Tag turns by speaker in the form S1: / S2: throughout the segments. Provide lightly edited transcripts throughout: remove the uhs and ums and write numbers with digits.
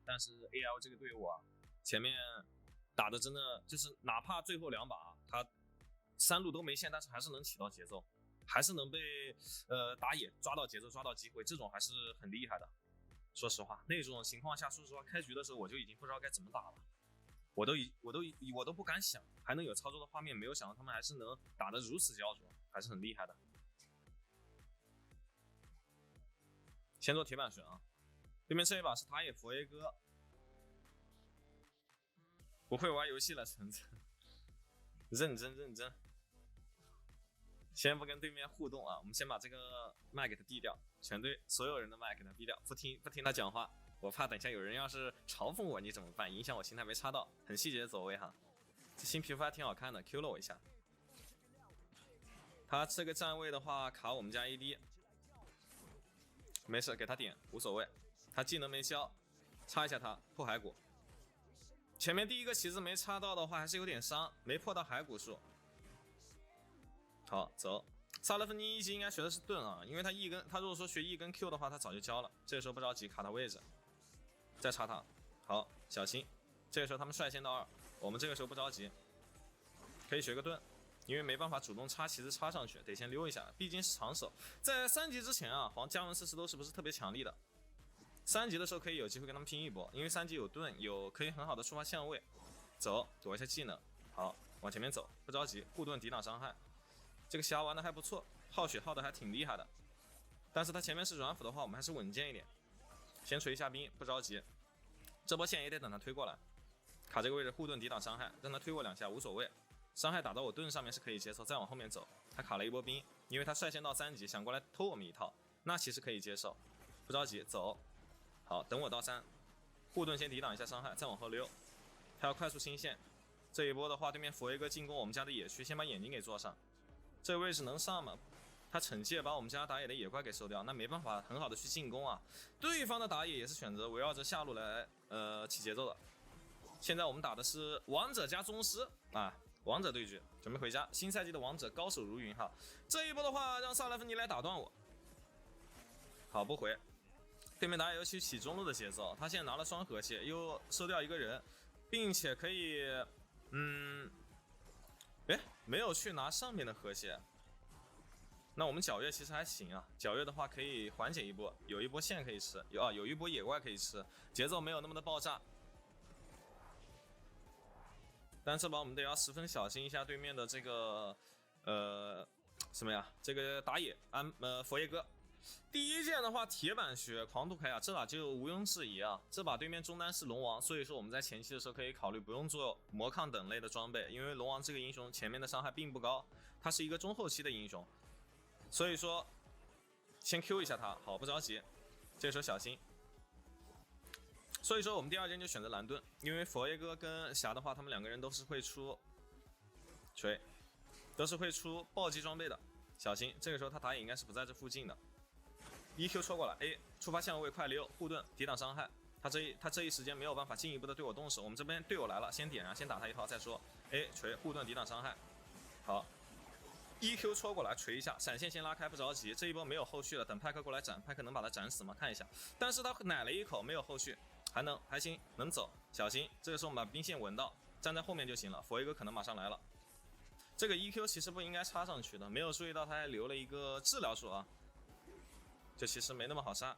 S1: 但是 AL 这个队伍啊，前面打的真的就是哪怕最后2把他3路都没线，但是还是能起到节奏，还是能被打野抓到节奏抓到机会，这种还是很厉害的。说实话，那种情况下，说实话开局的时候我就已经不知道该怎么打了，我都不敢想还能有操作的画面，没有想到他们还是能打得如此焦灼，还是很厉害的。先做铁板水啊，对面这一把是塔野佛耶哥，不会玩游戏了，晨晨，认真。先不跟对面互动啊，我们先把这个麦给他递掉，全队所有人的麦给他递掉，不听他讲话，我怕等一下有人要是嘲讽我，你怎么办？影响我心态没插到，很细节的走位哈。这新皮肤还挺好看的 ，Q 了我一下。他这个站位的话卡我们家 AD， 没事给他点无所谓。他技能没消，插一下他破骸骨。前面第一个旗子没插到的话还是有点伤，没破到骸骨数。好，走。萨勒芬尼一级应该学的是盾啊，因为他如果说学E跟 Q 的话，他早就交了。这个时候不着急，卡他位置，再插他。好，小心。这个时候他们率先到2，我们这个时候不着急，可以学个盾，因为没办法主动插旗子插上去，得先溜一下，毕竟是长手。在3级之前啊，加文40都是不是特别强力的。3级的时候可以有机会跟他们拼一波，因为3级有盾，有可以很好的触发相位。走，躲一下技能。好，往前面走，不着急，护盾抵挡伤害。这个霞玩的还不错，耗血耗的还挺厉害的，但是他前面是软辅的话，我们还是稳健一点，先锤一下兵，不着急，这波线也得等他推过来，卡这个位置护盾抵挡伤害，让他推过2下无所谓，伤害打到我盾上面是可以接受，再往后面走，他卡了一波兵，因为他率先到3级，想过来偷我们一套，那其实可以接受，不着急走，好，等我到3，护盾先抵挡一下伤害，再往后溜，他要快速清线，这一波的话，对面佛耶哥进攻我们家的野区，先把眼睛给做上。这个位置能上吗？他惩戒把我们家打野的野怪给收掉，那没办法很好的去进攻啊。对方的打野也是选择围绕着下路来起节奏的。现在我们打的是王者加宗师啊，王者对决，准备回家。新赛季的王者高手如云哈。这一波的话，让萨拉芬尼来打断我。好，不回。对面打野又去起中路的节奏，他现在拿了双河蟹，又收掉一个人，并且可以没有去拿上面的河蟹，那我们皎月其实还行啊。皎月的话可以缓解一波，有一波线可以吃，有一波野怪可以吃，节奏没有那么的爆炸。但这把我们得要十分小心一下对面的这个什么呀？这个打野佛耶哥。第一件的话，铁板学狂徒铠甲，这把就毋庸置疑啊。这把对面中单是龙王，所以说我们在前期的时候可以考虑不用做魔抗等类的装备，因为龙王这个英雄前面的伤害并不高，他是一个中后期的英雄，所以说先 Q 一下他，好，不着急，这个时候小心。所以说我们第2件就选择蓝盾，因为佛耶哥跟霞的话，他们2个人都是会出锤，都是会出暴击装备的，小心。这个时候他打野应该是不在这附近的。EQ 戳过来 ，A 触发相位快溜，护盾抵挡伤害。他这一时间没有办法进一步的对我动手，我们这边队友来了，先点燃，先打他一套再说。A 锤护盾抵挡伤害，好 ，EQ 戳过来锤一下，闪现先拉开，不着急，这一波没有后续了，等派克过来斩，派克能把他斩死吗？看一下，但是他奶了一口，没有后续，还行，能走，小心。这个时候我们把兵线稳到，站在后面就行了。佛耶哥可能马上来了，这个 EQ 其实不应该插上去的，没有注意到他还留了一个治疗术啊。这其实没那么好杀，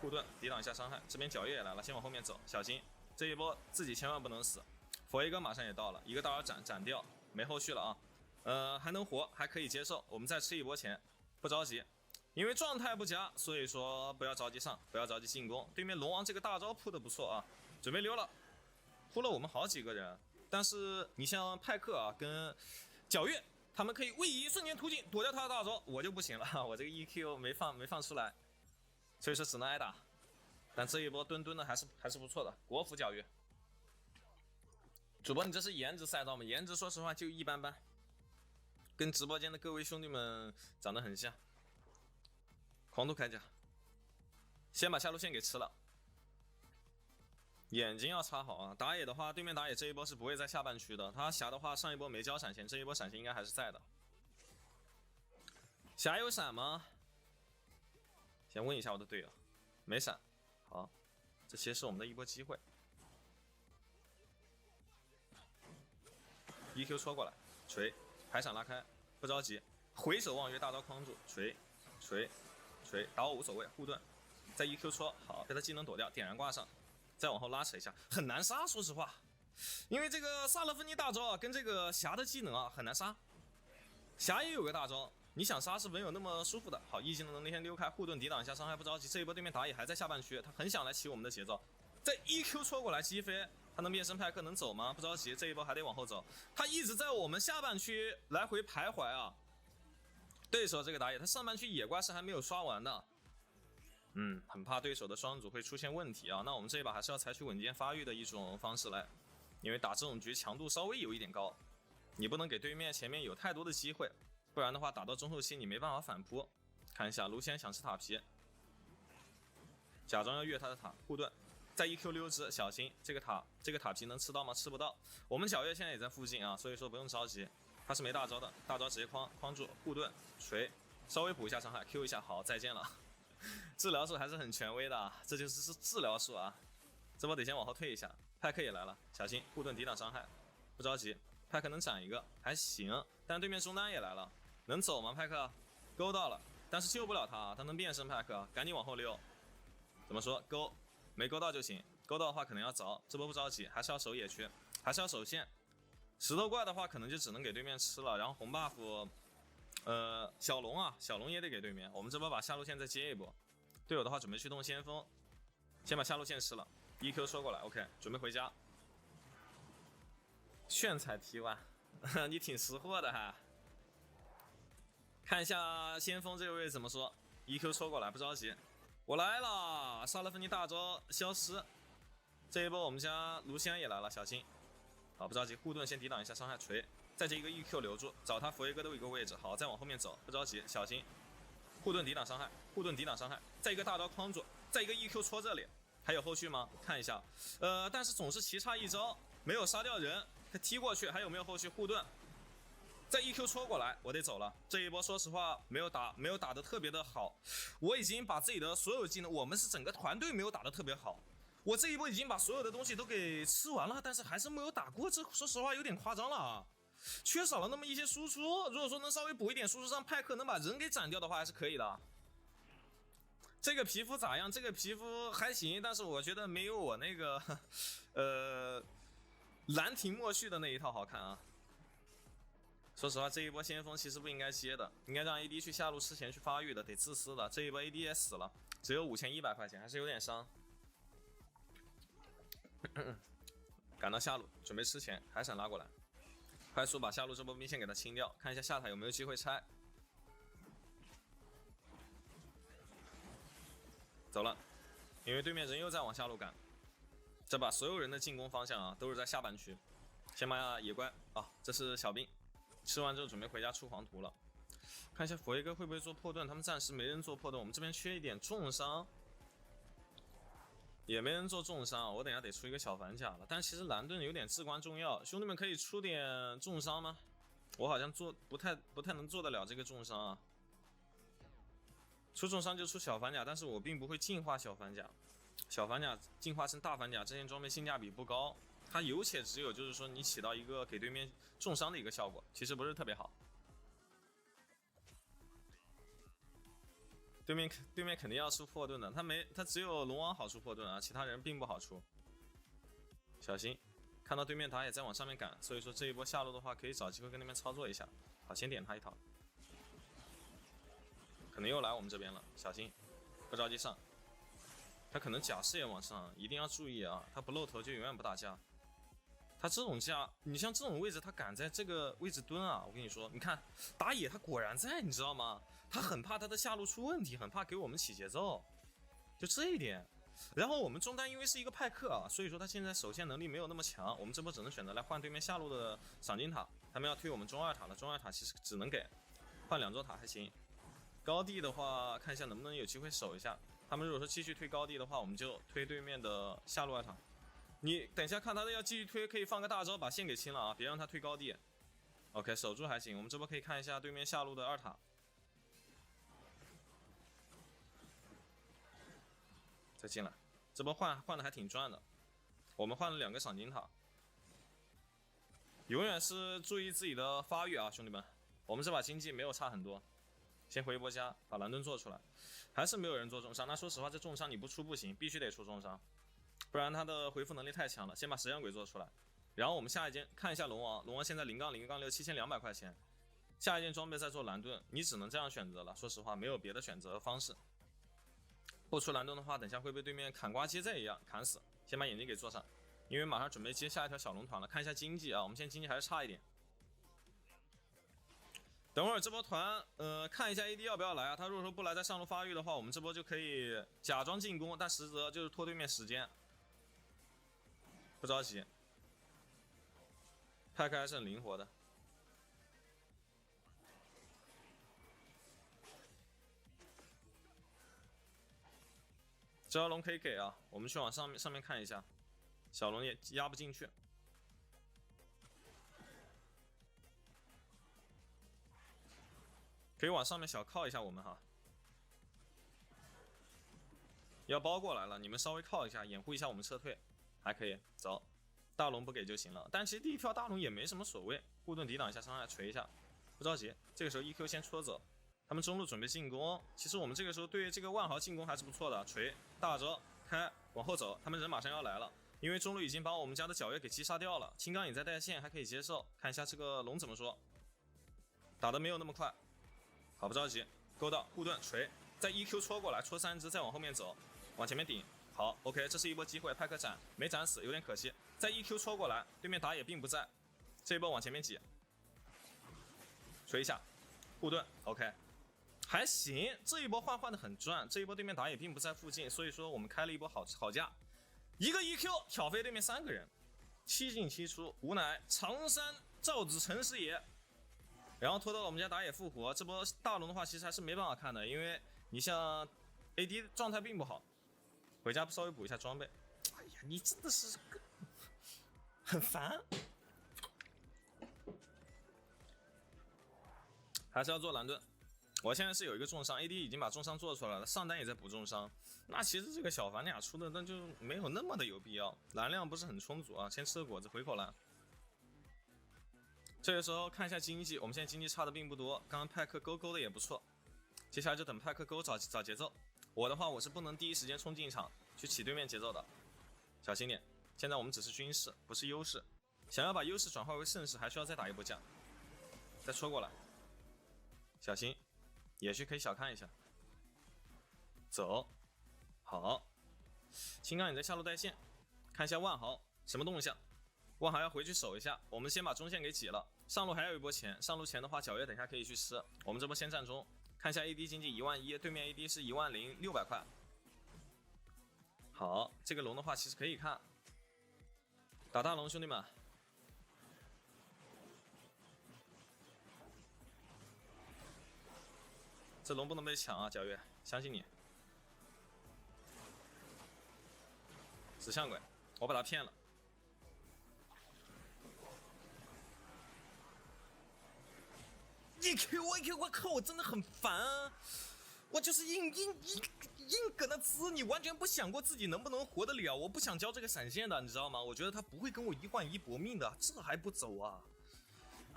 S1: 护盾抵挡一下伤害。这边皎月也来了，先往后面走，小心这一波自己千万不能死。佛耶哥马上也到了，一个大招斩掉，没后续了啊。还能活，还可以接受。我们再吃一波钱，不着急，因为状态不佳，所以说不要着急上，不要着急进攻。对面龙王这个大招铺的不错啊，准备溜了，扑了我们好几个人。但是你像派克啊跟皎月。他们可以位移瞬间突进躲掉他的大招，我就不行了，我这个 EQ 没放出来，所以说只能挨打。但这一波蹲的还是不错的，国服皎月。主播，你这是颜值赛道吗？颜值说实话就一般般，跟直播间的各位兄弟们长得很像。狂徒铠甲，先把下路线给吃了。眼睛要插好啊！打野的话，对面打野这一波是不会在下半区的。他霞的话，上一波没交闪现，这一波闪现应该还是在的。霞有闪吗？先问一下我的队友，没闪。好，这其实是我们的一波机会。EQ 戳过来，锤，排闪拉开，不着急，回手望月大招框住，锤，打我无所谓，护盾，再 EQ 戳，好，被他技能躲掉，点燃挂上，再往后拉扯一下，很难杀，说实话，因为这个萨勒芬妮大招啊，跟这个霞的技能啊很难杀，霞也有个大招。你想杀是没有那么舒服的。好，一技能先溜开，护盾抵挡一下伤害，不着急。这一波对面打野还在下半区，他很想来起我们的节奏。在 EQ 戳过来击飞，他能变身派克能走吗？不着急，这一波还得往后走。他一直在我们下半区来回徘徊啊。对手这个打野，他上半区野怪是还没有刷完的。很怕对手的双主会出现问题啊。那我们这一把还是要采取稳健发育的一种方式来，因为打这种局强度稍微有一点高，你不能给对面前面有太多的机会。不然的话，打到中后期你没办法反扑。看一下卢仙想吃塔皮，假装要越他的塔，护盾，再 EQ 溜之，小心这个塔皮能吃到吗？吃不到。我们皎月现在也在附近啊，所以说不用着急。他是没大招的，大招直接框住，护盾锤，稍微补一下伤害 ，Q 一下，好，再见了。治疗术还是很权威的，这就是治疗术啊。这波得先往后退一下，派克也来了，小心护盾抵挡伤害，不着急。派克能斩一个，还行，但对面中单也来了。能走吗？派克勾到了，但是救不了他，他能变身。派克赶紧往后溜。怎么说？勾没勾到就行，勾到的话可能要着。这波不着急，还是要守野区，还是要守线。石头怪的话可能就只能给对面吃了。然后红 buff， 小龙也得给对面。我们这波把下路线再接一波。队友的话准备去动先锋，先把下路线吃了。EQ 说过来 ，OK， 准备回家。炫彩T1，你挺识货的哈。看一下先锋这个位置怎么说 ，EQ 戳过来，不着急，我来了，萨勒芬妮大招消失，这一波我们家卢锡安也来了，小心，好不着急，护盾先抵挡一下伤害锤，再接一个 EQ 留住，找他佛耶哥的一个位置，好，再往后面走，不着急，小心，护盾抵挡伤害，再一个大招框住，再一个 EQ 戳这里，还有后续吗？看一下，但是总是棋差一招，没有杀掉人，他踢过去，还有没有后续护盾？再 EQ 戳过来，我得走了。这一波说实话没有打得特别的好，我已经把自己的所有技能，我们是整个团队没有打得特别好。我这一波已经把所有的东西都给吃完了，但是还是没有打过，这说实话有点夸张了啊，缺少了那么一些输出。如果说能稍微补一点输出，让派克能把人给斩掉的话，还是可以的。这个皮肤咋样？这个皮肤还行，但是我觉得没有我那个兰亭莫绪的那一套好看啊。说实话，这一波先锋其实不应该接的，应该让 AD 去下路吃钱去发育的，得自私的。这一波 AD 也死了，只有5100块钱，还是有点伤。赶到下路，准备吃钱，海闪拉过来，快速把下路这波兵线给他清掉，看一下下塔有没有机会拆。走了，因为对面人又在往下路赶，这把所有人的进攻方向啊都是在下半区。先把野怪啊，这是小兵。吃完之后准备回家出黄图了，看一下佛耶哥会不会做破盾，他们暂时没人做破盾，我们这边缺一点重伤，也没人做重伤，我等下得出一个小反甲了。但其实蓝盾有点至关重要，兄弟们可以出点重伤吗？我好像做不太能做得了这个重伤啊。出重伤就出小反甲，但是我并不会进化小反甲，小反甲进化成大反甲，这件装备性价比不高。它有且只有就是说你起到一个给对面重伤的一个效果，其实不是特别好。对面肯定要出破盾的，他只有龙王好出破盾啊，其他人并不好出。小心，看到对面打野在往上面赶，所以说这一波下路的话可以找机会跟那边操作一下。好，先点他一套，可能又来我们这边了，小心，不着急上。他可能假视野往上，一定要注意啊，他不露头就永远不打架。他这种架，你像这种位置，他敢在这个位置蹲啊！我跟你说，你看打野他果然在，你知道吗？他很怕他的下路出问题，很怕给我们起节奏，就这一点。然后我们中单因为是一个派克啊，所以说他现在守线能力没有那么强，我们这波只能选择来换对面下路的赏金塔。他们要推我们中二塔了，中二塔其实只能给换2座塔还行。高地的话，看一下能不能有机会守一下。他们如果说继续推高地的话，我们就推对面的下路二塔。你等一下看他的要继续推，可以放个大招把线给清了啊，别让他推高地。OK， 守住还行。我们这波可以看一下对面下路的二塔。再进来，这波换的还挺赚的，我们换了2个赏金塔。永远是注意自己的发育啊，兄弟们！我们这把经济没有差很多，先回一波家，把蓝盾做出来，还是没有人做重伤。那说实话，这重伤你不出不行，必须得出重伤，不然他的回复能力太强了。先把石像鬼做出来，然后我们下一件看一下龙王，龙王现在0-0-6，7200块钱。下一件装备再做蓝盾，你只能这样选择了。说实话，没有别的选择方式。不出蓝盾的话，等下会被对面砍瓜切菜一样砍死。先把眼睛给做上，因为马上准备接下一条小龙团了。看一下经济啊，我们现在经济还是差一点。等会儿这波团，看一下 AD 要不要来啊？他如果说不来，在上路发育的话，我们这波就可以假装进攻，但实则就是拖对面时间。不着急，派克还是很灵活的。这条龙可以给啊，我们去往上面看一下，小龙也压不进去。可以往上面小靠一下我们哈，要包过来了，你们稍微靠一下，掩护一下我们撤退，还可以走。大龙不给就行了，但其实第一条大龙也没什么所谓，护盾抵挡一下伤害，锤一下，不着急。这个时候 EQ 先戳走，他们中路准备进攻。其实我们这个时候对这个万豪进攻还是不错的，锤大招开往后走，他们人马上要来了，因为中路已经把我们家的皎月给击杀掉了，青钢影在带线还可以接受。看一下这个龙怎么说，打的没有那么快。好，不着急，勾到护盾锤，再 EQ 戳过来，戳3只，再往后面走，往前面顶。好 ，OK， 这是一波机会，派克斩没斩死，有点可惜。再 EQ 戳过来，对面打野并不在，这一波往前面挤，锤一下，护盾 OK， 还行，这一波换的很赚，这一波对面打野并不在附近，所以说我们开了一波好价，一个 EQ 挑飞对面3个人，7进7出，无奈常山赵子成师爷。然后拖到了我们家打野复活，这波大龙的话其实还是没办法看的，因为你像 AD 状态并不好，回家稍微补一下装备。哎呀，你真的是很烦，还是要做蓝盾。我现在是有一个重伤 ，AD 已经把重伤做出来了，上单也在补重伤。那其实这个小凡俩出的那就没有那么的有必要，蓝量不是很充足啊。先吃个果子回口蓝。这个时候看一下经济，我们现在经济差的并不多，刚刚派克勾的也不错，接下来就等派克勾找节奏。我的话我是不能第一时间冲进场去起对面节奏的，小心点。现在我们只是军事，不是优势，想要把优势转化为胜势，还需要再打一波架，再戳过来，小心，野区可以小看一下，走，好，青钢也在下路带线，看一下万豪什么动向。万豪要回去守一下，我们先把中线给挤了，上路还有一波钱，上路钱的话皎月等一下可以去吃，我们这波先站中，看一下 AD 经济11000，对面 AD 是10600块。好，这个龙的话其实可以看，打大龙兄弟们，这龙不能被抢啊，皎月，相信你。指向鬼，我把他骗了。EQ，我靠，我真的很烦啊！我就是硬搁那呲，你完全不想过自己能不能活得了。我不想交这个闪现的，你知道吗？我觉得他不会跟我1换1搏命的，这还不走啊？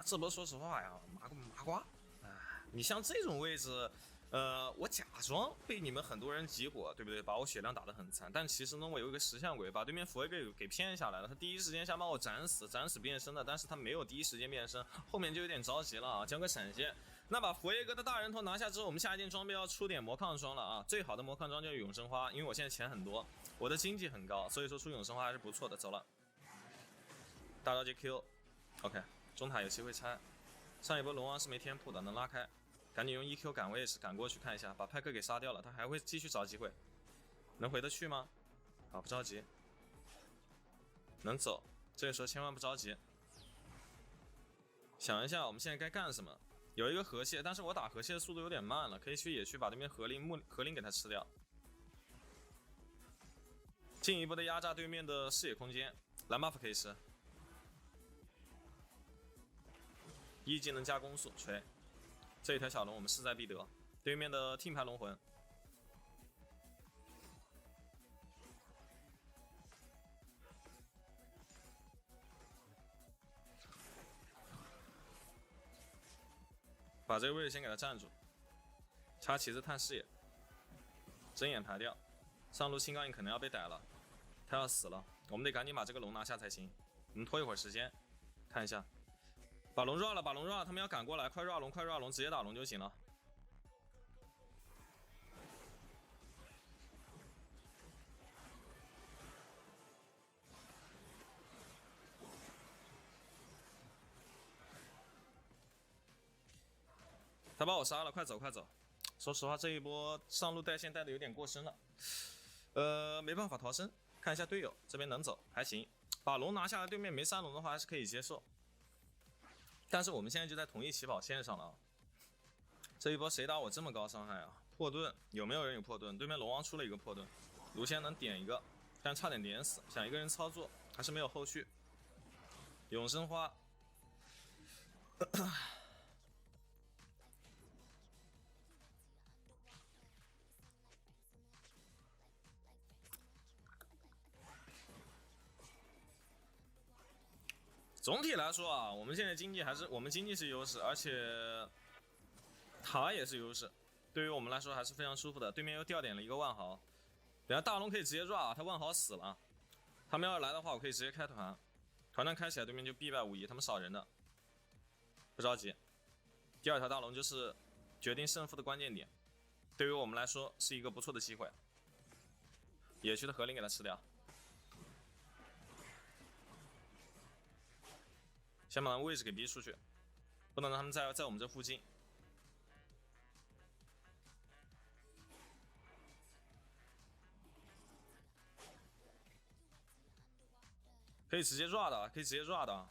S1: 这波说实话呀，麻瓜。你像这种位置，我假装被你们很多人集火，对不对？把我血量打得很惨，但其实呢，我有一个石像鬼，把对面佛给骗下来了。他第一时间想把我斩死变身的，但是他没有第一时间变身，后面就有点着急了啊，交个闪现。那把佛耶哥的大人头拿下之后，我们下一件装备要出点魔抗装了啊！最好的魔抗装就是永生花，因为我现在钱很多，我的经济很高，所以说出永生花还是不错的。走了，大招接 Q，OK， 中塔有机会拆。上一波龙王是没天赋的，能拉开。赶紧用 EQ 赶位置，赶过去看一下，把派克给杀掉了，他还会继续找机会，能回得去吗？好，不着急，能走，这个时候千万不着急，想一下我们现在该干什么。有一个河蟹，但是我打河蟹的速度有点慢了，可以去野区把对面河灵给他吃掉，进一步的压榨对面的视野空间。蓝 buff 可以吃，1技能加攻速锤。这一条小龙我们势在必得，对面的听牌龙魂，把这个位置先给他站住，插旗子探视野，睁眼排掉，上路青钢影可能要被逮了，他要死了，我们得赶紧把这个龙拿下才行。我们拖一会儿时间，看一下，把龙 rua 了，把龙 rua 了，他们要赶过来，快 rua 龙，快 rua 龙，直接打龙就行了。他把我杀了，快走快走！说实话，这一波上路带线带的有点过深了，没办法逃生。看一下队友这边能走还行，把龙拿下来，对面没3龙的话还是可以接受。但是我们现在就在同一起跑线上了啊！这一波谁打我这么高伤害啊？破盾有没有人有破盾？对面龙王出了一个破盾，卢仙能点一个，但差点点死，想一个人操作还是没有后续。永生花。总体来说啊，我们现在经济是优势，而且塔也是优势，对于我们来说还是非常舒服的。对面又掉点了一个万豪，等下大龙可以直接 rua 啊，他万豪死了，他们要来的话，我可以直接开团，团开起来，对面就必败无疑。他们少人的，不着急。第2条大龙就是决定胜负的关键点，对于我们来说是一个不错的机会。野区的河灵给他吃掉。先把他们位置给逼出去，不能让他们在我们这附近。可以直接 rua 的，可以直接 rua 的。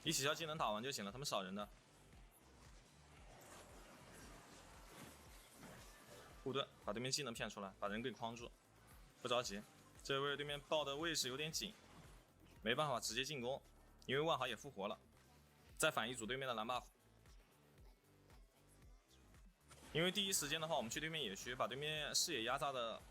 S1: 一起消技能打完就行了，他们少人的。护盾，把对面技能骗出来，把人给框住，不着急。这个位置对面抱的位置有点紧，没办法直接进攻，因为万豪也复活了。再反一组对面的蓝 buff， 因为第一时间的话，我们去对面野区，把对面视野压榨的，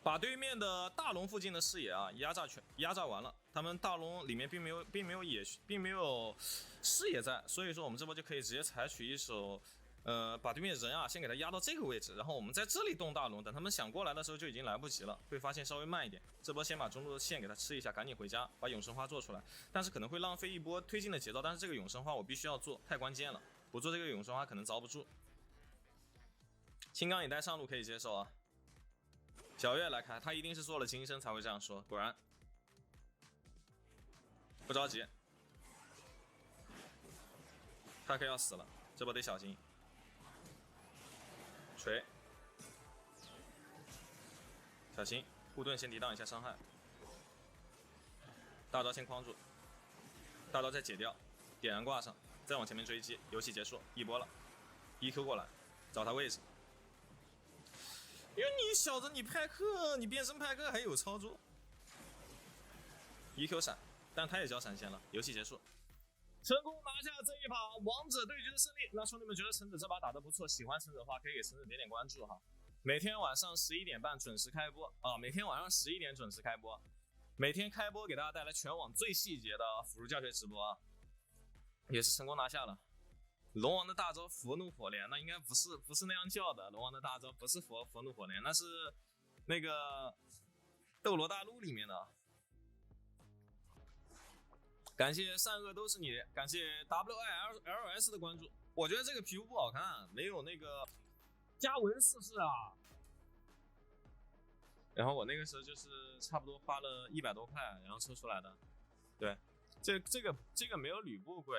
S1: 把对面的大龙附近的视野啊压榨完了。他们大龙里面并没有野区，并没有视野在，所以说我们这波就可以直接采取一手。把对面人啊先给他压到这个位置，然后我们在这里动大龙，等他们想过来的时候就已经来不及了，会发现稍微慢一点。这波先把中路的线给他吃一下，赶紧回家，把永生花做出来。但是可能会浪费一波推进的节奏，但是这个永生花我必须要做，太关键了，不做这个永生花可能遭不住。青钢影带上路可以接受啊。小月来开，他一定是做了金身才会这样说，果然。不着急，他可要死了，这波得小心。锤，小心护盾先抵挡一下伤害，大招先框住，大招再解掉，点燃挂上，再往前面追击，游戏结束，一波了 ，EQ 过来，找他位置。因为你小子你派克，你变身派克还有操作 ，EQ 闪，但他也交闪现了，游戏结束。成功拿下这一把王者对决的胜利。那兄弟们觉得橙子这把打得不错，喜欢橙子的话可以给橙子点点关注哈。每天晚上11点半准时开播啊，每天晚上11点准时开播，每天开播给大家带来全网最细节的辅助教学直播啊，也是成功拿下了。龙王的大招佛怒火莲，那应该不是那样叫的，龙王的大招不是佛怒火莲，那是那个斗罗大陆里面的。感谢善恶都是你，感谢 WILS 的关注。我觉得这个皮肤不好看，没有那个加纹试试啊。然后我那个时候就是差不多花了100多块，然后抽出来的。对，这个没有吕布贵。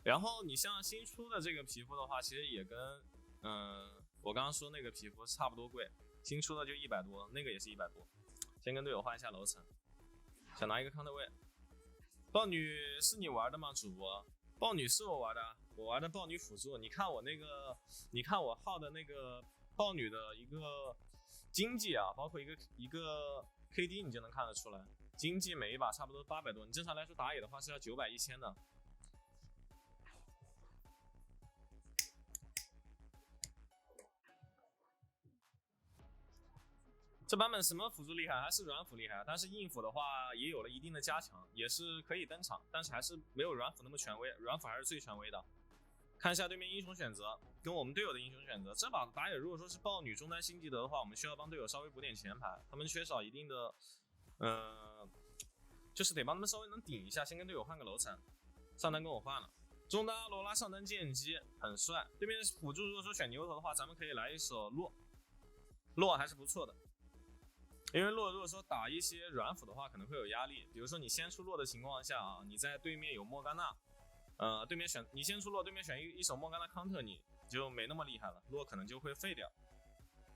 S1: 然后你像新出的这个皮肤的话，其实也跟我刚刚说那个皮肤差不多贵，新出的就100多，那个也是100多。先跟队友换一下楼层，想拿一个康特位。豹女是你玩的吗，主播？豹女是我玩的，我玩的豹女辅助。你看我号的那个豹女的一个经济啊，包括一个 KD 你就能看得出来，经济每一把差不多800多。你正常来说打野的话是要900、1000的。这版本什么辅助厉害？还是软辅厉害，但是硬辅的话也有了一定的加强，也是可以登场，但是还是没有软辅那么权威，软辅还是最权威的。看一下对面英雄选择跟我们队友的英雄选择，这把打野如果说是豹女中单星级德的话，我们需要帮队友稍微补点前排，他们缺少一定的，就是得帮他们稍微能顶一下，先跟队友换个楼层。上单跟我换了，中单阿罗拉上单剑姬很帅。对面辅助如果说选牛头的话，咱们可以来一手洛还是不错的。因为洛如果说打一些软辅的话，可能会有压力。比如说你先出洛的情况下啊，你在对面有莫甘娜，对面你先出洛，对面选一手莫甘娜 counter 你就没那么厉害了，洛可能就会废掉，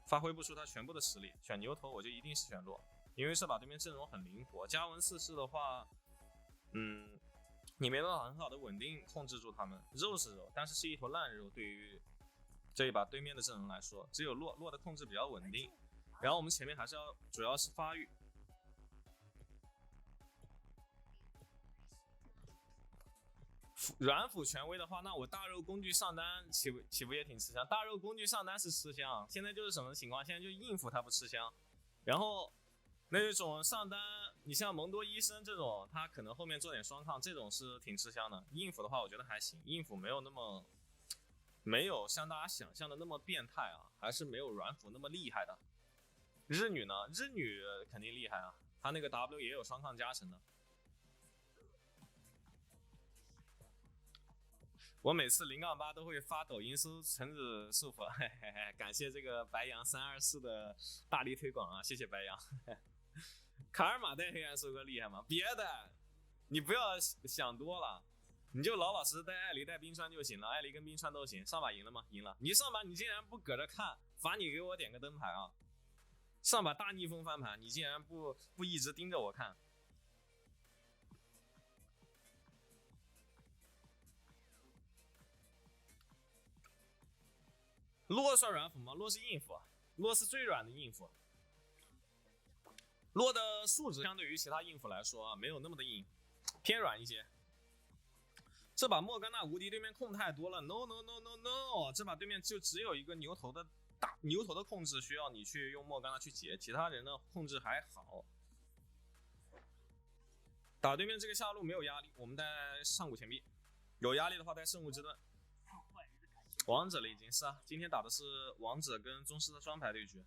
S1: 发挥不出他全部的实力。选牛头我就一定是选洛，因为这把对面阵容很灵活，加文四世的话，你没办法很好的稳定控制住他们，肉是肉，但是是一坨烂肉。对于这一把对面的阵容来说，只有洛的控制比较稳定。然后我们前面还是要主要是发育，软辅权威的话，那我大肉工具上单岂不也挺吃香？大肉工具上单是吃香，现在就是什么情况？现在就硬辅它不吃香，然后那种上单，你像蒙多医生这种，他可能后面做点双抗，这种是挺吃香的。硬辅的话，我觉得还行，硬辅没有像大家想象的那么变态啊，还是没有软辅那么厉害的。日女呢？日女肯定厉害啊，她那个 W 也有双抗加成的。我每次0-8都会发抖音搜橙子束缚，嘿嘿嘿，感谢这个白羊324的大力推广啊，谢谢白羊。卡尔玛带黑暗收割厉害吗？别的，你不要想多了，你就老老实实带艾莉带冰川就行了，艾莉跟冰川都行。上把赢了吗？赢了。你上把你竟然不搁着看，罚你给我点个灯牌啊！上把大逆风翻盘，你竟然不一直盯着我看。洛算软辅吗？洛是硬辅，洛是最软的硬辅。洛的素质相对于其他硬辅来说啊，没有那么的硬，偏软一些。这把莫甘娜无敌对面控太多了 ，no， 这把对面就只有一个牛头的控制需要你去用莫甘娜去解，其他人的控制还好。打对面这个下路没有压力，我们带上古钱币，有压力的话带圣物之盾。王者了已经是啊，今天打的是王者跟宗师的双排对局。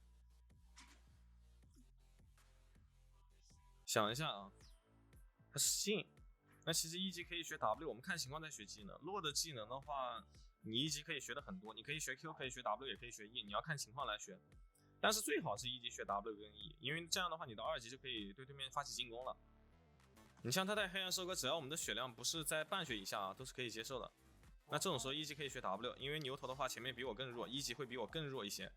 S1: 想一下啊，他是信，那其实一级可以学 W， 我们看情况再学技能。洛的技能的话，你一级可以学的很多，你可以学 Q， 可以学 W， 也可以学 E， 你要看情况来学。但是最好是一级学 W 跟 E， 因为这样的话你到2级就可以对对面发起进攻了。你像他带黑暗收割，只要我们的血量不是在半血以下啊，都是可以接受的。那这种时候一级可以学 W， 因为牛头的话前面比我更弱，一级会比我更弱一些。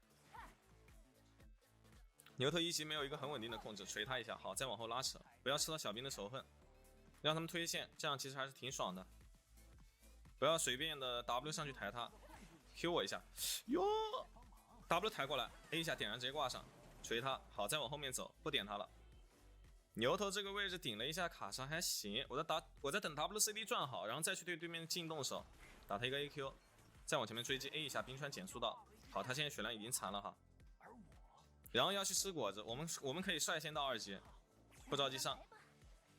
S1: 牛头一级没有一个很稳定的控制，锤他一下，好，再往后拉扯，不要吃到小兵的仇恨，让他们推线，这样其实还是挺爽的。不要随便的 W 上去抬他 ，Q 我一下，哟 ，W 抬过来 ，A 一下点燃直接挂上，锤他，好，再往后面走，不点他了。牛头这个位置顶了一下卡莎还行，我在等 WCD 转好，然后再去对对面进动手，打他一个 AQ， 再往前面追击 A 一下，冰川减速到，好，他现在血量已经残了哈。然后要去吃果子，我们可以率先到2级，不着急上。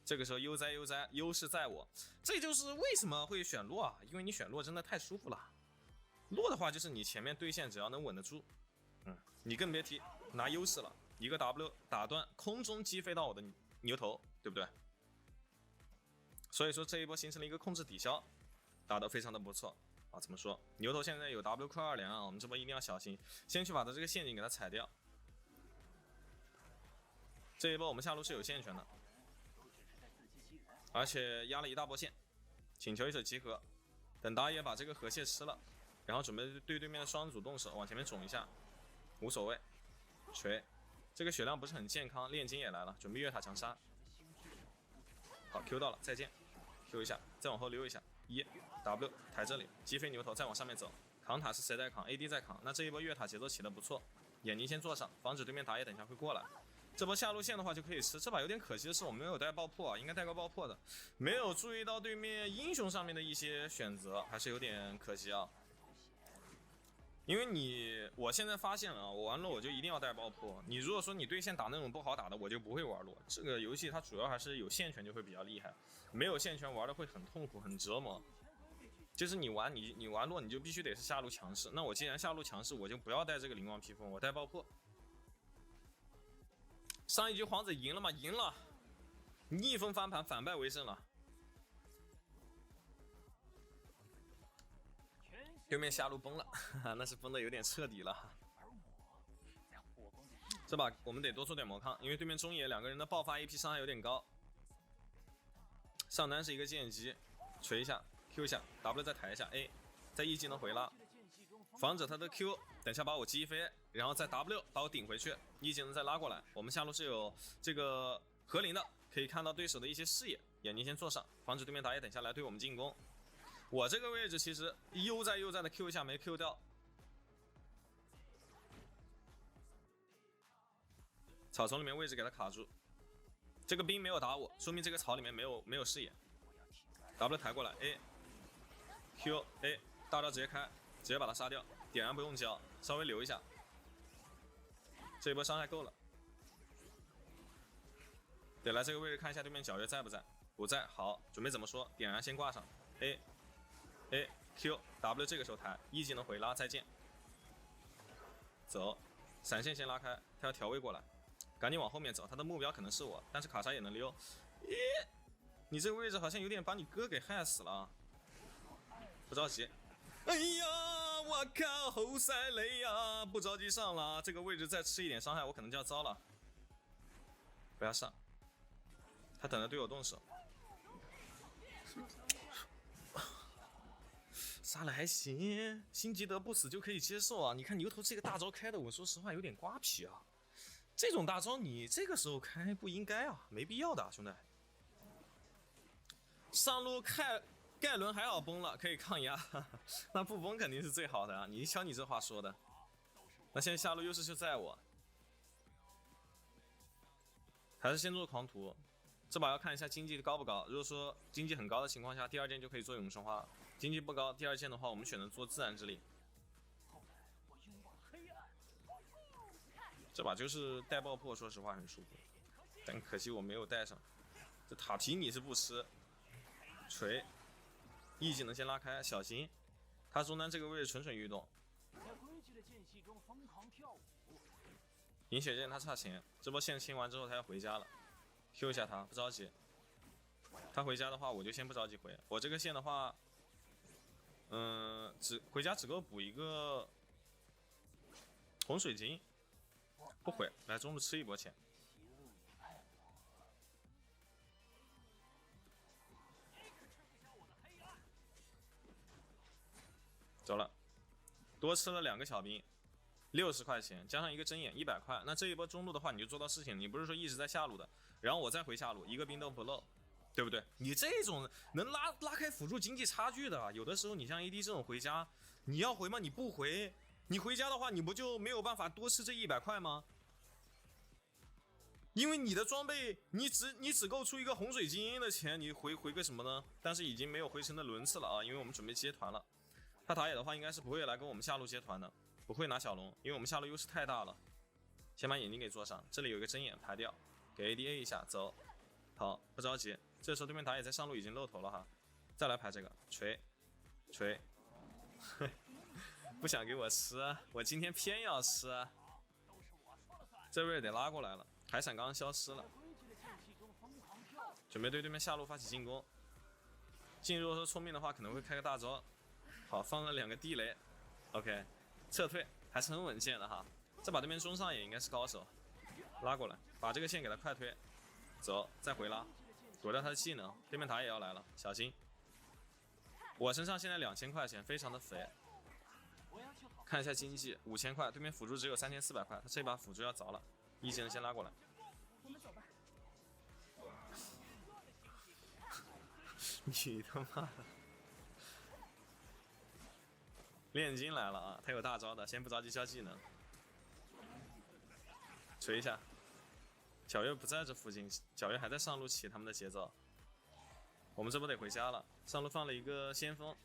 S1: 这个时候悠哉，优势在我，这就是为什么会选洛啊，因为你选洛真的太舒服了。洛的话就是你前面对线只要能稳得住，你更别提拿优势了，一个 W 打断，空中击飞到我的牛头，对不对？所以说这一波形成了一个控制抵消，打得非常的不错啊。怎么说？牛头现在有 W 扣2连啊，我们这波一定要小心，先去把他这个陷阱给他踩掉。这一波我们下路是有线权的，而且压了一大波线，请求一手集合，等打野把这个河蟹吃了，然后准备对对面的双主动手往前面肿一下，无所谓，锤，这个血量不是很健康，炼金也来了，准备越塔强杀，好 Q 到了，再见 ，Q 一下，再往后溜一下，W 抬这里，击飞牛头，再往上面走，扛塔是谁在扛 ？AD 在扛，那这一波越塔节奏起得不错，眼睛先做上，防止对面打野等一下会过来。这波下路线的话就可以吃，这把有点可惜的是我们没有带爆破啊，应该带个爆破的，没有注意到对面英雄上面的一些选择，还是有点可惜啊。因为我现在发现了啊，我玩洛我就一定要带爆破。你如果说你对线打那种不好打的，我就不会玩洛。这个游戏它主要还是有线权就会比较厉害，没有线权玩的会很痛苦很折磨。就是你玩洛你就必须得是下路强势，那我既然下路强势，我就不要带这个灵王披风，我带爆破。上一局皇子赢了吗？赢了，逆风翻盘，反败为胜了。对面下路崩了，那是崩的有点彻底了。这把我们得多做点魔抗，因为对面中野两个人的爆发 AP 伤害有点高。上单是一个剑姬，锤一下 Q 一下 W 再抬一下 A， 再 E 技能回拉，防止他的 Q 等下把我击飞，然后再 W 把我顶回去 ，E 技能再拉过来。我们下路是有这个合灵的，可以看到对手的一些视野，眼睛先做上，防止对面打野等下来对我们进攻。我这个位置其实悠哉的 Q 一下没 Q 掉，草丛里面位置给他卡住，这个兵没有打我，说明这个草里面没有视野。W 抬过来 A Q A 大招直接开，直接把他杀掉，点燃不用交，稍微留一下，这一波伤害够了。得来这个位置看一下对面皎月在不在，不在，好，准备怎么说？点燃先挂上 A Q W 这个时候抬 E 技能回拉，再见。走，闪现先拉开，他要调位过来，赶紧往后面走，他的目标可能是我，但是卡莎也能溜。咦，你这个位置好像有点把你哥给害死了，不着急。哎呀，我靠，后塞雷呀，不着急上了，这个位置再吃一点伤害，我可能就要糟了。不要上，他等着队友动手。杀了还行，辛吉德不死就可以接受啊！你看牛头这个大招开的，我说实话有点瓜皮啊。这种大招你这个时候开不应该啊，没必要的、啊，兄弟。上路盖伦还好崩了，可以抗压，那不崩肯定是最好的啊！你瞧你这话说的。那现在下路优势就在我，还是先做狂徒。这把要看一下经济高不高，如果说经济很高的情况下，第二件就可以做永生花。经济不高，第二件的话，我们选择做自然之力。这把就是带爆破，说实话很舒服，但可惜我没有带上。这塔皮你是不吃，锤，E 技能先拉开，小心，他中单这个位置蠢蠢欲动。饮血剑他差钱，这波线清完之后他要回家了 ，Q 一下他，不着急。他回家的话，我就先不着急回。我这个线的话。回家只够补一个红水晶，不回来中路吃一波钱。走了，多吃了2个小兵，60块钱加上一个针眼100块。那这一波中路的话，你就做到事情，你不是说一直在下路的，然后我再回下路，一个兵都不漏。对不对？你这种能拉开辅助经济差距的，有的时候你像 AD 这种回家，你要回吗？你不回，你回家的话，你不就没有办法多吃这100块吗？因为你的装备，你只够出一个洪水精英的钱，你回个什么呢？但是已经没有回城的轮次了啊，因为我们准备接团了。他打野的话，应该是不会来跟我们下路接团的，不会拿小龙，因为我们下路优势太大了。先把眼睛给做上，这里有一个针眼排掉，给 ADA 一下，走，好，不着急。这时候对面打野在上路已经露头了哈，再来排这个锤，不想给我吃，我今天偏要吃，这位得拉过来了，海闪刚刚消失了，准备对对面下路发起进攻。进入说聪明的话可能会开个大招，好，放了2个地雷 ，OK， 撤退还是很稳健的哈。这把对面中上也应该是高手，拉过来，把这个线给他快推，走，再回拉。躲掉他的技能，对面塔也要来了，小心！我身上现在2000块钱，非常的肥。看一下经济，5000块，对面辅助只有3400块，他这把辅助要着了，E技能先拉过来。
S2: 我们走吧。
S1: 你他妈的！炼金来了啊，他有大招的，先不着急交技能，锤一下。皎月不在这附近，皎月还在上路起他们的节奏。我们这波得回家了，上路放了一个先锋，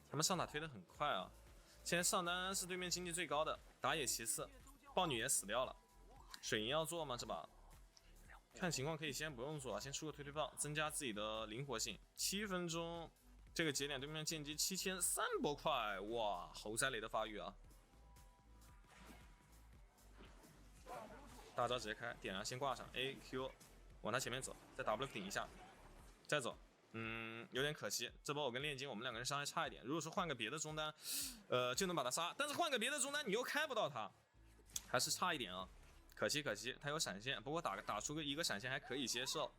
S1: 他们上塔推的很快啊。现在上单是对面经济最高的，打野其次，豹女也死掉了。水银要做吗？这把看情况可以先不用做，先出个推棒，增加自己的灵活性。7分钟这个节点，对面剑姬7300波块，哇，猴塞雷的发育啊！大招直接开，点燃先挂上 AQ， 往他前面走，再 W 顶一下，再走。有点可惜，这波我跟炼金我们两个人伤害差一点。如果说换个别的中单，就能把他杀，但是换个别的中单你又开不到他，还是差一点啊。可惜，他有闪现，不过打出一个闪现还可以接受。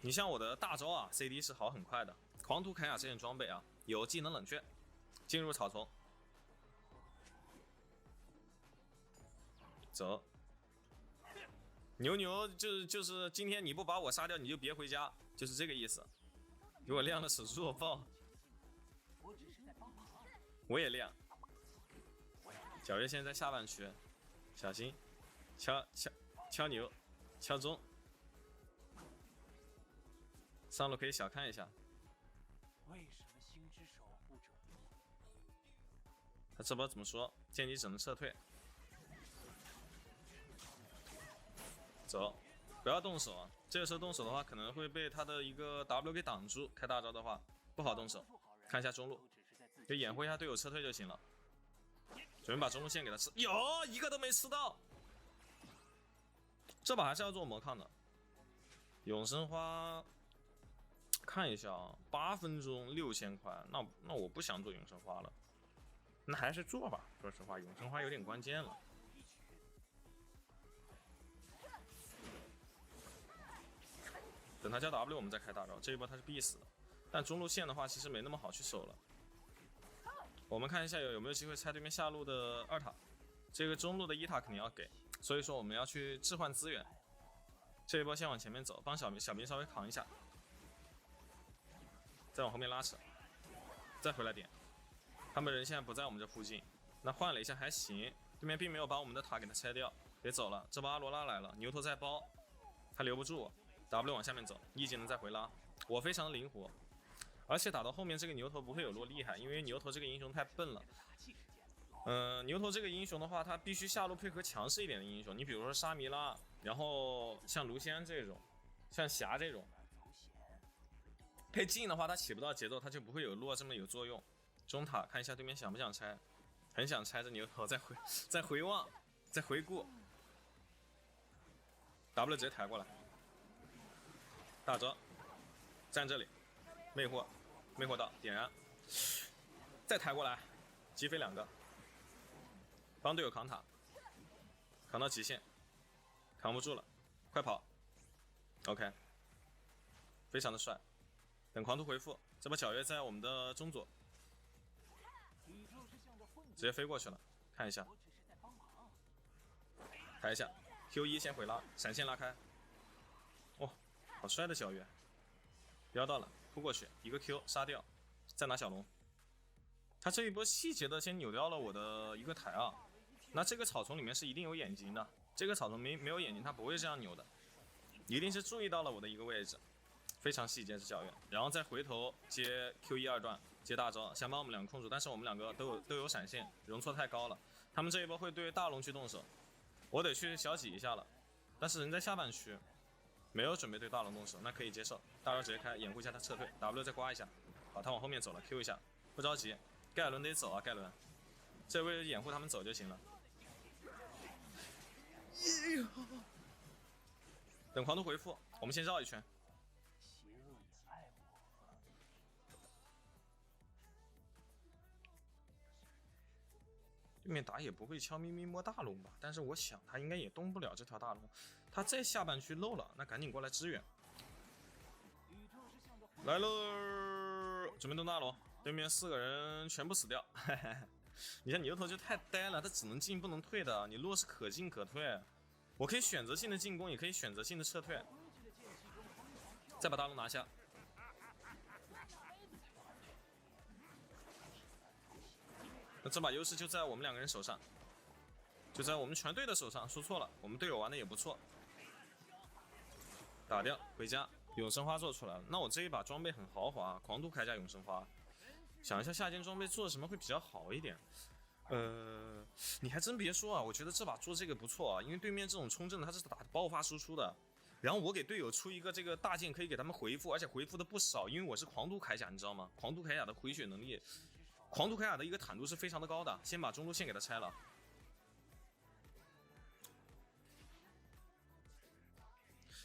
S1: 你像我的大招啊 ，CD 是好很快的。狂徒铠甲这件装备啊，有技能冷却，进入草丛，走。牛就是今天你不把我杀掉，你就别回家，就是这个意思。给我亮了手弱爆，我也亮。皎月现在在下半区，小心，敲牛，敲中，上路可以小看一下。为什么星之守护者？他这波怎么说？剑姬只能撤退。走，不要动手啊！这个时候动手的话，可能会被他的一个 W 给挡住。开大招的话，不好动手。看一下中路，就掩护一下队友撤退就行了。准备把中路线给他吃，有一个都没吃到。这把还是要做魔抗的。永生花，看一下啊，8分钟6000块，那我不想做永生花了，那还是做吧。说实话，永生花有点关键了。等他交 W 我们再开大招，这一波他是必死的。但中路线的话，其实没那么好去守了。我们看一下有没有机会拆对面下路的2塔，这个中路的1塔肯定要给，所以说我们要去置换资源。这一波先往前面走，帮小兵稍微扛一下，再往后面拉扯，再回来点。他们人现在不在我们这附近，那换了一下还行，对面并没有把我们的塔给他拆掉，别走了。这波阿罗拉来了，牛头在包，他留不住我。W 往下面走，E技能再回拉，我非常的灵活，而且打到后面这个牛头不会有落厉害，因为牛头这个英雄太笨了。牛头这个英雄的话，他必须下路配合强势一点的英雄，你比如说沙弥拉，然后像卢锡安这种，像霞这种，配近的话他起不到节奏，他就不会有落这么有作用。中塔看一下对面想不想拆，很想拆这牛头，再回望，再回顾 ，W 直接抬过来。大招，站这里，魅惑到点燃，再抬过来，击飞2个，帮队友扛塔，扛到极限，扛不住了，快跑 ！OK， 非常的帅。等狂徒回复，这波皎月在我们的中左，直接飞过去了，看一下，抬一下 ，Q1 先回拉，闪现拉开，哇！好帅的皎月，飙到了，扑过去一个 Q 杀掉，再拿小龙。他这一波细节的先扭掉了我的一个台啊，那这个草丛里面是一定有眼睛的，这个草丛没有眼睛，他不会这样扭的，一定是注意到了我的一个位置，非常细节是皎月，然后再回头接 Q1 2段接大招，想把我们两个控住，但是我们两个都有闪现，容错太高了，他们这一波会对大龙去动手，我得去小挤一下了，但是人在下半区。没有准备对大龙动手，那可以接受。大招直接开，掩护一下他撤退 ，W 再刮一下，好，他往后面走了 ，Q 一下，不着急。盖伦得走啊，盖伦，这位掩护他们走就行了。等狂徒回复，我们先绕一圈。对面打野不会悄咪咪摸大龙吧？但是我想他应该也动不了这条大龙。他在下半区漏了，那赶紧过来支援。来喽，准备动大龙，对面4个人全部死掉。你看牛头就太呆了，他只能进不能退的，你落是可进可退。我可以选择性的进攻，也可以选择性的撤退。再把大龙拿下。那这把优势就在我们2个人手上，就在我们全队的手上。说错了，我们队友玩的也不错。打掉，回家，永生花做出来了。那我这一把装备很豪华，狂徒铠甲永生花。想一下下件装备做什么会比较好一点？你还真别说啊，我觉得这把做这个不错啊，因为对面这种冲阵他是打爆发输出的，然后我给队友出一个这个大剑，可以给他们回复，而且回复的不少，因为我是狂毒铠甲，你知道吗？狂毒铠甲的回血能力，狂毒铠甲的一个坦度是非常的高的。先把中路线给他拆了。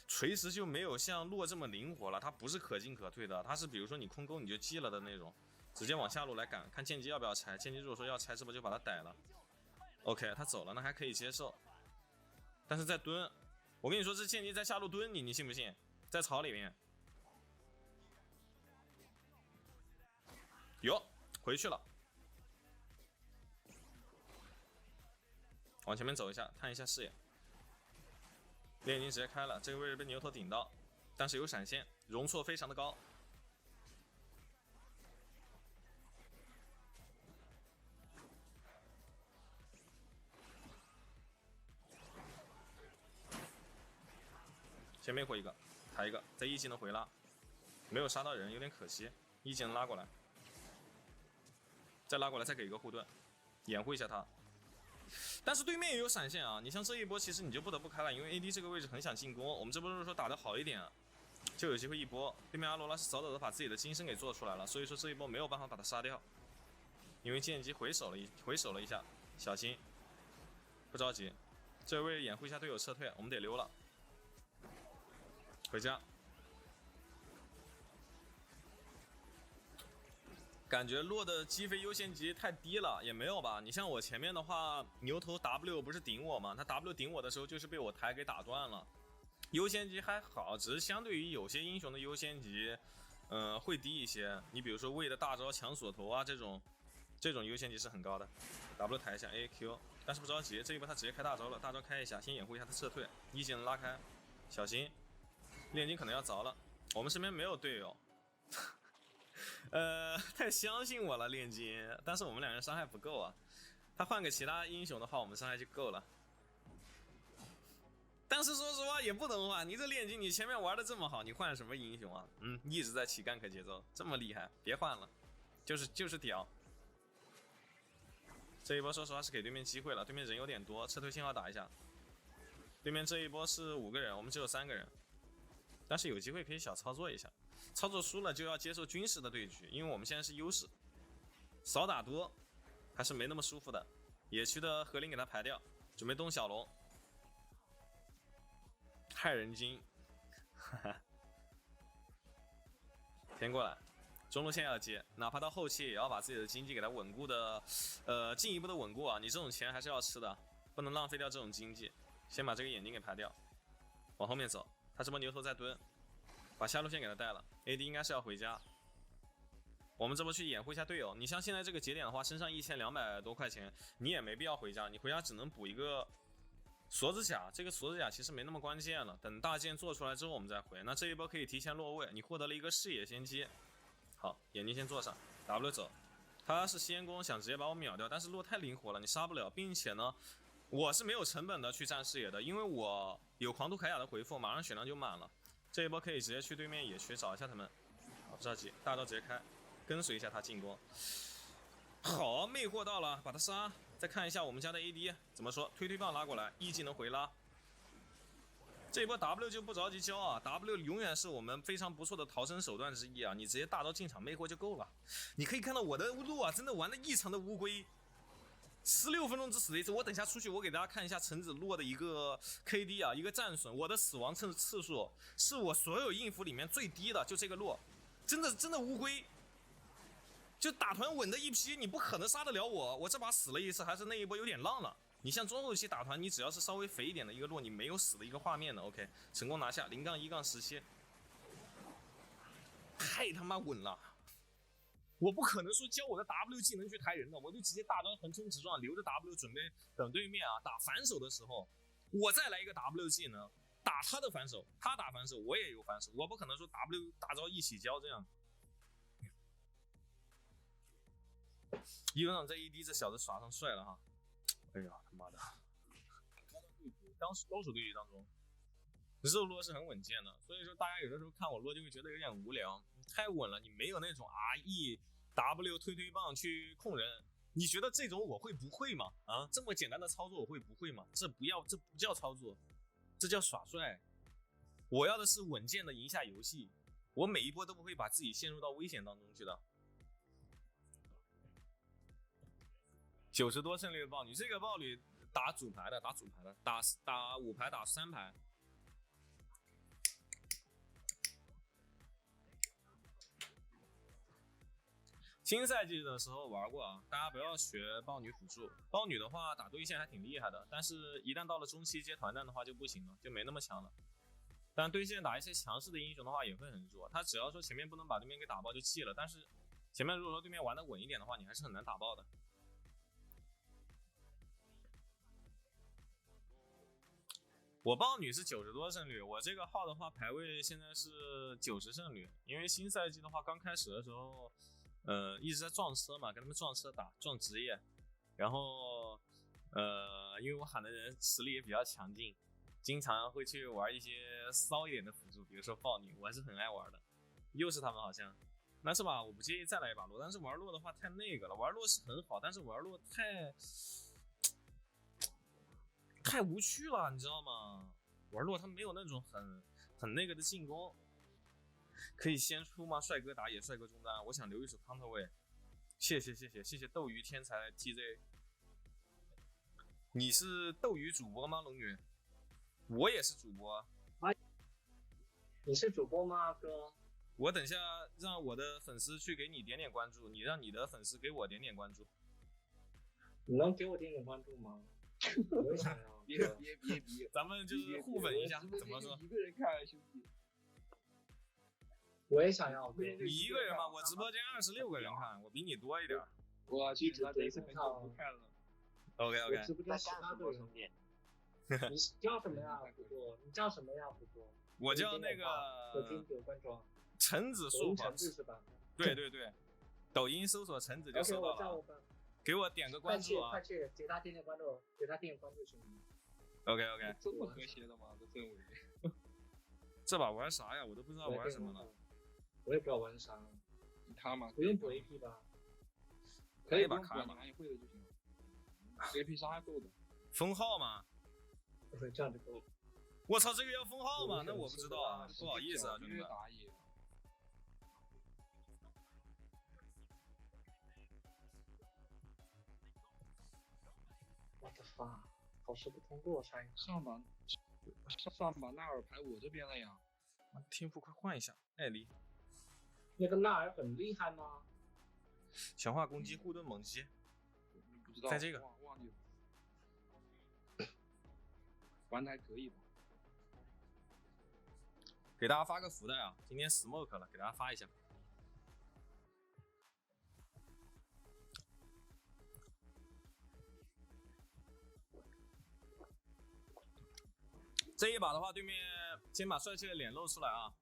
S1: 锤石就没有像洛这么灵活了，它不是可进可退的，它是比如说你空钩你就击了的那种，直接往下路来赶，看剑姬要不要拆。剑姬如果说要拆，这波就把他逮了。OK， 他走了，那还可以接受。但是在蹲，我跟你说，这剑姬在下路蹲你，你信不信？在草里面，哟，回去了。往前面走一下，探一下视野。猎鹰直接开了，这个位置被牛头顶到，但是有闪现，容错非常的高。前面回一个，抬一个，在一技能回拉，没有杀到人，有点可惜。一技能拉过来，再拉过来，再给一个护盾，掩护一下他。但是对面也有闪现啊，你像这一波，其实你就不得不开了，因为 AD 这个位置很想进攻。我们这波如果说打得好一点，就有机会一波。对面阿罗拉是早早的把自己的金身给做出来了，所以说这一波没有办法把他杀掉，因为剑姬回手了一下，小心，不着急，这位掩护一下队友撤退，我们得溜了，回家。感觉落的击飞优先级太低了，也没有吧？你像我前面的话，牛头 W 不是顶我吗？他 W 顶我的时候就是被我抬给打断了，优先级还好，只是相对于有些英雄的优先级，会低一些。你比如说魏的大招抢锁头啊，这种优先级是很高的。W 抬一下 AQ， 但是不着急，这一波他直接开大招了，大招开一下，先掩护一下他撤退，一技能拉开，小心，炼金可能要着了。我们身边没有队友。太相信我了，炼金，但是我们两人伤害不够啊。他换个其他英雄的话，我们伤害就够了。但是说实话也不能换，你这炼金，你前面玩的这么好，你换什么英雄啊？一直在起gank节奏，这么厉害，别换了，就是屌。这一波说实话是给对面机会了，对面人有点多，撤退信号打一下。对面这一波是5个人，我们只有3个人，但是有机会可以小操作一下。操作输了就要接受军事的对局，因为我们现在是优势，少打多还是没那么舒服的。野区的河灵给他排掉，准备动小龙，害人精，填过来，中路线要接，哪怕到后期也要把自己的经济给他稳固的，进一步的稳固啊！你这种钱还是要吃的，不能浪费掉这种经济。先把这个眼睛给排掉，往后面走，他这波牛头在蹲。把下路线给他带了 ，AD 应该是要回家。我们这波去掩护一下队友。你像现在这个节点的话，身上1200多块钱，你也没必要回家，你回家只能补一个锁子甲。这个锁子甲其实没那么关键了，等大剑做出来之后我们再回。那这一波可以提前落位，你获得了一个视野先机。好，眼睛先做上 ，W 走。他是先攻，想直接把我秒掉，但是落太灵活了，你杀不了，并且呢，我是没有成本的去占视野的，因为我有狂毒铠甲的回复，马上血量就满了。这一波可以直接去对面野区找一下他们，不着急，大招直接开，跟随一下他进攻。好，魅惑到了，把他杀。再看一下我们家的 AD 怎么说，推棒拉过来，一技能回拉。这一波 W 就不着急交啊 ，W 永远是我们非常不错的逃生手段之一啊，你直接大招进场魅惑就够了。你可以看到我的路啊，真的玩的异常的乌龟。16分钟只死了一次，我等下出去，我给大家看一下橙子落的一个 KD 啊，一个战损，我的死亡次数是我所有硬服里面最低的，就这个落，真的乌龟，就打团稳的一批，你不可能杀得了我，我这把死了一次，还是那一波有点浪了。你像中后期打团，你只要是稍微肥一点的一个落，你没有死的一个画面的 ，OK， 成功拿下0-1-17，太他妈稳了。我不可能说教我的 W 技能去抬人的，我就直接大招横冲直撞，留着 W 准备等对面啊打反手的时候，我再来一个 W 技能打他的反手，他打反手我也有反手，我不可能说 W 大招一起教这样。一路上这 AD 这小子耍上帅了哈！哎呀他妈的！当时高手对局当中，肉落是很稳健的，所以说大家有的时候看我落就会觉得有点无聊，太稳了，你没有那种 RE。W 推棒去控人，你觉得这种我会不会吗？啊，这么简单的操作我会不会吗？这不叫操作，这叫耍帅。我要的是稳健的赢下游戏，我每一波都不会把自己陷入到危险当中去的。90多胜率的豹女，这个豹女打主牌的，打5排打3排。新赛季的时候玩过啊，大家不要学豹女辅助。豹女的话打对线还挺厉害的，但是一旦到了中期接团战的话就不行了，就没那么强了。但对线打一些强势的英雄的话也会很弱，他只要说前面不能把对面给打爆就弃了，但是前面如果说对面玩的稳一点的话，你还是很难打爆的。我豹女是90多胜率，我这个号的话排位现在是90胜率，因为新赛季的话刚开始的时候。一直在撞车嘛，跟他们撞车打，撞职业，然后因为我喊的人实力也比较强劲，经常会去玩一些骚一点的辅助，比如说豹女，我还是很爱玩的。又是他们好像，那是吧？我不介意再来一把洛，但是玩洛的话太那个了，玩洛是很好，但是玩洛太无趣了，你知道吗？玩洛他没有那种很那个的进攻。可以先出吗？帅哥打野，帅哥中单，我想留一手 counter 位。谢谢斗鱼天才 TJ。你是斗鱼主播吗，龙女？我也是主播。
S2: 你是主播吗，哥？
S1: 我等下让我的粉丝去给你点点关注，你让你的粉丝给我点点关注。
S2: 你能给我点点关注吗？我也想要。
S3: 别，
S1: 咱们就是互粉一下，怎么说？
S3: 一个人看，兄弟。
S2: 我也想要。
S1: 你一个人吗？我直播间26个人看，我比你多一点。
S3: 我去，那这次很久不看了。
S1: OK。
S2: 我直播间18个人。你叫什么呀，不多？你叫什么呀，不多？
S1: 我叫那个。
S2: 我听有关注。
S1: 橙子树
S2: 橙子是吧？
S1: 对，抖音搜索橙子就搜到了。给我点个关注啊！
S2: 快去给他点点关注，给他点点关注兄弟。
S1: OK。
S3: 这么和谐的吗？这氛围。
S1: 这把玩啥呀？我都不知道玩什么了。
S2: 我也不知道玩啥。
S3: 他吗？
S2: 不用补 AP 吧？
S3: 可以把卡你安逸会的就行了。AP 伤害够的。
S1: 封号吗？
S2: 这样就够了。
S1: 我操，这个要封号吗？那我不知道啊，不好意思啊，兄弟们。
S2: 我的妈！考试不通过，
S3: 上把纳尔排我这边了呀。
S1: 天赋快换一下，艾莉。
S2: 那个纳尔很厉害吗？
S1: 强化攻击，护盾猛击。
S3: 不知道。
S1: 在这个。
S3: 忘记了。玩的还可以吧。
S1: 给大家发个福袋啊！今天 smoke 了，给大家发一下。这一把的话，对面先把帅气的脸露出来啊！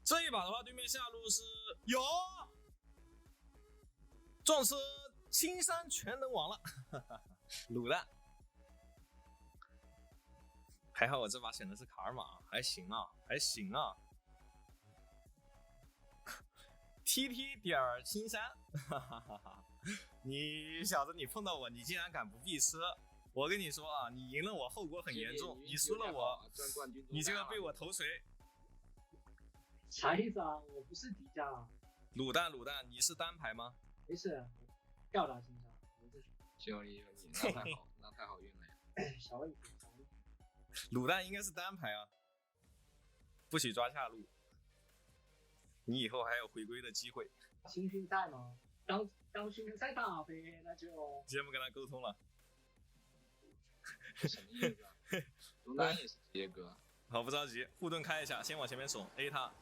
S1: 这一把的话，对面下路是有撞车，青山全能王了，卤蛋。还好我这把选的是卡尔玛，还行啊。TT 点青山，你小子，你碰到我，你竟然敢不避车！我跟你说啊，你赢了我后果很严重，你输了我，你就要被我头锤。
S2: 啥意思啊？我不是敌将。
S1: 卤蛋，你是单排吗？
S2: 没事，吊打青山。
S3: 行，你那太好运了呀。
S2: 小问题。
S1: 卤蛋应该是单排啊，不许抓下路，你以后还有回归的机会。
S2: 新训赛吗？当训赛打呗，那就。
S1: 直接不跟他沟通了。
S3: 什么意思啊？中单也是职业哥。
S1: 好，不着急，护盾开一下，先往前面走 ，A 他，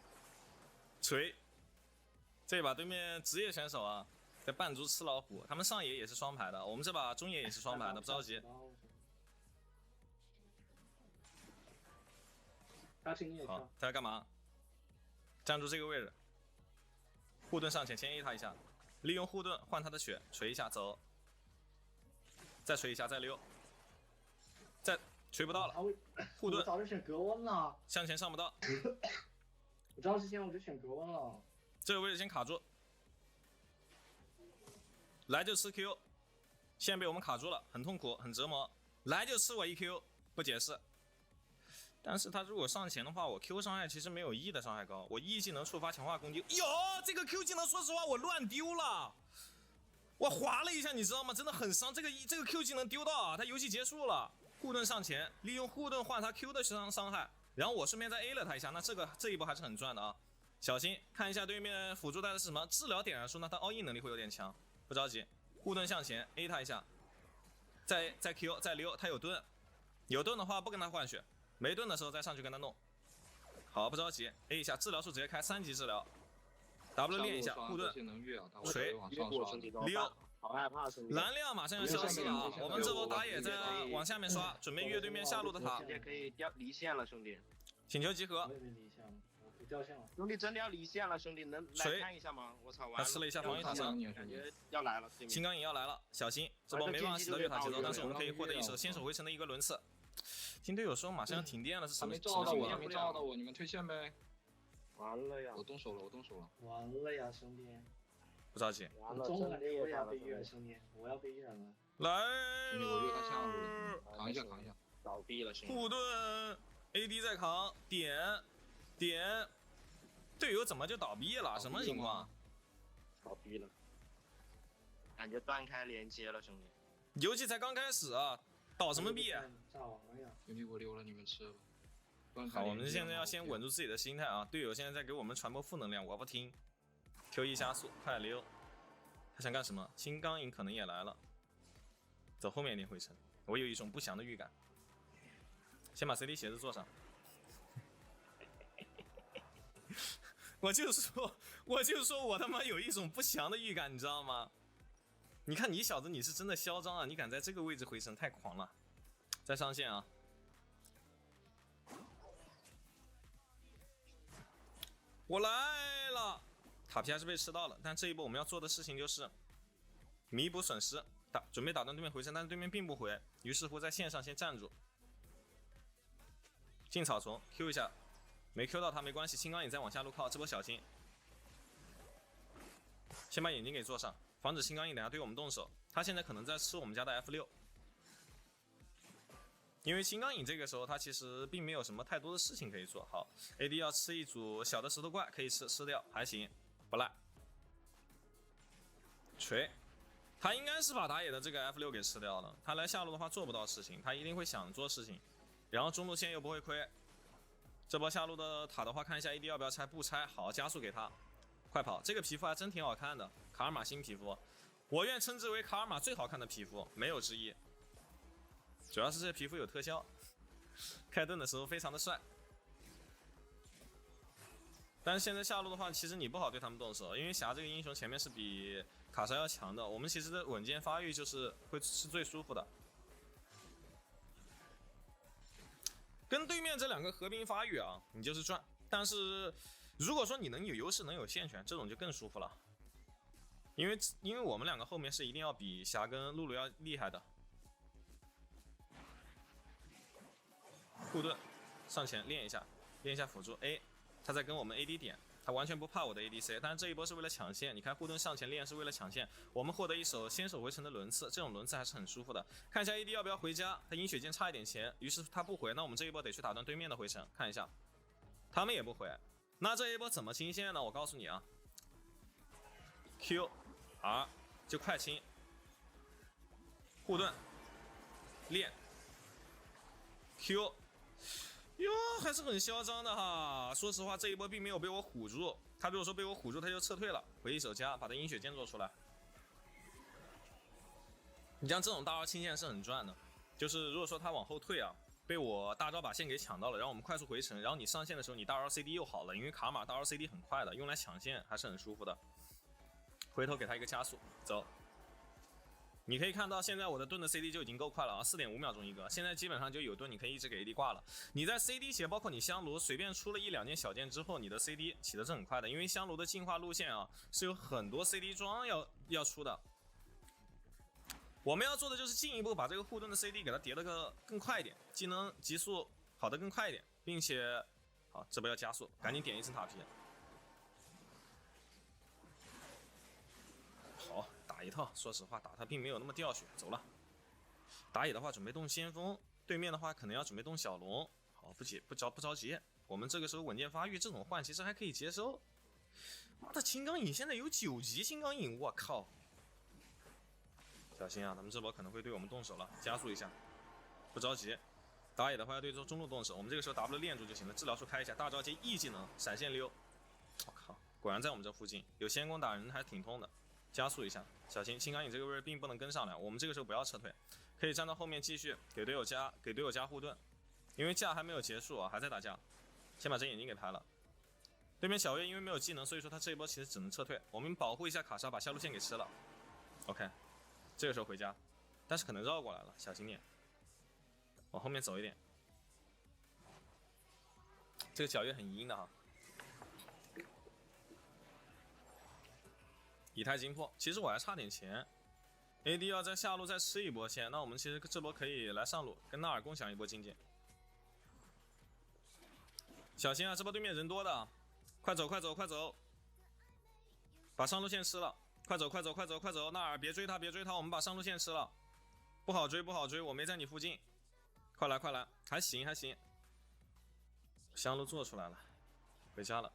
S1: 锤。这把对面职业选手啊，在扮猪吃老虎，他们上野也是双排的，我们这把中野也是双排的，不着急。好，他要干嘛？站住这个位置，护盾上前，先 A 他一下，利用护盾换他的血，锤一下走，再锤一下，再溜，再锤不到了，护盾。
S2: 我早就选格温了，
S1: 向前上不到。
S2: 我知道之前我就选格温了。
S1: 这个位置先卡住，来就吃 Q， 现在被我们卡住了，很痛苦，很折磨。来就吃我一 Q， 不解释。但是他如果上前的话，我 Q 伤害其实没有 E 的伤害高，我 E 技能触发强化攻击。哟，这个 Q 技能说实话我乱丢了，我划了一下，你知道吗？真的很伤。这个 Q 技能丢到啊，他游戏结束了。护盾上前，利用护盾换他 Q 的伤害，然后我顺便再 A 了他一下，那这一波还是很赚的啊。小心看一下对面辅助带的是什么治疗点燃术呢？他 all in 能力会有点强，不着急，护盾向前 A 他一下，再 Q 再溜，他有盾，有盾的话不跟他换血。没盾的时候再上去跟他弄，好，不着急 ，A 一下治疗术直接开3级治疗 ，W 练一下护盾，锤溜，
S2: 好害怕兄弟。
S1: 蓝亮马上要消失了啊！我们这波打野在往下面刷，准备越对面下路的塔，
S4: 也可以掉离线了，兄弟。
S1: 请求集合。
S5: 我也没离线了，我不掉线了。
S4: 兄弟真的要离线了，兄弟能来看一下吗？我操，完了！
S1: 他吃了一下防御塔伤，
S4: 感觉要来了。
S1: 金刚影要来了，小心！这波没办法洗到越塔节奏，但是我们可以获得一手先手回城的一个轮次。听队友说马上要停电了，是什么？
S3: 还没照到我，还没照到我，你们退线呗。
S4: 完了呀！
S3: 我动手了，我动手了。
S5: 完了呀，兄弟！
S1: 不着急。
S2: 完了，
S5: 中肯定我也要被虐了，兄弟，我要被虐了。
S1: 来，
S3: 兄弟，我越他下路了，扛一下，扛一下。
S4: 倒闭了，兄弟。
S1: 护盾 ，AD 在扛，点，队友怎么就倒闭了？什么情况？
S4: 倒闭了，感觉断开连接了，兄弟。
S1: 游戏才刚开始啊！倒什么币啊？
S5: 炸完了呀！
S3: 兄弟，我溜了，你们吃吧。
S1: 好，我们现在要先稳住自己的心态啊！队友现在在给我们传播负能量，我不听。Q1 加速，快溜！他想干什么？金刚影可能也来了，走后面一点回城。我有一种不祥的预感。先把 CD 鞋子做上。我就说我他妈有一种不祥的预感，你知道吗？你看你小子，你是真的嚣张啊！你敢在这个位置回城，太狂了！再上线啊！我来了，塔皮还是被吃到了，但这一波我们要做的事情就是弥补损失，准备打断对面回城，但是对面并不回，于是乎在线上先站住，进草丛 Q 一下，没 Q 到他没关系，青钢影再往下路靠，这波小心，先把眼睛给做上。防止青钢影等下对我们动手，他现在可能在吃我们家的 F6， 因为青钢影这个时候他其实并没有什么太多的事情可以做。好 ，AD 要吃一组小的石头怪，可以吃掉，还行，不赖。锤，他应该是把打野的这个 F6 给吃掉了。他来下路的话做不到事情，他一定会想做事情，然后中路线又不会亏。这波下路的塔的话，看一下 AD 要不要拆，不拆，好，加速给他，快跑！这个皮肤还真挺好看的。卡尔玛新皮肤，我愿称之为卡尔玛最好看的皮肤，没有之一。主要是这皮肤有特效，开盾的时候非常的帅。但是现在下路的话，其实你不好对他们动手，因为霞这个英雄前面是比卡莎要强的。我们其实的稳健发育就是是最舒服的，跟对面这两个合兵发育啊，你就是赚。但是如果说你能有优势，能有线权，这种就更舒服了。因为我们两个后面是一定要比霞跟露露要厉害的。护盾上前练一下辅助 A， 他在跟我们 AD 点，他完全不怕我的 ADC， 但是这一波是为了抢线。你看护盾上前练是为了抢线，我们获得一手先手回城的轮次，这种轮次还是很舒服的。看一下 AD 要不要回家，他饮血剑差一点钱，于是他不回，那我们这一波得去打断对面的回城。看一下，他们也不回，那这一波怎么清线呢？我告诉你啊 ，Q R 就快清，护盾练 Q。哟，还是很嚣张的哈。说实话，这一波并没有被我唬住。他如果说被我唬住，他就撤退了，回一手加，把他饮血剑做出来。你像这种大招清线是很赚的，就是如果说他往后退啊，被我大招把线给抢到了，然后我们快速回城，然后你上线的时候你大招 CD 又好了，因为卡玛大招 CD 很快的，用来抢线还是很舒服的。回头给他一个加速，走。你可以看到，现在我的盾的 CD 就已经够快了啊，4.5秒钟一个。现在基本上就有盾，你可以一直给 AD 挂了。你在 CD 血，包括你香炉，随便出了1-2件小件之后，你的 CD 起的是很快的。因为香炉的进化路线啊，是有很多 CD 装要出的。我们要做的就是进一步把这个护盾的 CD 给它叠得更快一点，技能急速跑得更快一点，并且，好，这波要加速，赶紧点一层塔皮。好，打打一套，说实话打他并没有那么掉血，走了。打野的话准备动先锋，对面的话可能要准备动小龙。好，不着急，我们这个时候稳健发育，这种换其实还可以接受。妈的，青钢影现在有9级青钢影，我靠！小心啊，他们这波可能会对我们动手了，加速一下，不着急。打野的话要对中路动手，我们这个时候 W 练住就行了，治疗术开一下，大招接 E 技能，闪现溜。我靠，果然在我们这附近，有先攻打人还挺痛的，加速一下，小心青钢影这个位置并不能跟上来，我们这个时候不要撤退，可以站到后面继续给队友加护盾，因为架还没有结束啊，还在打架，先把这眼睛给拍了。对面小月因为没有技能，所以说他这一波其实只能撤退，我们保护一下卡莎，把下路线给吃了。OK， 这个时候回家，但是可能绕过来了，小心点，往后面走一点。这个小月很阴的哈。以太金破，其实我还差点钱 ，AD 要在下路再吃一波线，那我们其实这波可以来上路跟纳尔共享一波经济。小心啊，这波对面人多的，快走快走快走，把上路线吃了，快走快走快走快走，纳尔别追他别追他，我们把上路线吃了，不好追不好追，我没在你附近，快来快来，还行还行，香路做出来了，回家了。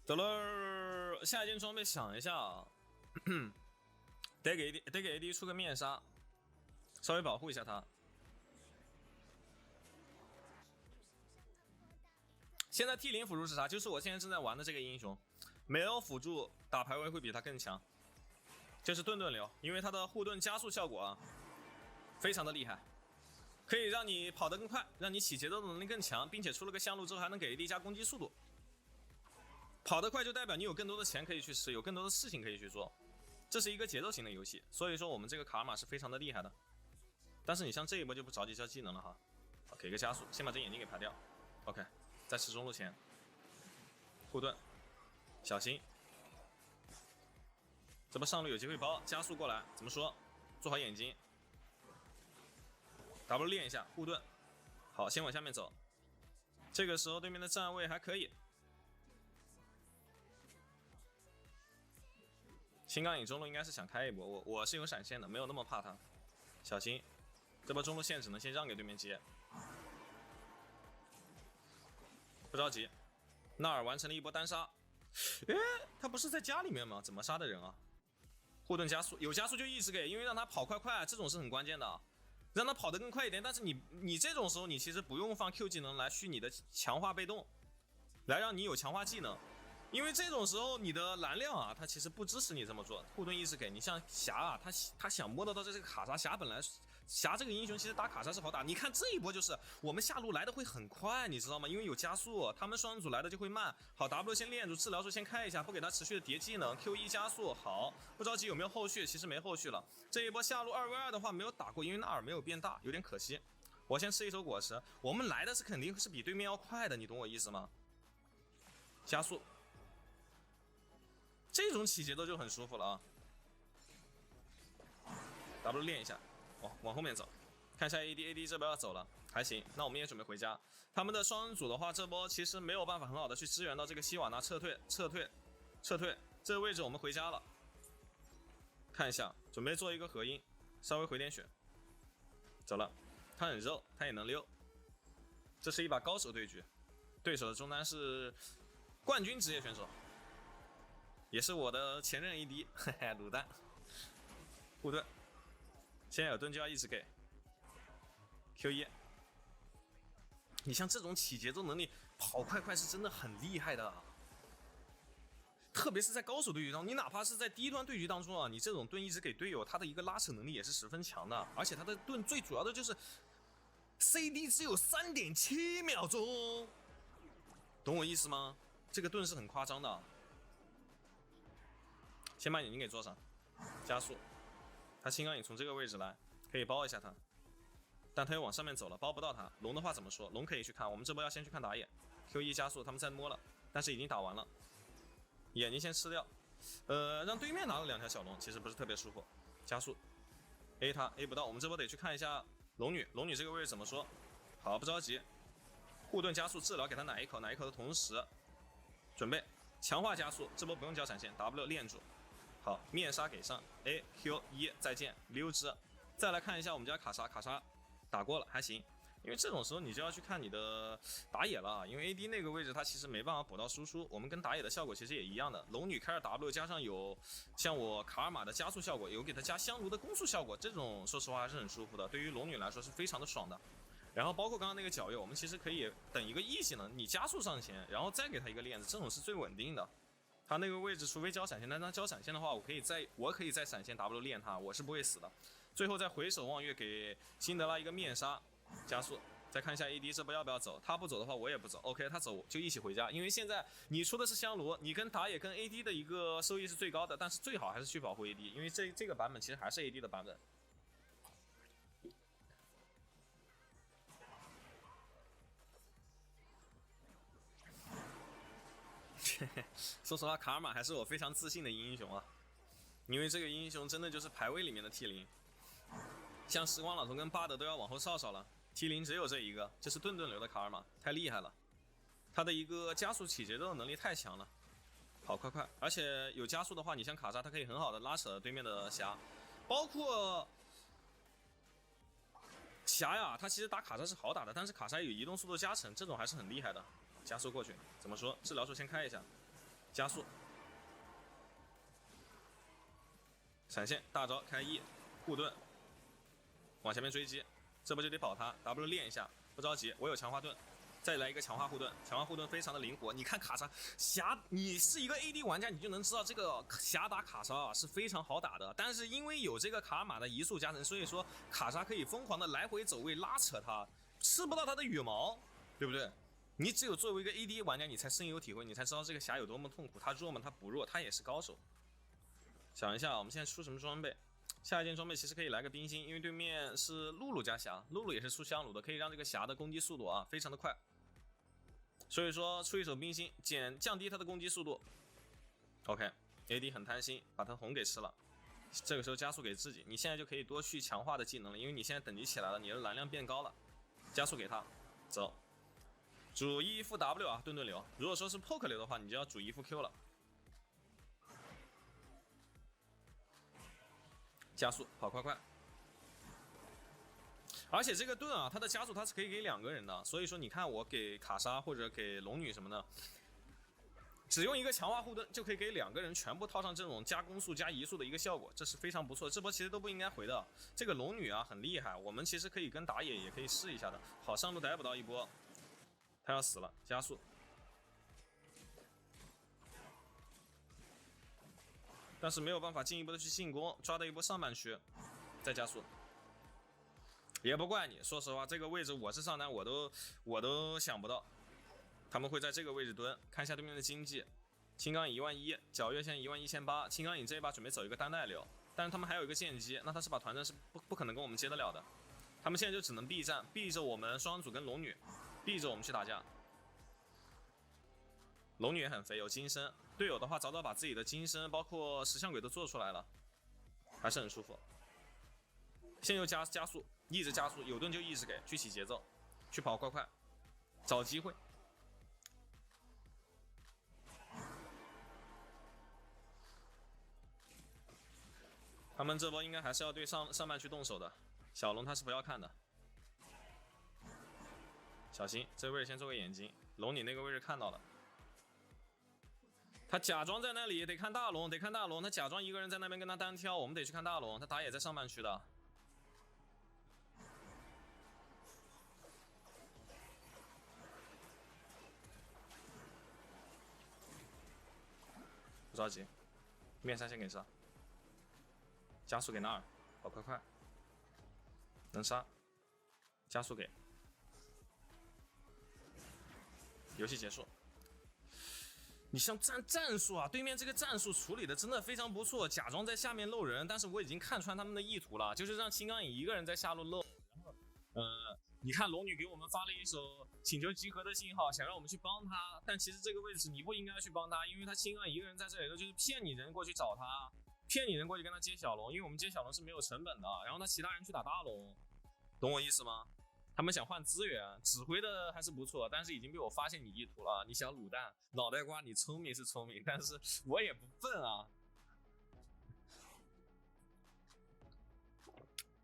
S1: 走了，下一件装备想一下啊，得给 AD 出个面纱，稍微保护一下他。现在 T0辅助是啥？就是我现在正在玩的这个英雄，没有辅助打排位会比他更强，就是盾流，因为他的护盾加速效果啊，非常的厉害，可以让你跑得更快，让你起节奏的能力更强，并且出了个香路之后还能给 AD 加攻击速度。跑得快就代表你有更多的钱可以去吃，有更多的事情可以去做，这是一个节奏型的游戏，所以说我们这个卡尔玛是非常的厉害的。但是你像这一波就不着急交技能了哈，给个加速，先把这眼睛给排掉。OK， 在吃中路前，护盾，小心，这波上路有机会包，加速过来，怎么说？做好眼睛 ，W 练一下护盾，好，先往下面走。这个时候对面的站位还可以。青钢影中路应该是想开一波，我是有闪现的，没有那么怕他，小心，这波中路线只能先让给对面接，不着急，纳尔完成了一波单杀，他不是在家里面吗？怎么杀的人啊？护盾加速，有加速就一直给，因为让他跑快，这种是很关键的，让他跑得更快一点。但是你这种时候你其实不用放 Q 技能来续你的强化被动，来让你有强化技能。因为这种时候你的蓝量啊，它其实不支持你这么做，护盾一直给你。像霞啊，他想摸得到这个卡莎，霞本来霞这个英雄其实打卡莎是好打，你看这一波就是我们下路来的会很快，你知道吗？因为有加速，他们双人组来的就会慢。好 ，W 先练住，治疗术先开一下，不给他持续的叠技能 ，Q1 加速，好，不着急有没有后续？其实没后续了。这一波下路2v2的话没有打过，因为纳尔没有变大，有点可惜。我先吃一手果实，我们来的是肯定是比对面要快的，你懂我意思吗？加速。这种起节奏就很舒服了啊 ！W 练一下，往后面走，看一下 AD 这波要走了，还行。那我们也准备回家。他们的双人组的话，这波其实没有办法很好的去支援到这个希瓦纳，撤退。这个位置我们回家了。看一下，准备做一个合音，稍微回点血。走了，他很肉，他也能溜。这是一把高手对局，对手的中单是冠军职业选手。也是我的前任 AD， 嘿嘿，卤蛋，护盾，现在有盾就要一直给 Q1。你像这种起节奏能力，跑快是真的很厉害的，特别是在高手对局当中，你哪怕是在低端对局当中啊，你这种盾一直给队友，他的一个拉扯能力也是十分强的，而且他的盾最主要的就是 CD 只有3.7秒钟，懂我意思吗？这个盾是很夸张的。先把眼睛给做上，加速。他青钢影从这个位置来，可以包一下他，但他又往上面走了，包不到他。龙的话怎么说？龙可以去看，我们这波要先去看打野。Q1 加速，他们在摸了，但是已经打完了，眼睛先吃掉。让对面拿了2条小龙，其实不是特别舒服。加速 ，A 他 A 不到，我们这波得去看一下龙女这个位置怎么说。好，不着急，护盾加速治疗给他奶一口，奶一口的同时，准备强化加速，这波不用交闪现 ，W 链住。好，面纱给上 ，A Q 1再见，溜之。再来看一下我们家卡莎，卡莎打过了还行，因为这种时候你就要去看你的打野了，因为 AD 那个位置他其实没办法补到输出，我们跟打野的效果其实也一样的。龙女开着 W 加上有像我卡尔玛的加速效果，有给他加香炉的攻速效果，这种说实话还是很舒服的，对于龙女来说是非常的爽的。然后包括刚刚那个皎月，我们其实可以等一个 E 技能，你加速上前，然后再给他一个链子，这种是最稳定的。他那个位置，除非交闪现，但他交闪现的话，我可以再闪现 W 链他，我是不会死的。最后再回首望月给辛德拉一个面纱加速，再看一下 AD 这波要不要走，他不走的话我也不走 ，OK 他走就一起回家，因为现在你出的是香炉，你跟打野跟 AD 的一个收益是最高的，但是最好还是去保护 AD， 因为这个版本其实还是 AD 的版本。说实话，卡尔玛还是我非常自信的英雄啊，因为这个英雄真的就是排位里面的 T0， 像时光老头跟巴德都要往后少少了 ，T0 只有这一个，就是顿顿流的卡尔玛，太厉害了，他的一个加速起节奏的能力太强了，跑快快，而且有加速的话，你像卡莎，他可以很好的拉扯对面的霞，包括霞呀，他其实打卡莎是好打的，但是卡莎有移动速度加成，这种还是很厉害的。加速过去，怎么说？治疗术先开一下，加速，闪现大招开 E， 护盾，往前面追击，这波就得保他 ，W 练一下，不着急，我有强化盾，再来一个强化护盾，强化护盾非常的灵活。你看卡莎霞，你是一个 AD 玩家，你就能知道这个霞打卡莎啊是非常好打的，但是因为有这个卡尔玛的移速加成，所以说卡莎可以疯狂的来回走位拉扯他，吃不到他的羽毛，对不对？你只有作为一个 AD 玩家，你才深有体会，你才知道这个霞有多么痛苦。他弱吗？他不弱，他也是高手。想一下，我们现在出什么装备？下一件装备其实可以来个冰心，因为对面是露露加霞，露露也是出香炉的，可以让这个霞的攻击速度啊非常的快。所以说出一手冰心，降低他的攻击速度。OK，AD 很贪心，把他红给吃了。这个时候加速给自己，你现在就可以多去强化的技能了，因为你现在等级起来了，你的蓝量变高了，加速给他，走。主一副 W 啊，顿顿流。如果说是 poke 流的话，你就要主一副 Q 了。加速，跑快快。而且这个盾啊，它的加速它是可以给2个人的，所以说你看我给卡莎或者给龙女什么的，只用一个强化护盾就可以给2个人全部套上这种加攻速加移速的一个效果，这是非常不错的。这波其实都不应该回的。这个龙女啊很厉害，我们其实可以跟打野也可以试一下的。好，上路逮不到一波。他要死了，加速，但是没有办法进一步的去进攻，抓到一波上半区，再加速，也不怪你。说实话，这个位置我是上单，我都想不到，他们会在这个位置蹲。看一下对面的经济，青钢影11000，皎月现在11800，青钢影这一把准备走一个单带流，但是他们还有一个剑姬，那他是把团战是不可能跟我们接得了的，他们现在就只能避战，避着我们双组跟龙女。逼着我们去打架，龙女也很肥，有金身，队友的话早早把自己的金身包括石像鬼都做出来了，还是很舒服。现在又加速，一直加速，有盾就一直给，去起节奏，去跑快快，找机会。他们这波应该还是要对上半区动手的，小龙他是不要看的。小心，这位置先做个眼睛。龙你那个位置看到了，他假装在那里，得看大龙，得看大龙。他假装一个人在那边跟他单挑，我们得去看大龙。他打野在上半区的。不着急，面纱先给杀，加速给纳尔，跑快快，能杀，加速给。游戏结束。你像战术啊，对面这个战术处理的真的非常不错，假装在下面漏人，但是我已经看穿他们的意图了，就是让青钢影一个人在下路漏。然后，你看龙女给我们发了一手请求集合的信号，想让我们去帮他，但其实这个位置你不应该去帮他，因为他青钢影一个人在这里头就是骗你人过去找他，骗你人过去跟他接小龙，因为我们接小龙是没有成本的，然后他其他人去打大龙，懂我意思吗？他们想换资源，指挥的还是不错，但是已经被我发现你意图了。你想卤蛋，脑袋瓜，你聪明是聪明，但是我也不笨啊。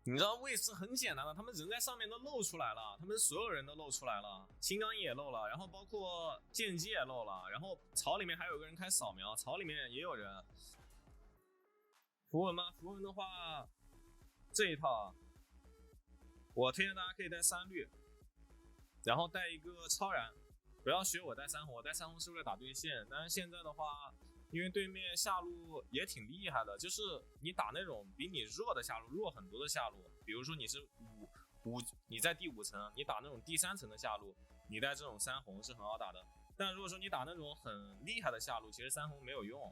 S1: 你知道位置很简单的，他们人在上面都露出来了，他们所有人都露出来了，青钢也露了，然后包括剑姬也露了，然后槽里面还有个人开扫描，槽里面也有人。符文吗？符文的话，这一套，我推荐大家可以带3绿，然后带一个超然，不要学我带3红，我带3红是为了打对线，但是现在的话。因为对面下路也挺厉害的，就是你打那种比你弱的下路，弱很多的下路，比如说你是你在第5层，你打那种第3层的下路，你带这种3红是很好打的。但如果说你打那种很厉害的下路，其实3红没有用。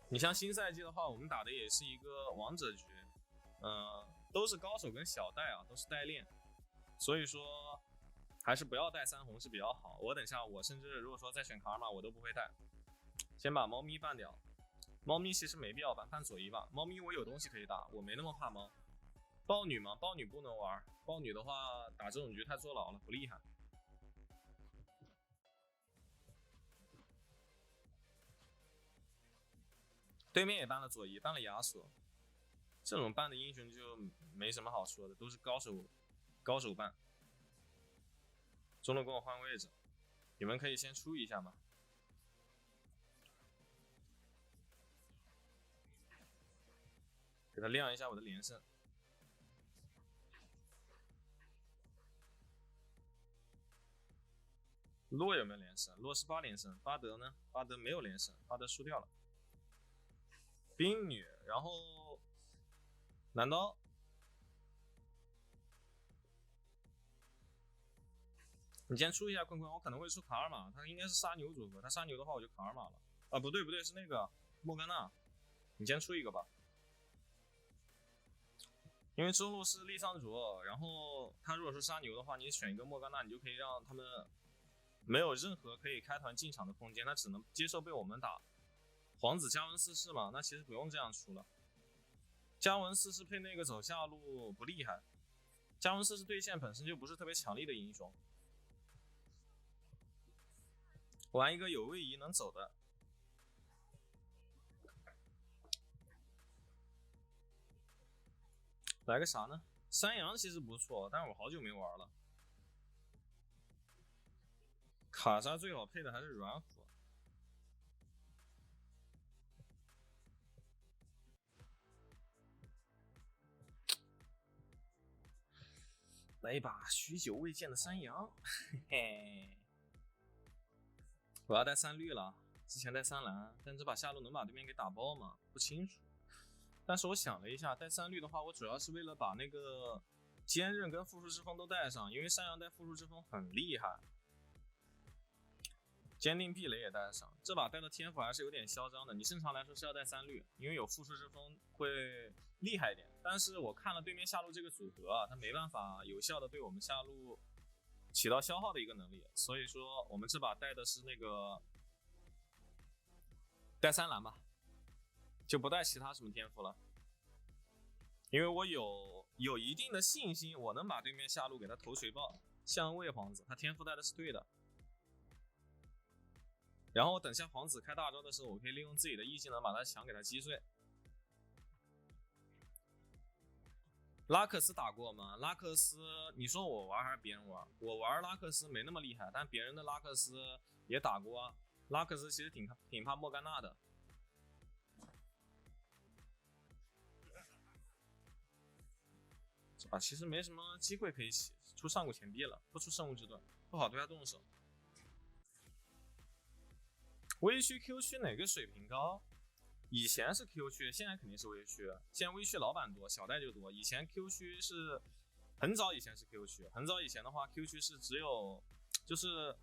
S1: 你像新赛季的话，我们打的也是一个王者局，都是高手跟小戴啊，都是代练，所以说还是不要带3红是比较好。我等下我甚至如果说再选卡尔玛，我都不会带。先把猫咪办掉，猫咪其实没必要办左一吧。猫咪我有东西可以打，我没那么怕猫。豹女嘛，豹女不能玩，豹女的话打这种局太坐牢了，不厉害。对面也办了左一，办了亚索，这种办的英雄就没什么好说的，都是高手办。中路跟我换位置，你们可以先出一下嘛。给他亮一下我的连胜。洛有没有连胜？洛是8连胜。巴德呢？巴德没有连胜，巴德输掉了。冰女，然后难道你先出一下坤坤，我可能会出卡尔玛，他应该是杀牛组合，他杀牛的话我就卡尔玛了。啊，不对，是那个莫甘娜，你先出一个吧。因为中路是利桑卓，然后他如果是杀牛的话，你选一个莫甘娜，你就可以让他们没有任何可以开团进场的空间，他只能接受被我们打。皇子加文4世嘛，那其实不用这样出了。加文4世配那个走下路不厉害，加文4世对线本身就不是特别强力的英雄，玩一个有位移能走的。来个啥呢？山羊其实不错，但是我好久没玩了。卡莎最好配的还是软辅。来一把许久未见的山羊，嘿嘿。我要带3绿了，之前带3蓝，但这把下路能把对面给打爆吗？不清楚。但是我想了一下，带3绿的话，我主要是为了把那个坚韧跟复数之风都带上，因为山羊带复数之风很厉害。坚定壁垒也带上，这把带的天赋还是有点嚣张的。你正常来说是要带3绿，因为有复数之风会厉害一点。但是我看了对面下路这个组合啊，他没办法有效的对我们下路起到消耗的一个能力，所以说我们这把带的是那个带3蓝吧。就不带其他什么天赋了，因为我有一定的信心，我能把对面下路给他投水爆。相位皇子，他天赋带的是对的。然后等下皇子开大招的时候，我可以利用自己的 E 技能把他墙给他击碎。拉克斯打过吗？拉克斯，你说我玩还是别人玩？我玩拉克斯没那么厉害，但别人的拉克斯也打过啊。拉克斯其实挺怕莫甘娜的。啊，其实没什么机会可以起，出上古钱币了，不出圣物之盾，不好对他动手。微区 Q 区哪个水平高？以前是 Q 区，现在肯定是微区。现在微区老板多，小戴就多。以前 Q 区是很早以前是 Q 区，很早以前的话 Q 区是只有就是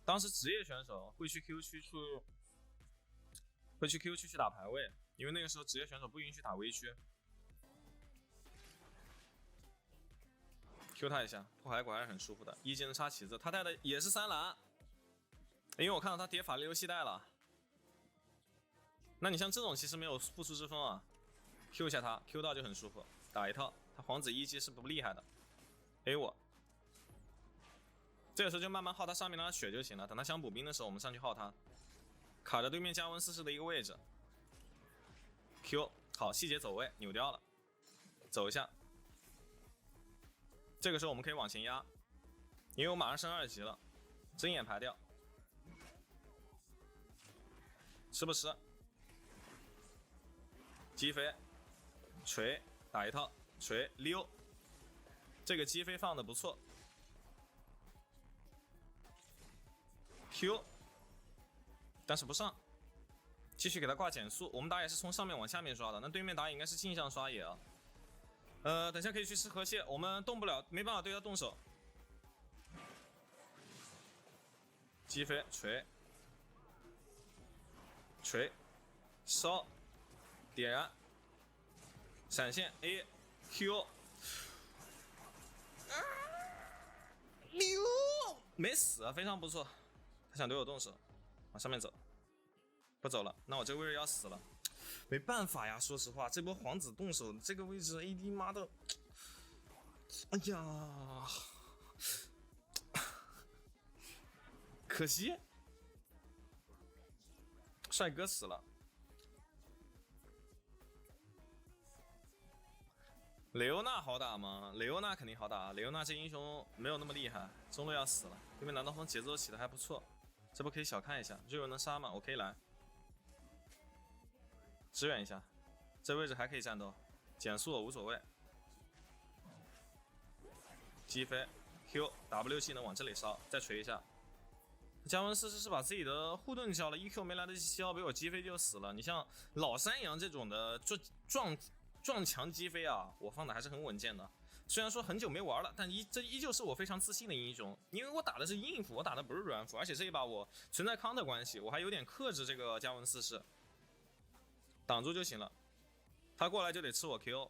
S1: 当时职业选手会去 Q 区去打排位，因为那个时候职业选手不允许打微区。Q 他一下，破海果然很舒服的。一技能插旗子，他带的也是3蓝，因为我看到他叠法力游戏带了。那你像这种其实没有复出之风啊 ，Q 一下他 ，Q 到就很舒服，打一套。他皇子一技是不厉害的， A 我。这个时候就慢慢耗他上面的血就行了，等他想补兵的时候，我们上去耗他，卡着对面加温44的一个位置。Q 好，细节走位扭掉了，走一下。这个时候我们可以往前压，因为我马上升2级了，睁眼排掉，吃不吃？击飞，锤打一套，锤溜，这个击飞放的不错。Q， 但是不上，继续给他挂减速。我们打野是从上面往下面刷的，那对面打野应该是镜像刷野啊。等下可以去吃河蟹，我们动不了，没办法对他动手。击飞，锤，锤，烧，点燃，闪现 A Q， 溜，没死啊，非常不错。他想对我动手，往上面走，不走了，那我这个位置要死了，没办法呀。说实话，这波皇子动手这个位置 ，AD 妈的，哎呀，可惜，帅哥死了。雷欧娜好打吗？雷欧娜肯定好打，雷欧娜这英雄没有那么厉害，中路要死了。对面南刀锋节奏起的还不错。这波可以小看一下，瑞文能杀吗？我可以来支援一下，这位置还可以战斗，减速我无所谓。击飞 Q W 技能往这里烧，再锤一下。加温44是把自己的护盾交了 ，EQ 没来得及消，被我击飞就死了。你像老山羊这种的撞墙击飞啊，我放的还是很稳健的。虽然说很久没玩了，但这依旧是我非常自信的英雄，因为我打的是硬辅，我打的不是软辅，而且这一把我存在康的关系，我还有点克制这个加温44，挡住就行了。他过来就得吃我 Q，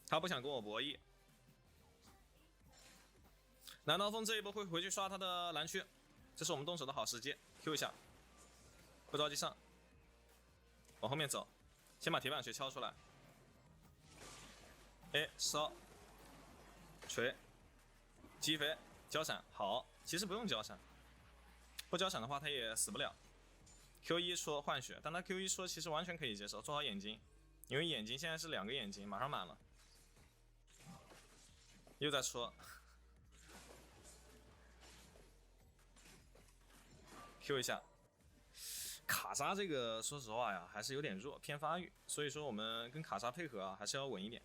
S1: 他不想跟我博弈。南刀锋这一波会回去刷他的蓝区，这是我们动手的好时机。Q 一下，不着急上，往后面走，先把铁板锤敲出来。A 烧。锤，击飞，交闪，好，其实不用交闪，不交闪的话他也死不了。Q1 戳换血，但他 Q1 戳其实完全可以接受，做好眼睛，因为眼睛现在是2个眼睛，马上满了。又在戳 ，Q 一下。卡莎这个说实话呀，还是有点弱，偏发育，所以说我们跟卡莎配合啊，还是要稳一点。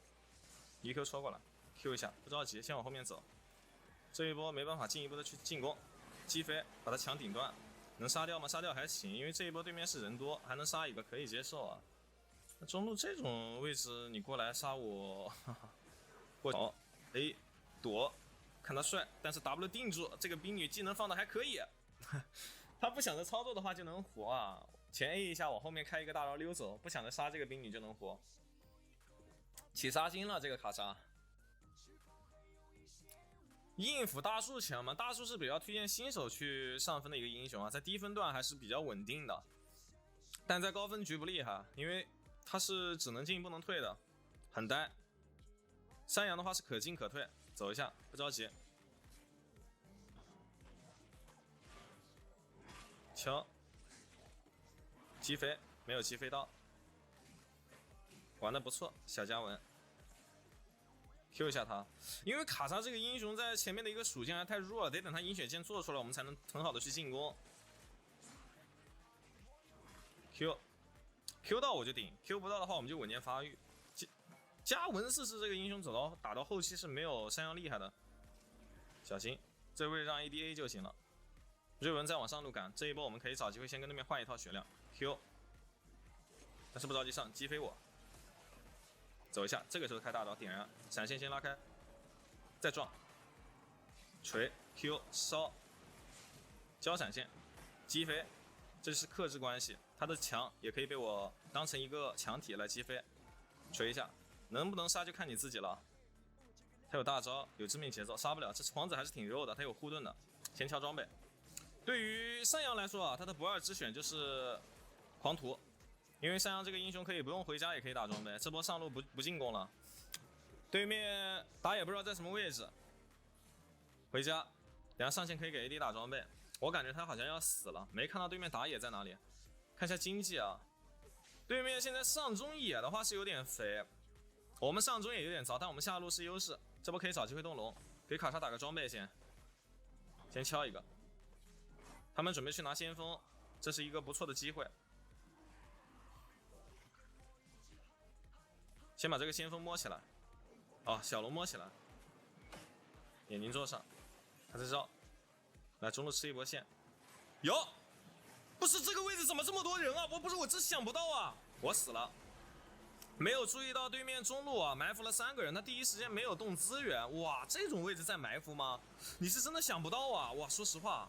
S1: EQ 戳过来。Q 一下，不着急，先往后面走。这一波没办法进一步的去进攻，击飞把他墙顶断，能杀掉吗？杀掉还行，因为这一波对面是人多，还能杀一个可以接受啊。那中路这种位置你过来杀我，过好 A 躲，看他帅，但是 W 定住，这个冰女技能放的还可以，他不想着操作的话就能活啊。前 A 一下往后面开一个大招溜走，不想着杀这个冰女就能活，起杀心了这个卡莎。硬辅大树强嘛，大树是比较推荐新手去上分的一个英雄啊，在低分段还是比较稳定的，但在高分局不厉害，因为他是只能进不能退的，很呆。山羊的话是可进可退，走一下不着急。敲，击飞没有击飞到，玩的不错，小嘉文。Q 一下他，因为卡莎这个英雄在前面的一个属性还太弱了，得等他饮血剑做出来，我们才能很好的去进攻。Q 到我就顶 ，Q 不到的话我们就稳健发育。加文44这个英雄打到后期是没有山羊厉害的，小心，这位置让 ADA 就行了。瑞文再往上路赶，这一波我们可以找机会先跟对面换一套血量。Q， 但是不着急上，击飞我。走一下，这个时候开大招点燃，闪现先拉开，再撞，锤 Q 烧，交闪现，击飞，这是克制关系，他的墙也可以被我当成一个墙体来击飞，锤一下，能不能杀就看你自己了。他有大招，有致命节奏，杀不了，这皇子还是挺肉的，他有护盾的，先敲装备。对于山羊来说啊，他的不二之选就是狂徒。因为山羊这个英雄可以不用回家也可以打装备，这波上路不进攻了，对面打野不知道在什么位置，回家，等下上线可以给 AD 打装备。我感觉他好像要死了，没看到对面打野在哪里。看一下经济啊，对面现在上中野的话是有点肥，我们上中野有点糟，但我们下路是优势，这波可以找机会动龙，给卡莎打个装备先敲一个。他们准备去拿先锋，这是一个不错的机会。先把这个先锋摸起来，哦，小龙摸起来，眼睛坐上，他在绕，来中路吃一波线，有，不是这个位置怎么这么多人啊？我真想不到啊，我死了，没有注意到对面中路啊埋伏了3个人，他第一时间没有动资源，哇，这种位置在埋伏吗？你是真的想不到啊，哇，说实话，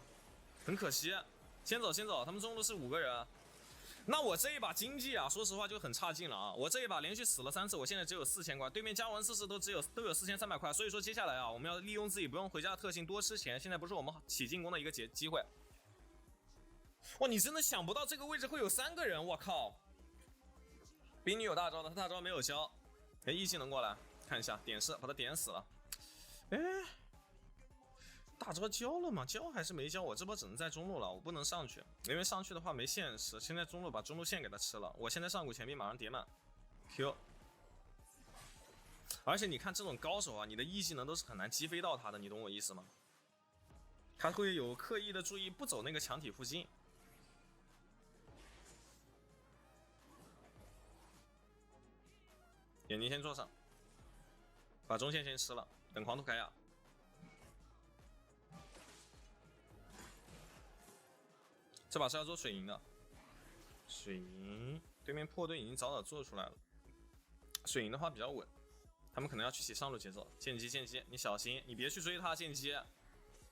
S1: 很可惜，先走，他们中路是5个人。那我这一把经济啊，说实话就很差劲了啊！我这一把连续死了3次，我现在只有4000块，对面加完40都有4300块，所以说接下来啊，我们要利用自己不用回家的特性多吃钱，现在不是我们起进攻的一个机会。哇，你真的想不到这个位置会有3个人，我靠！冰女有大招的，他大招没有交，一技能过来看一下，点是把他点死了。哎，大招交了吗？交还是没交？我这波只能在中路了，我不能上去，因为上去的话没线吃。现在中路把中路线给他吃了，我现在上古钱币马上叠满 Q。而且你看这种高手啊，你的一技能都是很难击飞到他的，你懂我意思吗？他会有刻意的注意不走那个墙体附近。眼睛先坐上，把中线先吃了，等狂徒凯亚。这把是要做水银的，水银对面破盾已经早早做出来了。水银的话比较稳，他们可能要去起上路节奏。剑姬，你小心，你别去追他。剑姬，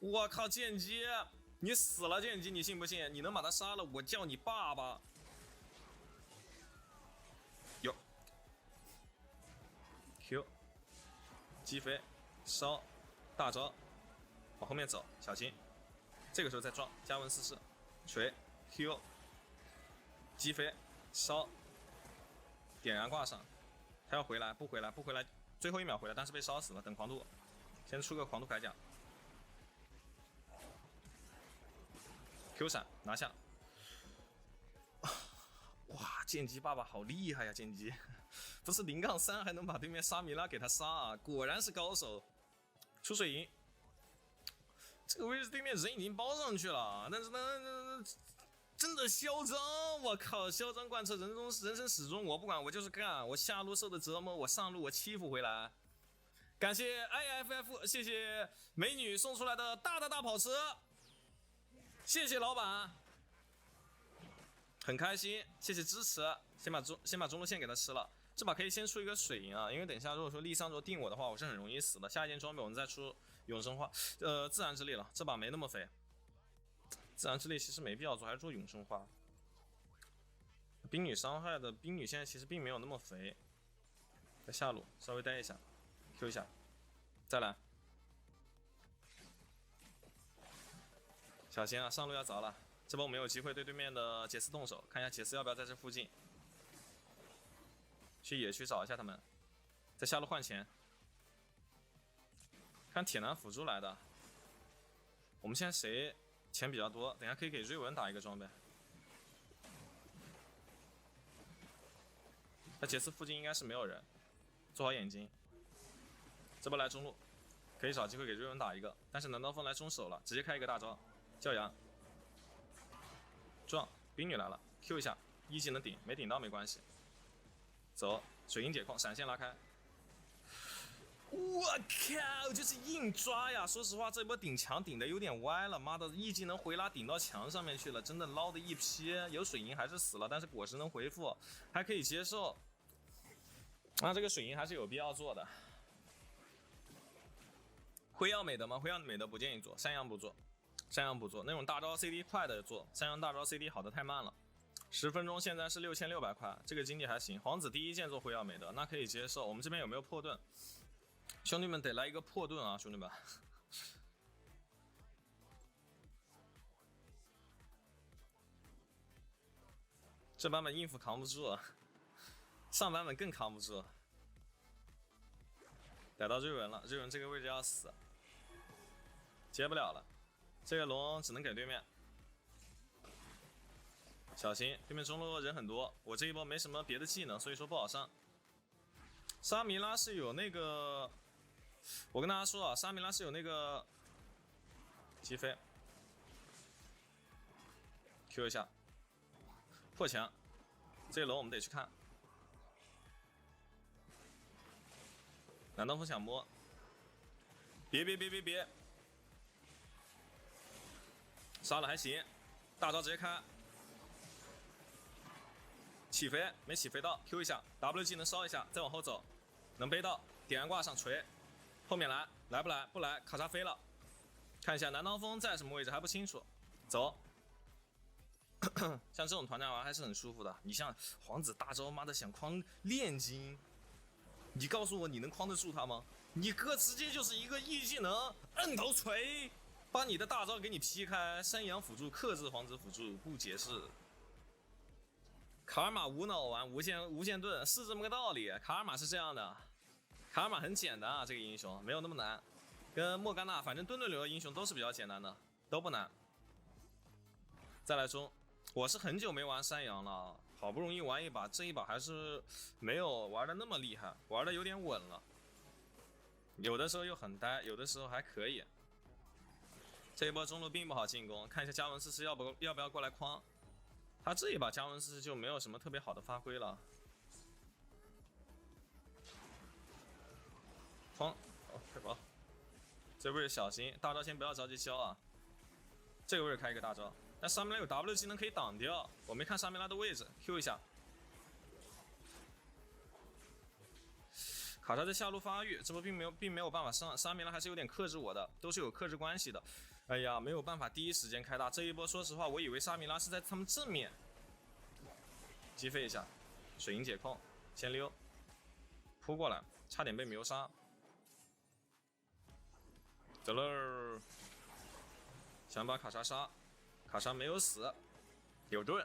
S1: 我靠，剑姬，你死了，剑姬，你信不信？你能把他杀了，我叫你爸爸。有 Q， 击飞，烧，大招，往后面走，小心。这个时候再撞，加文44。锤 Q 击飞烧点燃挂上，他要回来不回来，最后1秒回来，但是被烧死了。等狂徒，先出个狂徒铠甲 Q 闪拿下。哇，剑姬爸爸好厉害呀！剑姬不是0-3还能把对面沙弥拉给他杀啊，果然是高手。出水银。这个位置对面人已经包上去了，但是呢，真的嚣张！我靠，嚣张贯彻人生始终，我不管，我就是干！我下路受的折磨，我上路我欺负回来。感谢 IFF， 谢谢美女送出来的大跑车，谢谢老板，很开心，谢谢支持。先把中路线给他吃了，这把可以先出一个水银啊，因为等一下如果说丽桑卓定我的话，我是很容易死的。下一件装备我们再出。永生花，自然之力了，这把没那么肥。自然之力其实没必要做，还是做永生花。冰女伤害的冰女现在其实并没有那么肥，在下路稍微待一下 ，Q 一下，再来。小心啊，上路要着了，这波我们有机会对对面的杰斯动手，看一下杰斯要不要在这附近，去野区找一下他们，在下路换钱。看铁男辅助来的，我们现在谁钱比较多？等一下可以给瑞文打一个装备。他杰斯附近应该是没有人，做好眼睛。这波来中路，可以找机会给瑞文打一个，但是南刀锋来中手了，直接开一个大招，教阳，撞，冰女来了 ，Q 一下，一技能顶，没顶到没关系。走，水银解控，闪现拉开。我靠，就是硬抓呀！说实话，这波顶墙顶的有点歪了，妈的，一技能回拉顶到墙上面去了，真的捞的一批。有水银还是死了，但是果实能回复，还可以接受。那这个水银还是有必要做的。辉耀美德吗？辉耀美德不建议做，山羊不做，那种大招 CD 快的做，山羊大招 CD 好的太慢了。10分钟现在是6600块，这个经济还行。皇子第一件做辉耀美德，那可以接受。我们这边有没有破盾？兄弟们得来一个破盾啊，兄弟们！这版本应付扛不住，上版本更扛不住。逮到瑞文了，瑞文这个位置要死。接不了了，这个龙只能给对面。小心，对面中路人很多，我这一波没什么别的技能，所以说不好上。沙弥拉是有那个，我跟大家说啊，沙弥拉是有那个击飞 ，Q 一下，破墙，这个龙我们得去看。南刀锋想摸，别，杀了还行，大招直接开。起飞没起飞到 ，Q 一下 ，W 技能烧一下，再往后走，能背到，点燃挂上锤，后面来不来？不来，卡莎飞了。看一下南刀锋在什么位置还不清楚，走。像这种团战玩还是很舒服的。你像皇子大招，妈的想框炼金，你告诉我你能框得住他吗？你哥直接就是一个 E 技能摁头锤，把你的大招给你劈开，山羊辅助克制皇子辅助，不解释。卡尔玛无脑玩无限盾是这么个道理。卡尔玛是这样的，卡尔玛很简单啊，这个英雄没有那么难，跟莫甘娜反正盾流的英雄都是比较简单的，都不难。再来中，我是很久没玩山羊了，好不容易玩一把，这一把还是没有玩的那么厉害，玩的有点稳了。有的时候又很呆，有的时候还可以。这一波中路并不好进攻，看一下加文斯要不要过来框。他这一把加文斯就没有什么特别好的发挥了。框，哦，太薄。这位置小心，大招先不要着急消啊。这个位置开一个大招，但沙弥拉有 W 技能可以挡掉，我没看沙弥拉的位置 ，Q 一下。卡莎在下路发育，这波并没有办法上，沙弥拉还是有点克制我的，都是有克制关系的。哎呀，没有办法第一时间开大，这一波说实话，我以为沙弥拉是在他们正面，击飞一下，水银解控，先溜，扑过来，差点被牛杀，走喽，想把卡莎杀，卡莎没有死，有盾，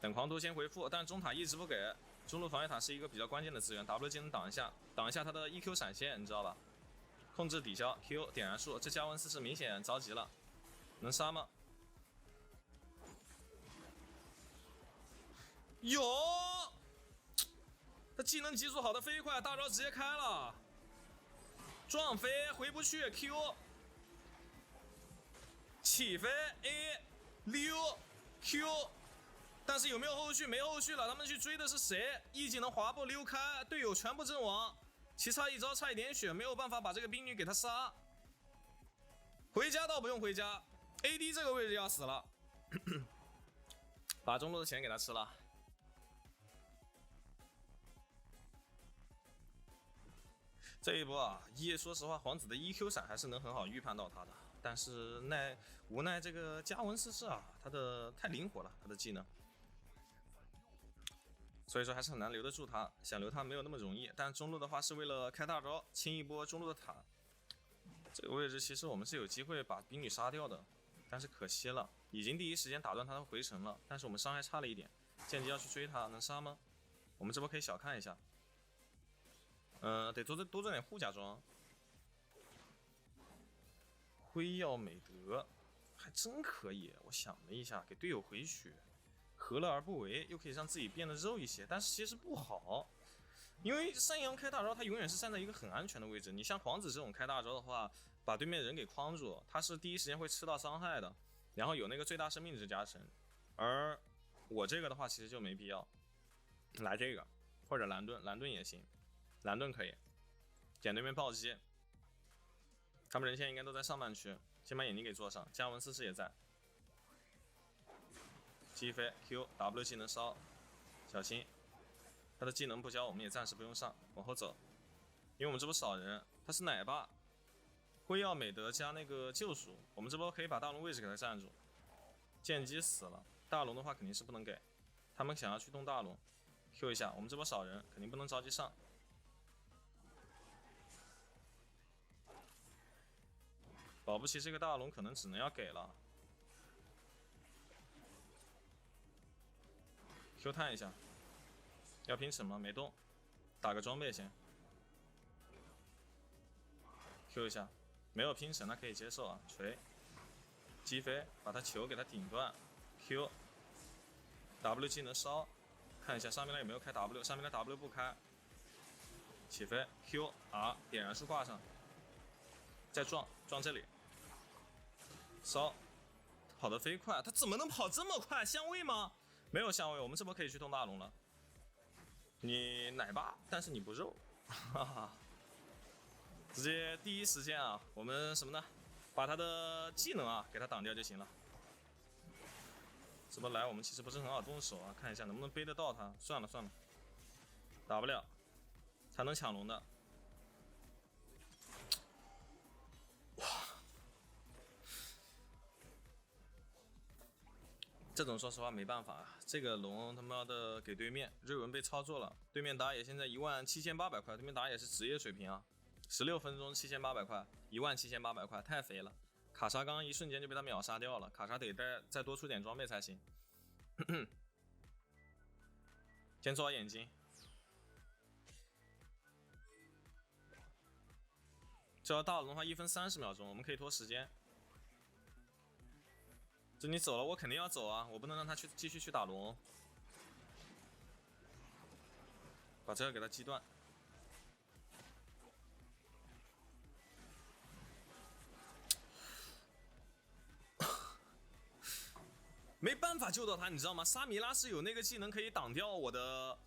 S1: 等狂徒先回复，但中塔一直不给，中路防御塔是一个比较关键的资源 ，W 技能挡一下他的 EQ 闪现，你知道吧？控制抵消 Q 点燃术，这加文斯是明显着急了，能杀吗？有，他技能基础好的飞快，大招直接开了，撞飞回不去 Q， 起飞 A 溜 Q， 但是有没有后续？没后续了，他们去追的是谁？一技能滑步溜开，队友全部阵亡。其差一招差一点血，没有办法把这个兵女给他杀。回家倒不用回家 ，AD 这个位置要死了，把中路的钱给他吃了。这一波啊，说实话，皇子的 EQ 闪还是能很好预判到他的，但是无奈这个加文斯啊，他的太灵活了，他的技能。所以说还是很难留得住他，想留他没有那么容易。但中路的话是为了开大招，清一波中路的塔。这个位置其实我们是有机会把兵女杀掉的，但是可惜了，已经第一时间打断他的回城了。但是我们伤害差了一点，剑姬要去追他，能杀吗？我们这波可以小看一下，得多做点护甲装。辉耀美德还真可以，我想了一下，给队友回血。何乐而不为，又可以让自己变得肉一些，但是其实不好，因为山羊开大招，他永远是站在一个很安全的位置。你像皇子这种开大招的话，把对面人给框住，他是第一时间会吃到伤害的，然后有那个最大生命值加成。而我这个的话，其实就没必要来这个，或者蓝盾也行，蓝盾可以捡对面暴击。他们人现在应该都在上半区，先把眼睛给做上，加文斯也在。击飞 Q W 技能烧，小心，他的技能不交，我们也暂时不用上，往后走，因为我们这波少人，他是奶爸，辉耀美德加那个救赎，我们这波可以把大龙位置给他占住。剑姬死了，大龙的话肯定是不能给，他们想要去动大龙 ，Q 一下，我们这波少人，肯定不能着急上。保不齐这个大龙可能只能要给了。Q 探一下，要拼什么？没动，打个装备先。Q 一下，没有拼神那可以接受啊，锤，击飞，把他球给他顶断 ，Q，W 技能烧，看一下沙弥拉有没有开 W， 沙弥拉 W 不开，起飞 ，Q，R 点燃术挂上，再撞这里，烧，跑得飞快，他怎么能跑这么快？相位吗？没有相位，我们这波可以去动大龙了。你奶爸，但是你不肉，哈哈。直接第一时间啊，我们什么呢？把他的技能啊给他挡掉就行了。这波来我们其实不是很好动手啊，看一下能不能背得到他。算了，打不了，才能抢龙的。哇，这种说实话没办法啊，这个龙他妈的给对面瑞文被操作了，对面打野现在17800块，对面打野是职业水平啊。16分钟7800块，17800块，太肥了。卡莎刚刚一瞬间就被他秒杀掉了，卡莎得再多出点装备才行。先做好眼睛，这要大龙的话1分30秒钟，我们可以拖时间。这你走了，我肯定要走啊，我不能让他继续去打龙。把这个给他击断。没办法救到他，你知道吗？沙弥拉是有那个技能可以挡掉我的，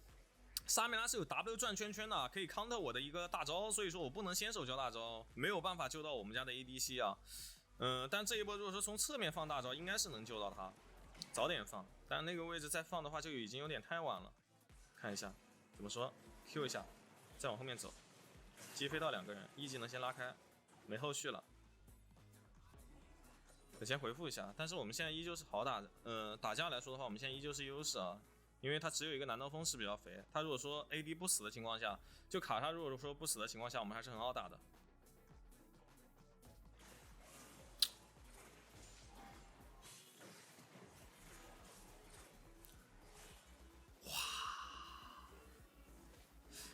S1: 沙弥拉是有 W 转圈圈的，可以 counter 我的一个大招，所以说我不能先手交大招，没有办法救到我们家的 ADC 啊。但这一波如果说从侧面放大招，应该是能救到他，早点放。但那个位置再放的话，就已经有点太晚了。看一下怎么说 ，Q 一下，再往后面走，击飞到2个人，E 技能先拉开，没后续了。我先回复一下，但是我们现在依旧是好打的，打架来说的话，我们现在依旧是优势啊，因为他只有一个南刀锋是比较肥，他如果说 AD 不死的情况下，就卡莎如果说不死的情况下，我们还是很好打的。哇，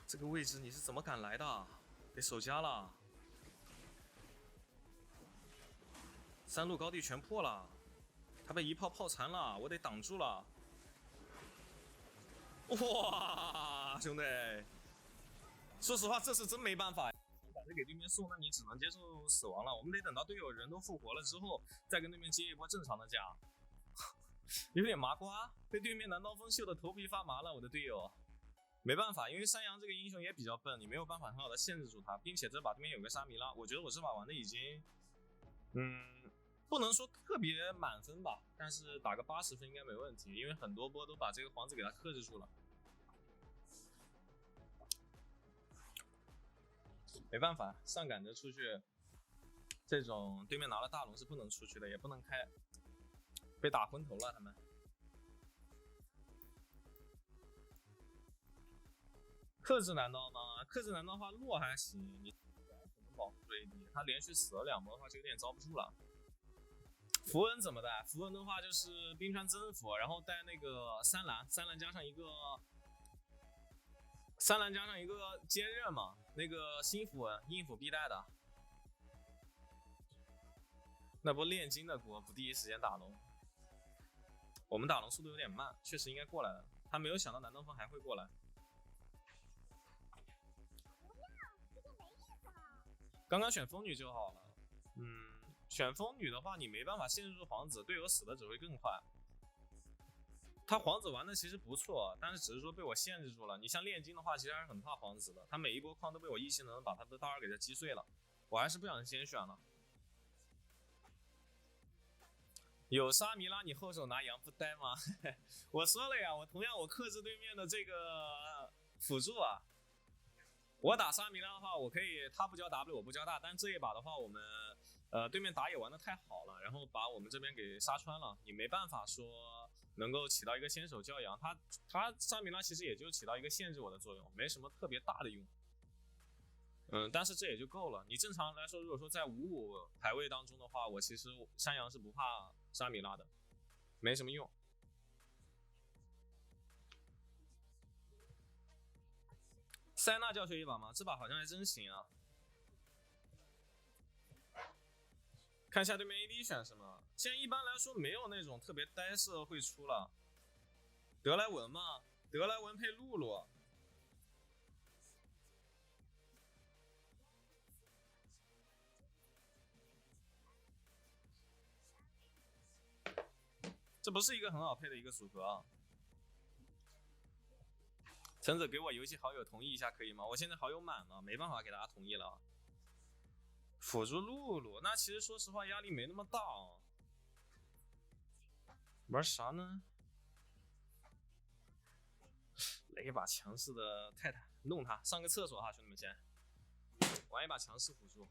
S1: 这个位置你是怎么敢来的？给守家了。3路高地全破了，他被一炮炮残了，我得挡住了。哇，兄弟，说实话这是真没办法，把这给对面送，那你只能接受死亡了。我们得等到队友人都复活了之后，再跟对面接一波正常的架。有点麻瓜，被对面南刀锋秀的头皮发麻了，我的队友。没办法，因为山羊这个英雄也比较笨，你没有办法很好的限制住他，并且这把对面有个沙弥拉，我觉得我这把玩的已经，不能说特别满分吧，但是打个80分应该没问题，因为很多波都把这个皇子给他克制住了。没办法，上赶着出去，这种对面拿了大龙是不能出去的，也不能开，被打昏头了他们。克制难道吗？克制难道的话，洛还行，你能保护住 AD， 他连续死了2波的话就有点遭不住了。符文怎么带？符文的话就是冰川增幅，然后带那个3蓝，3蓝加上一个坚韧嘛，那个新符文硬辅必带的。那波炼金的锅不第一时间打龙，我们打龙速度有点慢，确实应该过来了。他没有想到南东风还会过来。刚刚选风女就好了，选风女的话，你没办法限制住皇子，队友死的只会更快。他皇子玩的其实不错，但是只是说被我限制住了。你像炼金的话，其实还是很怕皇子的，他每一波框都被我一技能把他的大二给他击碎了，我还是不想先选了。有沙弥拉，你后手拿羊不呆吗？我说了呀，我同样我克制对面的这个辅助啊。我打沙弥拉的话，我可以他不交 W 我不交大，但这一把的话，我们对面打野玩的太好了，然后把我们这边给杀穿了，你没办法说能够起到一个先手教养，他沙弥拉其实也就起到一个限制我的作用，没什么特别大的用。但是这也就够了。你正常来说，如果说在5-5排位当中的话，我其实山羊是不怕沙弥拉的，没什么用。塞纳教学一把吗？这把好像还真行啊。看一下对面 AD 选什么。现在一般来说没有那种特别呆色会出了。德莱文嘛，德莱文配露露。这不是一个很好配的一个组合啊。陈子给我游戏好友同意一下可以吗？我现在好友满了，没办法给大家同意了。辅助露露，那其实说实话压力没那么大啊。玩啥呢？来一把强势的泰坦，弄他，上个厕所哈，兄弟们先玩一把强势辅助。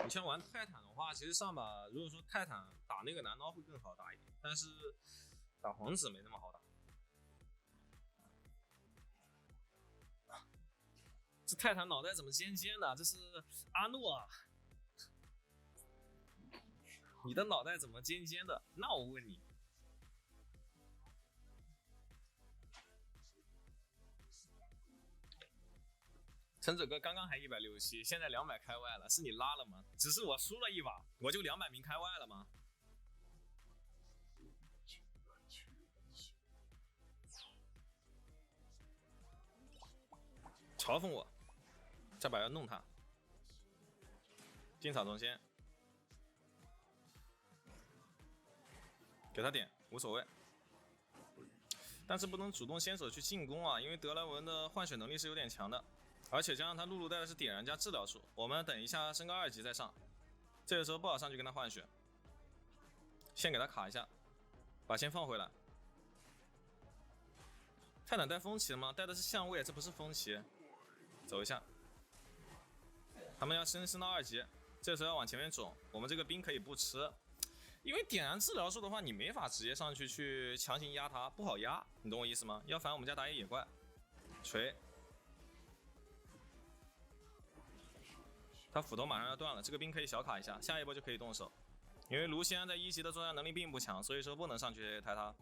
S1: 你像玩泰坦的话，其实上把如果说泰坦打那个男刀会更好打一点，但是打皇子没那么好打。这泰坦脑袋怎么尖尖的？这是阿诺啊！你的脑袋怎么尖尖的？那我问你。陈子哥刚刚还167，现在200开外了，是你拉了吗？只是我输了一把，我就200名开外了吗？嘲讽我，这把要弄他，进场中间，给他点无所谓，但是不能主动先手去进攻啊，因为德莱文的换血能力是有点强的。而且加上他露露带的是点燃加治疗术，我们等一下升个2级再上，这个时候不好上去跟他换血，先给他卡一下，把线放回来。泰坦带风骑了吗？带的是相位，这不是风骑。走一下，他们要升到2级，这个时候要往前面走，我们这个兵可以不吃，因为点燃治疗术的话，你没法直接上去强行压他，不好压，你懂我意思吗？要反我们家打野怪，锤。他斧头马上要断了，这个兵可以小卡一下，下一波就可以动手。因为卢锡安在1级的作战能力并不强，所以说不能上去抬他。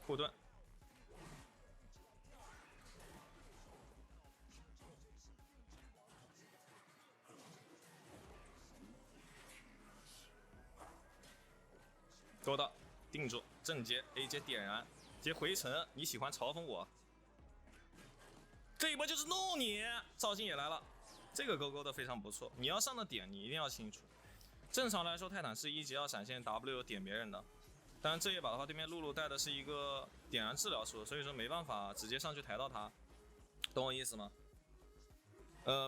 S1: 护盾，做到，定住，正接 A 接点燃，接回城。你喜欢嘲讽我？这一波就是弄你，赵信也来了，这个勾勾的非常不错。你要上的点你一定要清楚。正常来说，泰坦是1级要闪现 W 点别人的，但是这一把的话，对面露露带的是一个点燃治疗术，所以说没办法直接上去抬到他，懂我意思吗？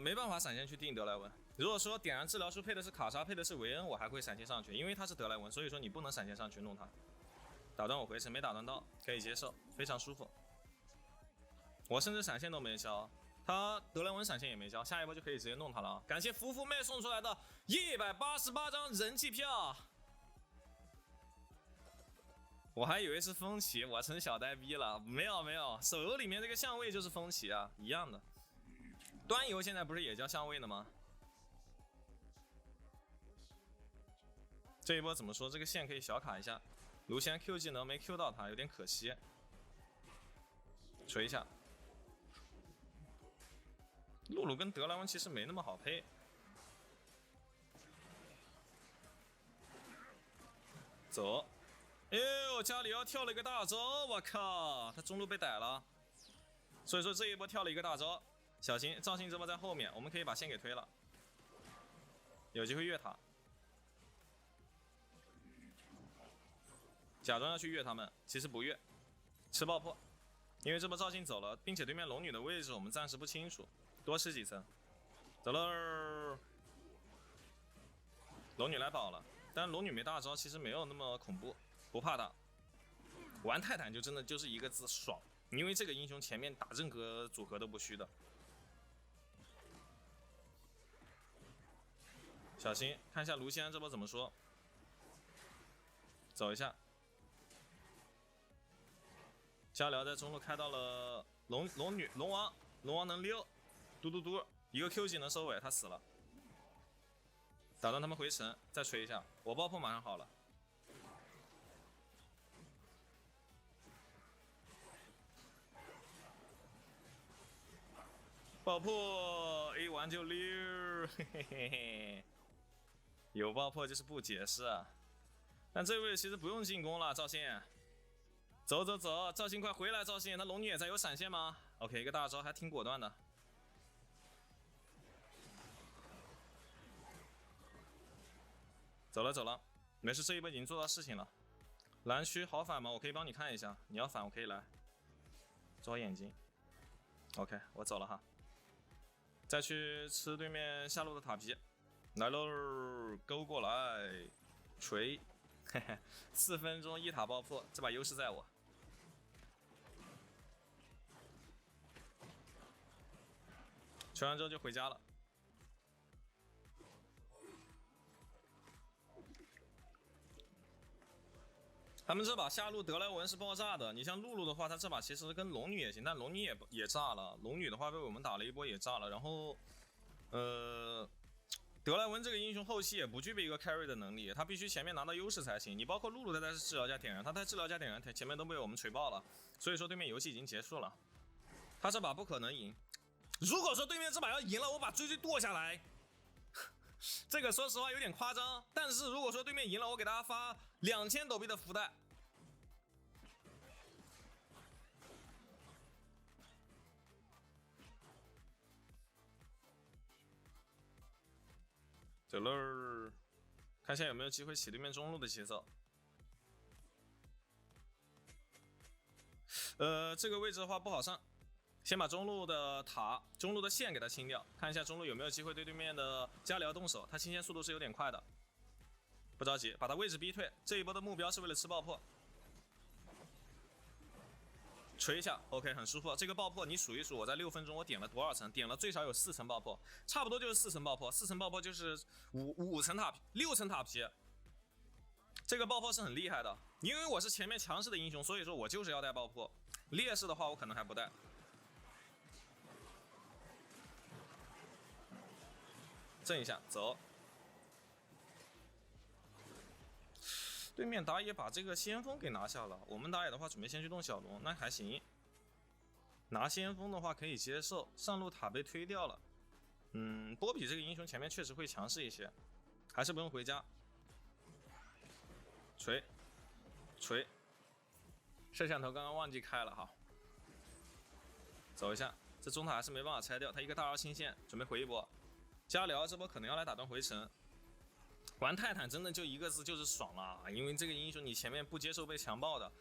S1: 没办法闪现去定德莱文。如果说点燃治疗术配的是卡莎，配的是维恩，我还会闪现上去，因为他是德莱文，所以说你不能闪现上去弄他。打断我回城没打断到，可以接受，非常舒服。我甚至闪现都没交，他德莱文闪现也没交，下一波就可以直接弄他了。感谢夫妇妹送出来的188张人气票，我还以为是风骑，我成小呆逼了。没有没有，手游里面这个相位就是风骑啊，一样的。端游现在不是也叫相位的吗？这一波怎么说？这个线可以小卡一下，卢锡安 Q 技能没 Q 到他，有点可惜。锤一下。露露跟德莱文其实没那么好配。走哎呦，加里奥跳了一个大招，我靠，他中路被逮了，所以说这一波跳了一个大招，小心赵信这波在后面，我们可以把线给推了，有机会越塔，假装要去越他们，其实不越，吃爆破，因为这波赵信走了，并且对面龙女的位置我们暂时不清楚，多吃几层，走喽，龙女来保了，但龙女没大招，其实没有那么恐怖。不怕打，玩泰坦就真的就是一个字爽，因为这个英雄前面打任何组合都不虚的。小心，看一下卢锡安这波怎么说。走一下，加辽在中路开到了龙王能溜，嘟嘟嘟，一个 Q 技能收尾，他死了。打断他们回城，再锤一下，我爆破马上好了。爆破 A 完就溜，嘿嘿嘿嘿，有爆破就是不解释啊。但这位其实不用进攻了，赵信，走走走，赵信快回来，赵信，他龙女也在，有闪现吗 ？OK， 一个大招还挺果断的。走了走了，没事，这一波已经做到事情了。蓝区好反吗？我可以帮你看一下，你要反我可以来。抓眼睛 ，OK， 我走了哈。再去吃对面下路的塔皮，来喽，勾过来，锤，嘿嘿，4分钟一塔爆破，这把优势在我。锤完之后就回家了。他们这把下路德莱文是爆炸的，你像露露的话，他这把其实跟龙女也行，但龙女也炸了，龙女的话被我们打了一波也炸了，然后，德莱文这个英雄后期也不具备一个 carry 的能力，他必须前面拿到优势才行。你包括露露他在治疗加点燃，他在治疗加点燃前面都被我们锤爆了，所以说对面游戏已经结束了，他这把不可能赢。如果说对面这把要赢了，我把追剁下来。这个说实话有点夸张，但是如果说对面赢了，我给大家发2000斗币的福袋。走喽，看一下有没有机会起对面中路的节奏。这个位置的话不好上，先把中路的塔、中路的线给它清掉，看一下中路有没有机会对对面的加里奥动手。他清线速度是有点快的，不着急，把他位置逼退。这一波的目标是为了吃爆破，锤一下 ，OK， 很舒服。这个爆破你数一数，我在6分钟我点了多少层？点了最少有4层爆破，差不多就是4层爆破。4层爆破就是5层塔皮，6层塔皮。这个爆破是很厉害的，因为我是前面强势的英雄，所以说我就是要带爆破。劣势的话，我可能还不带。震一下，走。对面打野把这个先锋给拿下了，我们打野的话准备先去动小龙，那还行。拿先锋的话可以接受，上路塔被推掉了。波比这个英雄前面确实会强势一些，还是不用回家。锤，锤，摄像头刚刚忘记开了哈。走一下，这中塔还是没办法拆掉，他一个大招清线，准备回一波。加辽这波可能要来打断回城。玩泰坦真的就一个字，就是爽啦！因为这个英雄你前面不接受被强暴的，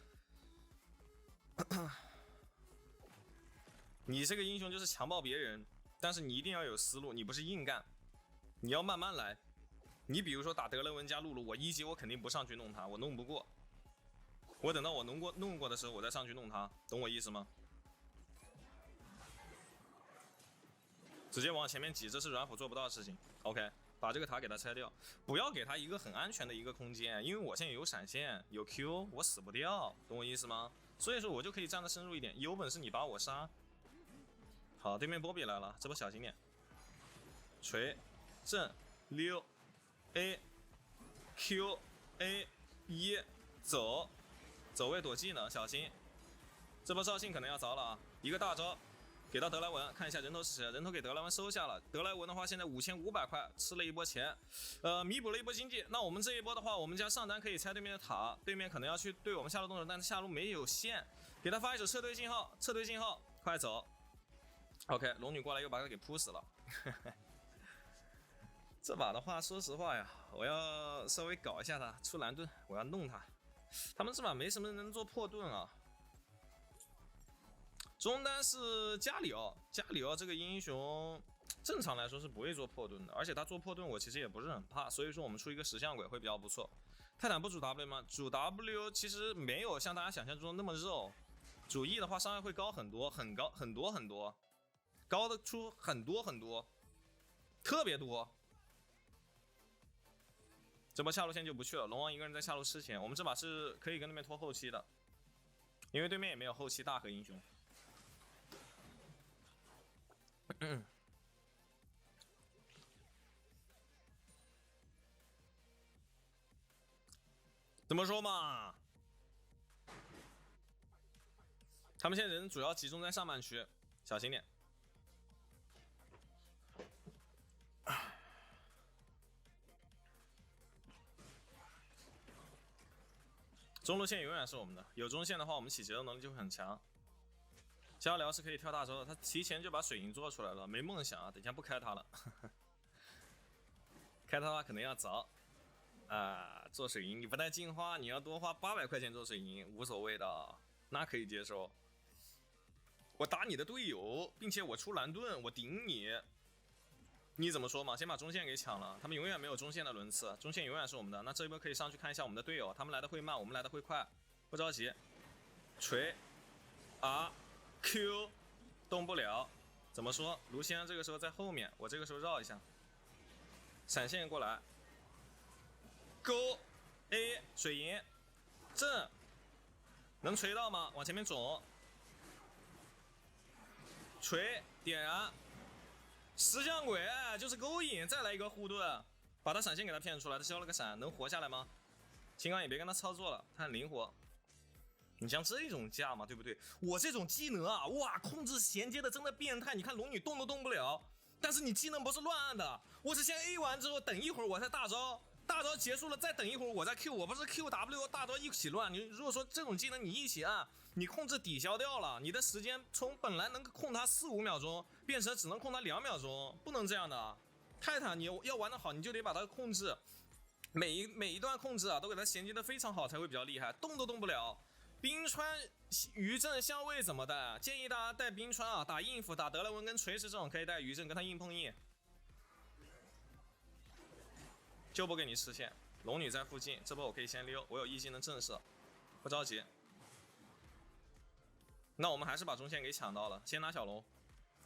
S1: 你这个英雄就是强暴别人，但是你一定要有思路，你不是硬干，你要慢慢来。你比如说打德莱文加露露，我1级我肯定不上去弄他，我弄不过。我等到我弄过的时候，我再上去弄他，懂我意思吗？直接往前面挤，这是软辅做不到的事情。OK。把这个塔给他拆掉，不要给他一个很安全的一个空间，因为我现在有闪现有 Q， 我死不掉，懂我意思吗？所以说我就可以站得深入一点，有本事你把我杀。好，对面波比来了，这波小心点。锤，震，溜 ，A Q A 1，走，走位躲技能，小心。这波赵信可能要着了啊，一个大招，给到德莱文，看一下人头是谁，人头给德莱文收下了。德莱文的话，现在5500块，吃了一波钱，弥补了一波经济。那我们这一波的话，我们家上单可以拆对面的塔，对面可能要去对我们下路动手，但是下路没有线，给他发一手撤退信号，撤退信号，快走。OK， 龙女过来又把他给扑死了。这把的话，说实话呀，我要稍微搞一下他，出蓝盾，我要弄他。他们这把没什么人能做破盾啊。中单是加里奥，加里奥这个英雄正常来说是不会做破盾的，而且他做破盾我其实也不是很怕，所以说我们出一个石像鬼会比较不错。泰坦不主 W 吗？主 W 其实没有像大家想象中那么肉，主 E 的话伤害会高很多，很高很多很多，高的出很多很多，特别多。这波下路线就不去了，龙王一个人在下路吃钱，我们这把是可以跟那边拖后期的，因为对面也没有后期大核英雄。怎么说嘛？他们现在人主要集中在上半区，小心点。中路线永远是我们的，有中线的话，我们起节奏能力就会很强。加辽是可以跳大招的，他提前就把水银做出来了，没梦想啊！等一下不开他了，开他的话可能要着啊。做水银你不带进化，你要多花800块钱做水银，无所谓的，那可以接受。我打你的队友，并且我出蓝盾，我顶你，你怎么说嘛？先把中线给抢了，他们永远没有中线的轮次，中线永远是我们的。那这一波可以上去看一下我们的队友，他们来的会慢，我们来的会快，不着急。锤，Q 动不了，怎么说？卢锡安这个时候在后面，我这个时候绕一下，闪现过来，勾 A 水银正，能锤到吗？往前面肿，锤点燃，石像鬼就是勾引，再来一个护盾，把他闪现给他骗出来，他消了个闪，能活下来吗？青刚也别跟他操作了，他很灵活。你像这种架嘛，对不对？我这种技能啊，哇，控制衔接的真的变态。你看龙女动都动不了，但是你技能不是乱按的，我是先 A 完之后等一会儿我再大招，大招结束了再等一会儿我再 Q， 我不是 QW 大招一起乱。你如果说这种技能你一起按，你控制抵消掉了，你的时间从本来能控他4-5秒钟，变成只能控他2秒钟，不能这样的。泰坦你要玩得好，你就得把它控制，每一段控制啊都给它衔接的非常好才会比较厉害，动都动不了。冰川余震相位怎么带？建议大家带冰川啊，打应付，打德莱文跟锤石这种可以带余震，跟他硬碰硬。就不给你吃线，龙女在附近，这波我可以先溜，我有一技能震慑，不着急。那我们还是把中线给抢到了，先拿小龙，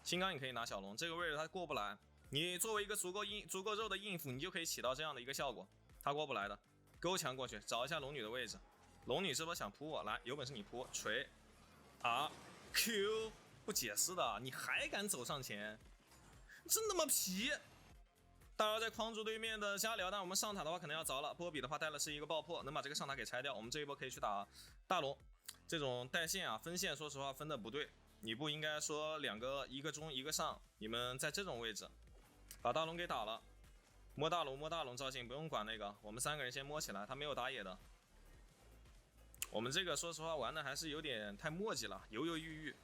S1: 新刚也可以拿小龙，这个位置他过不来，你作为一个足够肉的应付，你就可以起到这样的一个效果，他过不来的，勾墙过去，找一下龙女的位置。龙女这波想扑我，来，有本事你扑，锤，Q 不解释的，你还敢走上前，真他妈皮！大招在框住对面的加辽，但我们上塔的话可能要着了。波比的话带的是一个爆破，能把这个上塔给拆掉。我们这一波可以去打大龙，这种带线啊分线，说实话分的不对，你不应该说一个中一个上，你们在这种位置把大龙给打了，摸大龙赵信不用管那个，我们3个人先摸起来，他没有打野的。我们这个说实话玩的还是有点太墨迹了，犹犹豫豫。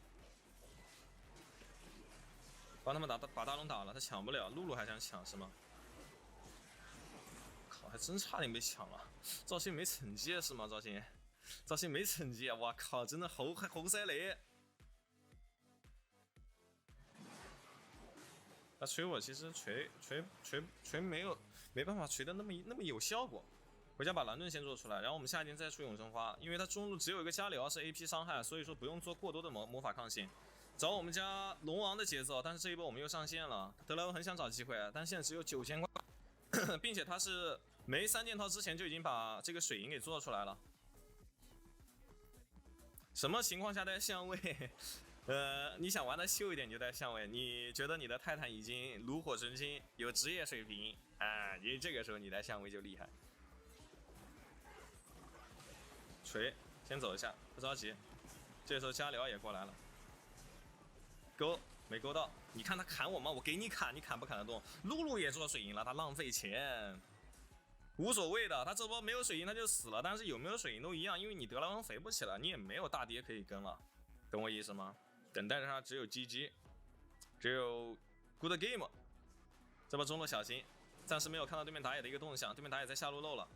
S1: 帮他们把大龙打了，他抢不了，露露还想抢是吗？靠，还真差点被抢了。赵信没惩戒是吗？赵信没惩戒，哇靠，真的猴塞雷。他锤我其实锤没办法锤的那么有效果。回家把蓝盾先做出来，然后我们下一局再出永生花，因为他中路只有一个加里奥是 AP 伤害，所以说不用做过多的魔法抗性，找我们家龙王的节奏。但是这一波我们又上线了，德莱文很想找机会，但现在只有9000块，并且他是没3件套之前就已经把这个水银给做出来了。什么情况下带相位？你想玩的秀一点就带相位，你觉得你的泰坦已经炉火纯青，有职业水平啊，因为这个时候你带相位就厉害。锤，先走一下，不着急。这时候加辽也过来了，勾没勾到。你看他砍我吗？我给你砍，你砍不砍得动？露露也做水银了，他浪费钱，无所谓的。他这波没有水银他就死了，但是有没有水银都一样，因为你德莱文肥不起了，你也没有大爹可以跟了，懂我意思吗？等待着他只有 GG， 只有 Good Game。这波中路小心，暂时没有看到对面打野的一个动向，对面打野在下路漏了。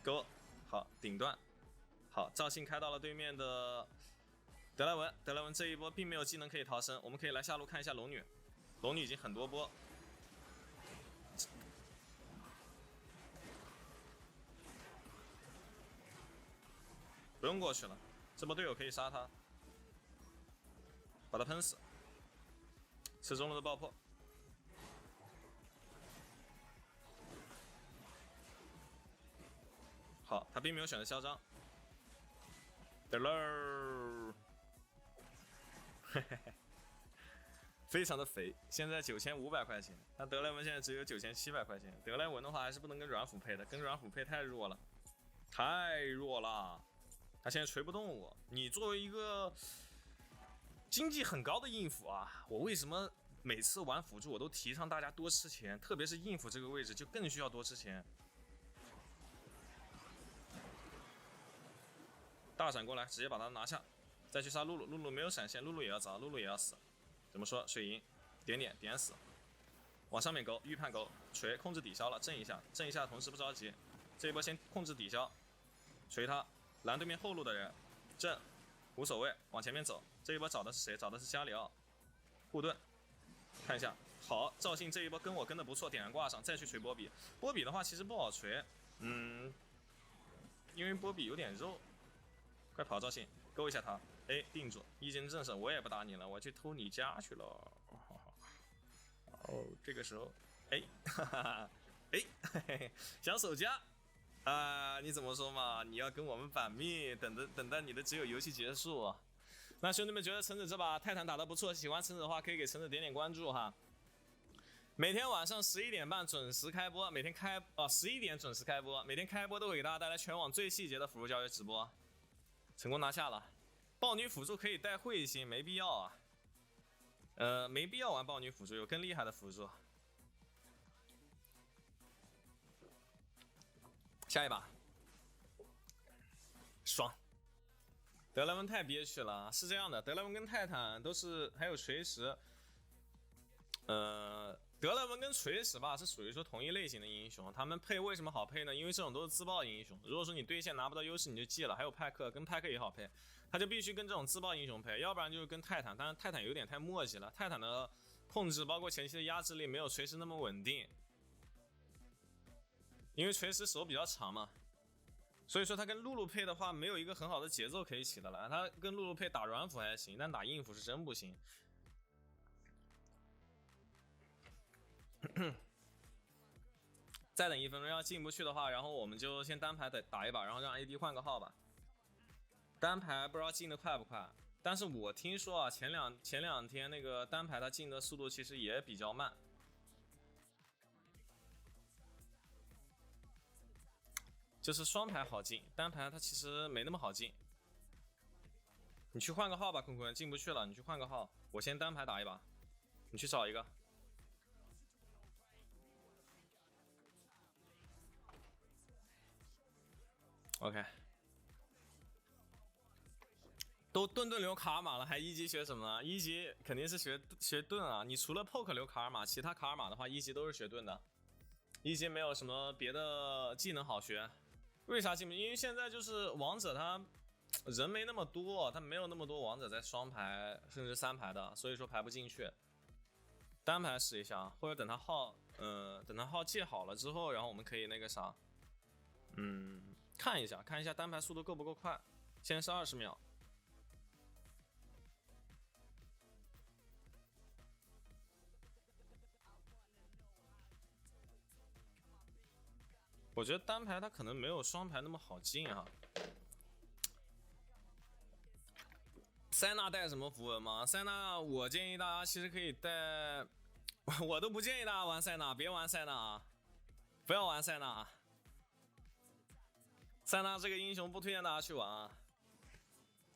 S1: 勾好顶断，好赵信开到了对面的德莱文，德莱文这一波并没有技能可以逃生，我们可以来下路看一下龙女，龙女已经很多波，不用过去了，这波队友可以杀他，把他喷死，吃中路的爆破。好，他并没有选择嚣张。得喽，非常的肥，现在9500块钱，那德莱文现在只有9700块钱。德莱文的话还是不能跟软辅配的，跟软辅配太弱了，太弱了。他现在锤不动我。你作为一个经济很高的硬辅啊，我为什么每次玩辅助我都提倡大家多吃钱，特别是硬辅这个位置就更需要多吃钱。大闪过来，直接把他拿下，再去杀露露。露露没有闪现，露露也要砸，露露也要死。怎么说？水银，点死，往上面勾，预判勾，锤控制抵消了，震一下，震一下，同时不着急。这一波先控制抵消，锤他，拦对面后路的人，震，无所谓，往前面走。这一波找的是谁？找的是加里奥，护盾，看一下。好，赵信这一波跟我跟的不错，点燃挂上，再去锤波比。波比的话其实不好锤，因为波比有点肉。快跑，赵信，勾一下他，哎，定住，一经正胜，我也不打你了，我去偷你家去了。哦，这个时候，哎，哈哈，哎，嘿嘿，想守家啊？你怎么说嘛？你要跟我们反命，等待你的只有游戏结束。那兄弟们觉得橙子这把泰坦打得不错，喜欢橙子的话可以给橙子点关注哈。每天晚上11点半准时开播，每天11点准时开播，每天开播都会给大家带来全网最细节的辅助教学直播。成功拿下了，豹女辅助可以带彗星，没必要啊。没必要玩豹女辅助，有更厉害的辅助。下一把，爽。德莱文太憋屈了，是这样的，德莱文跟泰坦都是还有锤石，德莱文跟锤石吧是属于说同一类型的英雄，他们配为什么好配呢？因为这种都是自爆英雄，如果说你对线拿不到优势你就记了。还有派克，跟派克也好配，他就必须跟这种自爆英雄配，要不然就是跟泰坦。当然泰坦有点太墨迹了，泰坦的控制包括前期的压制力没有锤石那么稳定，因为锤石手比较长嘛，所以说他跟露露配的话没有一个很好的节奏可以起得来。他跟露露配打软辅还行，但打硬辅是真不行。再等1分钟，要进不去的话，然后我们就先单排打一把，然后让 AD 换个号吧。单排不知道进的快不快，但是我听说啊，前两天那个单排它进的速度其实也比较慢。就是双排好进，单排它其实没那么好进。你去换个号吧，坤坤进不去了，你去换个号，我先单排打一把，你去找一个。OK， 都顿留卡尔玛了，还一级学什么呢？一级肯定是学盾啊！你除了 poke 留卡尔玛，其他卡尔玛的话，一级都是学盾的。一级没有什么别的技能好学。为啥进不去？因为现在就是王者他人没那么多，他没有那么多王者在双排甚至3排的，所以说排不进去。单排试一下，或者等他号借好了之后，然后我们可以那个啥，看一下单排速度够不够快。现在是20秒。我觉得单排它可能没有双排那么好进啊。塞纳带什么符文吗？塞纳我建议大家其实可以带，我都不建议大家玩塞纳，别玩塞纳啊，不要玩塞纳啊。塞纳这个英雄不推荐大家去玩啊。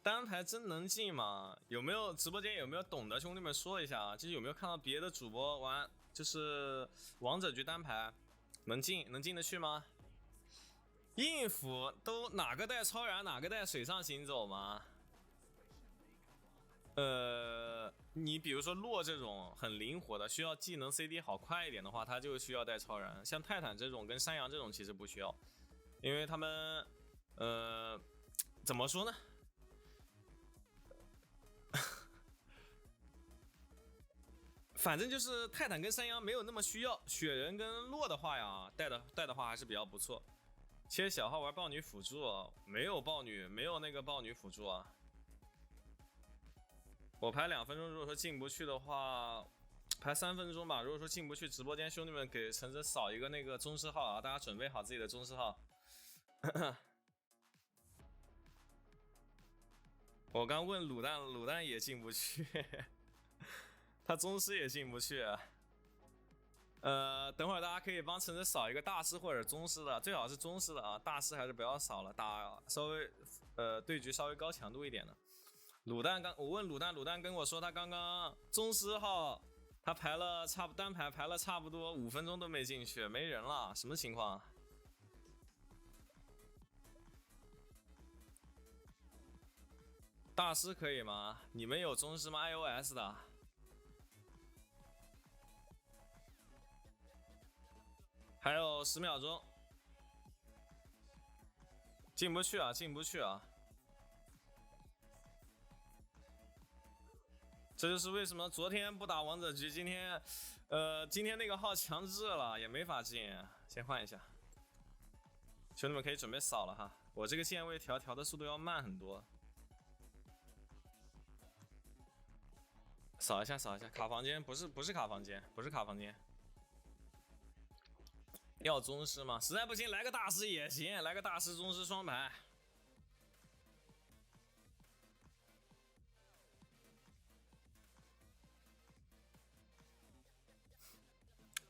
S1: 单排真能进吗？有没有直播间有没有懂的兄弟们说一下啊？就是有没有看到别的主播玩就是王者局单排能进得去吗？应付都哪个带超燃哪个带水上行走吗？你比如说洛这种很灵活的，需要技能 CD 好快一点的话，他就需要带超燃。像泰坦这种跟山羊这种其实不需要，因为他们怎么说呢？反正就是泰坦跟山羊没有那么需要，雪人跟洛的话呀，带的话还是比较不错。切小号玩豹女辅助，没有豹女，没有那个豹女辅助啊。我排2分钟，如果说进不去的话，排3分钟吧。如果说进不去，直播间兄弟们给橙子扫一个那个宗师号啊，大家准备好自己的宗师号。我刚问卤蛋，卤蛋也进不去，他宗师也进不去。等会儿大家可以帮橙子扫一个大师或者宗师的，最好是宗师的啊，大师还是不要扫了，打稍微对局稍微高强度一点的。卤蛋我问卤蛋跟我说他刚刚宗师号他排了单排排了差不多5分钟都没进去，没人了，什么情况？大师可以吗？你们有宗师吗 ？iOS 的？还有10秒钟，进不去啊，进不去啊！这就是为什么昨天不打王者局，今天那个号强制了，也没法进。先换一下，兄弟们可以准备扫了哈。我这个键位调的速度要慢很多。扫一下，卡房间不是卡房间，不是卡房间。要宗师吗？实在不行来个大师也行，来个大师宗师双排。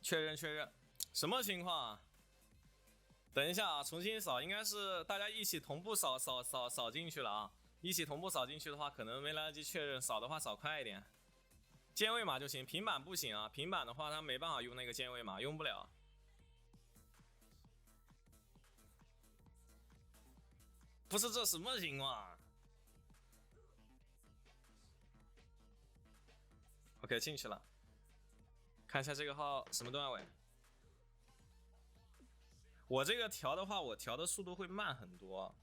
S1: 确认，什么情况啊？等一下啊，重新扫，应该是大家一起同步扫进去了啊！一起同步扫进去的话，可能没来得及确认，扫的话扫快一点。键位码就行，平板不行啊，平板的话它没办法用那个键位码，用不了。不是这什么情况啊 ？OK， 进去了。看一下这个号什么段位。我这个调的话，我调的速度会慢很多，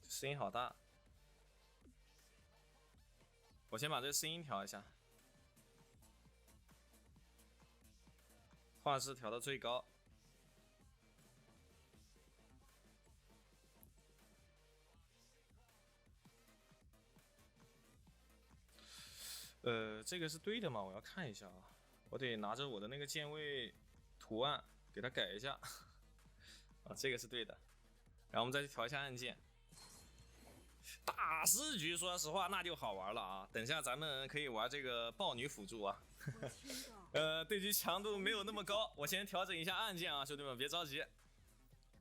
S1: 声音好大。我先把这个声音调一下，画质调到最高。这个是对的吗？我要看一下啊，我得拿着我的那个键位图案给它改一下。啊，这个是对的。然后我们再去调一下按键。大师局，说实话那就好玩了啊！等一下咱们可以玩这个豹女辅助啊。对局强度没有那么高，我先调整一下按键啊，兄弟们别着急。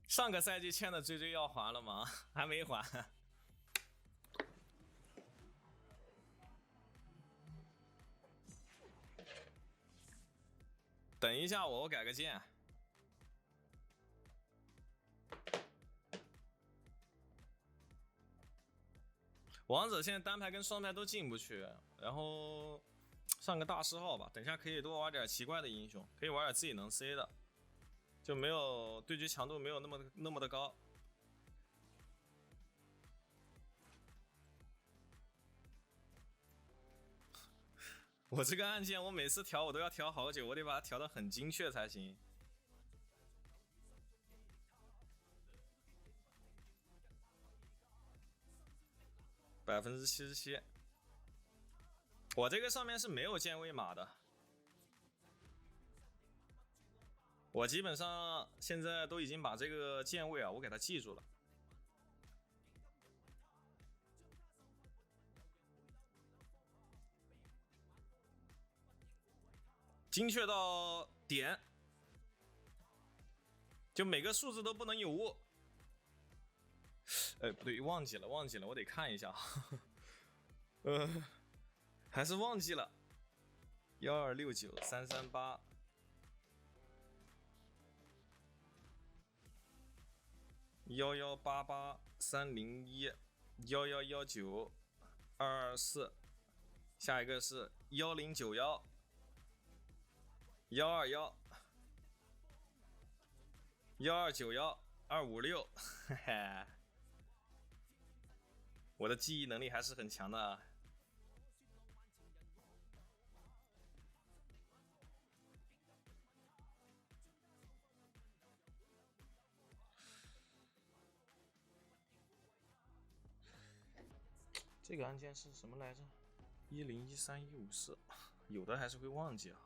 S1: 上个赛季欠的追要还了吗？还没还。等一下我改个键。王者现在单排跟双排都进不去，然后上个大师号吧。等一下可以多玩点奇怪的英雄，可以玩点自己能 C 的，就没有对局强度没有那么的高。我这个按键我每次调我都要调好久，我得把它调得很精确才行。77%，我这个上面是没有键位码的，我基本上现在都已经把这个键位啊，我给它记住了。精确到点，就每个数字都不能有误。不对，忘记了，我得看一下。还是忘记了。1269338。118830111192224，下一个是109112112911296，嘿嘿，我的记忆能力还是很强的啊。这个按键是什么来着？1013154，有的还是会忘记啊。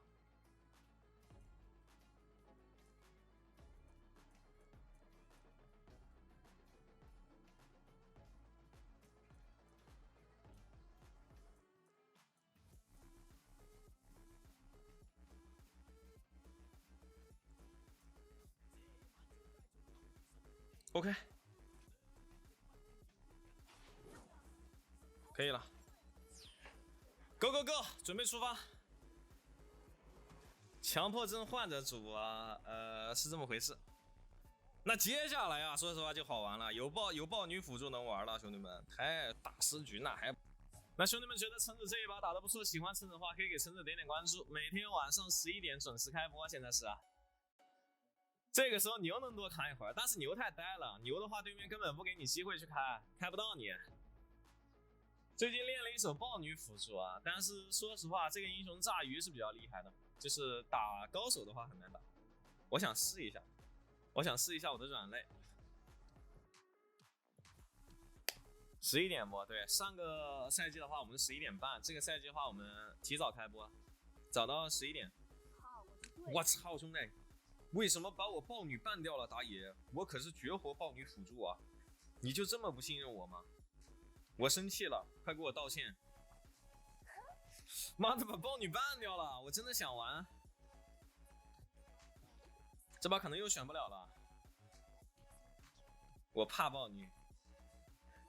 S1: OK， 可以了 ，Go Go Go， 准备出发。强迫症患者主播，是这么回事。那接下来啊，说实话就好玩了，有豹女辅助能玩了，兄弟们，太大师局那还。那兄弟们觉得橙子这一把打得不错，喜欢橙子的话可以给橙子点点关注，每天晚上11点准时开播，现在是啊。这个时候牛能多开一会儿，但是牛太呆了，牛的话对面根本不给你机会去开不到你。最近练了一手豹女辅助啊，但是说实话，这个英雄炸鱼是比较厉害的，就是打高手的话很难打。我想试一下我的软肋。11点播，对，上个赛季的话我们是11点半，这个赛季的话我们提早开播，早到11点。我操，兄弟！为什么把我豹女办掉了，打野？我可是绝活豹女辅助啊！你就这么不信任我吗？我生气了，快给我道歉！妈的，把豹女办掉了，我真的想玩。这把可能又选不了了。我怕豹女，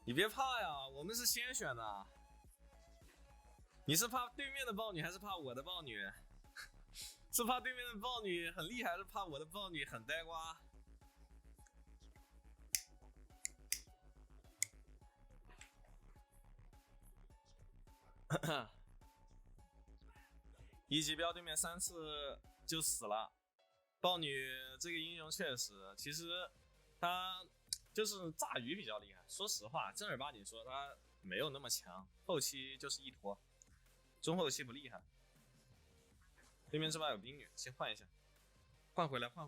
S1: 你别怕呀，我们是先选的。你是怕对面的豹女，还是怕我的豹女？是怕对面的豹女很厉害，还是怕我的豹女很呆瓜？一级标对面3次就死了。豹女这个英雄确实，其实他就是炸鱼比较厉害。说实话，正儿八经说他没有那么强，后期就是一坨，中后期不厉害。对面这把有冰女，先换一下，换回来，快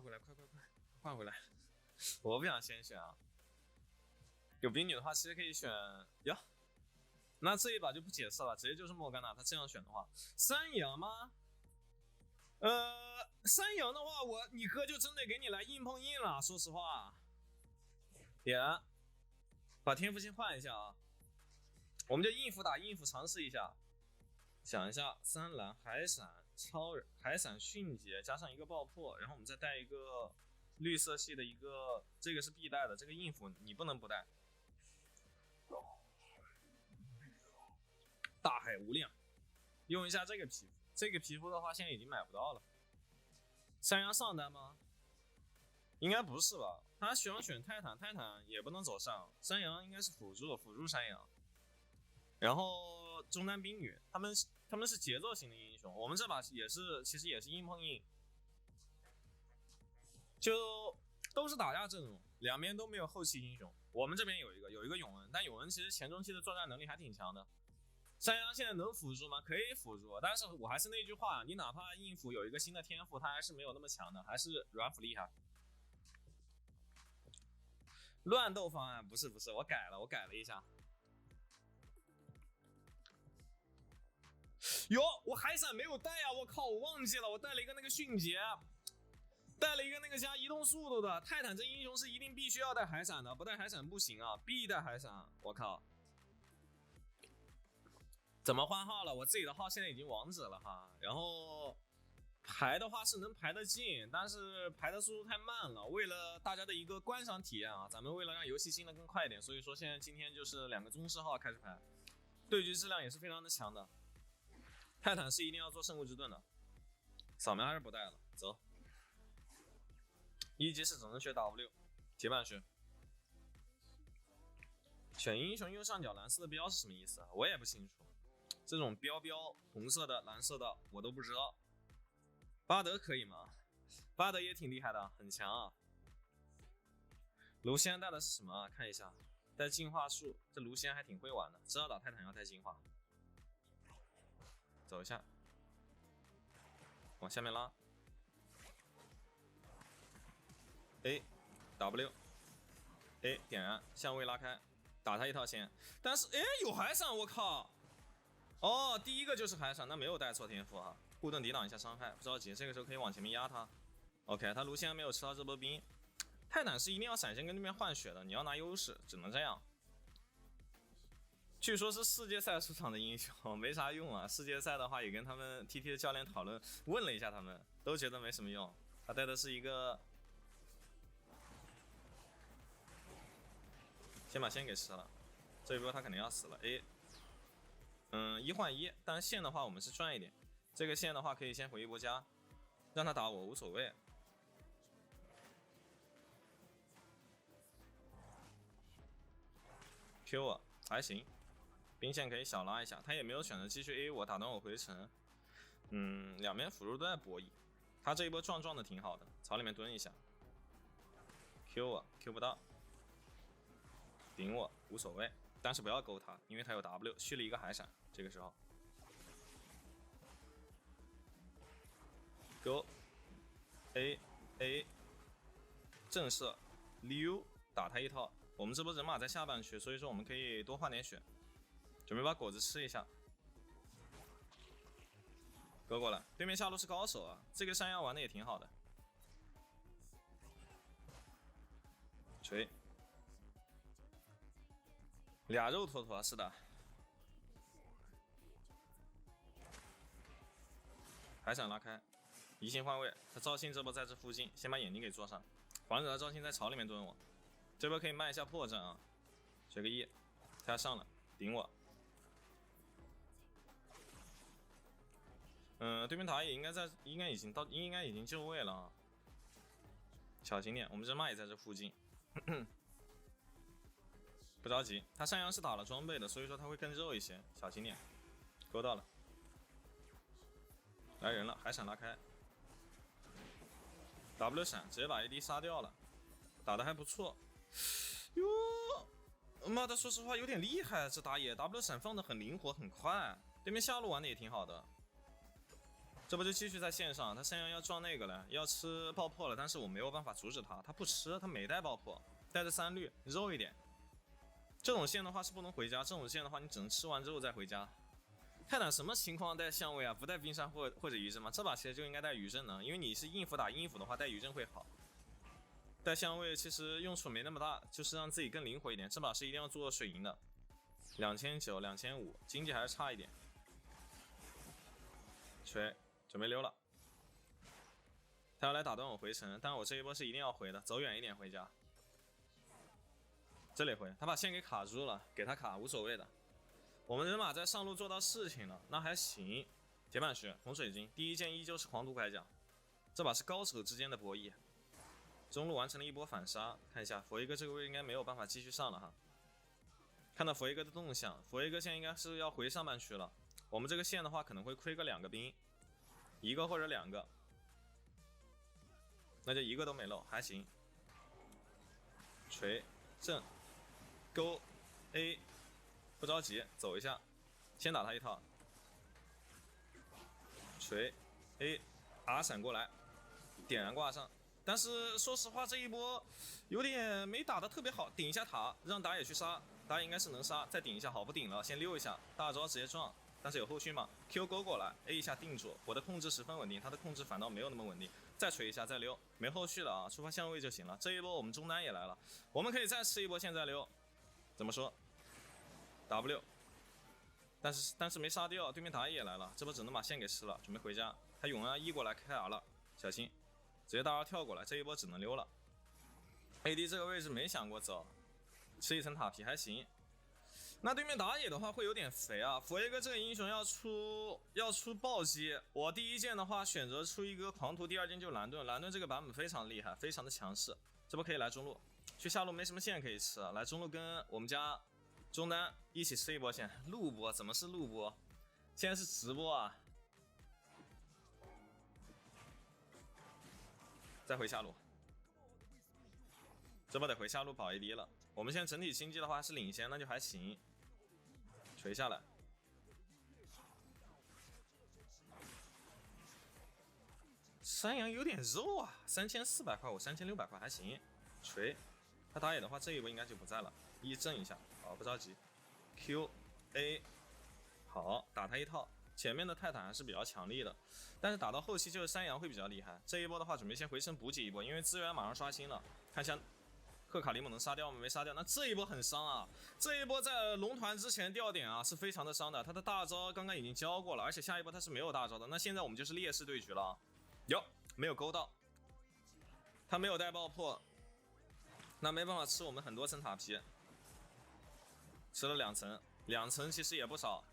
S1: 换回来！我不想先选啊。有冰女的话，其实可以选呀。那这一把就不解释了，直接就是莫甘娜。他这样选的话，山羊吗？山羊的话，你哥就真得给你来硬碰硬了。说实话，点，把天赋先换一下啊。我们就应付打应付，尝试一下。想一下，3蓝海闪。超人海闪迅捷加上一个爆破，然后我们再带一个绿色系的一个，这个是必带的，这个应付你不能不带。大海无量，用一下这个皮肤，这个皮肤的话现在已经买不到了。山羊上单吗？应该不是吧？他喜欢选泰坦，泰坦也不能走上，山羊应该是辅助山羊。然后中单冰女，他们是节奏型的英雄，我们这把其实也是硬碰硬，就都是打架阵容，两边都没有后期英雄。我们这边有一个永恩，但永恩其实前中期的作战能力还挺强的。山羊现在能辅助吗？可以辅助，但是我还是那句话，你哪怕应付有一个新的天赋，他还是没有那么强的，还是软辅厉害。乱斗方案不是，我改了一下。哟，我海闪没有带啊！我靠，我忘记了，我带了一个那个迅捷，带了一个那个加移动速度的。泰坦这英雄是一定必须要带海闪的，不带海闪不行啊，必带海闪。我靠，怎么换号了？我自己的号现在已经王者了哈。然后排的话是能排得进，但是排的速度太慢了。为了大家的一个观赏体验啊，咱们为了让游戏进得更快一点，所以说现在今天就是2个宗师号开始排，对局质量也是非常的强的。泰坦是一定要做圣物之盾的，扫描还是不带了，走。1级是只能学 W， 铁板学。选英雄右上角蓝色的标是什么意思啊？我也不清楚。这种标红色的、蓝色的我都不知道。巴德可以吗？巴德也挺厉害的，很强啊。卢锡安带的是什么啊？看一下，带进化术。这卢锡安还挺会玩的，知道打泰坦要带进化。走一下，往下面拉。A W A 点燃，相位拉开，打他一套先。但是有海闪，我靠！哦，第一个就是海闪，那没有带错天赋哈。护盾抵挡一下伤害，不着急，这个时候可以往前面压他。OK， 他卢锡安没有吃到这波兵。泰坦是一定要闪现跟对面换血的，你要拿优势，只能这样。据说是世界赛出场的英雄，没啥用啊。世界赛的话也跟他们 TT 的教练讨论，问了一下，他们都觉得没什么用。他带的是一个，先把线给吃了，这一波他肯定要死了。1换1，但是线的话我们是赚一点。这个线的话可以先回一波家，让他打我无所谓。Q 我还行。兵线可以小拉一下，他也没有选择继续 A 我，打断我回城。两边辅助都在博弈，他这一波撞的挺好的，草里面蹲一下。Q 我 Q 不到，顶我无所谓，但是不要勾他，因为他有 W， 续了一个海闪。这个时候勾 A 震慑溜打他一套。我们这波人马在下半区，所以说我们可以多换点血。准备把果子吃一下，勾过来。对面下路是高手啊，这个山药玩的也挺好的。锤，俩肉坨坨，是的。海闪拉开，移形换位。他赵信这波在这附近，先把眼睛给做上，防止他赵信在草里面蹲我。这波可以卖一下破绽啊，学个E，他要上了，顶我。对面塔也应该已经就位了啊，小心点，我们人马也在这附近，不着急。他山羊是打了装备的，所以说他会更肉一些，小心点。勾到了，来人了，海闪拉开 ，W 闪直接把 AD 杀掉了，打得还不错。哟，妈的，说实话有点厉害，这打野 W 闪放的很灵活很快，对面下路玩的也挺好的。这不就继续在线上，他山羊要撞那个了，要吃爆破了，但是我没有办法阻止他，他不吃，他没带爆破，带着3绿，肉一点。这种线的话是不能回家，这种线的话你只能吃完之后再回家。泰坦什么情况带相位啊？不带冰山或者余震吗？这把其实就应该带余震呢，因为你是应付打阴府的话，带余震会好。带相位其实用处没那么大，就是让自己更灵活一点。这把是一定要做水银的，2900、2500，经济还是差一点。锤。准备溜了，他要来打断我回城，但我这一波是一定要回的，走远一点回家。这里回，他把线给卡住了，给他卡无所谓的。我们人马在上路做到事情了，那还行。铁板石、红水晶，第一件依旧是狂徒铠甲，这把是高手之间的博弈。中路完成了一波反杀，看一下佛一哥这个位应该没有办法继续上了哈。看到佛一哥的动向，佛一哥现在应该是要回上半区了。我们这个线的话可能会亏个2个兵。1个或者2个，那就1个都没漏，还行。锤正勾 A， 不着急，走一下，先打他一套。锤 A R 闪过来，点燃挂上。但是说实话，这一波有点没打得特别好，顶一下塔，让打野去杀，打野应该是能杀，再顶一下，好不顶了，先溜一下，大招直接撞。但是有后续嘛 ？Q 勾过来 ，A 一下定住，我的控制十分稳定，他的控制反倒没有那么稳定。再锤一下，再溜，没后续了啊，触发相位就行了。这一波我们中单也来了，我们可以再吃一波线再溜。怎么说 ？W， 但是没杀掉，对面打野也来了，这波只能把线给吃了，准备回家。他永要 E 过来开 R 了，小心，直接大 R 跳过来，这一波只能溜了。AD 这个位置没想过走，吃一层塔皮还行。那对面打野的话会有点肥啊，佛耶哥这个英雄要出暴击，我第一件的话选择出一个狂徒，第二件就蓝盾，蓝盾这个版本非常厉害，非常的强势，这波可以来中路，去下路没什么线可以吃，来中路跟我们家中单一起吃一波线，录播怎么是录播？现在是直播啊！再回下路，这波得回下路保 AD 了。我们现在整体经济的话是领先，那就还行。锤下来，山羊有点肉啊，3400块，我3600块还行。锤，他打野的话这一波应该就不在了，一震一下，好不着急。Q A， 好打他一套。前面的泰坦还是比较强力的，但是打到后期就是山羊会比较厉害。这一波的话，准备先回城补给一波，因为资源马上刷新了。看一下赫卡里姆能杀掉吗？没杀掉。那这一波很伤啊！这一波在龙团之前掉点啊，是非常的伤的。他的大招刚刚已经交过了，而且下一波他是没有大招的。那现在我们就是劣势对局了。哟，没有勾到，他没有带爆破，那没办法吃我们很多层塔皮，吃了2层其实也不少。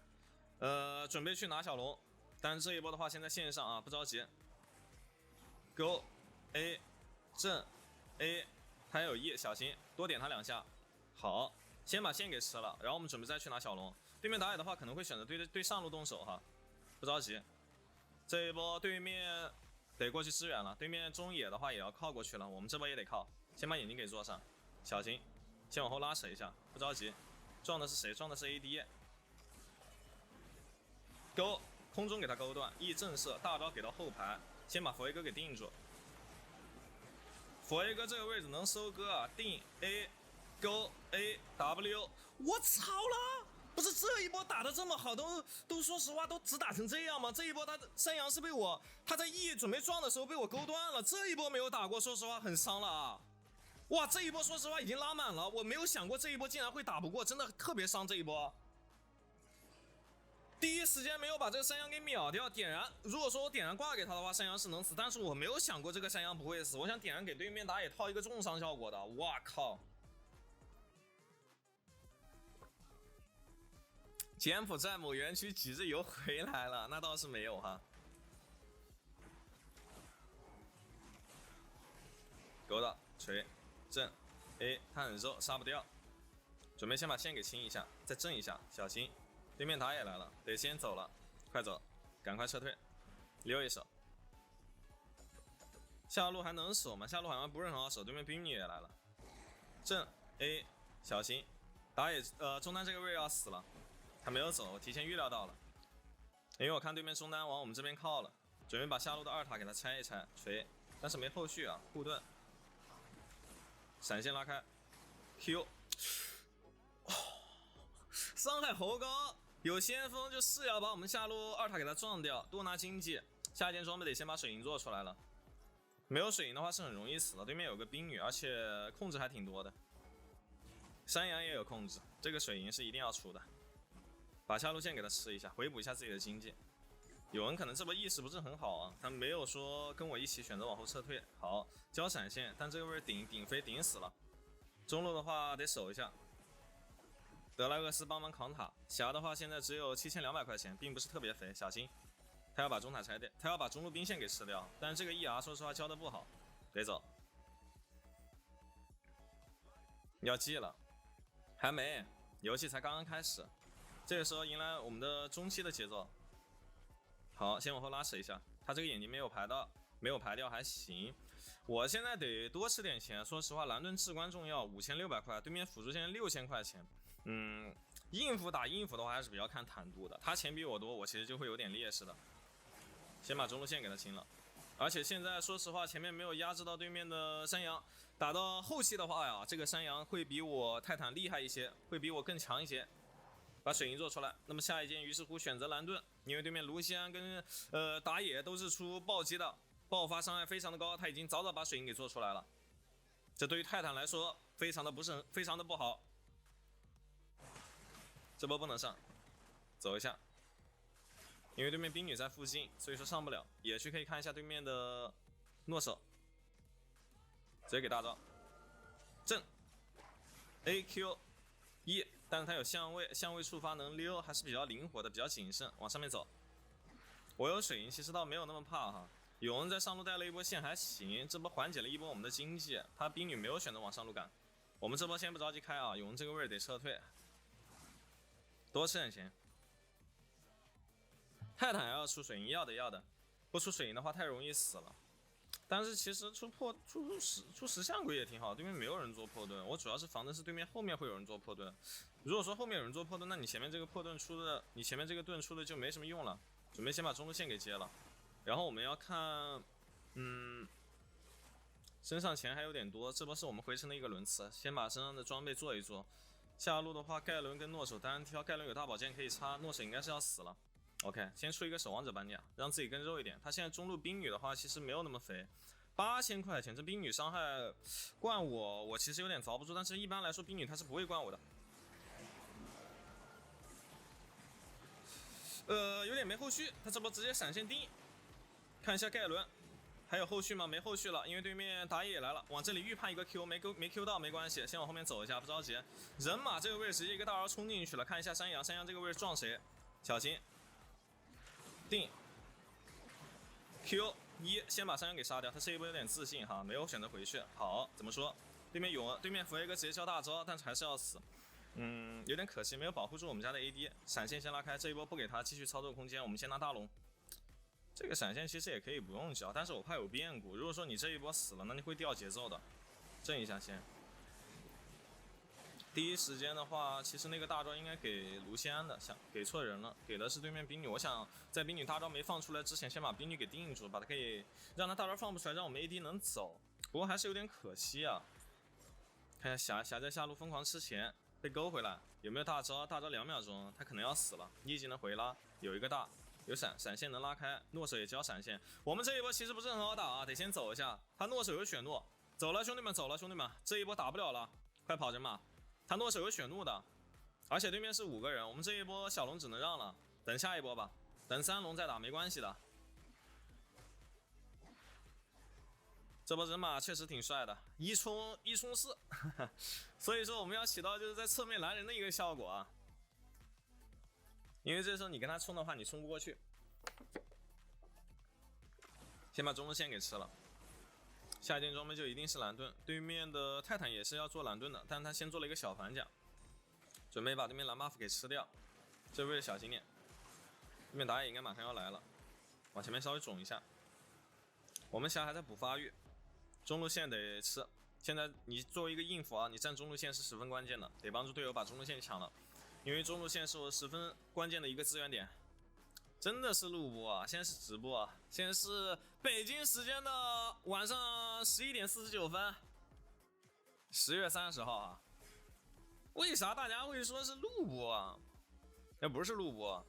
S1: 准备去拿小龙，但是这一波的话，现在线上啊，不着急。Go A 正 A， 他有 E， 小心多点他2下。好，先把线给吃了，然后我们准备再去拿小龙。对面打野的话，可能会选择对上路动手哈，不着急。这一波对面得过去支援了，对面中野的话也要靠过去了，我们这波也得靠，先把眼睛给做上，小心，先往后拉扯一下，不着急。撞的是谁？撞的是 AD。勾空中给他勾断 ，E 震慑大招给到后排，先把佛耶哥给定住。佛耶哥这个位置能收割啊，定 A， 勾 A W， 我操了！不是这一波打的这么好，都说实话都只打成这样吗？这一波他山羊是被他在 E 准备撞的时候被我勾断了，这一波没有打过，说实话很伤了啊！哇，这一波说实话已经拉满了，我没有想过这一波竟然会打不过，真的特别伤这一波。第一时间没有把这个山羊给秒掉，点燃。如果说我点燃挂给他的话，山羊是能死，但是我没有想过这个山羊不会死。我想点燃给对面打野套一个重伤效果的。哇靠！柬埔寨某园区几日游回来了？那倒是没有哈。勾到锤震 A， 他很肉，杀不掉。准备先把线给清一下，再震一下，小心。对面打野来了，得先走了，快走，赶快撤退，溜一手。下路还能守吗？下路好像不是很好守，对面冰女也来了。正 A， 小心，打野中单这个位要死了，他没有走，我提前预料到了，因为我看对面中单往我们这边靠了，准备把下路的2塔给他拆一拆，锤，但是没后续啊，护盾，闪现拉开 ，Q， 伤害猴高。有先锋就是要把我们下路2塔给他撞掉，多拿经济。下一件装备得先把水银做出来了，没有水银的话是很容易死的。对面有个冰女，而且控制还挺多的。山羊也有控制，这个水银是一定要出的。把下路线给他吃一下，回补一下自己的经济。有人可能这波意识不是很好啊，他没有说跟我一起选择往后撤退。好，交闪现，但这个位顶飞顶死了。中路的话得守一下。德莱厄斯帮忙扛塔，霞的话现在只有7200块钱，并不是特别肥，小心，他要把中塔拆掉，他要把中路兵线给吃掉，但是这个 ER 说实话交的不好，得走，要记了，还没，游戏才刚刚开始，这个时候迎来我们的中期的节奏，好，先往后拉扯一下，他这个眼睛没有排掉还行，我现在得多吃点钱，说实话蓝盾至关重要，5600块，对面辅助线6000块钱。应付打应付的话还是比较看坦度的，他钱比我多，我其实就会有点劣势的。先把中路线给他清了，而且现在说实话前面没有压制到对面的山羊，打到后期的话呀，这个山羊会比我泰坦厉害一些，会比我更强一些。把水银做出来，那么下一件于是乎选择蓝盾，因为对面卢锡安跟打野都是出暴击的，爆发伤害非常的高，他已经早早把水银给做出来了。这对于泰坦来说非常的不好。这波不能上，走一下，因为对面兵女在附近，所以说上不了。野区可以看一下对面的诺手，直接给大招，正 AQ1，但是他有相位触发能溜，还是比较灵活的，比较谨慎，往上面走。我有水银，其实倒没有那么怕哈。有人在上路带了一波线还行，这波缓解了一波我们的经济。他兵女没有选择往上路赶，我们这波先不着急开啊，有人这个位置得撤退，多吃点钱。泰坦要出水银，要的，不出水银的话太容易死了。但是其实出石像鬼也挺好，对面没有人做破盾，我主要是防的是对面后面会有人做破盾。如果说后面有人做破盾，那你前面这个破盾出的，你前面这个盾出的就没什么用了。准备先把中路线给接了，然后我们要看，身上钱还有点多，这波是我们回城的一个轮次，先把身上的装备做一做。下路的话，盖伦跟诺手单挑，盖伦有大宝剑可以插，诺手应该是要死了。OK， 先出一个守望者板甲，让自己更肉一点。他现在中路兵女的话，其实没有那么肥，8000块钱，这兵女伤害灌我其实有点遭不住，但是一般来说兵女她是不会灌我的。有点没后续，他这波直接闪现定，看一下盖伦，还有后续吗？没后续了，因为对面打野也来了，往这里预判一个 Q， 没 Q 到没关系，先往后面走一下，不着急。人马这个位置直接一个大招冲进去了，看一下山羊这个位置撞谁？小心。定 Q1， 先把山羊给杀掉，他这一波有点自信哈，没有选择回去。好，怎么说？对面有，对面佛爷哥直接交大招，但是还是要死。有点可惜，没有保护住我们家的 AD。闪现先拉开，这一波不给他继续操作空间，我们先拿大龙。这个闪现其实也可以不用交，但是我怕有变故。如果说你这一波死了，那你会掉节奏的。震一下先。第一时间的话，其实那个大招应该给卢锡安的，想给错人了，给的是对面兵女。我想在兵女大招没放出来之前，先把兵女给定住，把它给让他大招放不出来，让我们 AD 能走。不过还是有点可惜啊。看一下霞在下路疯狂吃钱，被勾回来，有没有大招？大招2秒钟，他可能要死了。一级能回拉，有一个大，有闪现能拉开，诺手也交闪现。我们这一波其实不是很好打啊，得先走一下。他诺手有血怒，走了兄弟们，这一波打不了了，快跑人马！他诺手有血怒的，而且对面是5个人，我们这一波小龙只能让了，等下一波吧，等3龙再打没关系的。这波人马确实挺帅的，一冲4，所以说我们要起到就是在侧面拦人的一个效果啊。因为这时候你跟他冲的话，你冲不过去。先把中路线给吃了。下一件装备就一定是蓝盾，对面的泰坦也是要做蓝盾的，但是他先做了一个小反甲，准备把对面蓝 buff 给吃掉。这位小心点，对面打野应该马上要来了，往前面稍微肿一下。我们霞还在补发育，中路线得吃。现在你作为一个硬辅啊，你站中路线是十分关键的，得帮助队友把中路线抢了，因为中路线是我十分关键的一个资源点。真的是录播啊，现在是直播啊，现在是北京时间的晚上11点49分，10月30号啊。为啥大家会说是录播啊？不是录播。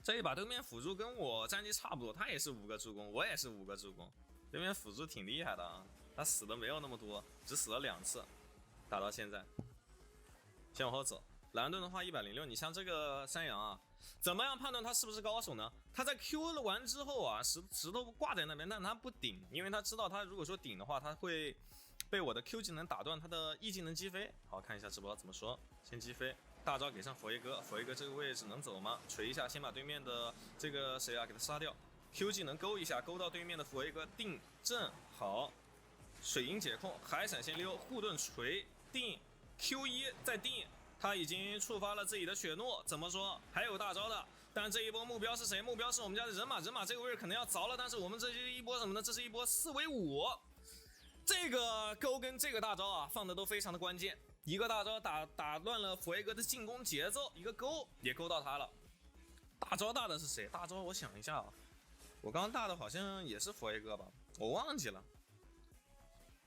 S1: 这一把对面辅助跟我战绩差不多，他也是5个助攻，我也是5个助攻。对面辅助挺厉害的啊，他死的没有那么多，只死了2次，打到现在。先往后走，蓝盾的话106，你像这个山羊啊。怎么样判断他是不是高手呢？他在 Q 完之后啊，石头挂在那边，但他不顶，因为他知道他如果说顶的话，他会被我的 Q 技能打断他的 E 技能击飞。好，看一下直播怎么说，先击飞，大招给上佛爷哥，佛爷哥这个位置能走吗？锤一下，先把对面的这个谁啊给他杀掉。Q 技能勾一下，勾到对面的佛爷哥，定正好，水银解控，还闪现溜，护盾锤定 Q1 再定。他已经触发了自己的血怒，怎么说？还有大招的，但这一波目标是谁？目标是我们家的人马，人马这个位置可能要着了，但是我们这是一波什么呢？这是一波4v5，这个勾跟这个大招啊放的都非常的关键，一个大招打乱了佛爷哥的进攻节奏，一个勾也勾到他了。大招大的是谁？大招我想一下啊，我刚刚大的好像也是佛爷哥吧，我忘记了。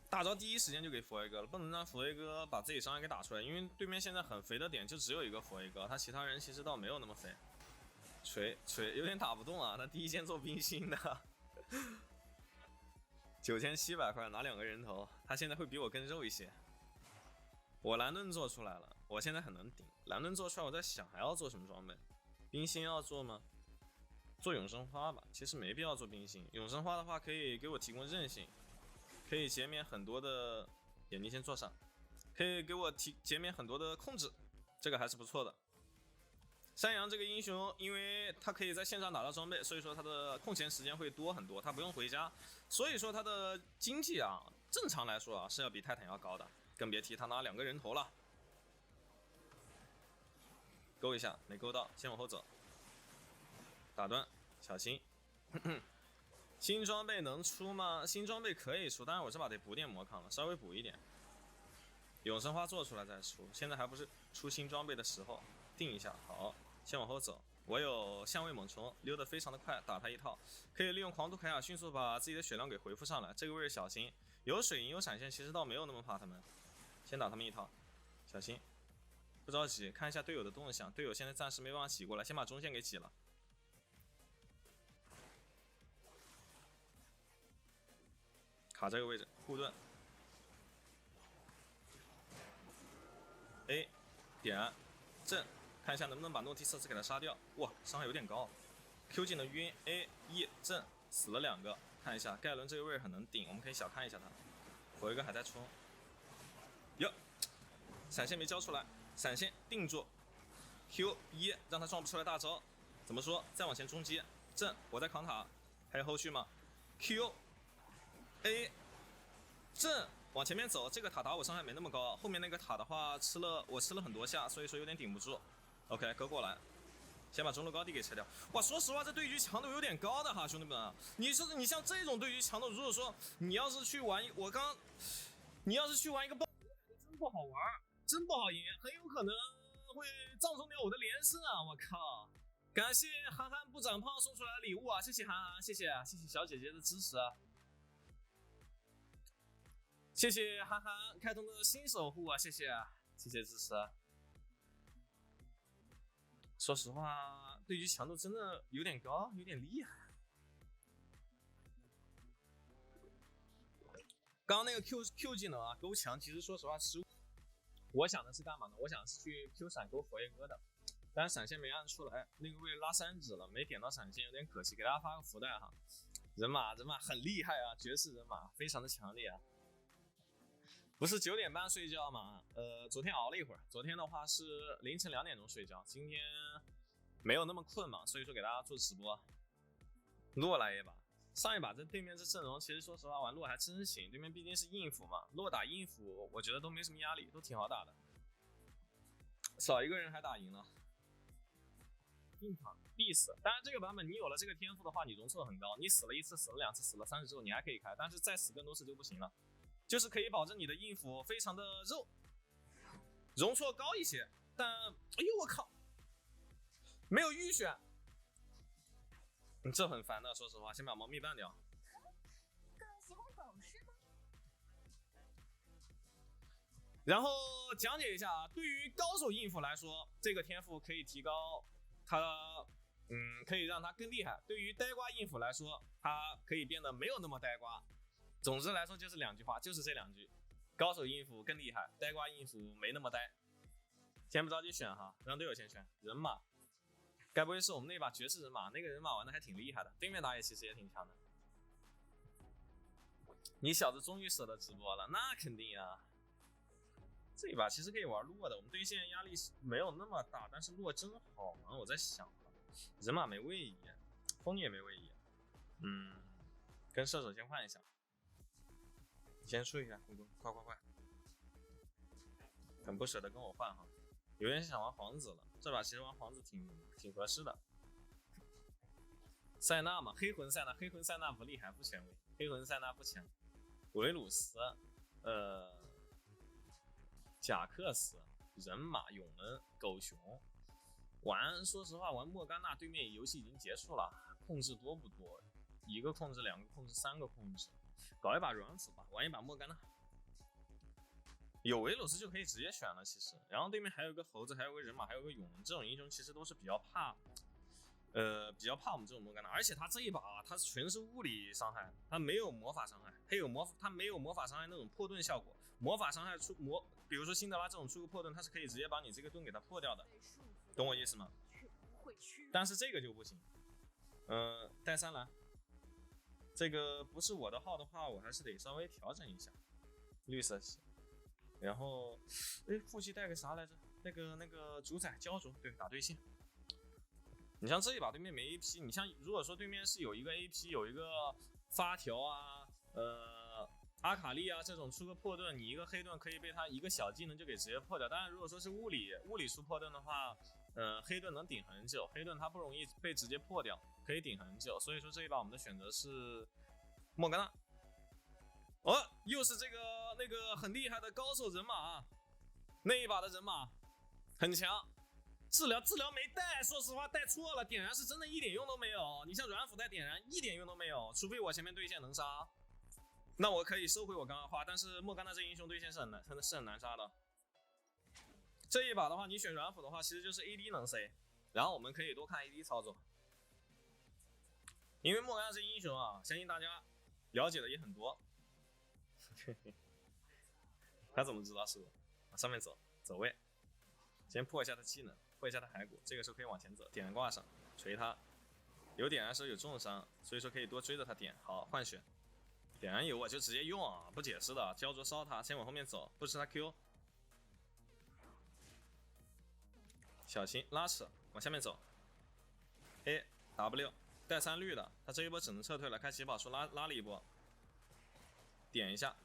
S1: 大招第一时间就给佛爷哥了，不能让佛爷哥把自己伤害给打出来，因为对面现在很肥的点就只有一个佛爷哥，他其他人其实倒没有那么肥。锤有点打不动啊，他第一件做冰心的，9700块拿2个人头，他现在会比我更肉一些。我蓝盾做出来了，我现在很能顶，蓝盾做出来，我在想还要做什么装备？冰心要做吗？做永生花吧，其实没必要做冰心。永生花的话可以给我提供韧性，可以减免很多的眼睛先做上，可以给我减免很多的控制，这个还是不错的。山羊这个英雄，因为他可以在线上打到装备，所以说他的空闲时间会多很多，他不用回家，所以说他的经济啊，正常来说啊是要比泰坦要高的，更别提他拿2个人头了。勾一下没勾到，先往后走，打断，小心。新装备能出吗？新装备可以出，但是我这把得补点魔抗了，稍微补一点。永生花做出来再出，现在还不是出新装备的时候。定一下，好，先往后走。我有相位猛虫，溜得非常的快，打他一套，可以利用狂徒铠甲迅速把自己的血量给回复上来。这个位置小心，有水银有闪现，其实倒没有那么怕他们。先打他们一套，小心，不着急，看一下队友的动向。队友现在暂时没办法挤过来，先把中线给挤了。卡这个位置，护盾 ，A 点正，看一下能不能把诺提瑟斯给他杀掉。哇，伤害有点高 ，Q 技能晕 A 1正，死了2个。看一下盖伦这个位置很能顶，我们可以小看一下他。火一个还在冲，哟，闪现没交出来，闪现定住 ，Q 1让他撞不出来大招。怎么说？再往前冲击，正，我在扛塔，还有后续吗 ？Q A 正。往前面走，这个塔打我伤害没那么高，后面那个塔的话我吃了很多下，所以说有点顶不住。OK， 勾过来，先把中路高地给拆掉。哇，说实话，这对局强度有点高的哈，兄弟们，你像这种对局强度，如果说你要是去玩一个爆，真不好玩，真不好赢，很有可能会葬送掉我的连胜啊！我靠！感谢憨憨不长胖送出来的礼物啊，谢谢憨憨，谢谢小姐姐的支持啊！谢谢憨憨开通的新守护啊，谢谢支持啊！说实话，对局强度真的有点高，有点厉害。刚刚那个 Q 技能啊，勾墙，其实说实话失误。我想的是干嘛呢？我想的是去 Q 闪勾佛爷哥的，但是闪现没按出来，那个位拉3指了，没点到闪现，有点可惜。给大家发个福袋哈，人马很厉害啊，绝世人马，非常的强烈啊。不是9点半睡觉嘛？昨天熬了一会儿，昨天的话是凌晨2点钟睡觉，今天没有那么困嘛，所以说给大家做直播。洛来一把，上一把这对面这阵容，其实说实话玩洛还真行，对面毕竟是硬辅嘛，洛打硬辅，我觉得都没什么压力，都挺好打的。少一个人还打赢了，硬场必死。当然这个版本你有了这个天赋的话，你容错很高，你死了1次、死了2次、死了3次之后你还可以开，但是再死更多次就不行了。就是可以保证你的硬辅非常的肉，容错高一些，但哎呦我靠，没有预选，这很烦的。说实话，先把猫咪办掉。
S6: 更喜欢狗是吗？
S1: 然后讲解一下啊，对于高手硬辅来说，这个天赋可以提高他，可以让他更厉害。对于呆瓜硬辅来说，他可以变得没有那么呆瓜。总之来说就是2句话，就是这2句：高手硬辅更厉害，呆瓜硬辅没那么呆。先不着急选哈，让队友先选人马。该不会是我们那把绝世人马？那个人马玩的还挺厉害的，对面打野其实也挺强的。你小子终于舍得直播了，那肯定啊。这一把其实可以玩洛的，我们对线压力没有那么大，但是洛真好玩。我在想，人马没位移，风也没位移，跟射手先换一下。你先出一下，快！很不舍得跟我换哈。有人想玩皇子了，这把其实玩皇子挺合适的。塞纳嘛，黑魂塞纳不厉害，不前卫。黑魂塞纳不强。维鲁斯，贾克斯，人马，永恩，狗熊。说实话，玩莫甘娜对面游戏已经结束了，控制多不多？1个控制、2个控制、3个控制。搞一把软辅吧，玩一把莫甘娜，有维鲁斯就可以直接选了。其实，然后对面还有个猴子，还有个人马，还有个永恩，这种英雄其实都是比较怕我们这种莫甘娜。而且他这一把啊，他全是物理伤害，他没有魔法伤害，他没有魔法伤害那种破盾效果。魔法伤害比如说辛德拉这种出个破盾，他是可以直接把你这个盾给他破掉的，懂我意思吗？但是这个就不行。带3蓝，这个不是我的号的话，我还是得稍微调整一下。绿色系，然后，副系带个啥来着？那个主宰焦灼，对，打对线。你像这一把对面没 AP， 你像如果说对面是有一个 AP， 有一个发条啊，阿卡丽啊这种出个破盾，你一个黑盾可以被他一个小技能就给直接破掉。当然，如果说是物理出破盾的话，黑盾能顶很久，黑盾它不容易被直接破掉，可以顶很久。所以说这一把我们的选择是莫甘娜。又是那个很厉害的高手人马，那一把的人马很强。治疗没带，说实话带错了，点燃是真的一点用都没有。你像软辅带点燃一点用都没有，除非我前面对线能杀，那我可以收回我刚刚话。但是莫甘娜这英雄对线是很难杀的。这一把的话，你选软辅的话，其实就是 AD 能 C， 然后我们可以多看 AD 操作，因为莫甘娜这英雄啊，相信大家了解的也很多。他怎么知道是我？往上面走位，先破一下他技能，破一下他骸骨，这个时候可以往前走，点燃挂上，锤他。有点燃时候有重伤，所以说可以多追着他点。好，换血，点燃有我就直接用啊，不解释的。焦灼烧他，先往后面走，不吃他 Q。小心拉扯，往下面走。A W 带3绿的，他这一波只能撤退了，开起宝术拉了一波，点一下。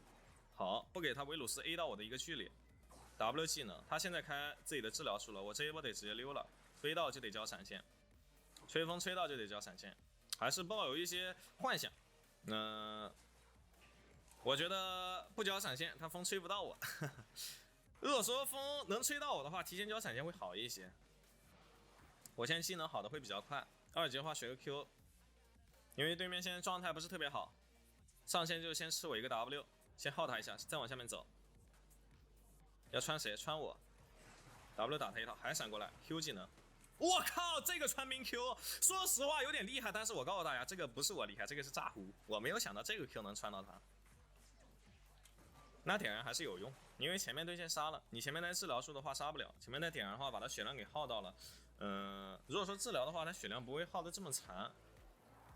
S1: 好，不给他维鲁斯 A 到我的一个距离。W 技能，他现在开自己的治疗术了，我这一波得直接溜了，飞到就得交闪现，吹风吹到就得交闪现，还是抱有一些幻想。我觉得不交闪现，他风吹不到我。如果说风能吹到我的话，提前交闪现会好一些。我现在技能好的会比较快，2级的话学个 Q， 因为对面现在状态不是特别好，上线就先吃我一个 W， 先耗他一下，再往下面走。要穿谁？穿我 ，W 打他一套，还闪过来 Q 技能。我靠，这个穿冰 Q， 说实话有点厉害，但是我告诉大家，这个不是我厉害，这个是炸胡，我没有想到这个 Q 能穿到他。那点燃还是有用，因为前面对线杀了，你前面带治疗术的话杀不了，前面带点燃的话把他血量给耗到了。如果说治疗的话，他血量不会耗得这么残，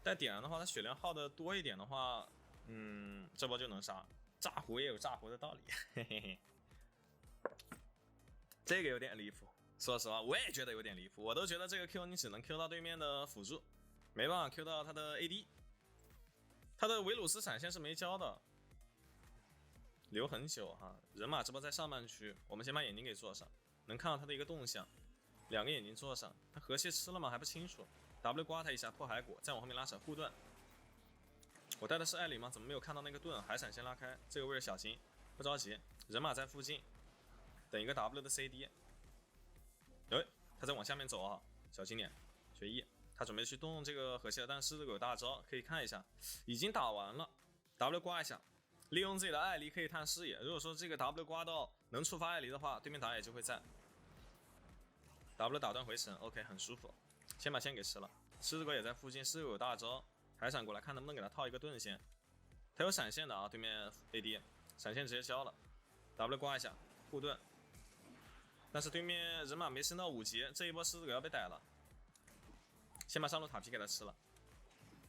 S1: 带点燃的话，他血量耗得多一点的话，这波就能杀。炸胡也有炸胡的道理，嘿嘿嘿。这个有点离谱，说实话我也觉得有点离谱，我都觉得这个 Q 你只能 Q 到对面的辅助，没办法 Q 到他的 AD， 他的维鲁斯闪现是没交的，留很久哈。人马这波在上半区，我们先把眼睛给做上，能看到他的一个动向，2个眼睛做上，他河蟹吃了吗还不清楚。W 刮他一下破骸骨，再往后面拉扯护盾。我带的是艾琳吗？怎么没有看到那个盾？海闪先拉开，这个位置小心，不着急，人马在附近。等一个 W 的 CD， 他在往下面走啊，小心点，学 E， 他准备去动这个河蟹了，但是狮子狗有大招，可以看一下，已经打完了 ，W 刮一下，利用自己的艾离可以探视野，如果说这个 W 刮到能触发艾离的话，对面打野就会在 ，W 打断回神 ，OK 很舒服，先把线给吃了，狮子狗也在附近，狮子狗有大招，海闪过来看能不能给他套一个盾先，他有闪现的啊，对面 AD， 闪现直接交了 ，W 刮一下护盾。但是对面人马没升到5级，这一波狮子狗要被逮了。先把上路塔皮给他吃了。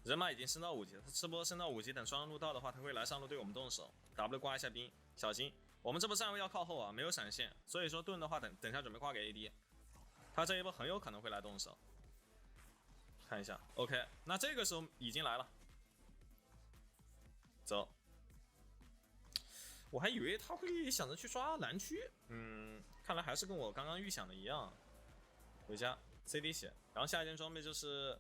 S1: 人马已经升到5级，他吃波升到5级，等双路到的话，他会来上路对我们动手。W 刮一下兵，小心，我们这波站位要靠后啊，没有闪现，所以说盾的话等下准备挂给 AD， 他这一波很有可能会来动手。看一下 ，OK， 那这个时候已经来了，走。我还以为他会想着去刷蓝区，看来还是跟我刚刚预想的一样。回家 CD 血，然后下一件装备就是，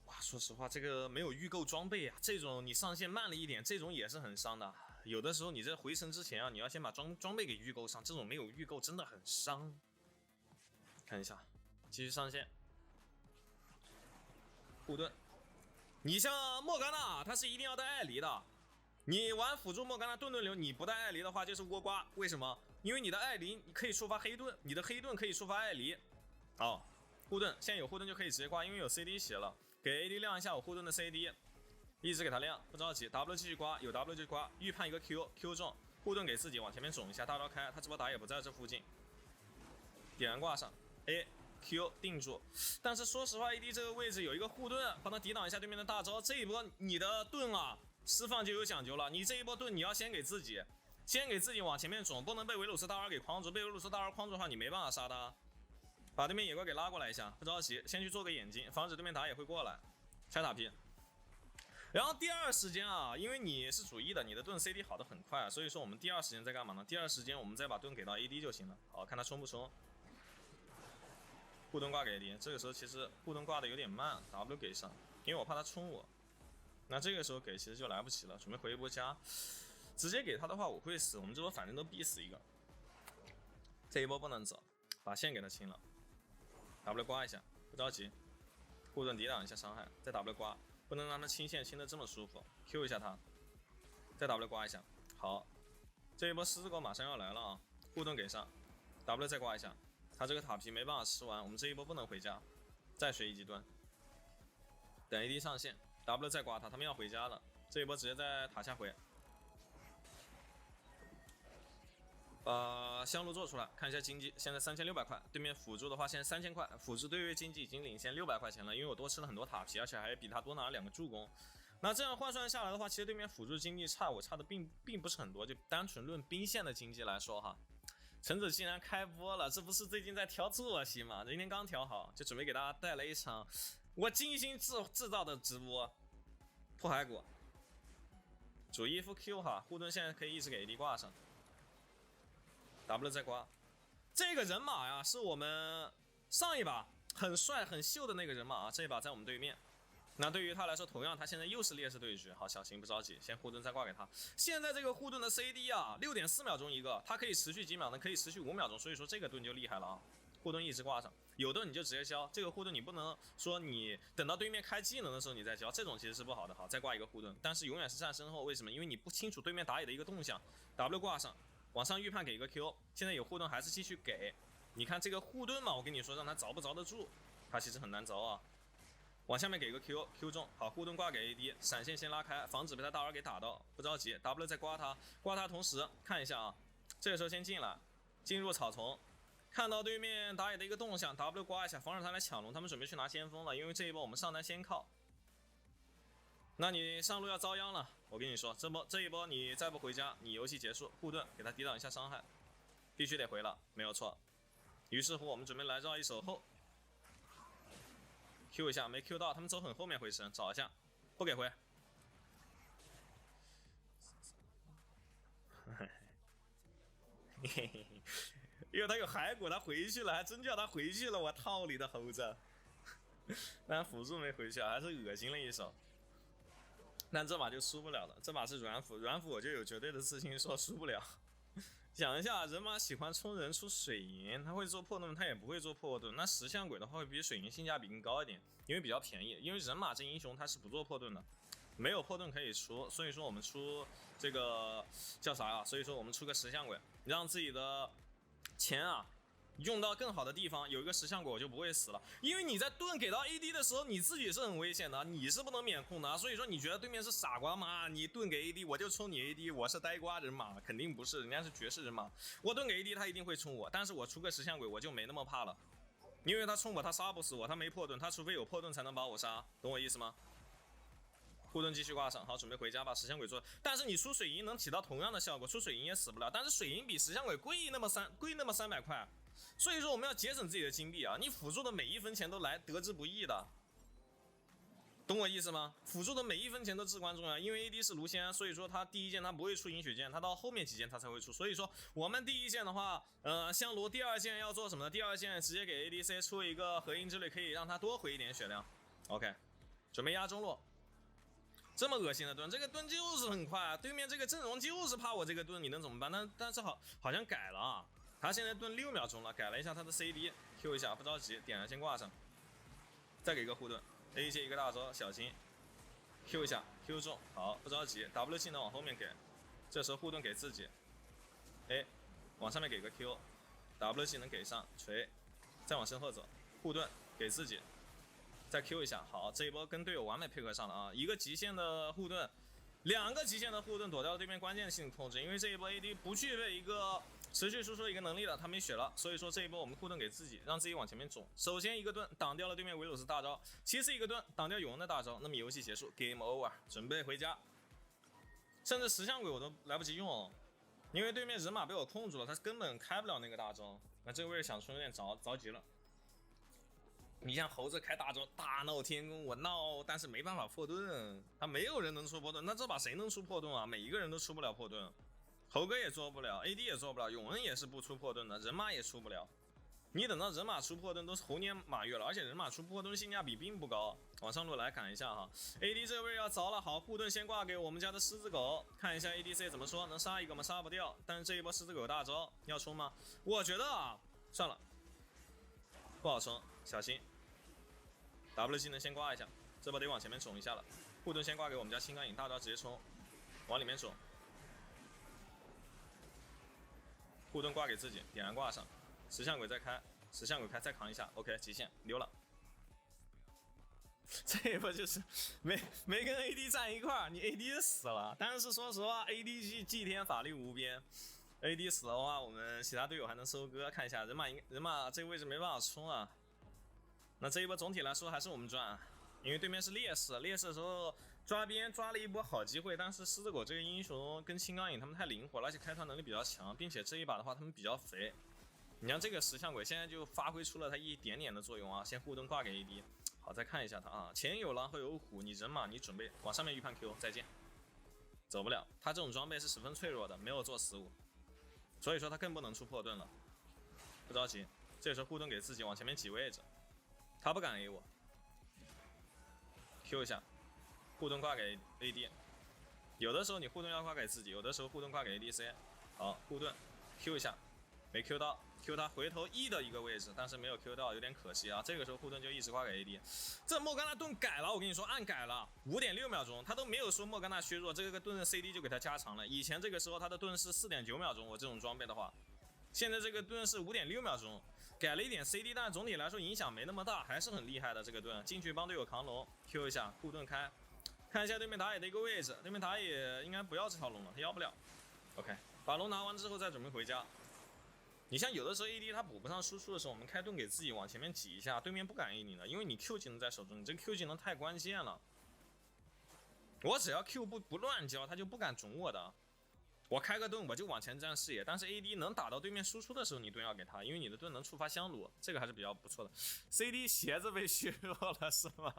S1: 哇，说实话这个没有预购装备啊，这种你上线慢了一点，这种也是很伤的。有的时候你这回神之前啊，你要先把装备给预购上，这种没有预购真的很伤。看一下，继续上线，护盾。你像莫甘娜，他是一定要带艾离的。你玩辅助莫甘娜盾流，你不带艾离的话就是倭瓜，为什么？因为你的艾离你可以触发黑盾，你的黑盾可以触发艾离。好，护盾现在有护盾就可以直接挂，因为有 CD 血了，给 AD 亮一下我护盾的 CD， 一直给他亮，不着急 ，W 继续刮，有 W 就刮，预判一个 Q 中，护盾给自己往前面肿一下，大招开，他这波打野不在这附近，点燃挂上 A Q 定住。但是说实话 ，AD 这个位置有一个护盾，帮他抵挡一下对面的大招。这一波你的盾啊，释放就有讲究了。你这一波盾你要先给自己往前面冲，不能被维鲁斯大 R 给框住。被维鲁斯大 R 框住的话，你没办法杀他。把对面野怪给拉过来一下，不着急，先去做个眼睛，防止对面打野会过来。拆塔皮。然后第二时间啊，因为你是主 E 的，你的盾 CD 好的很快，所以说我们第二时间在干嘛呢？第二时间我们再把盾给到 AD 就行了。好，看他冲不冲。护盾挂给 AD， 这个时候其实护盾挂的有点慢 ，W 给上，因为我怕他冲我。那这个时候给其实就来不及了，准备回一波加，直接给他的话我会死，我们这波反正都逼死一个。这一波不能走，把线给他清了。W 刮一下，不着急，护盾抵挡一下伤害，再 W 刮。不能让他清线清的这么舒服 ，Q 一下他，再 W 刮一下，好，这一波狮子狗马上要来了啊，护盾给上 ，W 再刮一下，他这个塔皮没办法吃完，我们这一波不能回家，再学一级盾，等 AD 上线 ，W 再刮他，他们要回家了，这一波直接在塔下回，把香炉做出来，看一下经济，现在3600块，对面辅助的话现在3000块，辅助对位经济已经领先600块钱了，因为我多吃了很多塔皮，而且还比他多拿了2个助攻。那这样换算下来的话，其实对面辅助经济差，我差的并不是很多，就单纯论兵线的经济来说哈。橙子竟然开播了，这不是最近在调作息吗？今天刚调好，就准备给大家带来一场我精心制造的直播。破骸骨，主衣服 Q 哈，护盾现在可以一直给 AD 挂上。W 再刮，这个人马呀是我们上一把很帅很秀的那个人马啊，这一把在我们对面。那对于他来说，同样他现在又是劣势对局。好，小心不着急，先护盾再挂给他。现在这个护盾的 CD 啊，6.4秒钟一个，它可以持续几秒呢？可以持续5秒钟，所以说这个盾就厉害了啊。护盾一直挂上，有盾你就直接交，这个护盾你不能说你等到对面开技能的时候你再交，这种其实是不好的。好，再挂一个护盾，但是永远是站身后，为什么？因为你不清楚对面打野的一个动向。W 挂上。往上预判给一个 Q， 现在有护盾还是继续给。你看这个护盾嘛，我跟你说让他着不着得住，他其实很难着啊。往下面给个 Q 中，好，护盾挂给 AD， 闪现先拉开，防止被他大 R 给打到，不着急 ，W 再刮他同时看一下啊，这个时候先进来，进入草丛，看到对面打野的一个动向 ，W 刮一下，防止他来抢龙，他们准备去拿先锋了，因为这一波我们上单先靠。那你上路要遭殃了，我跟你说，这一波你再不回家，你游戏结束。护盾给他抵挡一下伤害，必须得回了，没有错。于是乎，我们准备来绕一手后 ，Q 一下没 Q 到，他们走很后面回神，找一下，不给回。嘿嘿嘿，因为他有骸骨，他回去了，还真叫他回去了，我操你的猴子！但辅助没回去啊，还是恶心了一手。但这把就输不了了，这把是软辅我就有绝对的自信说输不了。想一下，人马喜欢冲人出水银，他会做破盾，他也不会做破盾。那石像鬼的话会比水银性价比更高一点，因为比较便宜。因为人马这英雄他是不做破盾的，没有破盾可以出，所以说我们出这个叫啥啊？所以说我们出个石像鬼，让自己的钱啊用到更好的地方，有一个石像鬼我就不会死了。因为你在盾给到 AD 的时候，你自己是很危险的，你是不能免控的。所以说你觉得对面是傻瓜吗？你盾给 AD 我就冲你 AD， 我是呆瓜人马，肯定不是，人家是绝世人马。我盾给 AD 他一定会冲我，但是我出个石像鬼我就没那么怕了，因为他冲我他杀不死我，他没破盾，他除非有破盾才能把我杀，懂我意思吗？护盾继续挂上，好，准备回家把石像鬼做。但是你出水银能起到同样的效果，出水银也死不了，但是水银比石像鬼贵那么300块。所以说我们要节省自己的金币啊！你辅助的每一分钱都来得之不易的，懂我意思吗？辅助的每一分钱都至关重要，因为 AD 是卢仙，所以说他第一件他不会出饮血剑，他到后面几件他才会出。所以说我们第一件的话，香炉第二件要做什么呢？第二件直接给 ADC 出一个合音之旅，可以让他多回一点血量。OK， 准备压中路。这么恶心的盾，这个盾就是很快啊！对面这个阵容就是怕我这个盾，你能怎么办？但是好像改了啊。他现在盾6秒钟了，改了一下他的 CD，Q 一下，不着急，点燃先挂上，再给个护盾 ，A 接一个大招，小心 ，Q 一下 ，Q 中，好，不着急 ，W 技能往后面给，这时候护盾给自己，哎，往上面给个 Q，W 技能给上，锤，再往身后走，护盾给自己，再 Q 一下，好，这一波跟队友完美配合上了啊，一个极限的护盾，2个极限的护盾躲掉了对面关键性控制，因为这一波 AD 不具备一个持续输出一个能力了，他没血了，所以说这一波我们护盾给自己，让自己往前面冲。首先一个盾挡掉了对面维鲁斯大招，其次一个盾挡掉永恩的大招，那么游戏结束 ，Game Over， 准备回家。甚至石像鬼我都来不及用，因为对面人马被我控住了，他根本开不了那个大招。那这个位置想冲有点着急了。你像猴子开大招大闹天宫，我闹，但是没办法破盾，他没有人能出破盾，那这把谁能出破盾啊？每一个人都出不了破盾。猴哥也做不了 ，AD 也做不了，永恩也是不出破盾的，人马也出不了。你等到人马出破盾都是猴年马月了，而且人马出破盾性价比并不高。往上路来赶一下哈 ，AD 这位要着了，好，护盾先挂给我们家的狮子狗，看一下 ADC 怎么说，能杀一个吗？杀不掉，但是这一波狮子狗有大招，要冲吗？我觉得啊，算了，不好冲，小心。W 技能先挂一下，这波得往前面冲一下了。护盾先挂给我们家青钢影，大招直接冲，往里面冲。护盾挂给自己，点燃挂上，石像鬼再开，石像鬼开再扛一下 ，OK， 极限溜了。这一波就是没跟 AD 站一块儿，你 AD 死了。但是说实话 ，AD 祭天法力无边 ，AD 死的话，我们其他队友还能收割。看一下人马这个位置没办法冲啊。那这一波总体来说还是我们赚，因为对面是劣势，劣势的时候抓边抓了一波好机会，但是狮子狗这个英雄跟青钢影他们太灵活了，而且开团能力比较强，并且这一把的话他们比较肥。你像这个石像鬼现在就发挥出了他一点点的作用啊，先护盾挂给 AD。好，再看一下他啊，前有狼后有虎，你人马你准备往上面预判 Q， 再见。走不了，他这种装备是十分脆弱的，没有做实物，所以说他更不能出破盾了。不着急，这时候护盾给自己往前面挤位置。他不敢 A 我 ，Q 一下，护盾挂给 AD。有的时候你护盾要挂给自己，有的时候护盾挂给 ADC。好，护盾 Q 一下，没 Q 到 ，Q 他回头 E 的一个位置，但是没有 Q 到，有点可惜啊。这个时候护盾就一直挂给 AD。这莫甘娜盾改了，我跟你说，按改了，5.6秒钟，他都没有说莫甘娜削弱，这个盾的 CD 就给他加长了。以前这个时候他的盾是4.9秒钟，我这种装备的话，现在这个盾是5.6秒钟。改了一点 CD， 但总体来说影响没那么大，还是很厉害的这个盾。进去帮队友扛龙 ，Q 一下护盾开，看一下对面打野的一个位置，对面打野应该不要这条龙了，他要不了。OK， 把龙拿完之后再准备回家。你像有的时候 AD 他补不上输出的时候，我们开盾给自己往前面挤一下，对面不敢 A 你的，因为你 Q 技能在手中，你这个 Q 技能太关键了。我只要 Q 不乱交，他就不敢准我的。我开个盾我就往前站视野，但是 AD 能打到对面输出的时候，你盾要给他，因为你的盾能触发香炉，这个还是比较不错的。CD 鞋子被削弱了是吗？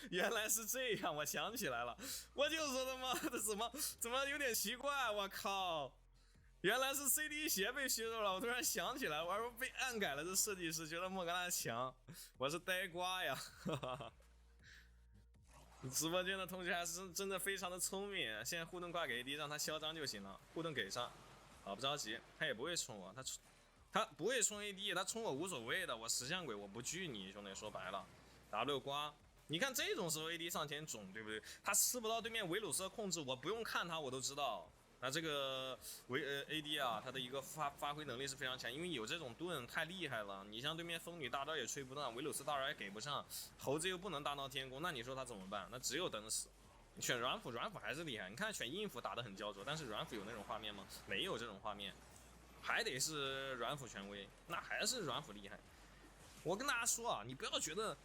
S1: 原来是这样，我想起来了，我就说他妈的怎么有点奇怪，我靠！原来是 CD 鞋被削弱了，我突然想起来，我说被暗改了，这设计师觉得莫甘娜强，我是呆瓜呀。直播间的同学还是真的非常的聪明，现在护盾挂给 AD， 让他嚣张就行了，护盾给上，啊不着急，他也不会冲我，他不会冲 AD， 他冲我无所谓的，我石像鬼我不惧你，兄弟，说白了 ，W 刮，你看这种时候 AD 上前肿，对不对？他吃不到对面维鲁斯的控制，我不用看他我都知道。那这个AD 啊，他的一个发挥能力是非常强，因为有这种盾太厉害了。你像对面风女大招也吹不断，维鲁斯大招也给不上，猴子又不能大闹天宫，那你说他怎么办？那只有等死。你选软辅还是厉害，你看选硬辅打得很焦灼，但是软辅有那种画面吗？没有这种画面，还得是软辅权威，那还是软辅厉害。我跟大家说啊，你不要觉得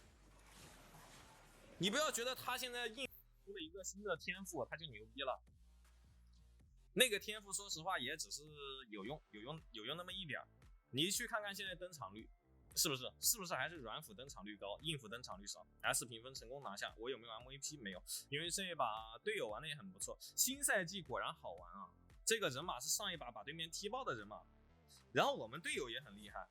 S1: 他现在硬出了一个新的天赋，他就牛逼了。那个天赋说实话也只是有用那么一点。你去看看现在登场率，是不是还是软辅登场率高，硬辅登场率少 ？S 评分成功拿下，我有没有 MVP 没有？因为这一把队友玩的也很不错，新赛季果然好玩啊！这个人马是上一把把对面踢爆的人马，然后我们队友也很厉害。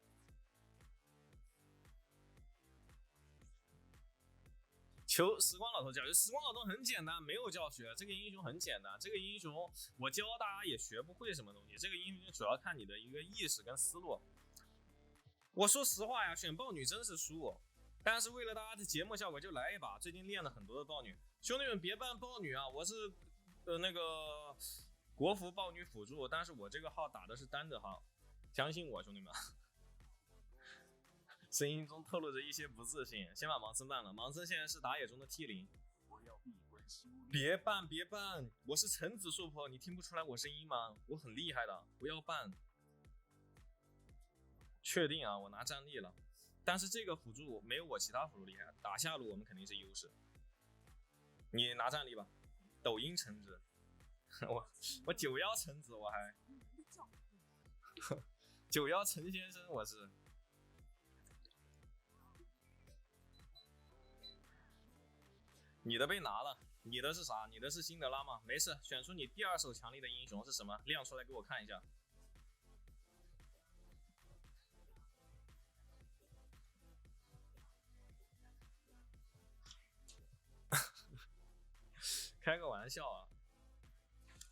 S1: 求时光老头教学，时光老头很简单，没有教学。这个英雄很简单，这个英雄我教大家也学不会什么东西。这个英雄主要看你的一个意识跟思路。我说实话呀，选豹女真是输，但是为了大家的节目效果，就来一把。最近练了很多的豹女，兄弟们别办豹女啊！我是那个国服豹女辅助，但是我这个号打的是单的号，相信我，兄弟们。声音中透露着一些不自信，先把盲僧办了。盲僧现在是打野中的 T0，别办别办，我是橙子硕婆，你听不出来我声音吗？我很厉害的，不要办。确定啊，我拿战力了，但是这个辅助没有我其他辅助厉害，打下路我们肯定是优势。你拿战力吧，抖音橙子，我91橙子，我还91陈先生，我是。你的被拿了，你的是啥？你的是辛德拉吗？没事，选出你第2手强力的英雄是什么？亮出来给我看一下。开个玩笑啊！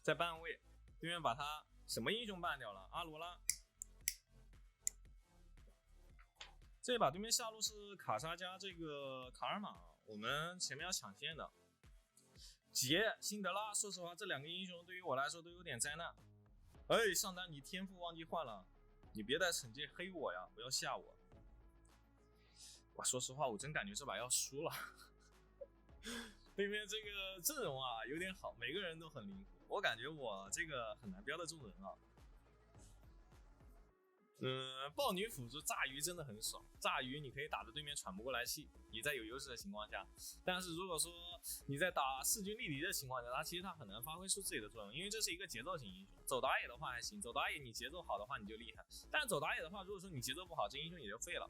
S1: 在半位，对面把他什么英雄办掉了？阿罗拉。这一把对面下路是卡莎加这个卡尔玛，我们前面要抢线的。杰、辛德拉，说实话，这2个英雄对于我来说都有点灾难。哎，上单你天赋忘记换了，你别在惩戒黑我呀，不要吓我。哇，说实话，我真感觉这把要输了。对面这个阵容啊有点好，每个人都很灵活，我感觉我这个很难标得住人啊。豹女辅助炸鱼真的很爽，炸鱼你可以打得对面喘不过来气，你在有优势的情况下。但是如果说你在打势均力敌的情况下，其实它很难发挥出自己的作用，因为这是一个节奏型英雄。走打野的话还行，走打野你节奏好的话你就厉害，但走打野的话，如果说你节奏不好，这英雄也就废了。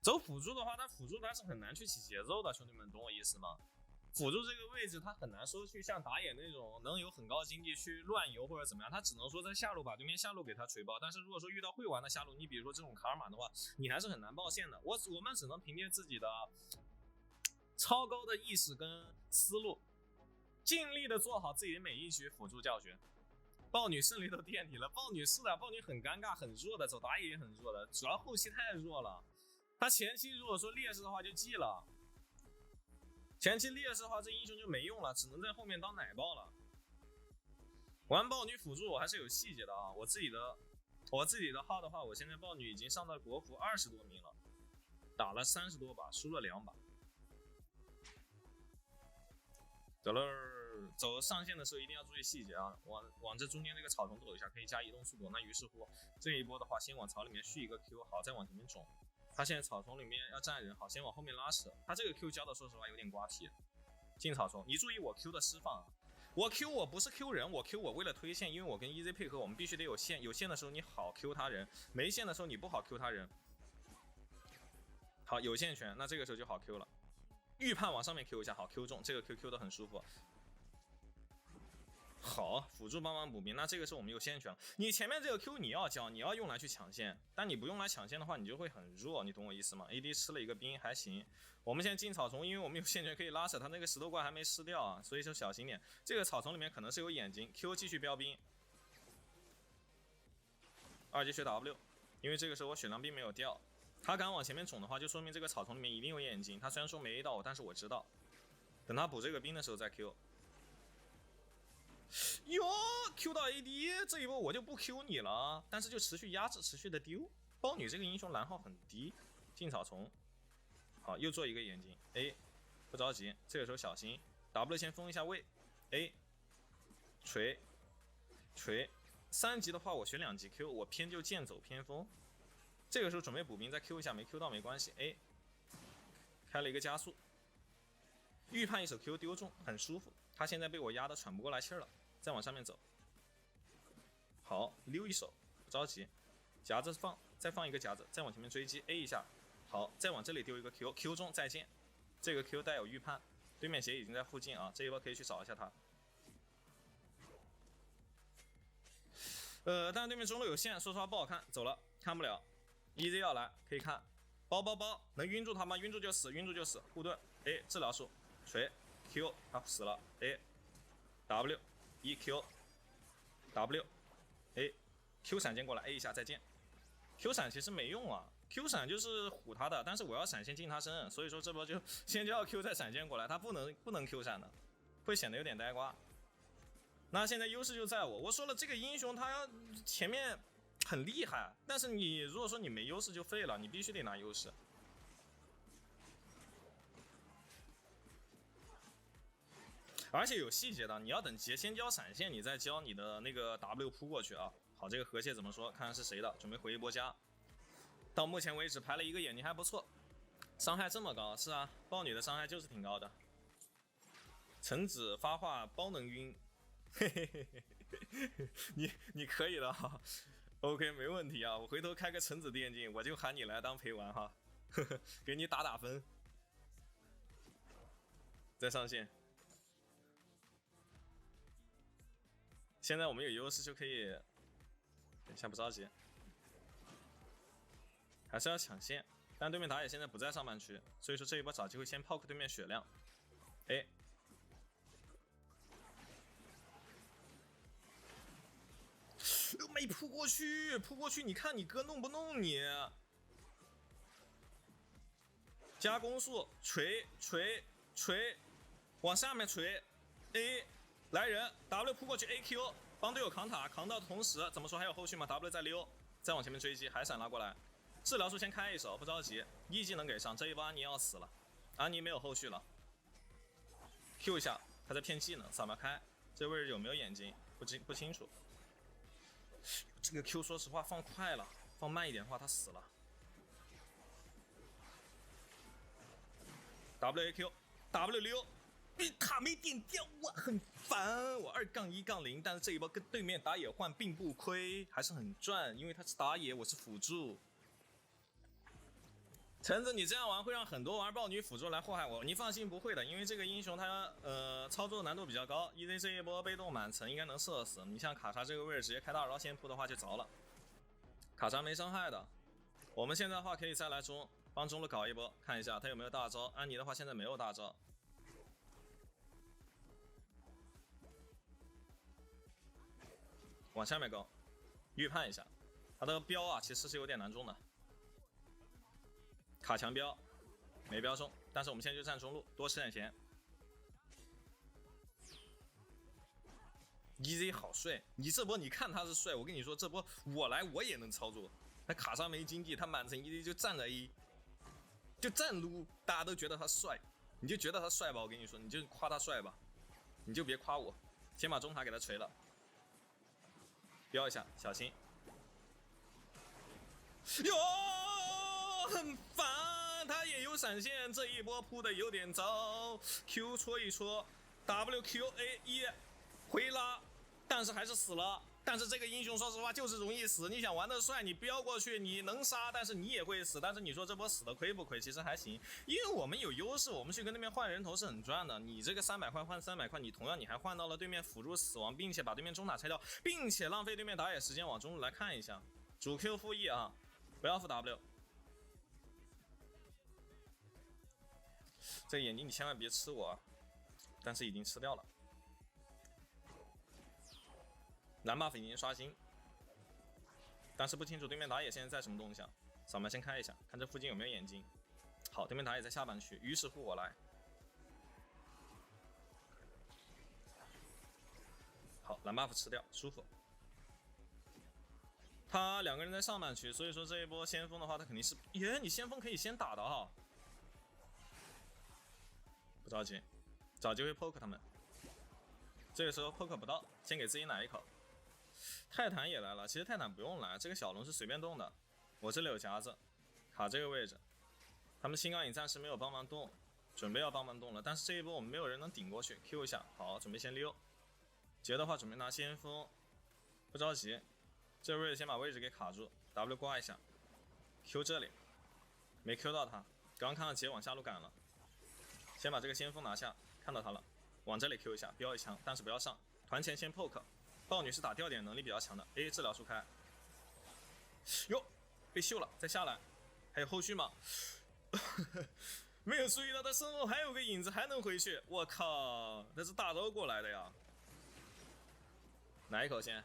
S1: 走辅助的话，它辅助它是很难去起节奏的，兄弟们懂我意思吗？辅助这个位置，它很难说去像打野那种能有很高经济去乱游或者怎么样，它只能说在下路把对面下路给它锤爆。但是如果说遇到会玩的下路，你比如说这种卡尔玛的话，你还是很难爆线的。我们只能凭借自己的超高的意识跟思路，尽力的做好自己的每一局辅助教学。豹女胜利都垫底了，豹女是的，豹女很尴尬，很弱的，走打野也很弱的，主要后期太弱了。他前期如果说劣势的话就记了。前期劣势的话，这英雄就没用了，只能在后面当奶爆了。玩豹女辅助我还是有细节的啊，我自己的号的话，我现在豹女已经上到国服20多名了，打了30多把，输了2把。走上线的时候一定要注意细节啊，往这中间这个草丛走一下，可以加移动速度。那于是乎这一波的话，先往草里面续一个 Q， 好，再往前面种。他现在草丛里面要站人，好，先往后面拉扯。他这个 Q 交的说实话有点瓜皮。进草丛，你注意我 Q 的释放啊！我 Q 我不是 Q 人，我 Q 我为了推线，因为我跟 EZ 配合，我们必须得有线。有线的时候你好 Q 他人，没线的时候你不好 Q 他人。好，有线权，那这个时候就好 Q 了。预判往上面 Q 一下，好 Q 中，这个 Q 的很舒服。好，辅助帮忙补兵，那这个时候我们有线权了。你前面这个 Q 你要交，你要用来去抢线，但你不用来抢线的话，你就会很弱，你懂我意思吗 ？AD 吃了一个兵还行。我们现在进草丛，因为我们有线权可以拉扯，他那个石头怪还没吃掉啊，所以说小心点。这个草丛里面可能是有眼睛 ，Q 继续标兵，2级血 W， 因为这个时候我血量并没有掉，他敢往前面冲的话，就说明这个草丛里面一定有眼睛。他虽然说没 A 到我，但是我知道，等他补这个兵的时候再 Q。哟 ，Q 到 AD 这一波我就不 Q 你了，但是就持续压制，持续的丢。豹女这个英雄蓝耗很低，进草丛，好，又做一个眼睛 A， 不着急，这个时候小心 W 先封一下位 A， 锤3级的话我选2级 Q， 我偏就剑走偏锋，这个时候准备补兵再 Q 一下，没 Q 到没关系 A， 开了一个加速，预判一手 Q 丢中，很舒服。他现在被我压得喘不过来气了，再往上面走。好，溜一手，不着急，夹子放，再放一个夹子，再往前面追击 A 一下。好，再往这里丢一个 Q 中再见。这个 Q 带有预判，对面鞋已经在附近啊，这一波可以去找一下他。但是对面中路有线，说实话不好看，走了，看不了。EZ 要来，可以看，包，能晕住他吗？晕住就死，护盾 A 治疗术，锤。Q 他死了 A W E Q W A Q 闪现过来 A 一下再见。Q 闪其实没用啊 ，Q 闪就是唬他的，但是我要闪现进他身，所以说这波就先叫 Q 再闪现过来，他不能 Q 闪的，会显得有点呆瓜。那现在优势就在我说了，这个英雄他要前面很厉害。但是你如果说你没优势就废了，你必须得拿优势。而且有细节的，你要等杰先交闪现，你再交你的那个 W 扑过去啊。好，这个河蟹怎么说？看看是谁的，准备回一波家。到目前为止排了一个眼睛还不错，伤害这么高，是啊，豹女的伤害就是挺高的。橙子发话包能晕，嘿嘿嘿嘿，你可以的哈 ，OK 没问题啊，我回头开个橙子电竞，我就喊你来当陪玩哈，呵呵，给你打分，再上线。现在我们有优势就可以，等一下不着急，还是要抢线。但对面打野现在不在上半区，所以说这一波找机会先 poke 对面血量。哎，没扑过去，扑过去，你看你哥弄不弄你？加攻速，锤，往下面锤 ，A。来人 ，W 扑过去 ，AQ 帮队友扛塔，扛到的同时，怎么说还有后续吗 ？W 在溜，再往前面追击，还闪拉过来，治疗术先开一手，不着急，E技能给上，这一波安妮要死了，安妮没有后续了 ，Q 一下，他在骗技能，扫描开，这位置有没有眼睛？不清楚，这个 Q 说实话放快了，放慢一点的话他死了 ，WAQ，W 溜。塔没点掉，我很烦。我2-1-0，但是这一波跟对面打野换并不亏，还是很赚，因为他是打野，我是辅助。橙子，你这样玩会让很多玩豹女辅助来祸害我。你放心，不会的，因为这个英雄他操作难度比较高 ，EZ 这一波被动满层应该能射死。你像卡莎这个位置直接开大招先扑的话就着了。卡莎没伤害的，我们现在的话可以再来中，帮中路搞一波，看一下他有没有大招。安妮的话现在没有大招。往下面go，预判一下，他的标啊其实是有点难中的，卡墙标没标中，但是我们现在就站中路，多吃点钱。EZ 好帅，你这波你看他是帅，我跟你说这波我来我也能操作。那卡莎没经济，他满层 EZ 就站着 A， 就站撸，大家都觉得他帅，你就觉得他帅吧，我跟你说，你就夸他帅吧，你就别夸我，先把中塔给他锤了。标一下，小心！哟，很烦，他也有闪现，这一波扑的有点糟。Q 戳一戳 ，WQA1 回拉，但是还是死了。但是这个英雄说实话就是容易死，你想玩的帅，你飙过去你能杀，但是你也会死。但是你说这波死的亏不亏？其实还行，因为我们有优势，我们去跟那边换人头是很赚的。你这个300块换300块，你同样你还换到了对面辅助死亡，并且把对面中塔拆掉，并且浪费对面打野时间往中路来看一下。主 Q 负 E 啊，不要负 W。这个眼睛你千万别吃我啊，但是已经吃掉了。蓝 buff 已经刷新，但是不清楚对面打野现在在什么动向。扫描先开一下，看这附近有没有眼睛。好，对面打野在下半区，于是乎我来。好，蓝 buff 吃掉，舒服。他2个人在上半区，所以说这一波先锋的话，他肯定是，耶，你先锋可以先打的哈。不着急，找机会 poke 他们。这个时候 poke 不到，先给自己奶一口。泰坦也来了，其实泰坦不用来，这个小龙是随便动的。我这里有夹子，卡这个位置。他们新钢影暂时没有帮忙动，准备要帮忙动了，但是这一波我们没有人能顶过去。Q 一下，好，准备先溜。杰的话准备拿先锋，不着急，这位置先把位置给卡住 ，W 挂一下 ，Q 这里，没 Q 到他，刚刚看到杰往下路赶了，先把这个先锋拿下，看到他了，往这里 Q 一下，标一枪，但是不要上，团前先 poke。豹女是打吊点能力比较强的 ，A 治疗术开，哟，被秀了，再下来，还有后续吗？没有注意到他身后还有个影子，还能回去，我靠，那是大招过来的呀！来一口先。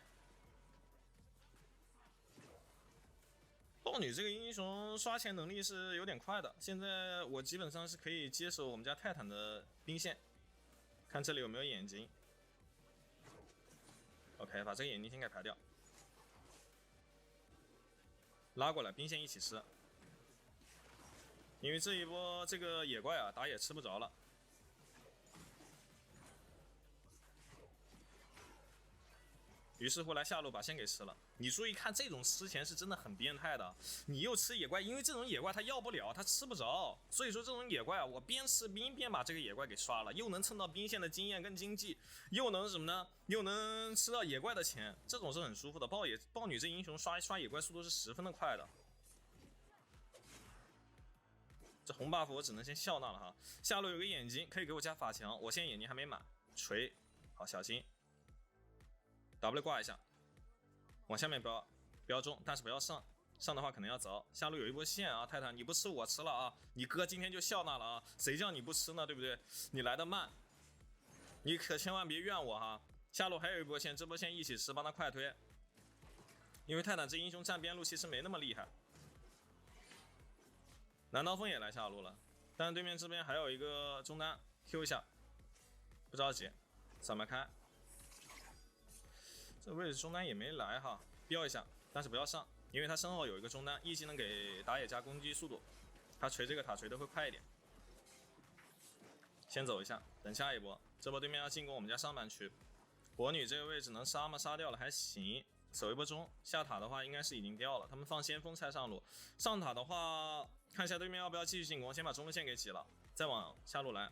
S1: 豹女这个英雄刷钱能力是有点快的，现在我基本上是可以接手我们家泰坦的兵线，看这里有没有眼睛。OK， 把这个眼睛先给排掉。拉过来，兵线一起吃。因为这一波这个野怪啊，打野吃不着了。于是乎来下路把线给吃了。你注意看，这种吃钱是真的很变态的。你又吃野怪，因为这种野怪它要不了，它吃不着，所以说这种野怪啊，我边吃兵边把这个野怪给刷了，又能蹭到兵线的经验跟经济，又能什么呢？又能吃到野怪的钱，这种是很舒服的。豹女这英雄刷野怪速度是十分的快的。这红 buff 我只能先笑纳了哈。下路有个眼睛，可以给我加法强，我现在眼睛还没满，锤，好小心。W 挂一下，往下面标中，但是不要上的话可能要着。下路有一波线啊，泰坦你不吃我吃了啊，你哥今天就笑纳了啊，谁叫你不吃呢，对不对？你来的慢，你可千万别怨我哈。下路还有一波线，这波线一起吃，帮他快推，因为泰坦这英雄站边路其实没那么厉害。南刀锋也来下路了，但是对面这边还有一个中单 Q 一下，不着急，扫描开。这位置中单也没来哈，标一下，但是不要上，因为他身后有一个中单，一技能给打野加攻击速度，他锤这个塔锤的会快一点。先走一下，等下一波。这波对面要进攻我们家上半区，火女这个位置能杀吗？杀掉了还行，守一波中。下塔的话应该是已经掉了，他们放先锋才上路。上塔的话，看一下对面要不要继续进攻，先把中路线给挤了，再往下路来，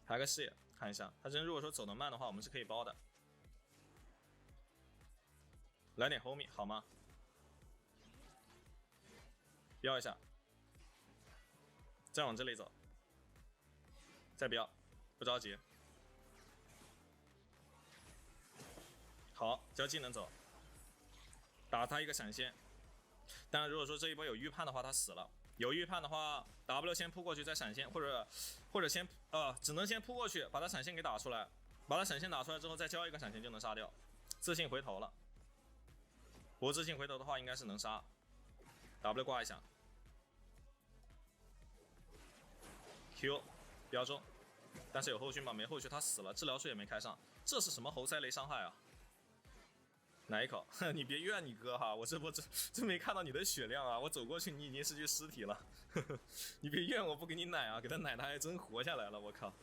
S1: 排个视野看一下。他真如果说走得慢的话，我们是可以包的。来点 homie 好吗？标一下，再往这里走，再标，不着急。好，交技能走，打他一个闪现。当然，如果说这一波有预判的话，他死了。有预判的话 ，W 先扑过去再闪现，或者先只能先扑过去，把他闪现给打出来。把他闪现打出来之后，再交一个闪现就能杀掉。自信回头了。不自信回头的话，应该是能杀。W 挂一下 ，Q 标中，但是有后续吗？没后续，他死了，治疗术也没开上，这是什么猴塞雷伤害啊？奶一口，你别怨你哥哈，我这波真没看到你的血量啊，我走过去你已经是具尸体了，你别怨我不给你奶啊，给他奶他还真活下来了，我靠！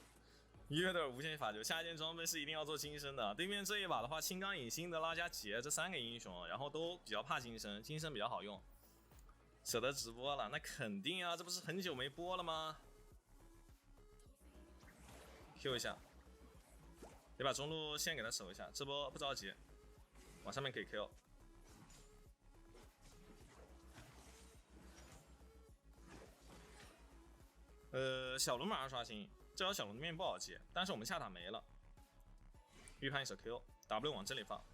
S1: 约德尔无限法球，下一件装备是一定要做金身的。对面这一把的话，青钢影、辛德拉加杰这三个英雄，然后都比较怕金身，金身比较好用。舍得直播了，那肯定啊，这不是很久没播了吗 ？Q 一下，得把中路线给他守一下，这波不着急，往上面可以 Q。小龙马上刷新。这条小龙的面不好接，但是我们下塔没了。预判一手 Q，W 往这里放。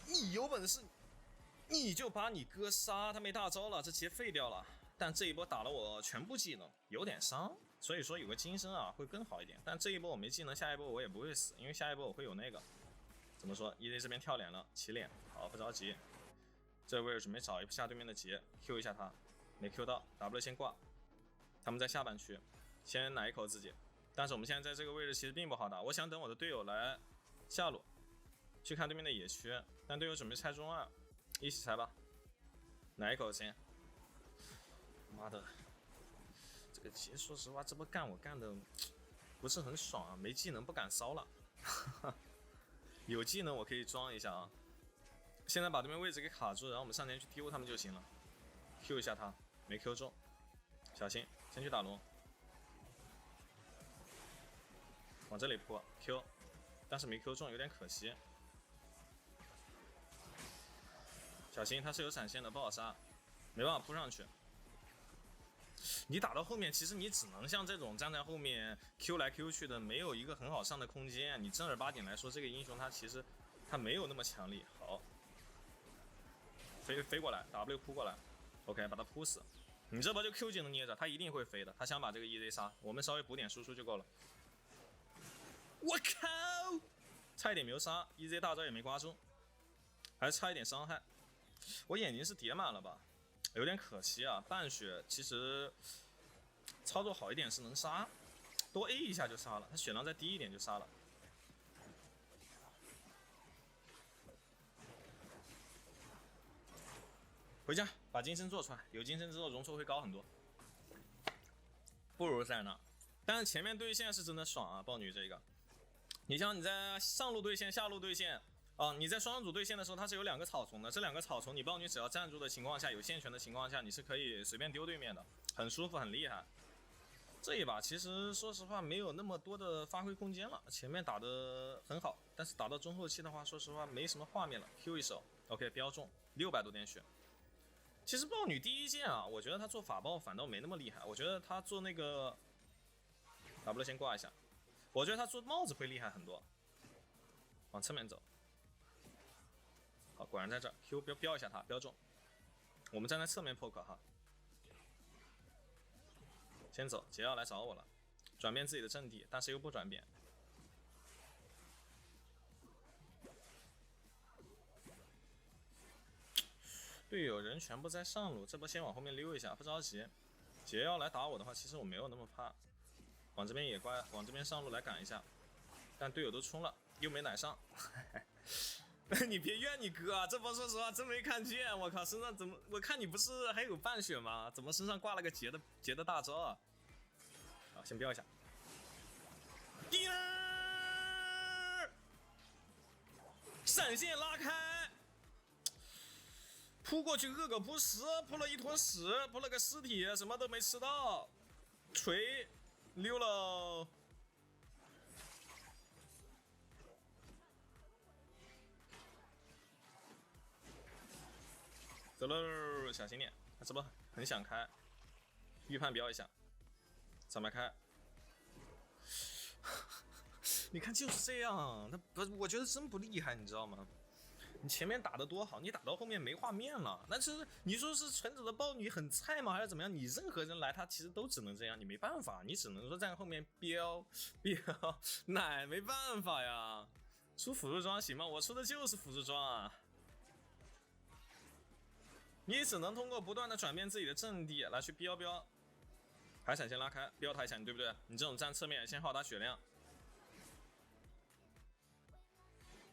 S1: 你有本事，你就把你哥杀，他没大招了，这劫废掉了。但这一波打了我全部技能，有点伤，所以说有个金身啊会更好一点。但这一波我没技能，下一波我也不会死，因为下一波我会有那个怎么说 ？EZ 这边跳脸了，起脸，好不着急。这个位置准备找一下对面的劫 ，Q 一下他，没 Q 到 ，W 先挂。他们在下半区，先奶一口自己。但是我们现在在这个位置其实并不好打，我想等我的队友来下路，去看对面的野区，但队友准备拆中二，一起拆吧。奶一口先。妈的，这个劫说实话这波干我干的不是很爽啊，没技能不敢骚了。有技能我可以装一下啊。现在把对面位置给卡住，然后我们上前去丢他们就行了。Q 一下他，没 Q 中，小心，先去打龙，往这里扑 Q， 但是没 Q 中，有点可惜。小心，他是有闪现的，不好杀，没办法扑上去。你打到后面，其实你只能像这种站在后面 Q 来 Q 去的，没有一个很好上的空间。你正儿八经来说，这个英雄他其实他没有那么强力。好。飞过来 ，W 扑过来 ，OK， 把他扑死。你这波就 Q 技能捏着，他一定会飞的。他想把这个 EZ 杀，我们稍微补点输出就够了。我靠，差一点没有杀 ，EZ 大招也没刮中，还差一点伤害。我眼睛是叠满了吧，有点可惜啊。半血其实操作好一点是能杀，多 A 一下就杀了，他血量再低一点就杀了。回家把金身做出来，有金身之后容错会高很多，不如在那。但是前面对线是真的爽啊，豹女这个。你像你在上路对线、下路对线你在双人组对线的时候，它是有2个草丛的，这2个草丛你豹女只要站住的情况下，有线权的情况下，你是可以随便丢对面的，很舒服，很厉害。这一把其实说实话没有那么多的发挥空间了，前面打得很好，但是打到中后期的话，说实话没什么画面了。Q 一手 ，OK， 标中600多点血。其实豹女第一件啊，我觉得她做法爆反倒没那么厉害，我觉得她做那个 W 先挂一下，我觉得她做帽子会厉害很多。往侧面走，好，果然在这儿 ，Q 标一下他，标中。我们站在侧面 poke 哈，先走，杰要来找我了，转变自己的阵地，但是又不转变。队友人全部在上路，这波先往后面溜一下，不着急。杰要来打我的话，其实我没有那么怕，往这边野怪，往这边上路来赶一下，但队友都冲了。又没奶上，你别怨你哥啊！这波说实话真没看见，我靠，身上怎么？我看你不是还有半血吗？怎么身上挂了个劫的大招啊？好，先标一下。滴儿，闪现拉开，扑过去恶狗扑食，扑了一坨屎，扑了个尸体，什么都没吃到，锤溜喽。走喽，小心点，他是不是很想开？预判标一下，怎么开？你看就是这样，他不，我觉得真不厉害，你知道吗？你前面打得多好，你打到后面没画面了。但是你说是纯子的豹女很菜吗？还是怎么样？你任何人来，他其实都只能这样，你没办法，你只能说在后面标，奶没办法呀。出辅助装行吗？我出的就是辅助装啊。你只能通过不断的转变自己的阵地来去标，海闪先拉开，标他一下，对不对？你这种站侧面先耗他血量，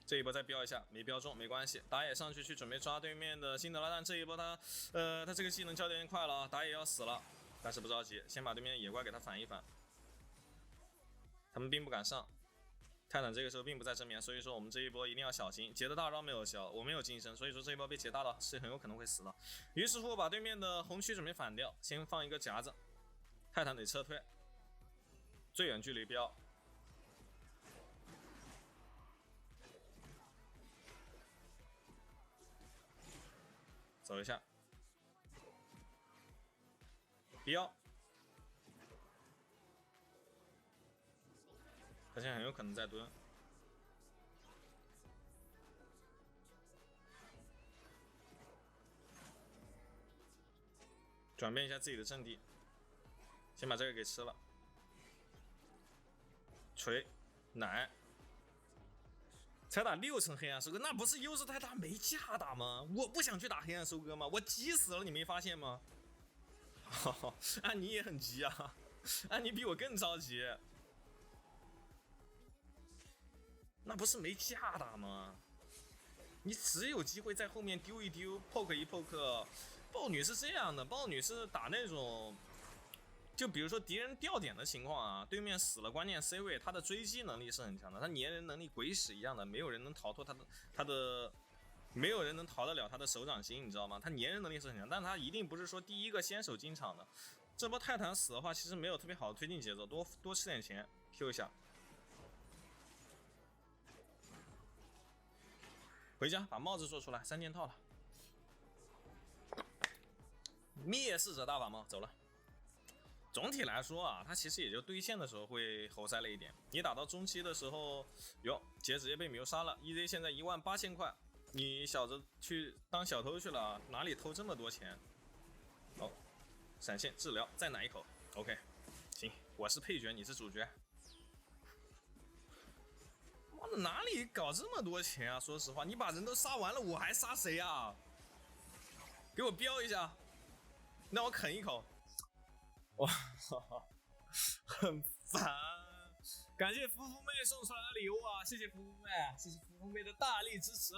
S1: 这一波再标一下，没标中没关系，打野上去准备抓对面的辛德拉，但这一波他这个技能交的有点快了，打野要死了，但是不着急，先把对面的野怪给他反一反，他们并不敢上。泰坦这个时候并不在正面，所以说我们这一波一定要小心。杰的大招没有交，我没有金身，所以说这一波被杰大到是很有可能会死的。于是乎把对面的红区准备反掉，先放一个夹子，泰坦得撤退，最远距离标。走一下，标。他现在很有可能在蹲，转变一下自己的阵地，先把这个给吃了。锤，奶，才打6层黑暗收割，那不是优势太大没架打吗？我不想去打黑暗收割吗？我急死了，你没发现吗？安妮也很急啊，安妮比我更着急。那不是没架打吗？你只有机会在后面丢一丢 ，poke 一 poke。豹女是这样的，豹女是打那种，就比如说敌人掉点的情况啊，对面死了关键 C 位，他的追击能力是很强的，他粘人能力鬼使一样的，没有人能逃脱他的，没有人能逃得了他的手掌心，你知道吗？他粘人能力是很强，但他一定不是说第一个先手进场的。这波泰坦死的话，其实没有特别好的推进节奏，多吃点钱 ，Q 一下。回家把帽子做出来，3件套了。灭世者大法帽走了。总体来说啊，它其实也就对线的时候会猴塞了一点。你打到中期的时候，哟，杰直接被秒杀了 ，EZ 现在18000块，你小子去当小偷去了，哪里偷这么多钱？哦，闪现治疗，再奶一口 ，OK， 行，我是配角，你是主角。妈的，哪里搞这么多钱啊？说实话，你把人都杀完了，我还杀谁啊？给我标一下，让我啃一口。哇，很烦。感谢夫妇妹送出来的礼物啊！谢谢夫妇妹，谢谢夫妇妹的大力支持。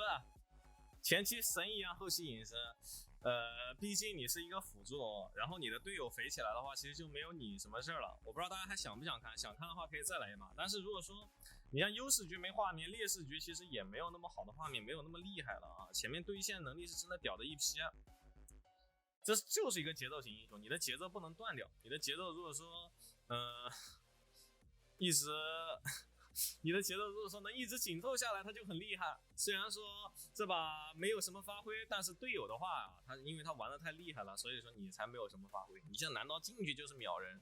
S1: 前期神一样，后期隐身。毕竟你是一个辅助，然后你的队友肥起来的话，其实就没有你什么事儿了。我不知道大家还想不想看，想看的话可以再来一把。但是如果说你像优势局没画面，劣势局其实也没有那么好的画面，没有那么厉害了啊。前面对线能力是真的屌的一批啊。这就是一个节奏型英雄，你的节奏不能断掉。你的节奏如果说，一直，你的节奏如果说能一直紧凑下来，他就很厉害。虽然说这把没有什么发挥，但是队友的话啊，因为他玩的太厉害了，所以说你才没有什么发挥。你像难道进去就是秒人，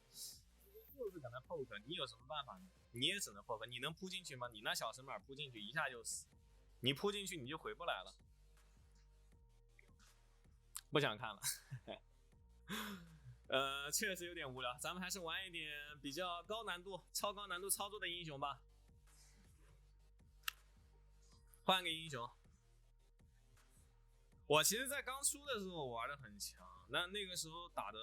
S1: 就是搁那 poke， 你有什么办法呢？你也只能 poke， 你能扑进去吗？你那小神马扑进去一下就死，你扑进去你就回不来了。不想看了，确实有点无聊，咱们还是玩一点比较高难度、超高难度操作的英雄吧。换个英雄，我其实在刚出的时候玩的很强，那个时候打的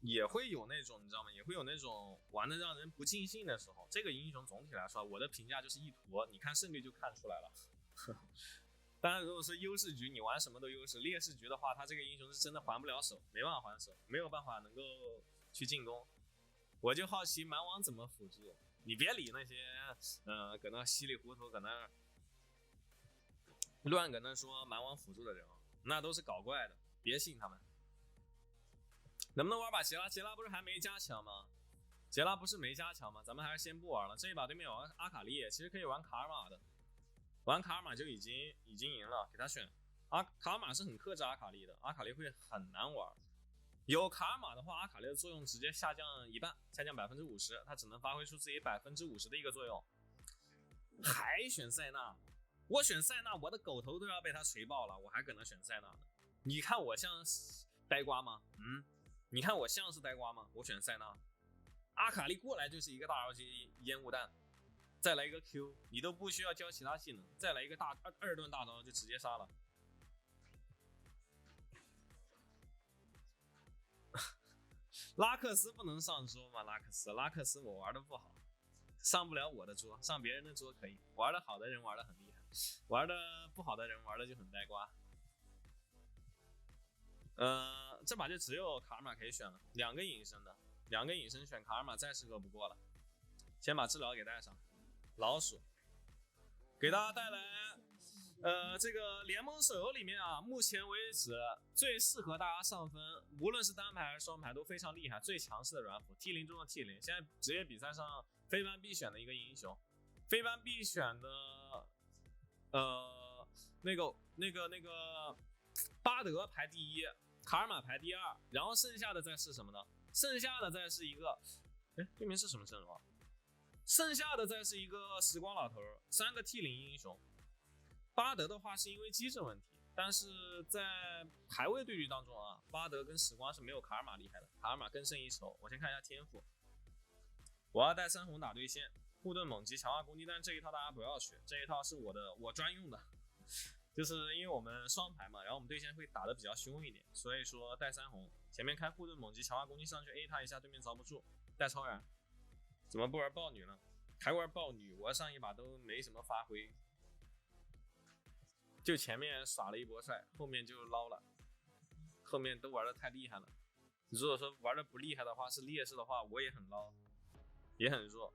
S1: 也会有那种，你知道吗？也会有那种玩的让人不尽兴的时候。这个英雄总体来说，我的评价就是一坨，你看胜率就看出来了。当然，如果说优势局你玩什么都优势，劣势局的话，他这个英雄是真的还不了手，没办法还手，没有办法能够去进攻。我就好奇蛮王怎么辅助，你别理那些搁那稀里糊涂搁那乱搁那说蛮王辅助的人啊，那都是搞怪的，别信他们。能不能玩把杰拉？杰拉不是还没加强吗？杰拉不是没加强吗？咱们还是先不玩了。这一把对面玩阿卡丽，其实可以玩卡尔玛的。玩卡尔玛就已经赢了，给他选卡尔玛是很克制阿卡丽的，阿卡丽会很难玩。有卡尔玛的话，阿卡丽的作用直接下降一半，下降50%，它只能发挥出自己50%的一个作用。还选塞纳，我选塞纳，我的狗头都要被他锤爆了，我还搁那选塞纳呢。你看我像呆瓜吗？你看我像是呆瓜吗？我选塞纳，阿卡丽过来就是一个大招机烟雾弹。再来一个 Q， 你都不需要教其他技能，再来一个二段大招就直接杀了。拉克斯不能上桌吗？拉克斯我玩的不好，上不了我的桌，上别人的桌可以。玩的好的人玩的很厉害，玩的不好的人玩的就很呆瓜。这把就只有卡尔玛可以选了，两个隐身选卡尔玛再适合不过了。先把治疗给带上。老鼠给大家带来这个联盟手游里面啊，目前为止最适合大家上分，无论是单排还是双排都非常厉害，最强势的软辅 T0 中的 T0， 现在职业比赛上非班必选的一个英雄，非班必选的那个巴德排第一，卡尔玛排第二，然后剩下的再是什么呢？剩下的再是一个，对面是什么阵容啊？剩下的再是一个时光老头，3个 T0 英雄。巴德的话是因为机制问题，但是在排位对局当中啊，巴德跟时光是没有卡尔玛厉害的，卡尔玛更胜一筹。我先看一下天赋，我要带3红打对线，护盾猛击强化攻击，但这一套大家不要学，这一套是我专用的，就是因为我们双排嘛，然后我们对线会打得比较凶一点，所以说带3红，前面开护盾猛击强化攻击上去 A 他一下，对面遭不住，带超燃。怎么不玩豹女呢？还玩豹女，我上一把都没什么发挥，就前面耍了一波帅，后面就捞了，后面都玩的太厉害了。如果说玩的不厉害的话，是劣势的话，我也很捞，也很弱。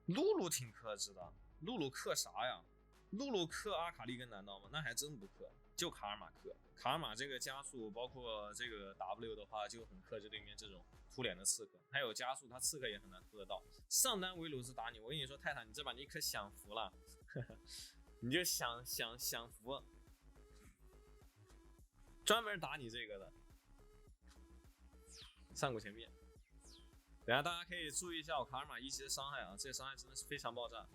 S1: 露露挺克制的，露露克啥呀？露露克阿卡丽跟难道吗？那还真不克，就卡尔玛克。卡尔玛这个加速，包括这个 W 的话，就很克制对面这种突脸的刺客。还有加速，他刺客也很难突得到。上单维鲁斯打你，我跟你说，泰坦，你这把你可享福了，你就享福，专门打你这个的。上古前面，等下大家可以注意一下我卡尔玛一级的伤害啊，这个伤害真的是非常爆炸。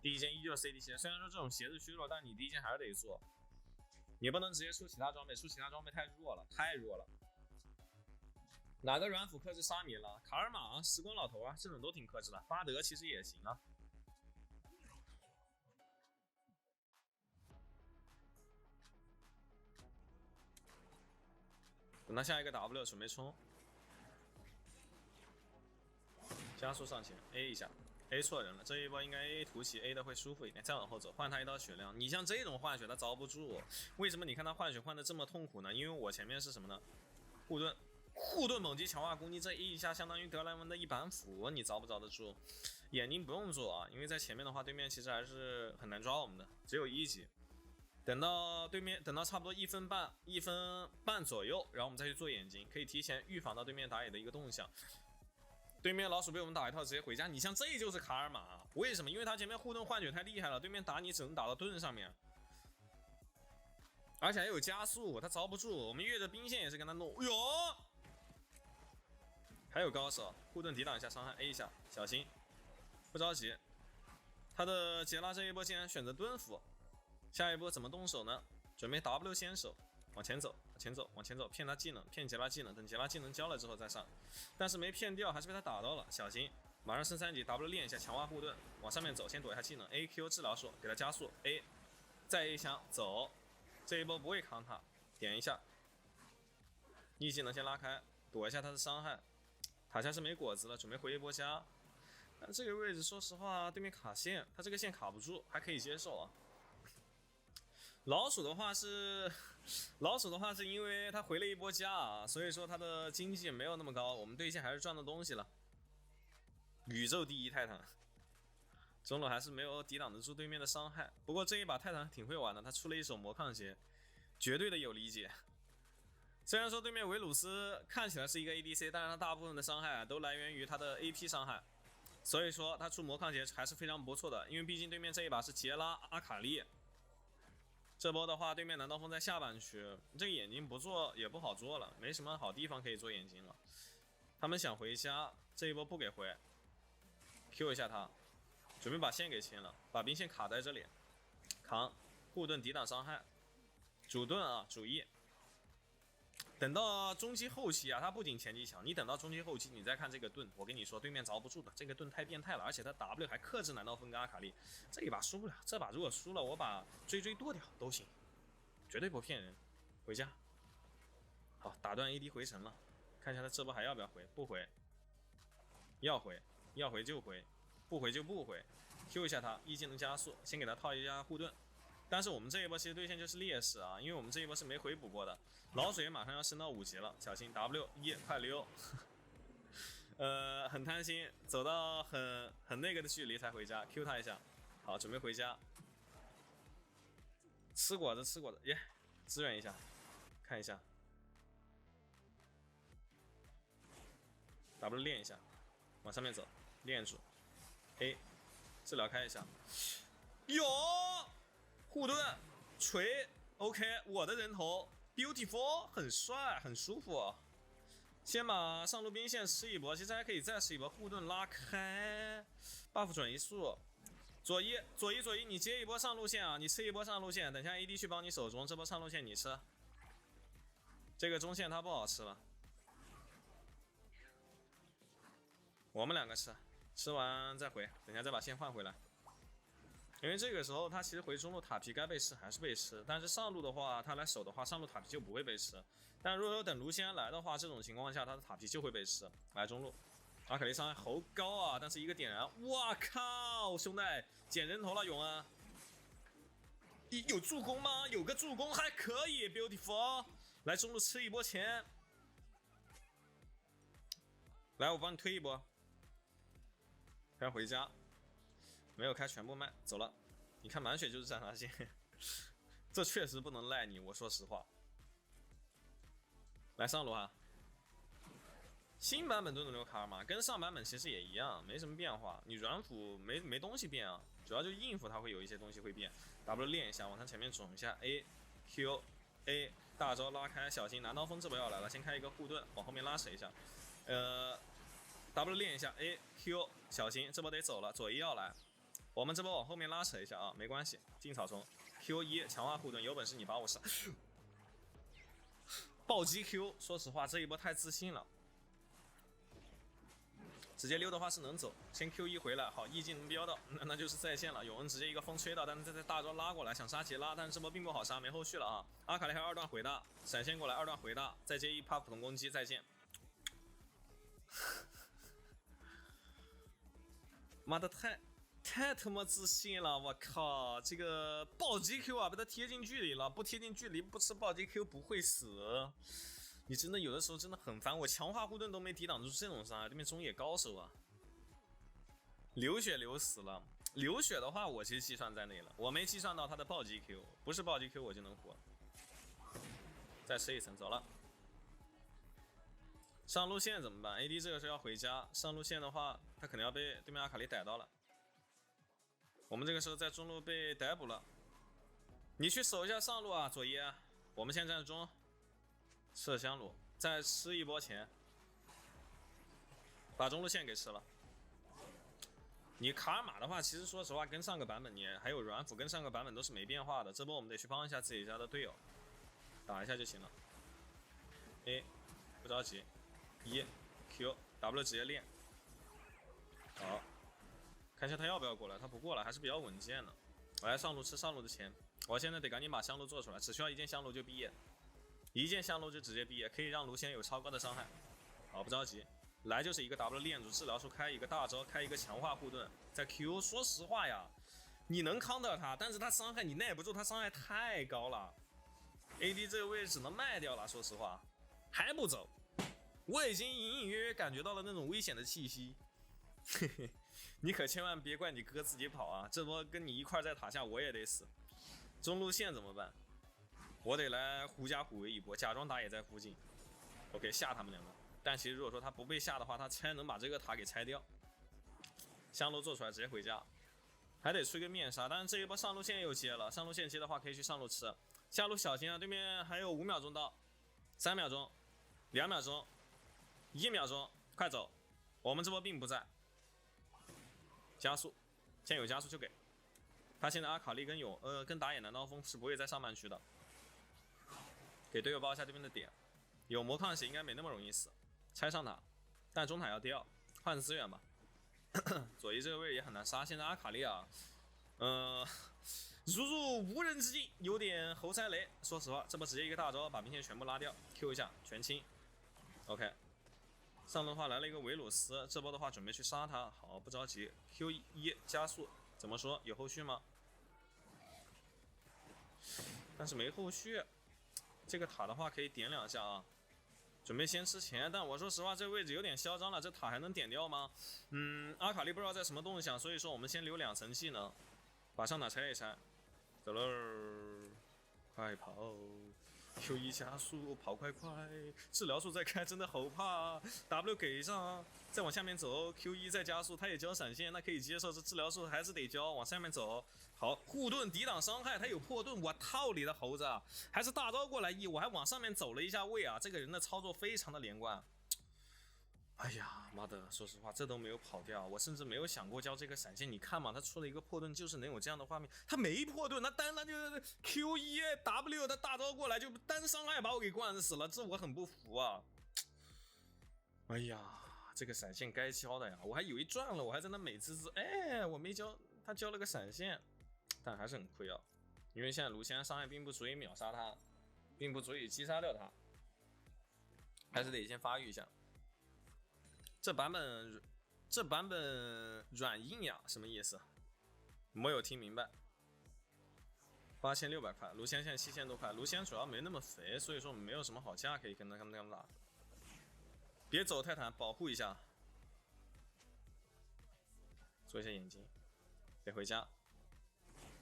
S1: 第一件依旧是 CD 鞋，虽然说这种鞋子虚弱，但你第一件还是得做。你不能直接出其他装备，出其他装备太弱了，太弱了。哪个软辅克制沙弥了？卡尔玛、时光老头啊，这种都挺克制的。巴德其实也行啊。等他下一个 W 准备冲，加速上前 A 一下， A 错人了，这一波应该 A 突袭 A 的会舒服一点，再往后走，换他一道血量。你像这种换血他遭不住，为什么你看他换血换的这么痛苦呢？因为我前面是什么呢？护盾猛击强化攻击，这一下相当于德莱文的一板斧，你遭不遭得住？眼睛不用做啊，因为在前面的话，对面其实还是很难抓我们的，只有1级。等到差不多1分半左右，然后我们再去做眼睛，可以提前预防到对面打野的一个动向。对面老鼠被我们打一套直接回家，你像这就是卡尔玛，为什么？因为他前面护盾换血太厉害了，对面打你只能打到盾上面，而且还有加速，他遭不住。我们越着兵线也是跟他弄，哟，还有高手，护盾抵挡一下伤害 A 一下，小心，不着急。他的杰拉这一波竟然选择蹲伏，下一波怎么动手呢？准备 W 先手。往前走，往前走，骗他技能，骗杰拉技能，等杰拉技能交了之后再上。但是没骗掉，还是被他打到了，小心！马上升3级 ，W 练一下强化护盾，往上面走，先躲一下技能 ，AQ 治疗术，给他加速 ，A， 再 A 枪走，这一波不会扛他，点一下，E 技能先拉开，躲一下他的伤害。塔下是没果子了，准备回一波家。但这个位置说实话，对面卡线，他这个线卡不住，还可以接受啊。老鼠的话是因为他回了一波家啊，所以说他的经济没有那么高，我们对线还是赚到东西了。宇宙第一泰坦，中路还是没有抵挡得住对面的伤害。不过这一把泰坦挺会玩的，他出了一手魔抗鞋，绝对的有理解。虽然说对面维鲁斯看起来是一个 ADC， 但是他大部分的伤害都来源于他的 AP 伤害，所以说他出魔抗鞋还是非常不错的。因为毕竟对面这一把是杰拉阿卡丽。这波的话，对面南刀锋在下半区，这个眼睛不做也不好做了，没什么好地方可以做眼睛了。他们想回家，这一波不给回 ，Q 一下他，准备把线给清了，把兵线卡在这里，扛护盾抵挡伤害，主盾啊主 E。等到中期后期啊，他不仅前期强，你等到中期后期，你再看这个盾，我跟你说，对面遭不住的，这个盾太变态了，而且他 W 还克制南刀锋跟阿卡丽，这一把输不了，这把如果输了，我把追剁掉都行，绝对不骗人。回家，好，打断 AD 回城了，看一下他这波还要不要回，不回，要回就回，不回就不回 ，Q 一下他，E 技能加速，先给他套一下护盾。但是我们这一波其实对线就是劣势啊，因为我们这一波是没回补过的。老水马上要升到5级了，小心 W1快溜，很贪心，走到很那个的距离才回家 ，Q 他一下，好，准备回家，吃果子耶，支援一下，看一下 ，W 练一下，往上面走，练住 ，A 治疗开一下，有。护盾锤 OK， 我的人头 beautiful 很帅很舒服。先把上路兵线吃一波，其实还可以再吃一波。护盾拉开 ，buff 转移速，左一，你接一波上路线啊，你吃一波上路线，等下 AD 去帮你守中，这波上路线你吃。这个中线它不好吃了，我们2个吃，吃完再回，等下再把线换回来。因为这个时候他其实回中路塔皮该被吃还是被吃，但是上路的话他来守的话，上路塔皮就不会被吃。但如果有等卢锡安来的话，这种情况下他的塔皮就会被吃。来中路，阿卡丽伤害好高啊，但是一个点燃，哇靠，兄弟捡人头了永恩，有助攻吗？有个助攻还可以 ，beautiful。来中路吃一波钱，来我帮你推一波，先回家。没有开全部麦，走了。你看满血就是战杀线，这确实不能赖你，我说实话。来上路哈，新版本盾的流卡尔玛跟上版本其实也一样，没什么变化。你软辅没东西变啊，主要就硬辅它会有一些东西会变。W 练一下，往他前面肿一下 ，A Q A 大招拉开，小心南刀锋这波要来了，先开一个护盾，往后面拉扯一下。W 练一下 A Q 小心，这波得走了，左一要来。我们这波往后面拉扯一下啊，没关系，进草丛 Q1 强化护盾，有本事你把我杀！暴击 Q， 说实话这一波太自信了，直接溜的话是能走，先 Q1 回来，好 E 技能飙到，那就是在线了。永恩直接一个风吹到，但是再大招拉过来，想杀杰拉，但是这波并不好杀，没后续了啊。阿卡丽还有2段回大，闪现过来2段回大，再接一趴普通攻击，再见。妈的太他妈自信了，我靠！这个暴击 Q 啊，被他贴近距离了，不贴近距离不吃暴击 Q 不会死。你真的有的时候真的很烦，我强化护盾都没抵挡住这种伤害，对面中野高手啊！流血流死了，流血的话我其实计算在内了，我没计算到他的暴击 Q， 不是暴击 Q 我就能活。再吃一层，走了。上路线怎么办 ？AD 这个时候要回家，上路线的话，他可能要被对面阿卡丽逮到了。我们这个时候在中路被逮捕了，你去守一下上路啊，佐伊。我们现在站中，吃了香炉，再吃一波钱，把中路线给吃了。你卡尔玛的话，其实说实话，跟上个版本你还有软辅跟上个版本都是没变化的。这波我们得去帮一下自己家的队友，打一下就行了。A， 不着急，1 Q W 直接练，好。看一下他要不要过来，他不过来还是比较稳健的。我来上路吃上路的钱，我现在得赶紧把香炉做出来，只需要一件香炉就毕业，一件香炉就直接毕业，可以让卢仙有超高的伤害。好，不着急，来就是一个 W 链住治疗术，开一个大招，开一个强化护盾，在 Q。说实话呀，你能 counter 他，但是他伤害你耐不住，他伤害太高了。AD 这个位置只能卖掉了，说实话，还不走，我已经隐隐约约感觉到了那种危险的气息。嘿嘿。你可千万别怪你哥自己跑啊！这波跟你一块在塔下，我也得死。中路线怎么办？我得来狐假虎威一波，假装打野在附近。OK， 吓他们两个。但其实如果说他不被吓的话，他才能把这个塔给拆掉。香炉做出来直接回家，还得吹个面纱。但是这一波上路线又接了，上路线接的话可以去上路吃。下路小心啊，对面还有5秒钟到，3秒钟，2秒钟，1秒钟，快走！我们这波并不在。加速，现在有加速就给。他现在阿卡丽跟打野南刀锋是不会在上半区的。给队友包一下这边的点，有魔抗血应该没那么容易死。拆上塔，但中塔要掉，换资源吧。佐伊这个位置也很难杀，现在阿卡丽啊，如无人之境，有点猴塞雷。说实话，这波直接一个大招把兵线全部拉掉 ，Q 一下全清。OK。上路的话来了一个维鲁斯，这波的话准备去杀他，好不着急 ，Q1 加速，怎么说有后续吗？但是没后续，这个塔的话可以点2下啊，准备先吃钱，但我说实话这个位置有点嚣张了，这塔还能点掉吗？阿卡丽不知道在什么动向，所以说我们先留2层技能，把上塔拆一拆，走喽，快跑！ Q1 加速，跑快快！治疗术再开，真的好怕啊 ！W 给上，再往下面走 ，Q1 再加速，他也交闪现，那可以接受。这治疗术还是得交，往下面走。好，护盾抵挡伤害，他有破盾，我套你的猴子啊！还是大招过来我还往上面走了一下位啊！这个人的操作非常的连贯。哎呀，妈的！说实话，这都没有跑掉，我甚至没有想过交这个闪现。你看嘛，他出了一个破盾，就是能有这样的画面。他没破盾，他单就 Q1 W 的大招过来，就单伤害把我给灌死了，这我很不服啊！哎呀，这个闪现该交的呀，我还以为赚了，我还在那美滋滋，哎，我没交，他交了个闪现，但还是很亏啊，因为现在卢仙伤害并不足以秒杀他，并不足以击杀掉他，还是得先发育一下。这版本软硬呀，什么意思？没有听明白。8600块，卢仙现在7000多块，卢仙主要没那么肥，所以说我们没有什么好价可以跟他们打。别走泰坦，保护一下。做一下眼睛，得回家。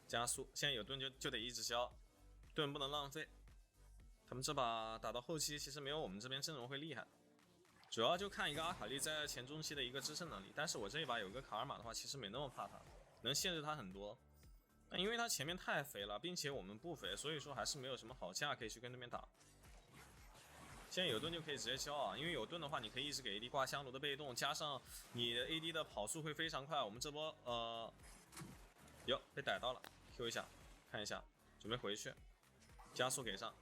S1: 加速，现在有盾就得一直消，盾不能浪费。他们这把打到后期，其实没有我们这边阵容会厉害。主要就看一个阿卡丽在前中期的一个支撑能力，但是我这一把有个卡尔玛的话，其实没那么怕他，能限制他很多。但因为他前面太肥了，并且我们不肥，所以说还是没有什么好架可以去跟对面打。现在有盾就可以直接交啊，因为有盾的话，你可以一直给 AD 挂香炉的被动，加上你的 AD 的跑速会非常快。我们这波哟被逮到了 ，Q 一下，看一下，准备回去，加速给上，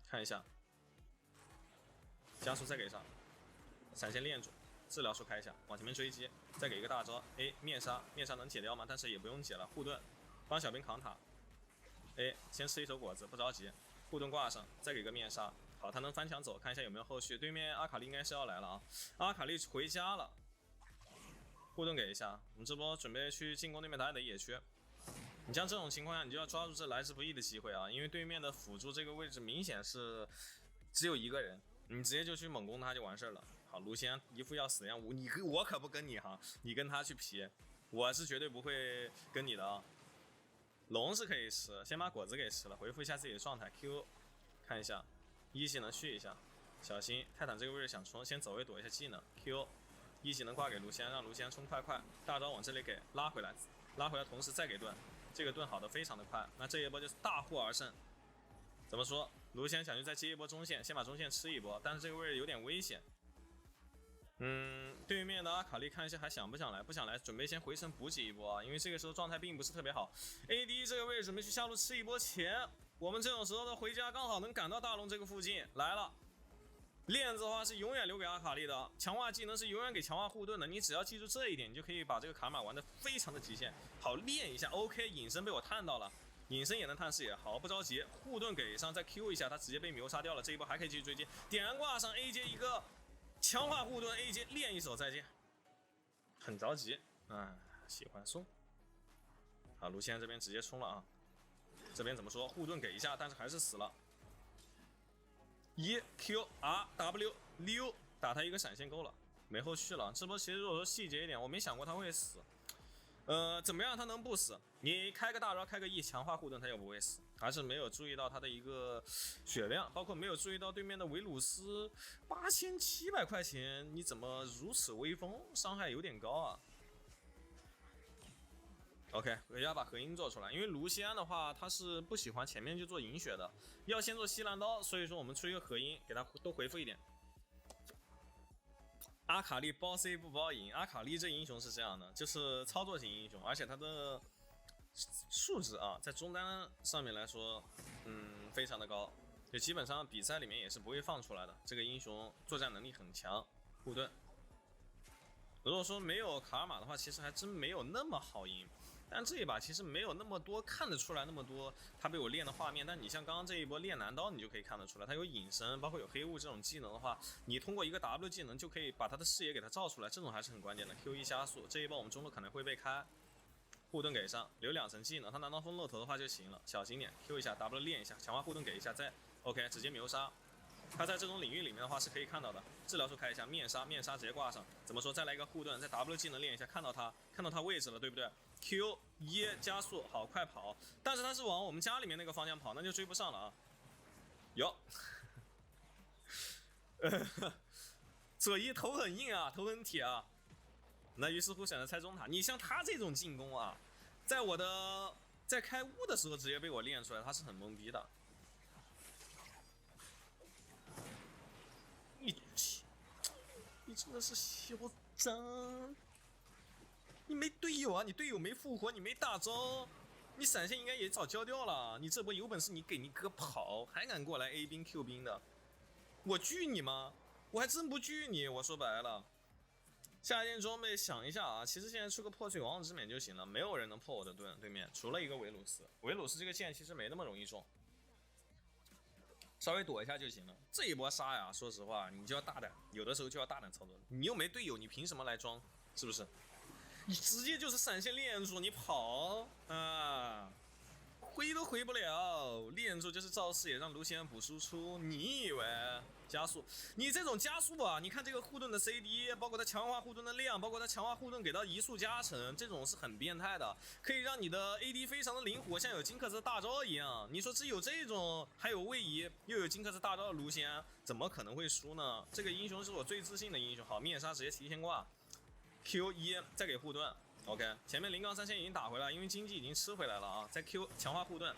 S1: 看一下，加速再给上。闪现链住，治疗术开一下，往前面追击，再给一个大招 A 面纱能解掉吗？但是也不用解了，护盾帮小兵扛塔 A 先吃一手果子，不着急，护盾挂上，再给个面纱，好，他能翻墙走，看一下有没有后续。对面阿卡丽应该是要来了啊，阿卡丽回家了，护盾给一下，我们这波准备去进攻对面打野的野区。你像这种情况下，你就要抓住这来之不易的机会啊！因为对面的辅助这个位置明显是只有一个人，你直接就去猛攻他就完事了。好，卢仙一副要死的样子，我可不跟你哈，你跟他去皮，我是绝对不会跟你的啊。龙是可以吃，先把果子给吃了，恢复一下自己的状态。Q 看一下，一技能续一下，小心泰坦这个位置想冲，先走位躲一下技能。Q 一技能挂给卢仙，让卢仙冲快，大招往这里给拉回来，同时再给盾。这个盾好的非常的快，那这一波就是大获而胜。怎么说？卢仙想去再接一波中线，先把中线吃一波，但是这个位置有点危险。对面的阿卡丽看一下还想不想来？不想来，准备先回城补给一波啊，因为这个时候状态并不是特别好。AD 这个位置准备去下路吃一波钱，我们这种时候的回家刚好能赶到大龙这个附近来了。链子的话是永远留给阿卡丽的，强化技能是永远给强化护盾的。你只要记住这一点，你就可以把这个卡玛玩得非常的极限。好，练一下 ，OK， 隐身被我探到了，隐身也能探视野。好，不着急，护盾给上，再 Q 一下，他直接被秒杀掉了。这一波还可以继续追击，点燃挂上 A 接一个强化护盾 ，A 接练一手再见。很着急，喜欢送。好，卢仙这边直接冲了啊，这边怎么说？护盾给一下，但是还是死了。EQRW 溜打他一个闪现够了，没后续了。这波其实如果说细节一点，我没想过他会死。怎么样他能不死？你开个大招，开个 E 强化护盾，他又不会死。还是没有注意到他的一个血量，包括没有注意到对面的维鲁斯8700块钱，你怎么如此威风？伤害有点高啊。OK， 我要把合音做出来，因为卢锡安的话，他是不喜欢前面就做银血的，要先做西兰刀，所以说我们出一个合音，给他多回复一点。阿卡丽包 C 不包赢，阿卡丽这英雄是这样的，就是操作型英雄，而且他的数值啊，在中单上面来说，非常的高，就基本上比赛里面也是不会放出来的。这个英雄作战能力很强，护盾。如果说没有卡尔玛的话，其实还真没有那么好赢。但这一把其实没有那么多看得出来那么多他被我练的画面，但你像刚刚这一波练男刀，你就可以看得出来，他有隐身，包括有黑雾这种技能的话，你通过一个 W 技能就可以把他的视野给他照出来，这种还是很关键的。Q1 加速，这一波我们中路可能会被开，护盾给上，留2层技能，他拿到风漏头的话就行了，小心点 ，Q 一下 W 练一下，强化护盾给一下，再 OK 直接秒杀。他在这种领域里面的话是可以看到的，治疗术开一下，面杀直接挂上。怎么说？再来一个护盾，再 W 技能练一下，看到他位置了，对不对？Q1 加速，好，快跑！但是他是往我们家里面那个方向跑，那就追不上了啊。有，左一头很硬啊，头很铁啊。那于是乎选择拆中塔。你像他这种进攻啊，在开悟的时候直接被我练出来，他是很懵逼的。你真的是嚣张！你没队友啊，你队友没复活，你没大招，你闪现应该也早交掉了。你这波有本事你给你哥跑，还敢过来 A 兵 Q 兵的，我惧你吗？我还真不惧你。我说白了，下一件装备想一下啊，其实现在出个破碎王者之冕就行了，没有人能破我的盾，对面除了一个维鲁斯，维鲁斯这个剑其实没那么容易中。稍微躲一下就行了。这一波杀呀，说实话，你就要大胆，有的时候就要大胆操作。你又没队友，你凭什么来装？是不是？你直接就是闪现链住，你跑啊，回都回不了。链住就是造视野，让卢锡安补输出。你以为加速？你这种加速啊，你看这个护盾的 CD， 包括它强化护盾的量，包括它强化护盾给到移速加成，这种是很变态的，可以让你的 AD 非常的灵活，像有金克斯大招一样。你说只有这种，还有位移，又有金克斯大招的卢锡安，怎么可能会输呢？这个英雄是我最自信的英雄。好，面纱直接提前挂 ，Q1 再给护盾。OK， 前面灵钢3线已经打回来，因为经济已经吃回来了啊。再 Q 强化护盾，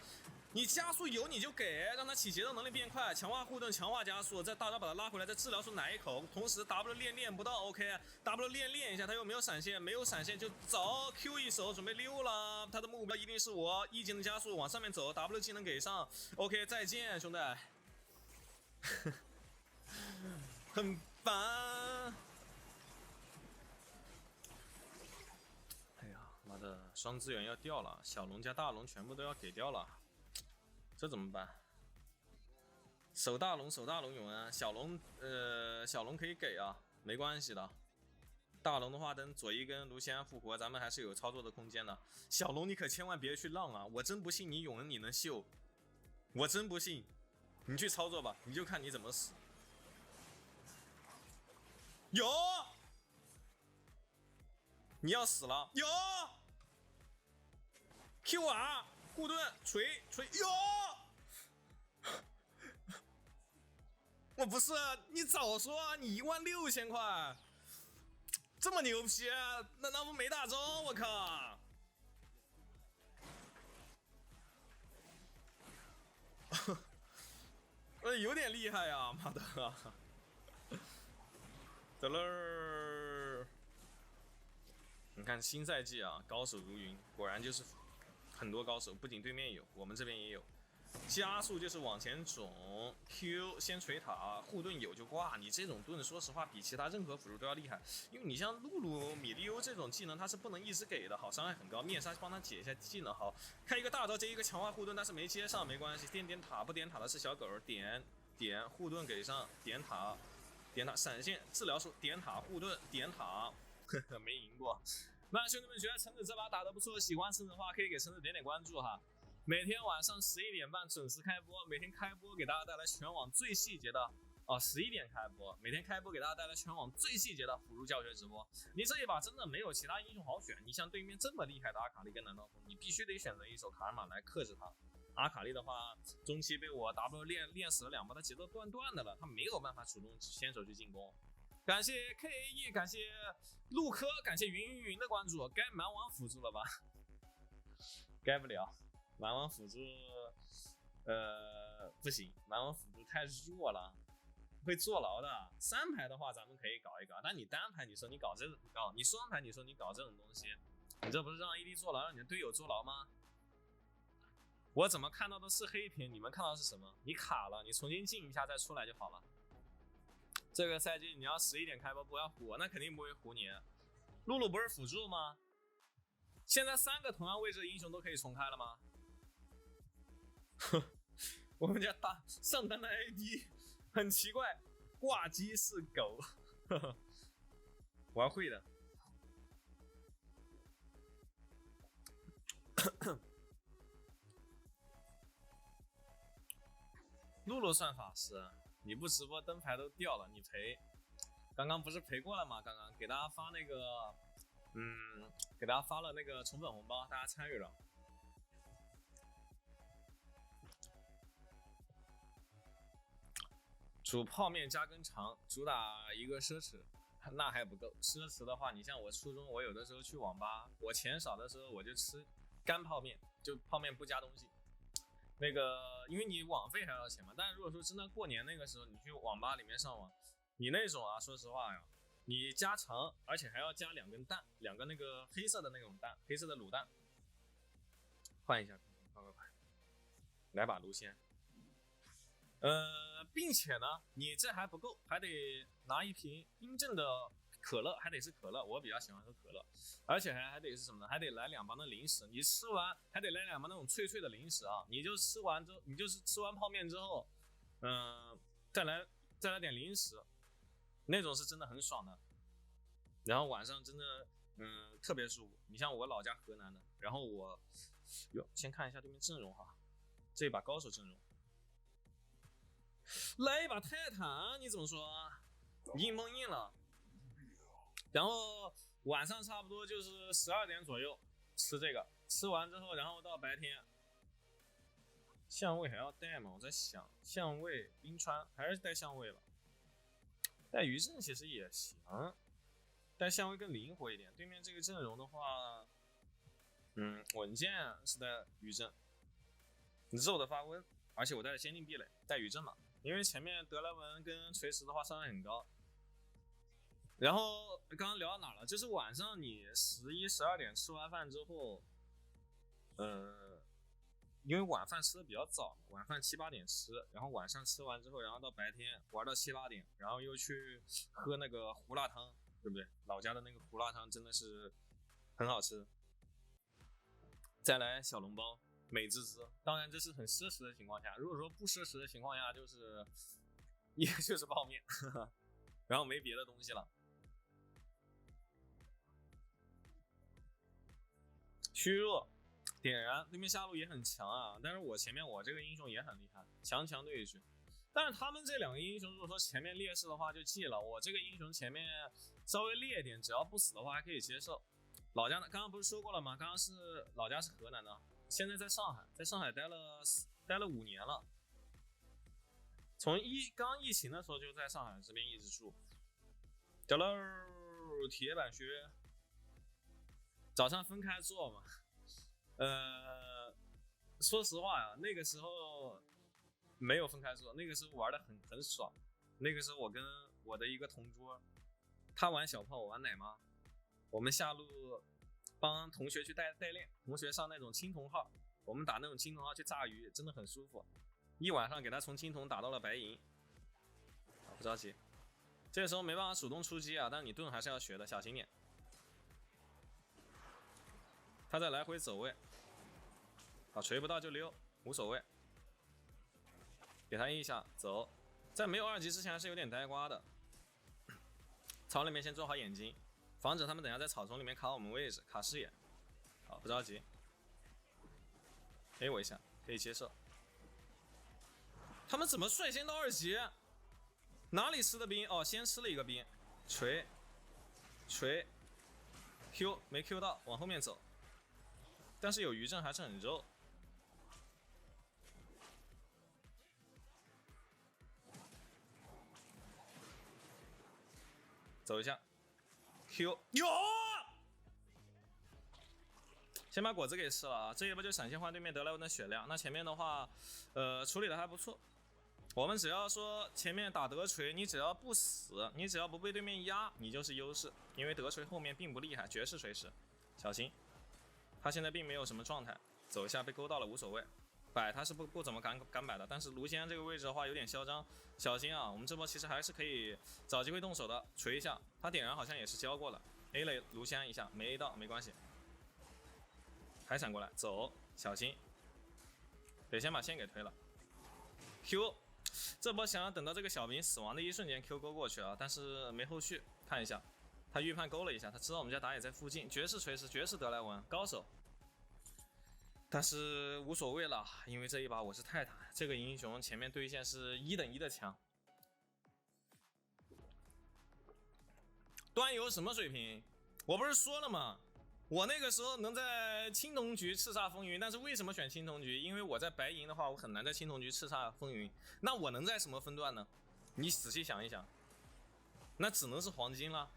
S1: 你加速有你就给，让他起节奏能力变快，强化护盾，强化加速，再大招把他拉回来，再治疗出奶一口，同时 W 练不到 ，OK，W 练一下，他又没有闪现，没有闪现就走 ，Q 一手准备溜了，他的目标一定是我，E技能加速往上面走 ，W 技能给上 ，OK， 再见兄弟，很烦。妈的，双资源要掉了，小龙加大龙全部都要给掉了，这怎么办？守大龙永安，小龙可以给啊，没关系的。大龙的话，等左一跟卢锡安复活，咱们还是有操作的空间的。小龙，你可千万别去浪啊！我真不信你永恩你能秀，我真不信。你去操作吧，你就看你怎么死。有，你要死了，有 ，QR 护盾锤有。我不是，你早说啊！你16000块。这么牛批，那不没打中？我靠！有点厉害呀，妈的！得了，你看新赛季啊，高手如云，果然就是很多高手，不仅对面有，我们这边也有。加速就是往前肿 ，Q 先锤塔，护盾有就挂。你这种盾，说实话比其他任何辅助都要厉害，因为你像露露、米利欧这种技能，它是不能一直给的，好伤害很高。面纱帮他解一下技能，好，开一个大招接一个强化护盾，但是没接上没关系，点塔不点塔的是小狗，点护盾给上，点塔闪现治疗术，点塔护盾点塔，没赢过。那兄弟们觉得橙子这把打得不错，喜欢橙子的话可以给橙子点点关注哈。每天晚上11点半准时开播，每天开播给大家带来全网最细节的11点开播，每天开播给大家带来全网最细节的辅助教学直播。你这一把真的没有其他英雄好选，你像对面这么厉害的阿卡丽跟南刀锋，你必须得选择一手卡尔玛来克制他。阿卡丽的话，中期被我 W 练死了2把，他节奏断的了，他没有办法主动先手去进攻。感谢 KAE， 感谢陆科，感谢云的关注，该蛮王辅助了吧？该不了。蛮王辅助，不行，蛮王辅助太弱了，会坐牢的。3排的话，咱们可以搞一搞，但你单排，你说你搞这种搞，你双排，你说你搞这种东西，你这不是让 AD 坐牢，让你的队友坐牢吗？我怎么看到的是黑屏，你们看到的是什么？你卡了，你重新进一下再出来就好了。这个赛季你要11点开播，不要唬我，那肯定不会唬你。露露不是辅助吗？现在3个同样位置的英雄都可以重开了吗？我们家大上单的 AD 很奇怪，挂机是狗，玩会的。露露算法师，你不直播灯牌都掉了，你赔。刚刚不是赔过了吗？刚刚给大家发那个，给大家发了那个宠粉红包，大家参与了。煮泡面加根肠，主打一个奢侈，那还不够。奢侈的话，你像我初中，我有的时候去网吧，我钱少的时候我就吃干泡面，就泡面不加东西。那个，因为你网费还要钱嘛。但是如果说真的过年那个时候，你去网吧里面上网，你那种啊，说实话呀，你加肠，而且还要加2根蛋，2个那个黑色的那种蛋，黑色的卤蛋。换一下，快，来把卢仙。并且呢，你这还不够，还得拿一瓶冰镇的可乐，还得是可乐，我比较喜欢喝可乐，而且还得是什么呢？还得来2包的零食，你吃完还得来2包那种脆脆的零食啊！你就是吃完泡面之后，再来点零食，那种是真的很爽的。然后晚上真的，特别舒服。你像我老家河南的，然后我先看一下对面阵容哈，这一把高手阵容。来一把泰坦，你怎么说？硬碰硬了。然后晚上差不多就是12点左右吃这个，吃完之后，然后到白天。相位还要带吗？我在想，相位冰川还是带相位吧。带余震其实也行，但相位更灵活一点。对面这个阵容的话，稳健是带余震，肉的发温，而且我带了先进壁垒，带余震嘛。因为前面德莱文跟锤石的话伤害很高，然后刚刚聊到哪了？就是晚上你11、12点吃完饭之后，因为晚饭吃的比较早，晚饭7、8点吃，然后晚上吃完之后，然后到白天玩到7、8点，然后又去喝那个胡辣汤，对不对？老家的那个胡辣汤真的是很好吃。再来小笼包。美滋滋，当然这是很奢侈的情况下，如果说不奢侈的情况下，也就是泡面，然后没别的东西了。虚弱，点燃，对面下路也很强啊。但是我前面我这个英雄也很厉害，强强对决。但是他们这两个英雄，如果说前面劣势的话就记了，我这个英雄前面稍微劣一点，只要不死的话还可以接受。老家呢，刚刚不是说过了吗？刚刚是老家是河南的，现在在上海，在上海待了5年了。从刚疫情的时候就在上海这边一直住。掉喽，铁板靴。早上分开做嘛。说实话呀，那个时候没有分开做，那个时候玩的很爽。那个时候我跟我的一个同桌，他玩小炮，我玩奶妈，我们下路帮同学去代练，同学上那种青铜号，我们打那种青铜号去炸鱼，真的很舒服。一晚上给他从青铜打到了白银，不着急。这个时候没办法主动出击啊，但是你盾还是要学的，小心点。他在来回走位，啊，锤不到就溜，无所谓。给他一下走，在没有2级之前还是有点呆瓜的。草里面先做好眼睛，防止他们等下在草丛里面卡我们位置，卡视野。好，不着急。A 我一下，可以接受。他们怎么率先到2级？哪里吃的兵？哦，先吃了一个兵，锤 Q 没 Q 到，往后面走。但是有余震还是很肉。走一下 ，Q 有，先把果子给吃了啊！这一波就闪现换对面德莱文的血量。那前面的话，处理的还不错。我们只要说前面打德锤，你只要不死，你只要不被对面压，你就是优势。因为德锤后面并不厉害，绝世锤石，小心。他现在并没有什么状态，走一下被勾到了无所谓。摆他是不怎么敢摆的，但是卢锡安这个位置的话有点嚣张，小心啊！我们这波其实还是可以找机会动手的，锤一下。他点燃好像也是交过了 ，A 了卢锡安一下，没 A 到没关系，还闪过来走，小心，得先把线给推了。Q， 这波想要等到这个小兵死亡的一瞬间 Q 勾过去啊，但是没后续，看一下，他预判勾了一下，他知道我们家打野在附近，绝世锤石，绝世德莱文，高手。但是无所谓了，因为这一把我是泰坦，这个英雄前面对线是1等1的强。端游什么水平？我不是说了吗？我那个时候能在青铜局叱咤风云，但是为什么选青铜局？因为我在白银的话，我很难在青铜局叱咤风云。那我能在什么分段呢？你仔细想一想，那只能是黄金了。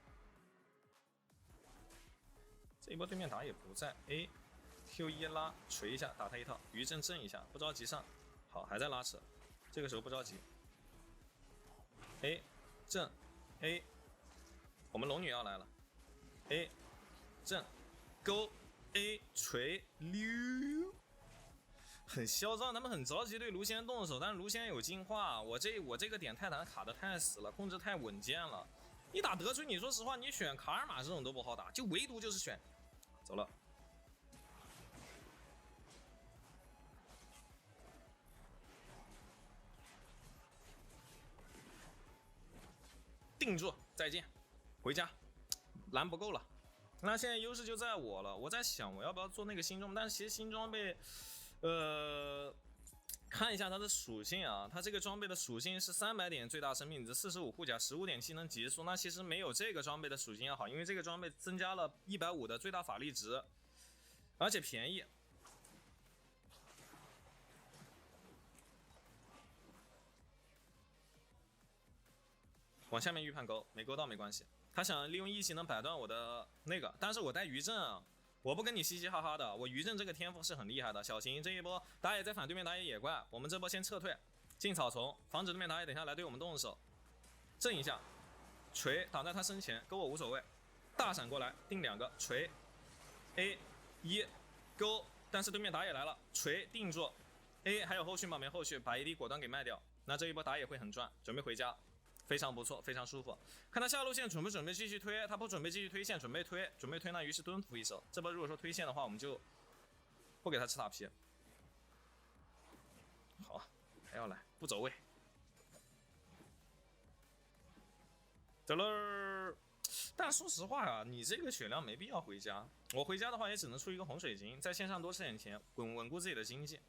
S1: 这一波对面打野不在 A。Q1 拉锤一下，打他一套，余震震一下，不着急上，好，还在拉扯，这个时候不着急。A 震 A， 我们龙女要来了 ，A 震勾 A 锤溜，很嚣张，他们很着急对卢锡安动手，但是卢锡安有进化，我这个点泰坦卡的太死了，控制太稳健了。你打德锤，你说实话，你选卡尔玛这种都不好打，就唯独就是选走了。定住，再见，回家，蓝不够了。那现在优势就在我了，我在想我要不要做那个新装备，但是其实新装备，看一下它的属性啊，它这个装备的属性是300点最大生命值，45护甲，15点技能级数，那其实没有这个装备的属性要好，因为这个装备增加了150的最大法力值，而且便宜。往下面预判勾，没勾到没关系。他想利用一技能摆断我的那个，但是我带余震啊，我不跟你嘻嘻哈哈的。我余震这个天赋是很厉害的，小心这一波打野在反对面打野野怪，我们这波先撤退，进草丛，防止对面打野等下来对我们动手。震一下，锤挡在他身前，勾我无所谓。大闪过来，定2个锤 ，A1 勾，但是对面打野来了，锤定住 ，A 还有后续吗？没后续，把 AD 果断给卖掉。那这一波打野会很赚，准备回家。非常不错，非常舒服。看他下路线准不准备继续推，他不准备继续推线，准备推，那于是蹲伏一手。这波如果说推线的话，我们就不给他吃大皮。好，还要来，不走位。走了。但说实话啊，你这个血量没必要回家，我回家的话也只能出一个红水晶，在线上多吃点钱，稳固自己的经济。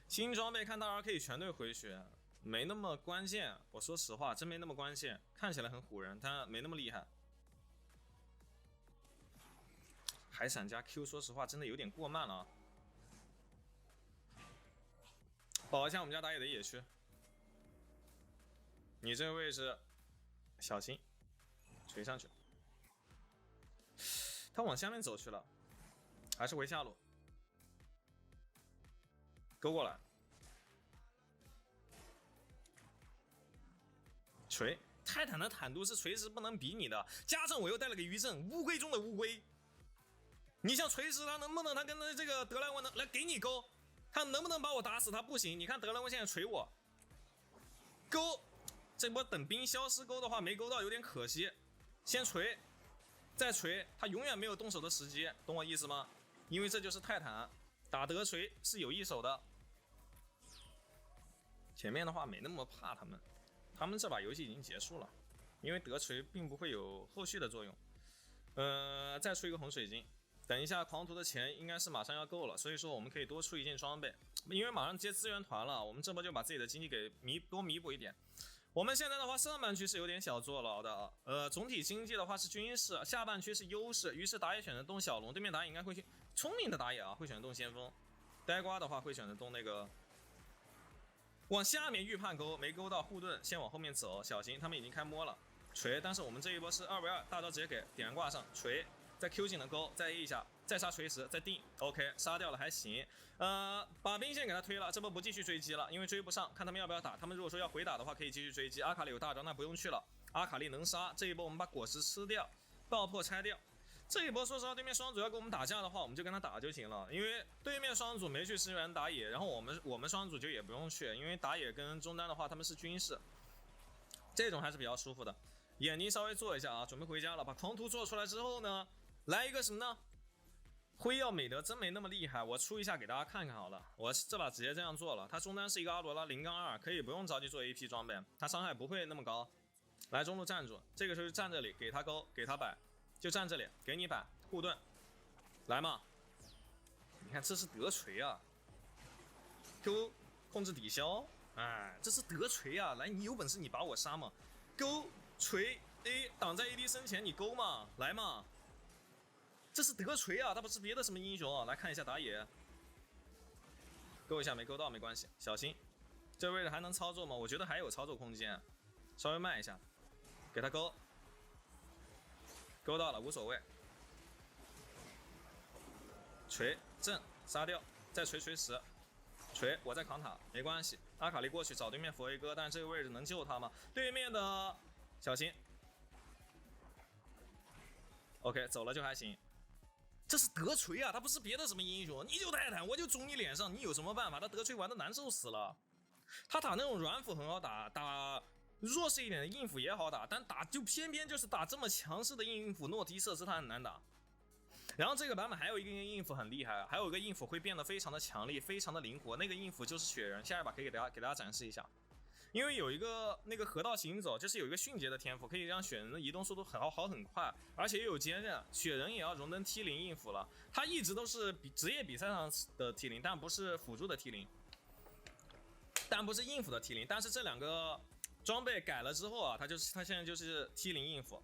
S1: 新装备看大 R 可以全队回血，没那么关键。我说实话，真没那么关键，看起来很唬人，但没那么厉害。海闪加 Q， 说实话真的有点过慢了啊。保一下我们家打野的野区。你这个位置小心，锤上去。他往下面走去了，还是回下路。勾过来，锤！泰坦的坦度是锤石不能比拟的，加上我又带了个余震，乌龟中的乌龟。你像锤石，他能不能他跟这个德莱文能来给你勾？他能不能把我打死？他不行。你看德莱文现在锤我，勾，这波等兵消失勾的话没勾到，有点可惜。先锤，再锤，他永远没有动手的时机，懂我意思吗？因为这就是泰坦，打德锤是有一手的。前面的话没那么怕他们，他们这把游戏已经结束了，因为德锤并不会有后续的作用。再出一个红水晶。等一下，狂徒的钱应该是马上要够了，所以说我们可以多出一件装备，因为马上接资源团了，我们这波就把自己的经济给多弥补一点。我们现在的话，上半区是有点小坐牢的，总体经济的话是军事，下半区是优势，于是打野选择动小龙，对面打野应该会去，聪明的打野啊会选择动先锋，呆瓜的话会选择动那个，往下面预判勾，没勾到护盾，先往后面走，小心他们已经开摸了，锤，但是我们这一波是2v2，大招直接给点燃挂上，锤。再 Q 技能勾，再 A 一下，再杀锤石，再定 ，OK， 杀掉了还行。把兵线给他推了，这波不继续追击了，因为追不上，看他们要不要打。他们如果说要回打的话，可以继续追击。阿卡丽有大招，那不用去了。阿卡丽能杀，这一波我们把果实吃掉，爆破拆掉。这一波说实话，对面双主要跟我们打架的话，我们就跟他打就行了，因为对面双主没去支援打野，然后我们双主就也不用去，因为打野跟中单的话他们是军事，这种还是比较舒服的。眼睛稍微做一下啊，准备回家了。把狂徒做出来之后呢？来一个什么呢？辉耀美德真没那么厉害，我出一下给大家看看好了。我这把直接这样做了，他中单是一个阿罗拉0-2，可以不用着急做 AP 装备，他伤害不会那么高。来中路站住，这个时候就站这里，给他勾，给他摆，就站这里，给你摆护盾，来嘛！你看这是德锤啊 ，Q 控制抵消，哎，这是德锤啊！来，你有本事你把我杀嘛，勾锤 A 挡在 AD 身前，你勾嘛，来嘛！这是德锤啊，他不是别的什么英雄啊！来看一下打野，勾一下没勾到没关系，小心。这位置还能操作吗？我觉得还有操作空间，稍微慢一下，给他勾，勾到了无所谓。锤正杀掉，再锤锤石，锤我在扛塔没关系。阿卡丽过去找对面佛威哥，但是这个位置能救他吗？对面的小心。OK 走了就还行。这是德锤啊，他不是别的什么英雄，你就泰坦，我就中你脸上，你有什么办法？他德锤玩的难受死了。他打那种软辅很好打，打弱势一点的硬辅也好打，但打就偏偏就是打这么强势的硬辅诺提瑟斯他很难打。然后这个版本还有一个硬辅很厉害，还有一个硬辅会变得非常的强力，非常的灵活，那个硬辅就是雪人，下一把可以给大家展示一下。因为有一个那个河道行走，就是有一个迅捷的天赋，可以让雪人的移动速度很快，而且又有坚韧。雪人也要荣登 T0 硬辅了，他一直都是职业比赛上的 T0，但不是辅助的 T0，但不是硬辅的 T0。但是这两个装备改了之后啊，他现在就是 T0 硬辅。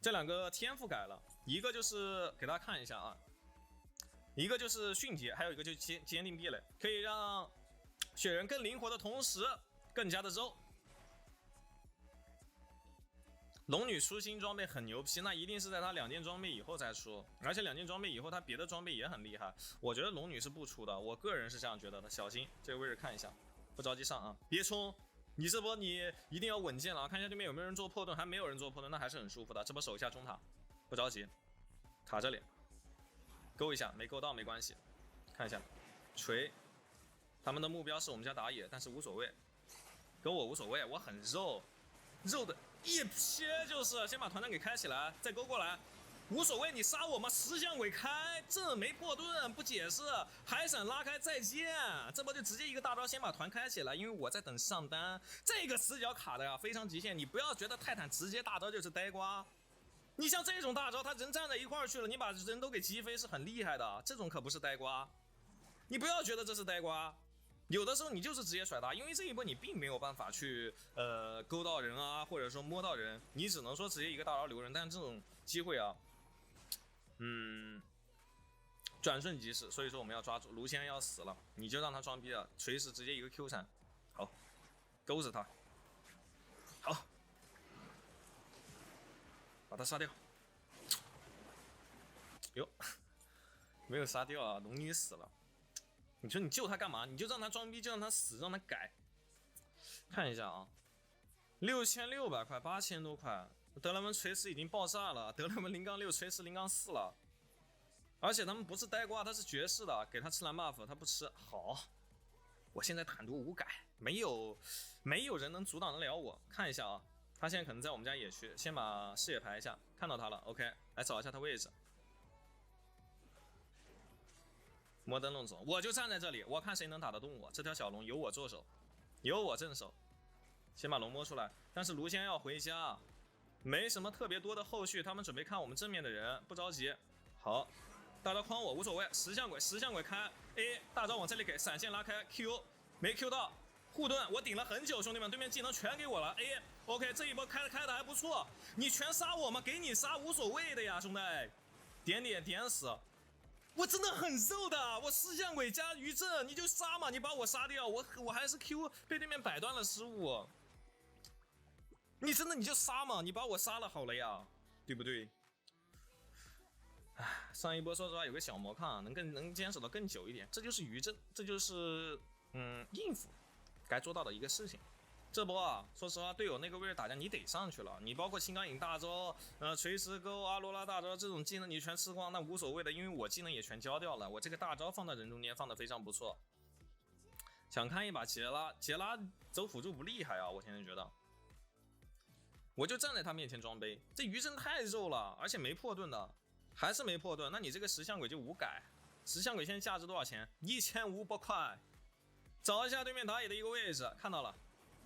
S1: 这两个天赋改了，一个就是给大家看一下啊，一个就是迅捷，还有一个就是坚定壁垒，可以让雪人更灵活的同时更加的肉。龙女出新装备很牛批，那一定是在她2件装备以后再出，而且2件装备以后她别的装备也很厉害。我觉得龙女是不出的，我个人是这样觉得的。小心这个位置看一下，不着急上啊，别冲！你这波你一定要稳健了啊！看一下对面有没有人做破盾，还没有人做破盾，那还是很舒服的。这波守一下中塔，不着急，塔这里勾一下，没勾到没关系，看一下锤。他们的目标是我们家打野，但是无所谓，跟我无所谓，我很肉的一撇就是先把团战给开起来，再勾过来，无所谓，你杀我吗？十相鬼开，这没破盾，不解释，海闪拉开再见，这波就直接一个大招先把团开起来，因为我在等上单，这个死角卡的呀非常极限，你不要觉得泰坦直接大招就是呆瓜。你像这种大招，他人站在一块儿去了，你把人都给击飞是很厉害的，这种可不是呆瓜。你不要觉得这是呆瓜，有的时候你就是直接甩大，因为这一波你并没有办法去勾到人啊，或者说摸到人，你只能说直接一个大招留人，但是这种机会啊，转瞬即逝，所以说我们要抓住。卢仙要死了，你就让他装逼了，锤石直接一个 Q 闪，好，勾着他，好，把他杀掉。哟，没有杀掉啊，龙女死了。你说你救他干嘛？你就让他装逼，就让他死，让他改。看一下啊，6600块，8000多块，德莱文锤石已经爆炸了，德莱文0.6锤石0.4了。而且他们不是呆瓜，他是绝世的，给他吃蓝 buff， 他不吃。好，我现在坦途无改，没有人能阻挡得了我。看一下啊，他现在可能在我们家野区，先把视野排一下，看到他了 ，OK， 来找一下他位置。摩登弄走，我就站在这里，我看谁能打得动我。这条小龙由我做手，由我镇守，先把龙摸出来。但是卢仙要回家，没什么特别多的后续，他们准备看我们正面的人，不着急。好。大招框我无所谓，石像鬼开 A， 大招往这里给，闪现拉开 Q， 没 Q 到，护盾我顶了很久，兄弟们，对面技能全给我了 A， OK， 这一波开的还不错，你全杀我吗？给你杀无所谓的呀，兄弟，点死，我真的很肉的，我石像鬼加余震，你就杀嘛，你把我杀掉，我还是 Q 被对面摆断了失误，你真的你就杀嘛，你把我杀了好了呀，对不对？上一波说实话有个小魔抗能坚守的更久一点，这就是余震，这就是应付该做到的一个事情。这波啊，说实话队友那个位置打架你得上去了，你包括青钢影大招、锤石钩、阿罗拉大招这种技能你全吃光，那无所谓的，因为我技能也全交掉了，我这个大招放到人中间放的非常不错。想看一把杰拉走辅助不厉害啊，我现在觉得。我就站在他面前装杯，这余震太肉了，而且没破盾的。还是没破盾，那你这个石像鬼就无改。石像鬼现在价值多少钱？1500块。找一下对面打野的一个位置，看到了，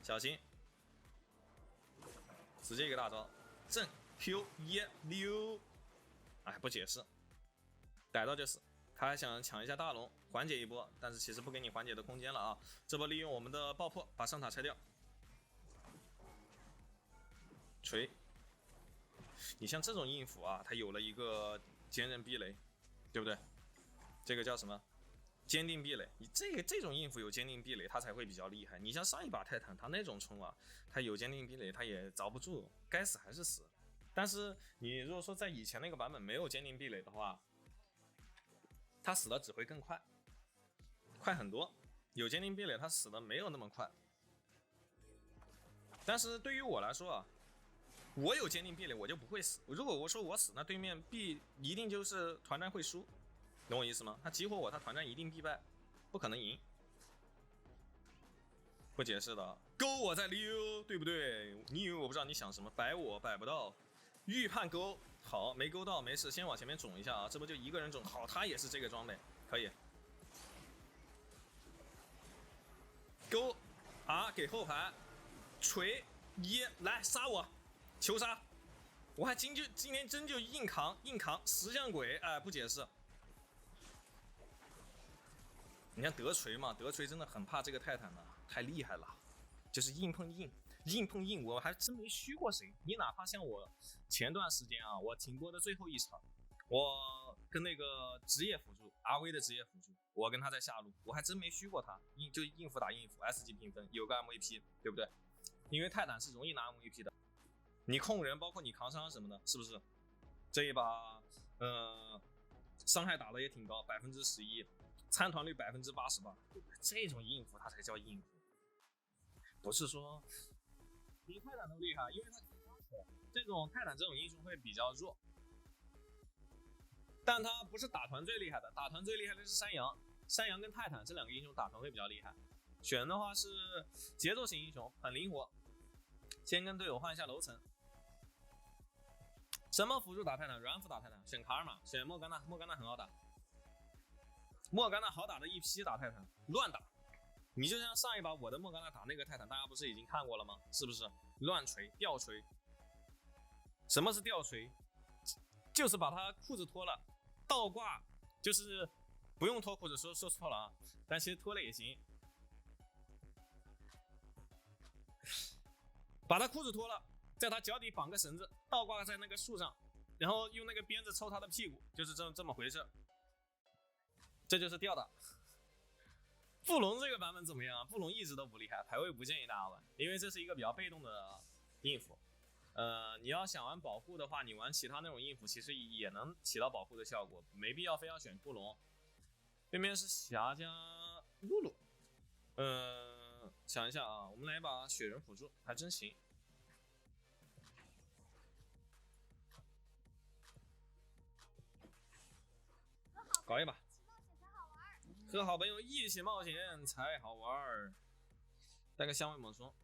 S1: 小心，直接一个大招，震 Q 1溜，哎，不解释，逮到就死。他还想抢一下大龙，缓解一波，但是其实不给你缓解的空间了啊。这波利用我们的爆破把上塔拆掉，锤。你像这种应付啊，它有了一个坚韧壁垒，对不对？这个叫什么？坚定壁垒。你这种应付有坚定壁垒，它才会比较厉害。你像上一把泰坦，他那种冲啊，他有坚定壁垒，他也遭不住，该死还是死。但是你如果说在以前那个版本没有坚定壁垒的话，他死的只会更快，快很多。有坚定壁垒，他死的没有那么快。但是对于我来说啊。我有坚定壁垒，我就不会死。如果我说我死，那对面必一定就是团战会输，懂我意思吗？他激活我，他团战一定必败，不可能赢。不解释的，勾我在溜，对不对？你以为我不知道你想什么？摆我摆不到，预判勾好，没勾到没事，先往前面肿一下啊，这不就一个人肿？好，他也是这个装备，可以。勾啊，给后排锤1来杀我。求杀！我还今天真就硬扛石像鬼，哎，不解释。你看德锤嘛，德锤真的很怕这个泰坦的，太厉害了，就是硬碰硬，我还真没虚过谁。你哪怕像我前段时间啊，我停播的最后一场，我跟那个职业辅助RV的职业辅助，我跟他在下路，我还真没虚过他，就应付打应付 ，S 级评分有个 MVP， 对不对？因为泰坦是容易拿 MVP 的。你控人，包括你扛伤什么的，是不是？这一把，伤害打的也挺高，11%，参团率88%，这种应付它才叫应付，不是说比泰坦都厉害，因为它这种泰坦这种英雄会比较弱，但它不是打团最厉害的，打团最厉害的是山羊跟泰坦这两个英雄打团会比较厉害。选的话是节奏型英雄，很灵活，先跟队友换一下楼层。什么辅助打泰坦？软辅打泰坦，选卡尔玛，选莫甘娜，莫甘娜很好打。莫甘娜好打的一批打泰坦，乱打。你就像上一把我的莫甘娜打那个泰坦，大家不是已经看过了吗？是不是？乱锤、吊锤。什么是吊锤？就是把他裤子脱了，倒挂，就是不用脱裤子，说错了啊，但其实脱了也行。把他裤子脱了，在他脚底绑个绳子，倒挂在那个树上，然后用那个鞭子抽他的屁股，就是这么回事。这就是吊打。布隆这个版本怎么样啊？布隆一直都不厉害，排位不建议大家玩，因为这是一个比较被动的应付。你要想玩保护的话，你玩其他那种应付其实也能起到保护的效果，没必要非要选布隆。对面是霞加露露，想一下啊，我们来一把雪人辅助，还真行。搞一把。和好朋友一起冒险才好玩儿，带个香味猛松。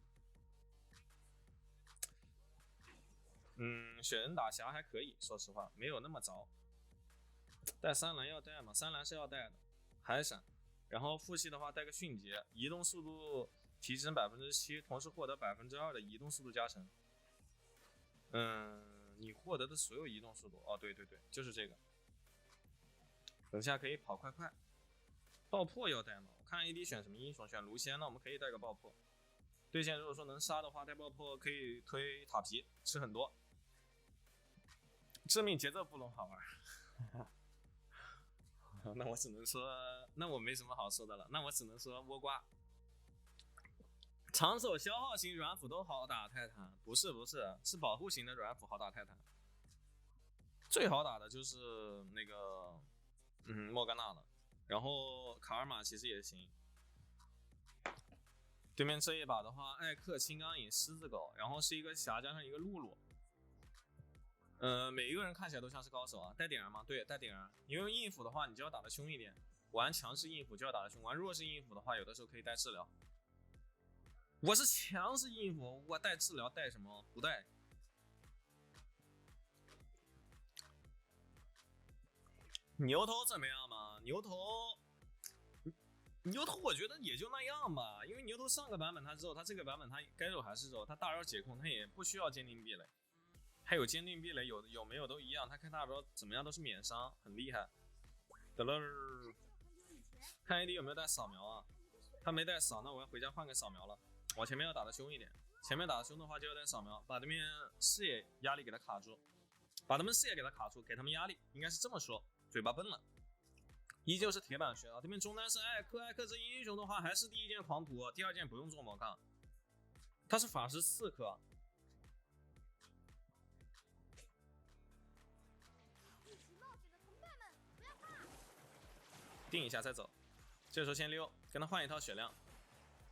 S1: 雪人打霞还可以，说实话没有那么着。带三蓝要带吗？三蓝是要带的，海闪。然后副系的话带个迅捷，移动速度提升7%，同时获得2%的移动速度加成。你获得的所有移动速度，哦对，就是这个。等下可以跑快。爆破要带吗？我看 AD 选什么英雄，选卢仙，那我们可以带个爆破。对线如果说能杀的话，带爆破可以推塔皮，吃很多。致命节奏布隆好玩。那我只能说，那我没什么好说的了。那我只能说倭瓜。长手消耗型软辅都好打泰坦，不是，是保护型的软辅好打泰坦。最好打的就是那个，莫甘娜了。然后卡尔玛其实也行。对面这一把的话，艾克、青钢影、狮子狗，然后是一个霞加上一个露露。每一个人看起来都像是高手啊。带点燃吗？对，带点燃。你用应付的话，你就要打得凶一点。玩强势应付就要打得凶，玩弱势应付的话，有的时候可以带治疗。我是强势应付，我带治疗带什么？不带。牛头怎么样嘛？牛头我觉得也就那样吧，因为牛头上个版本它肉，它这个版本它该肉还是肉，它大招解控它也不需要坚定壁垒，还有坚定壁垒有没有都一样，它开大招怎么样都是免伤，很厉害。得了，看 AD 有没有带扫描啊？他没带扫，那我要回家换个扫描了。我前面要打得凶一点，前面打得凶的话就要带扫描，把对面视野压力给他卡住，给他们压力，应该是这么说。嘴巴笨了，依旧是铁板学啊。对面中单是艾克这英雄的话，还是第一件狂徒，第二件不用做魔抗，他是法师刺客。定一下再走，这时候先溜，跟他换一套血量。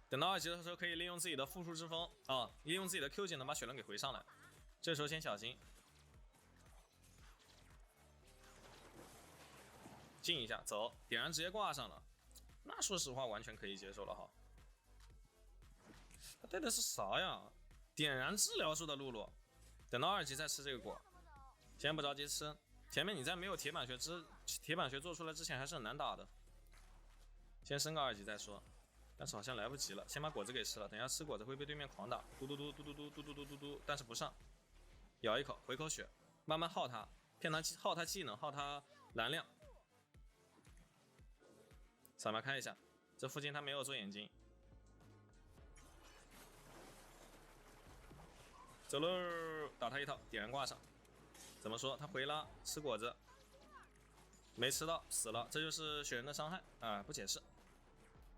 S1: 等到2级的时候，可以利用自己的复数之风啊，利用自己的 Q 技能把血量给回上来。这时候先小心。进一下，走，点燃直接挂上了，那说实话完全可以接受了哈。他带的是啥呀？点燃治疗术的露露，等到2级再吃这个果，先不着急吃。前面你在没有铁板学做出来之前还是很难打的，先升个2级再说。但是好像来不及了，先把果子给吃了，等一下吃果子会被对面狂打，嘟嘟嘟嘟嘟嘟嘟嘟嘟嘟嘟，但是不上，咬一口回口血，慢慢耗他，骗他耗他技能，耗他蓝量。扫描开一下，这附近他没有做眼睛。走喽，打他一套，点燃挂上。怎么说？他回拉吃果子，没吃到，死了。这就是雪人的伤害啊，不解释。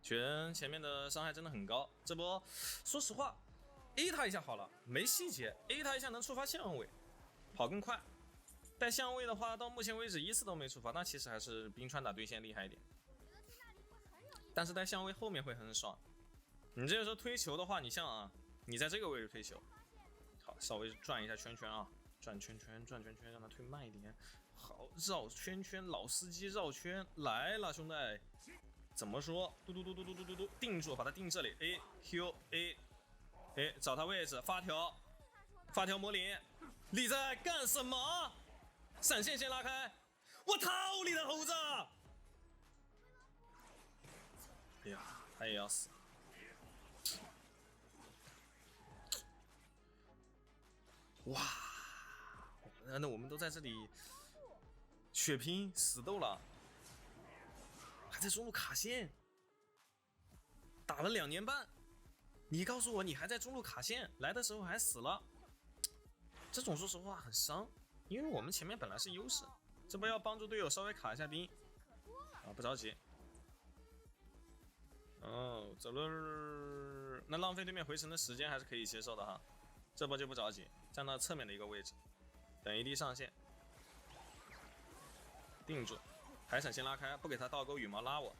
S1: 雪人前面的伤害真的很高，这波说实话 ，A 他一下好了，没细节 ，A 他一下能触发相位，跑更快。带相位的话，到目前为止1次都没触发，那其实还是冰川打对线厉害一点。但是带相位后面会很爽。你这个时候推球的话，你像啊，你在这个位置推球，好，稍微转一下圈圈啊，转圈圈，让它推慢一点。好，绕圈圈，老司机绕圈来了，兄弟。怎么说？嘟嘟嘟嘟嘟嘟嘟嘟，定住，把它定这里。A Q A， 找他位置，发条魔灵，你在干什么？闪现先拉开，我操你的猴子！哎呀，他也要死。哇，那我们都在这里血拼死斗了，还在中路卡线，打了2年半。你告诉我你还在中路卡线，来的时候还死了，这种说实话很伤，因为我们前面本来是优势，这波要帮助队友稍微卡一下兵啊，不着急。哦，走了，那浪费对面回城的时间还是可以接受的哈，这波就不着急，站到侧面的一个位置，等 AD 上线，定住，海闪先拉开，不给他倒钩羽毛拉我。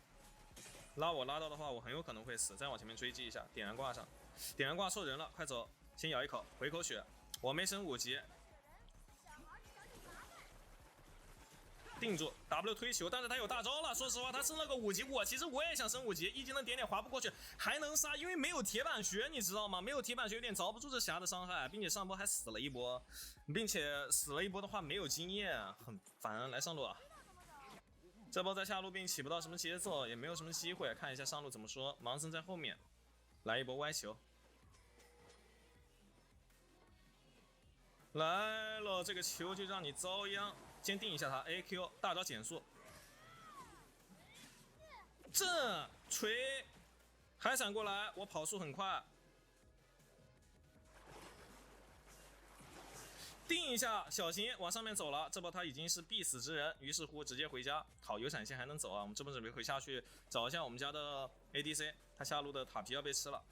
S1: 拉到的话，我很有可能会死。再往前面追击一下，点燃挂上，点燃挂错人了，快走！先咬一口，回口血。我没升5级，定住 W 推球，但是他有大招了。说实话，他升了个5级，其实我也想升5级，1级能点点划不过去，还能杀，因为没有铁板血，你知道吗？没有铁板血有点遭不住这霞的伤害，并且上波还死了一波，并且死了一波的话没有经验，很烦。来上路啊！这波在下路并起不到什么节奏，也没有什么机会。看一下上路怎么说。盲僧在后面，来一波歪球，来了，这个球就让你遭殃。先定一下他 ，AQ 大招减速，这锤，海闪过来，我跑速很快。定一下，小心往上面走了。这波他已经是必死之人，于是乎直接回家。好，有闪现还能走啊！我们这波准备回下去找一下我们家的 ADC， 他下路的塔皮要被吃了。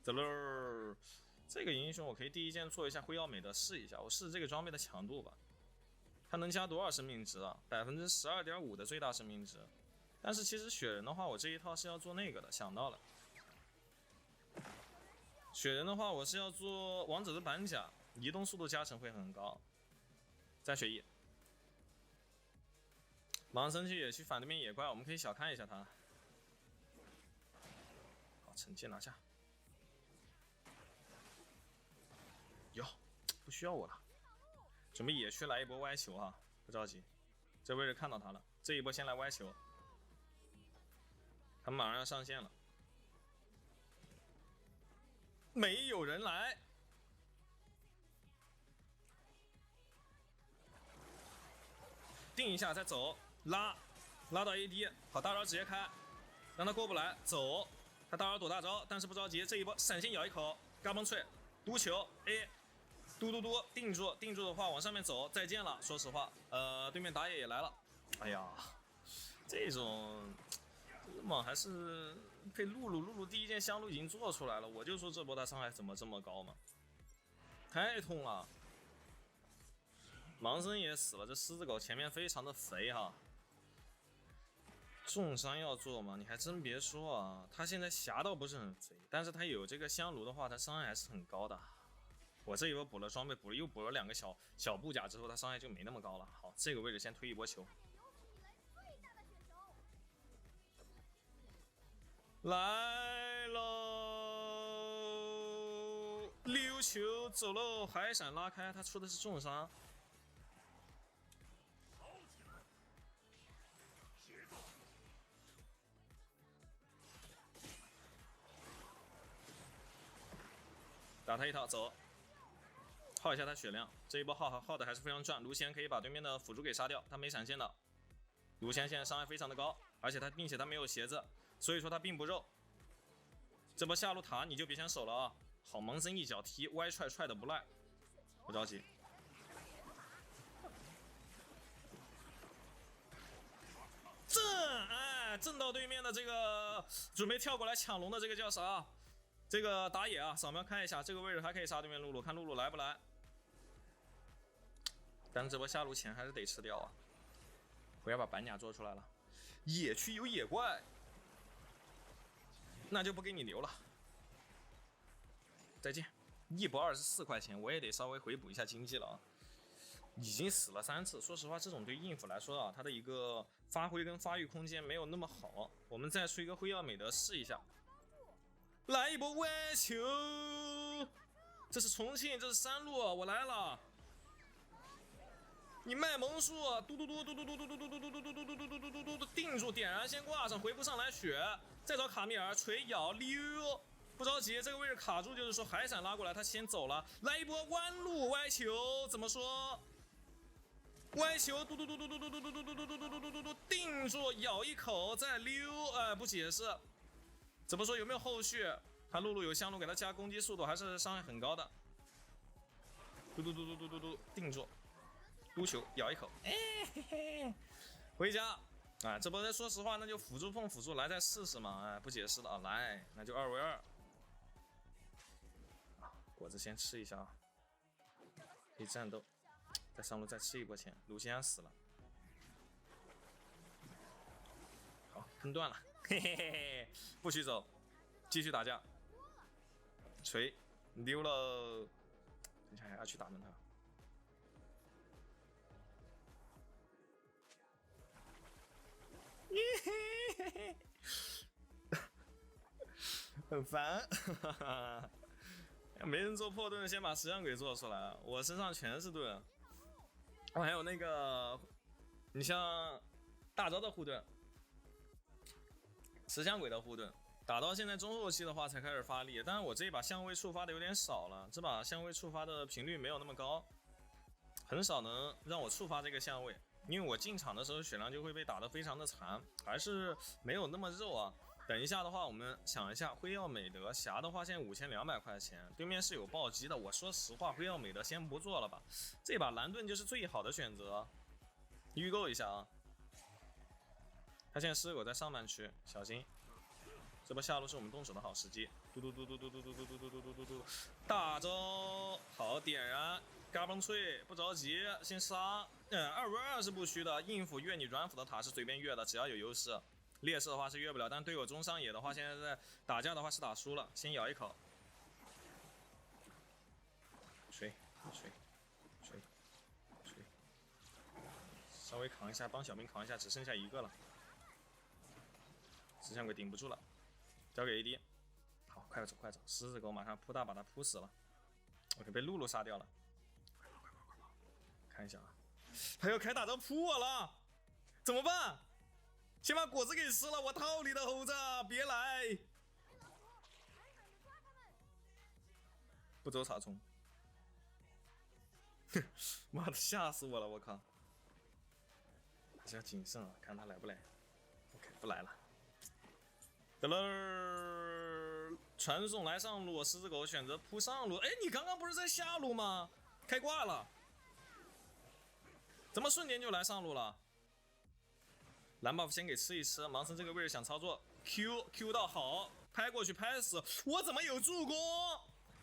S1: 走喽！这个英雄我可以第一件做一下辉耀美的试一下，我试这个装备的强度吧。它能加多少生命值啊？12.5%的最大生命值。但是其实雪人的话，我这一套是要做那个的，想到了。雪人的话，我是要做王者的板甲，移动速度加成会很高。再血翼，盲僧去野区反对面野怪，我们可以小看一下他。好，惩戒拿下。哟，不需要我了，准备野区来一波歪球啊，不着急。这位置看到他了，这一波先来歪球，他们马上要上线了。没有人来，定一下再走，拉到 AD， 好，大招直接开，让他过不来，走，他大招躲大招，但是不着急，这一波闪现咬一口，嘎嘣脆，嘟球 A， 嘟，定住的话往上面走，再见了。说实话，对面打野也来了，哎呀，这种嘛还是。配露露第一件香露已经做出来了，我就说这波他伤害怎么这么高嘛，太痛了。盲僧也死了，这狮子狗前面非常的肥哈。重伤要做吗？你还真别说啊，他现在霞倒不是很肥，但是他有这个香炉的话，他伤害还是很高的。我这一波补了装备，又补了2个小布甲之后，他伤害就没那么高了。好，这个位置先推一波球。来喽！溜球走喽，海闪拉开，他出的是重伤。打他一套，走，耗一下他血量。这一波耗的还是非常赚。卢仙可以把对面的辅助给杀掉，他没闪现的。卢仙现在伤害非常的高，并且他没有鞋子。所以说他并不肉，这波下路塔你就别想守了啊！好，盲僧一脚踢，歪踹的不赖，不着急。震到对面的这个准备跳过来抢龙的这个叫啥？这个打野啊，扫描看一下这个位置还可以杀对面露露，看露露来不来。但是这波下路钱还是得吃掉啊！我要把板甲做出来了，野区有野怪。那就不给你留了，再见。1波24块钱，我也得稍微回补一下经济了啊。已经死了3次，说实话，这种对应付来说啊，它的一个发挥跟发育空间没有那么好。我们再出一个辉耀美德试一下，来一波歪球。这是重庆，这是山路，我来了。你卖萌术，嘟，定住，点燃先挂上，回不上来血。再找卡米尔锤咬溜，不着急，这个位置卡住，就是说海闪拉过来，他先走了，来一波弯路歪球，怎么说？歪球，嘟嘟嘟嘟嘟嘟嘟嘟嘟嘟嘟嘟嘟嘟嘟嘟，定住，咬一口再溜，不解释。怎么说有没有后续？他露露有香露给他加攻击速度，还是伤害很高的。嘟嘟嘟嘟嘟嘟嘟，定住，撸球，咬一口，嘿嘿，回家。这波说实话，那就辅助碰辅助来再试试嘛，不解释了啊，来，那就2v2。果子先吃一下啊，可以战斗。在上路再吃一波钱，鲁西安死了。好，坑断了，嘿嘿嘿嘿，不许走，继续打架。锤溜了，等一下还要去打断他。很烦，没人做破盾，先把石像鬼做出来。我身上全是盾。我还有那个，你像大招的护盾，石像鬼的护盾，打到现在中后期的话才开始发力。但是我这一把相位触发的有点少了，这把相位触发的频率没有那么高，很少能让我触发这个相位。因为我进场的时候血量就会被打得非常的残，还是没有那么肉啊。等一下的话，我们想一下，辉耀美德侠的话，现在5200块钱，对面是有暴击的。我说实话，辉耀美德先不做了吧，这把蓝盾就是最好的选择。预购一下啊，他现在狮狗在上半区，小心，这波下路是我们动手的好时机。嘟嘟嘟嘟嘟嘟嘟嘟嘟嘟嘟嘟嘟，大招好点燃，嘎嘣脆，不着急，先杀。2v2是不虚的，硬辅越你软辅的塔是随便越的，只要有优势。劣势的话是越不了，但队友中上野的话，现在在打架的话是打输了，先咬一口。锤，稍微扛一下，帮小兵扛一下，只剩下一个了。石像鬼顶不住了，交给 AD。好，快走，狮子狗马上扑大把他扑死了。OK， 被露露杀掉了。快跑！看一下啊，他要开大招扑我了，怎么办？先把果子给吃了，我套你的猴子，别来！不走草丛，妈的吓死我了，我靠！还是要谨慎啊，看他来不来。OK， 不来了。得了，传送来上路，狮子狗选择扑上路。哎，你刚刚不是在下路吗？开挂了，怎么瞬间就来上路了？蓝 buff 先给吃一吃，盲僧这个位置想操作 Q 到好，拍过去拍死，我怎么有助攻？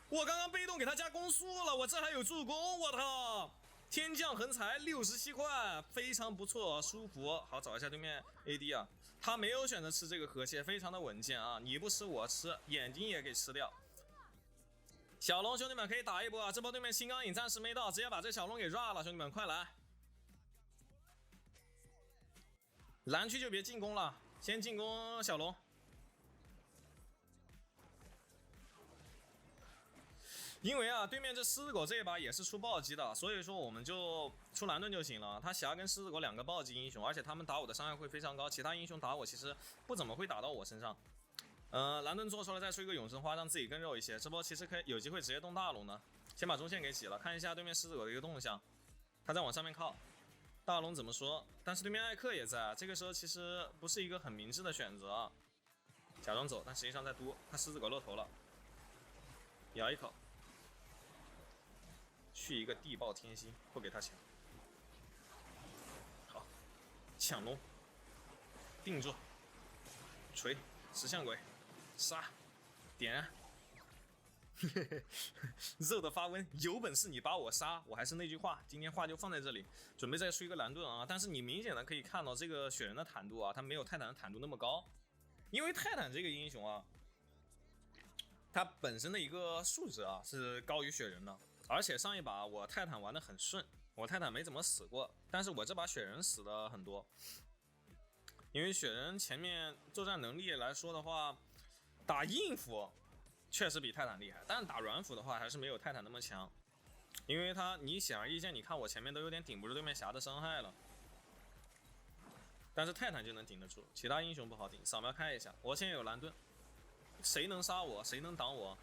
S1: 我刚刚被动给他加攻速了，我这还有助攻，我操！天降横财67块，非常不错，舒服。好，找一下对面 AD 啊，他没有选择吃这个河蟹，非常的稳健啊，你不吃我吃，眼睛也给吃掉。小龙兄弟们可以打一波啊，这波对面新钢影暂时没到，直接把这小龙给 ra 了，兄弟们快来！蓝区就别进攻了，先进攻小龙。因为啊，对面这狮子狗这一把也是出暴击的，所以说我们就出蓝盾就行了。他侠跟狮子狗两个暴击英雄，而且他们打我的伤害会非常高，其他英雄打我其实不怎么会打到我身上。蓝盾做出来再出一个永生花，让自己更肉一些。这波其实可以有机会直接动大龙的，先把中线给挤了，看一下对面狮子狗的一个动向，他在往上面靠。大龙怎么说？但是对面艾克也在，这个时候其实不是一个很明智的选择。假装走，但实际上在嘟，他狮子狗露头了，咬一口，去一个地爆天星，不给他抢。好，抢龙，定住，锤，石像鬼，杀，点燃。肉的发温，有本事你把我杀！我还是那句话，今天话就放在这里，准备再出一个蓝盾啊！但是你明显的可以看到这个雪人的坦度啊，他没有泰坦的坦度那么高，因为泰坦这个英雄啊，它本身的一个数值啊是高于雪人的，而且上一把我泰坦玩的很顺，我泰坦没怎么死过，但是我这把雪人死的很多，因为雪人前面作战能力来说的话，打硬辅确实比泰坦厉害，但是打软辅的话还是没有泰坦那么强，因为你显而易见，你看我前面都有点顶不住对面侠的伤害了，但是泰坦就能顶得住，其他英雄不好顶。扫描开一下，我现在有蓝盾，谁能杀我，谁能挡我？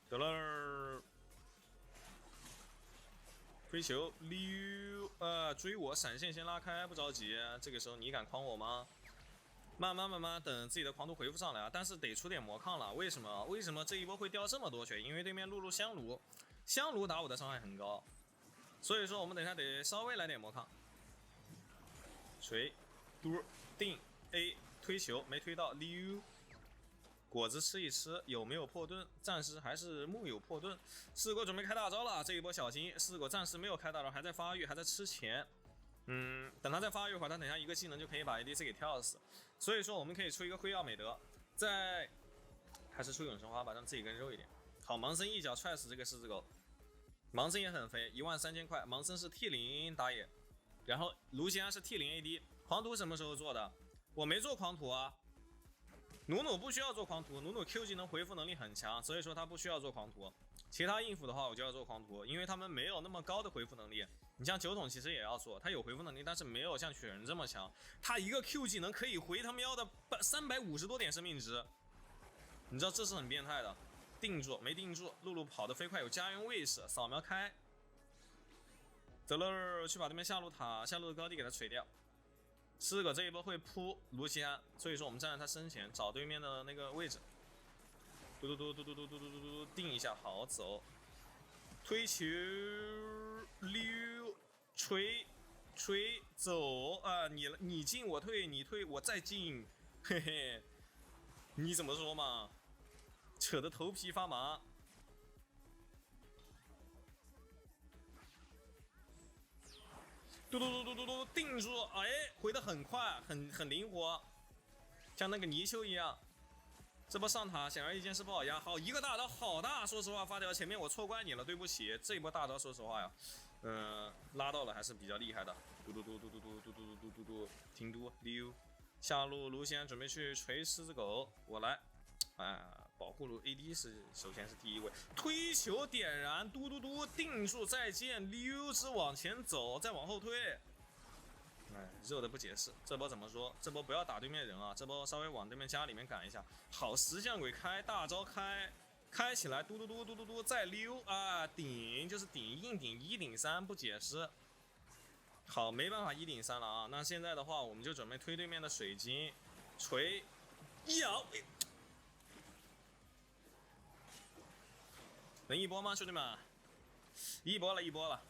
S1: 得了，推球溜，追我，闪现先拉开，不着急。这个时候你敢诓我吗？慢慢等自己的狂徒回复上来啊，但是得出点魔抗了。为什么？为什么这一波会掉这么多血？因为对面露香炉，香炉打我的伤害很高，所以说我们等一下得稍微来点魔抗。锤，嘟，定 A 推球没推到，溜。果子吃一吃，有没有破盾？暂时还是木有破盾。四狗准备开大招了，这一波小心。四狗暂时没有开大招，还在发育，还在吃钱。等他再发育一会儿，他等下一个技能就可以把 ADC 给跳死。所以说我们可以出一个辉耀美德，还是出永生花吧，让自己更肉一点。好，盲僧一脚踹死这个狮子狗。盲僧也很肥，13000块。盲僧是 T0打野，然后卢锡安是 T0 AD。狂徒什么时候做的？我没做狂徒啊。努努不需要做狂徒，努努 Q 技能回复能力很强，所以说他不需要做狂徒。其他应付的话，我就要做狂徒，因为他们没有那么高的回复能力。你像酒桶其实也要做，他有回复能力，但是没有像雪人这么强。他一个 Q 技能可以回他喵的350多点生命值，你知道这是很变态的。定住没定住，露露跑得飞快，有家园卫士，扫描开。德勒去把对面下路的高地给他锤掉。狮狗这一波会扑卢锡安，所以说我们站在他身前找对面的那个位置，嘟，定一下，好走，推球溜，锤走啊！你进我退，你退我再进，嘿嘿，你怎么说嘛？扯得头皮发麻。嘟，定住，哎，回得很快，很灵活，像那个泥鳅一样。这波上塔显而易见是不好压，好一个大招好大，说实话发条前面我错怪你了，对不起。这一波大招说实话呀，拉到了还是比较厉害的。嘟，停嘟溜，下路卢锡安准备去锤狮子狗，我来，保护路 AD 首先是第一位，推球点燃，嘟，定住再见，溜之往前走，再往后退。热的不解释，这波怎么说？这波不要打对面人啊，这波稍微往对面家里面赶一下。好，石像鬼开大招开起来，嘟，再溜啊，顶就是顶，硬顶1顶3不解释。好，没办法1顶3了啊。那现在的话，我们就准备推对面的水晶，锤，咬。能一波吗，兄弟们？一波了。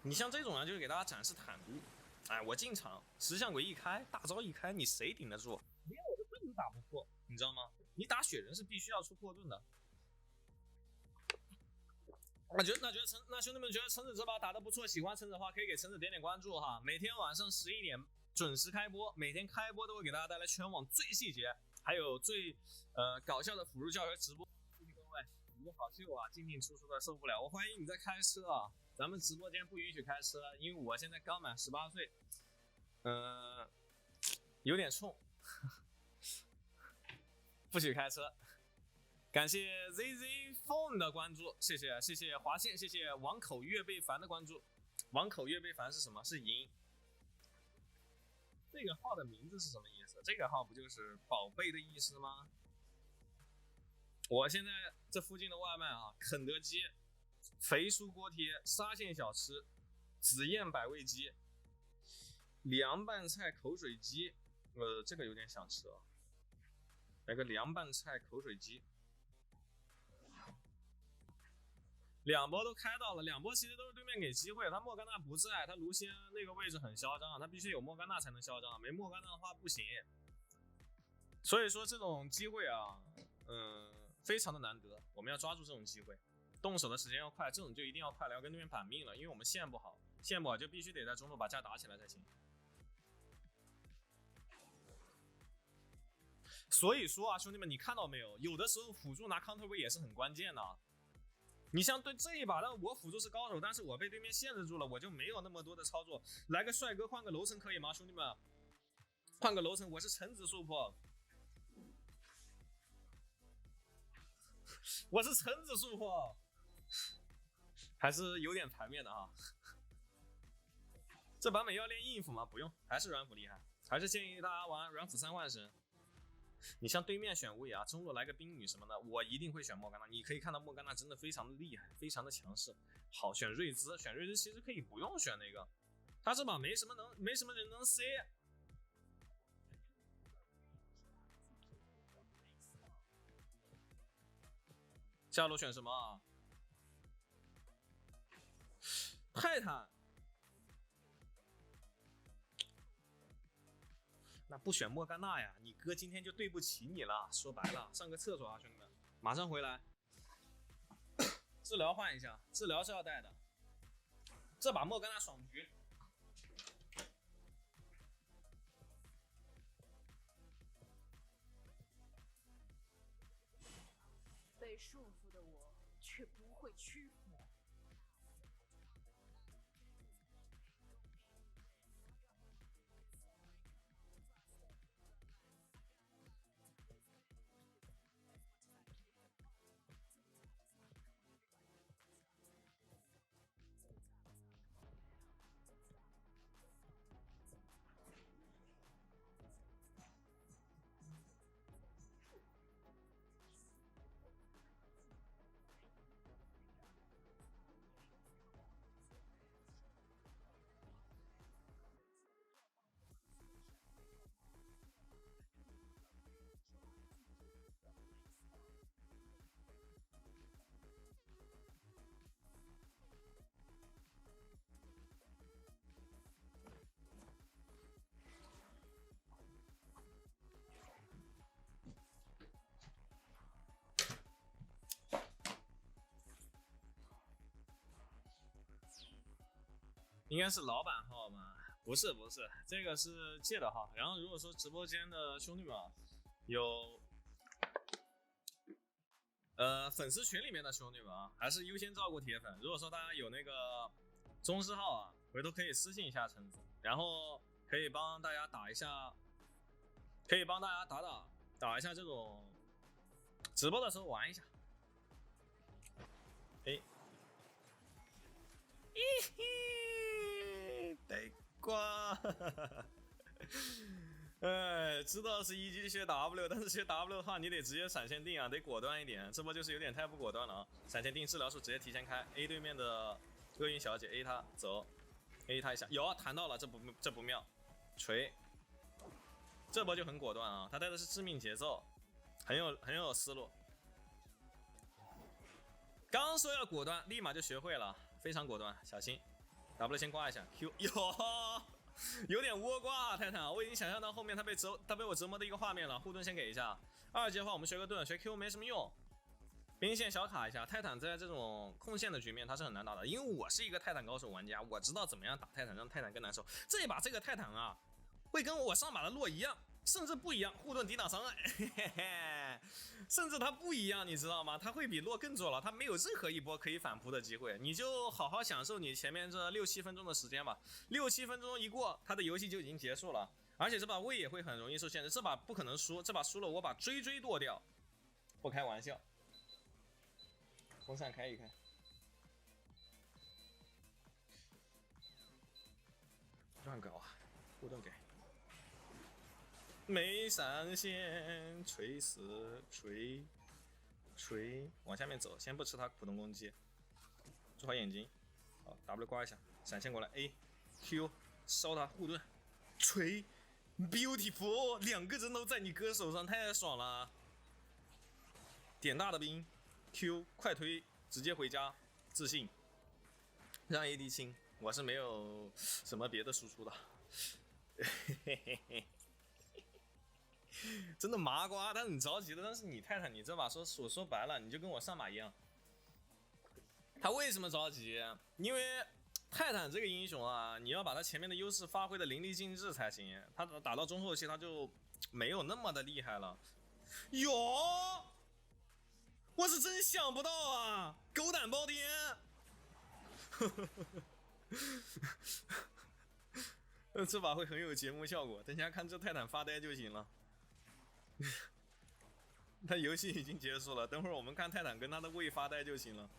S1: 你像这种人，就是给大家展示坦度。我进场，石像鬼一开，大招一开，你谁顶得住？连我的盾都打不破，你知道吗？你打雪人是必须要出破盾的。那兄弟们觉得橙子这把打得不错，喜欢橙子的话，可以给橙子点点关注哈。每天晚上11点准时开播，每天开播都会给大家带来全网最细节，还有最搞笑的辅助教学直播。各位，你们好秀啊，进出的受不了。我怀疑你在开车啊，咱们直播间不允许开车，因为我现在刚满18岁，有点冲，不许开车。感谢 ZZ Phone 的关注，谢谢华宪，谢谢王口月被凡的关注。王口月被凡是什么？是银。这个号的名字是什么意思？这个号不就是宝贝的意思吗？我现在这附近的外卖啊，肯德基、肥酥锅贴、沙县小吃、紫燕百味鸡、凉拌菜口水鸡，这个有点想吃啊，来个凉拌菜口水鸡。两波都开到了，两波其实都是对面给机会，他莫甘娜不在，他卢锡安那个位置很嚣张，他必须有莫甘娜才能嚣张，没莫甘娜的话不行。所以说这种机会啊，非常的难得，我们要抓住这种机会，动手的时间要快，这种就一定要快了，要跟对面板命了，因为我们线不好就必须得在中路把架打起来才行。所以说啊，兄弟们，你看到没有？有的时候辅助拿 counter 位也是很关键的。你像对这一把，但我辅助是高手，但是我被对面限制住了，我就没有那么多的操作。来个帅哥换个楼层可以吗，兄弟们？换个楼层，我是橙子树破，我是橙子树破，还是有点牌面的啊。这版本要练硬辅吗？不用，还是软辅厉害，还是建议大家玩软辅3万神。你像对面选魏啊，中路来个冰女什么的，我一定会选莫甘娜。你可以看到莫甘娜真的非常的厉害，非常的强势。好，选瑞兹，选瑞兹其实可以不用选那个，他这把没什么人能 C。下路选什么啊？泰坦。那不选莫甘娜呀，你哥今天就对不起你了。说白了，上个厕所啊，兄弟们，马上回来。治疗换一下，治疗是要带的。这把莫甘娜爽局。
S6: 被束缚的我却不会屈服。
S1: 应该是老板号吗？不是，这个是借的号。然后如果说直播间的兄弟们啊，有粉丝群里面的兄弟们啊，还是优先照顾铁粉。如果说大家有那个宗师号啊，回头可以私信一下橙子，然后可以帮大家打一下，打一下这种直播的时候玩一下。哎，咦嘿，得挂。哎，知道是一级学 W， 但是学 W 的话，你得直接闪现定啊，得果断一点。这波就是有点太不果断了啊！闪现定治疗术直接提前开 ，A 对面的厄运小姐 A 她走 ，A 她一下，有啊，弹到了，这不妙，锤。这波就很果断啊，他带的是致命节奏，很有思路。刚说要果断，立马就学会了，非常果断，小心 W 先挂一下 Q， 有点窝瓜啊，泰坦，我已经想象到后面他被我折磨的一个画面了。护盾先给一下，二级的话我们学个盾，学 Q 没什么用。兵线小卡一下，泰坦在这种控线的局面他是很难打的，因为我是一个泰坦高手玩家，我知道怎么样打泰坦让泰坦更难受。这一把这个泰坦啊，会跟我上把的洛一样，甚至不一样，护盾抵挡伤害，嘿嘿，甚至他不一样，你知道吗？他会比洛更左了，他没有任何一波可以反扑的机会，你就好好享受你前面这6-7分钟的时间吧。6-7分钟一过，他的游戏就已经结束了，而且这把位也会很容易受限制，这把不可能输，这把输了我把追剁掉，不开玩笑。风扇开一开，乱搞啊！护盾给。没闪现，锤死，锤，往下面走，先不吃他普通攻击，做好眼睛，好 W 挂一下，闪现过来 A Q 烧他护盾，锤 beautiful， 2个人都在你哥手上，太爽了，点大的兵 Q 快推，直接回家，自信，让 AD 清，我是没有什么别的输出的，嘿嘿嘿。真的麻瓜，他很着急的。但是你泰坦，你这把说白了，你就跟我上把一样。他为什么着急？因为泰坦这个英雄啊，你要把他前面的优势发挥的淋漓尽致才行。他打到中后期，他就没有那么的厉害了。哟，我是真想不到啊，狗胆包天！这把会很有节目效果，等下看这泰坦发呆就行了。他游戏已经结束了，等会儿我们看泰坦跟他的位发呆就行了。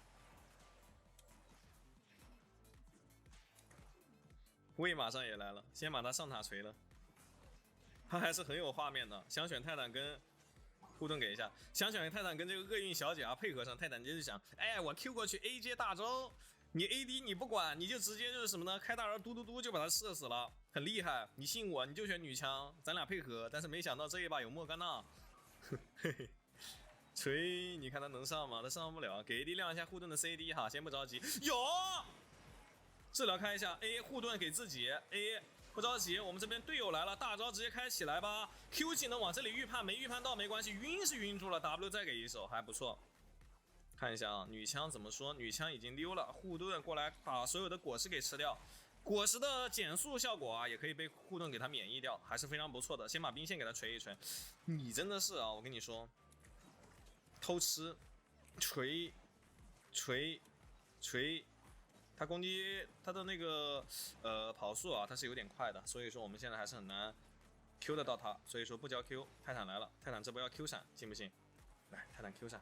S1: 位马上也来了，先把他上塔锤了。他还是很有画面的，想选泰坦跟护盾给一下。想想泰坦跟这个厄运小姐啊配合上，泰坦就是想，哎，我 Q 过去 A 接大招，你 AD 你不管，你就直接就是什么呢？开大招嘟嘟嘟就把他射死了，很厉害。你信我，你就选女枪，咱俩配合。但是没想到这一把有莫甘娜，嘿嘿。锤，你看他能上吗？他上不了，给 AD 亮一下护盾的 CD 哈，先不着急。有，治疗开一下 A 护盾给自己 A， 不着急，我们这边队友来了，大招直接开起来吧。Q 技能往这里预判，没预判到没关系，晕是晕住了 ，W 再给一手还不错。看一下啊，女枪怎么说？女枪已经溜了，护盾过来把所有的果实给吃掉。果实的减速效果啊，也可以被护盾给它免疫掉，还是非常不错的。先把兵线给它锤一锤。你真的是啊，我跟你说。偷吃，锤，他攻击他的那个跑速啊，他是有点快的，所以说我们现在还是很难 Q 得到他，所以说不交 Q。泰坦来了，泰坦这波要 Q 闪，信不信？来，泰坦 Q 闪，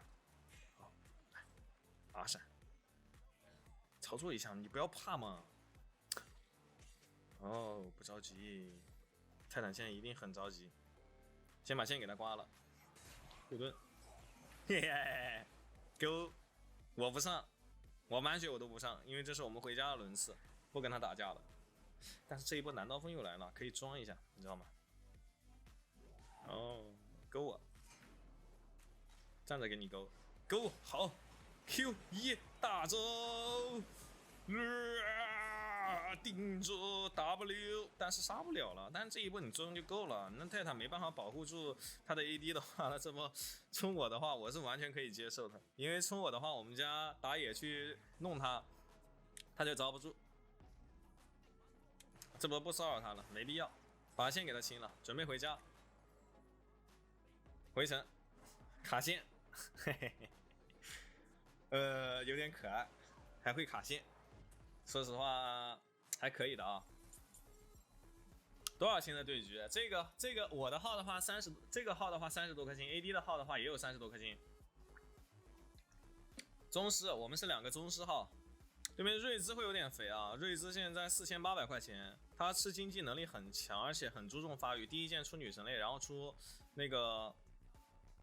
S1: 好，来 R 闪，操作一下，你不要怕嘛。哦，不着急，泰坦现在一定很着急，先把线给他刮了，护盾。嘿嘿，勾，我不上，我满血我都不上，因为这是我们回家的轮次，不跟他打架了。但是这一波南刀锋又来了，可以装一下，你知道吗？哦，勾我，站着给你勾，勾好 ，Q1 大招，顶住 W， 但是杀不了了。但是这一波你作用就够了。那泰坦没办法保护住他的 AD 的话，那这么冲我的话，我是完全可以接受的。因为冲我的话，我们家打野去弄他，他就遭不住。这波不骚扰他了，没必要。把线给他清了，准备回家。回城，卡线，嘿嘿嘿，有点可爱，还会卡线。说实话。还可以的啊，多少星的对局？这个我的号的话30，这个号的话30多颗星 ，AD 的号的话也有30多颗星。宗师，我们是2个宗师号，对面瑞兹会有点肥啊，瑞兹现在4800块钱，他吃经济能力很强，而且很注重发育。第一件出女神类，然后出那个，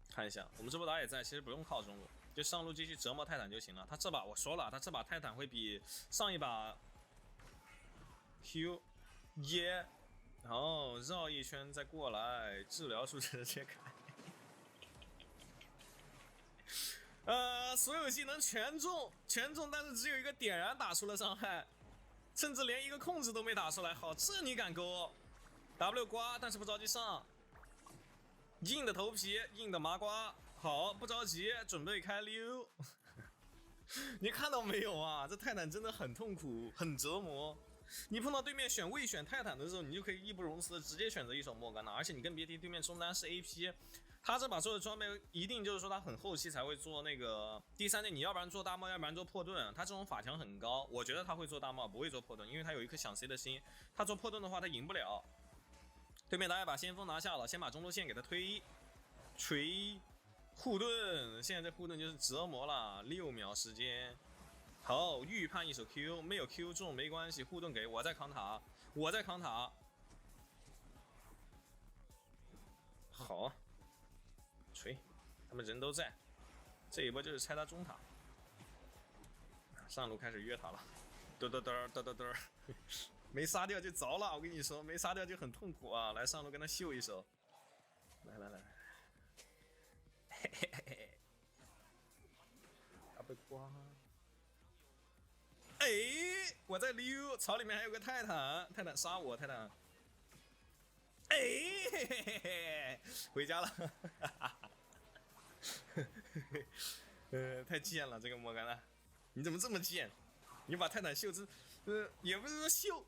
S1: 看一下，我们这波打野在，其实不用靠中路，就上路继续折磨泰坦就行了。他这把我说了，他这把泰坦会比上一把。Q 耶，然后绕一圈再过来，治疗数直接开。所有技能全中，但是只有一个点燃打出了伤害，甚至连一个控制都没打出来。好，这你敢勾 ？W 刮，但是不着急上。硬的头皮，硬的麻瓜。好，不着急，准备开溜。你看到没有啊？这泰坦真的很痛苦，很折磨。你碰到对面未选泰坦的时候，你就可以义不容辞的直接选择一手莫甘娜，而且你更别提对面中单是 AP， 他这把做的装备一定就是说他很后期才会做那个第3件，你要不然做大帽，要不然做破盾，他这种法强很高，我觉得他会做大帽，不会做破盾，因为他有一颗想 C 的心，他做破盾的话他赢不了。对面打野把先锋拿下了，先把中路线给他推，锤护盾，现在这护盾就是折磨了，6秒时间。好，预判一手 Q， 没有 Q 中没关系，护盾给我在扛塔，好，锤，他们人都在，这一波就是拆他中塔，上路开始约塔了，嘚，没杀掉就着了，我跟你说，没杀掉就很痛苦啊！来上路跟他秀一手，来，嘿嘿嘿，他被刮。哎，我在溜，草里面还有个泰坦杀我，泰坦。哎，嘿嘿嘿嘿，回家了，太贱了，这个莫甘娜，你怎么这么贱？你把泰坦秀也不是说秀，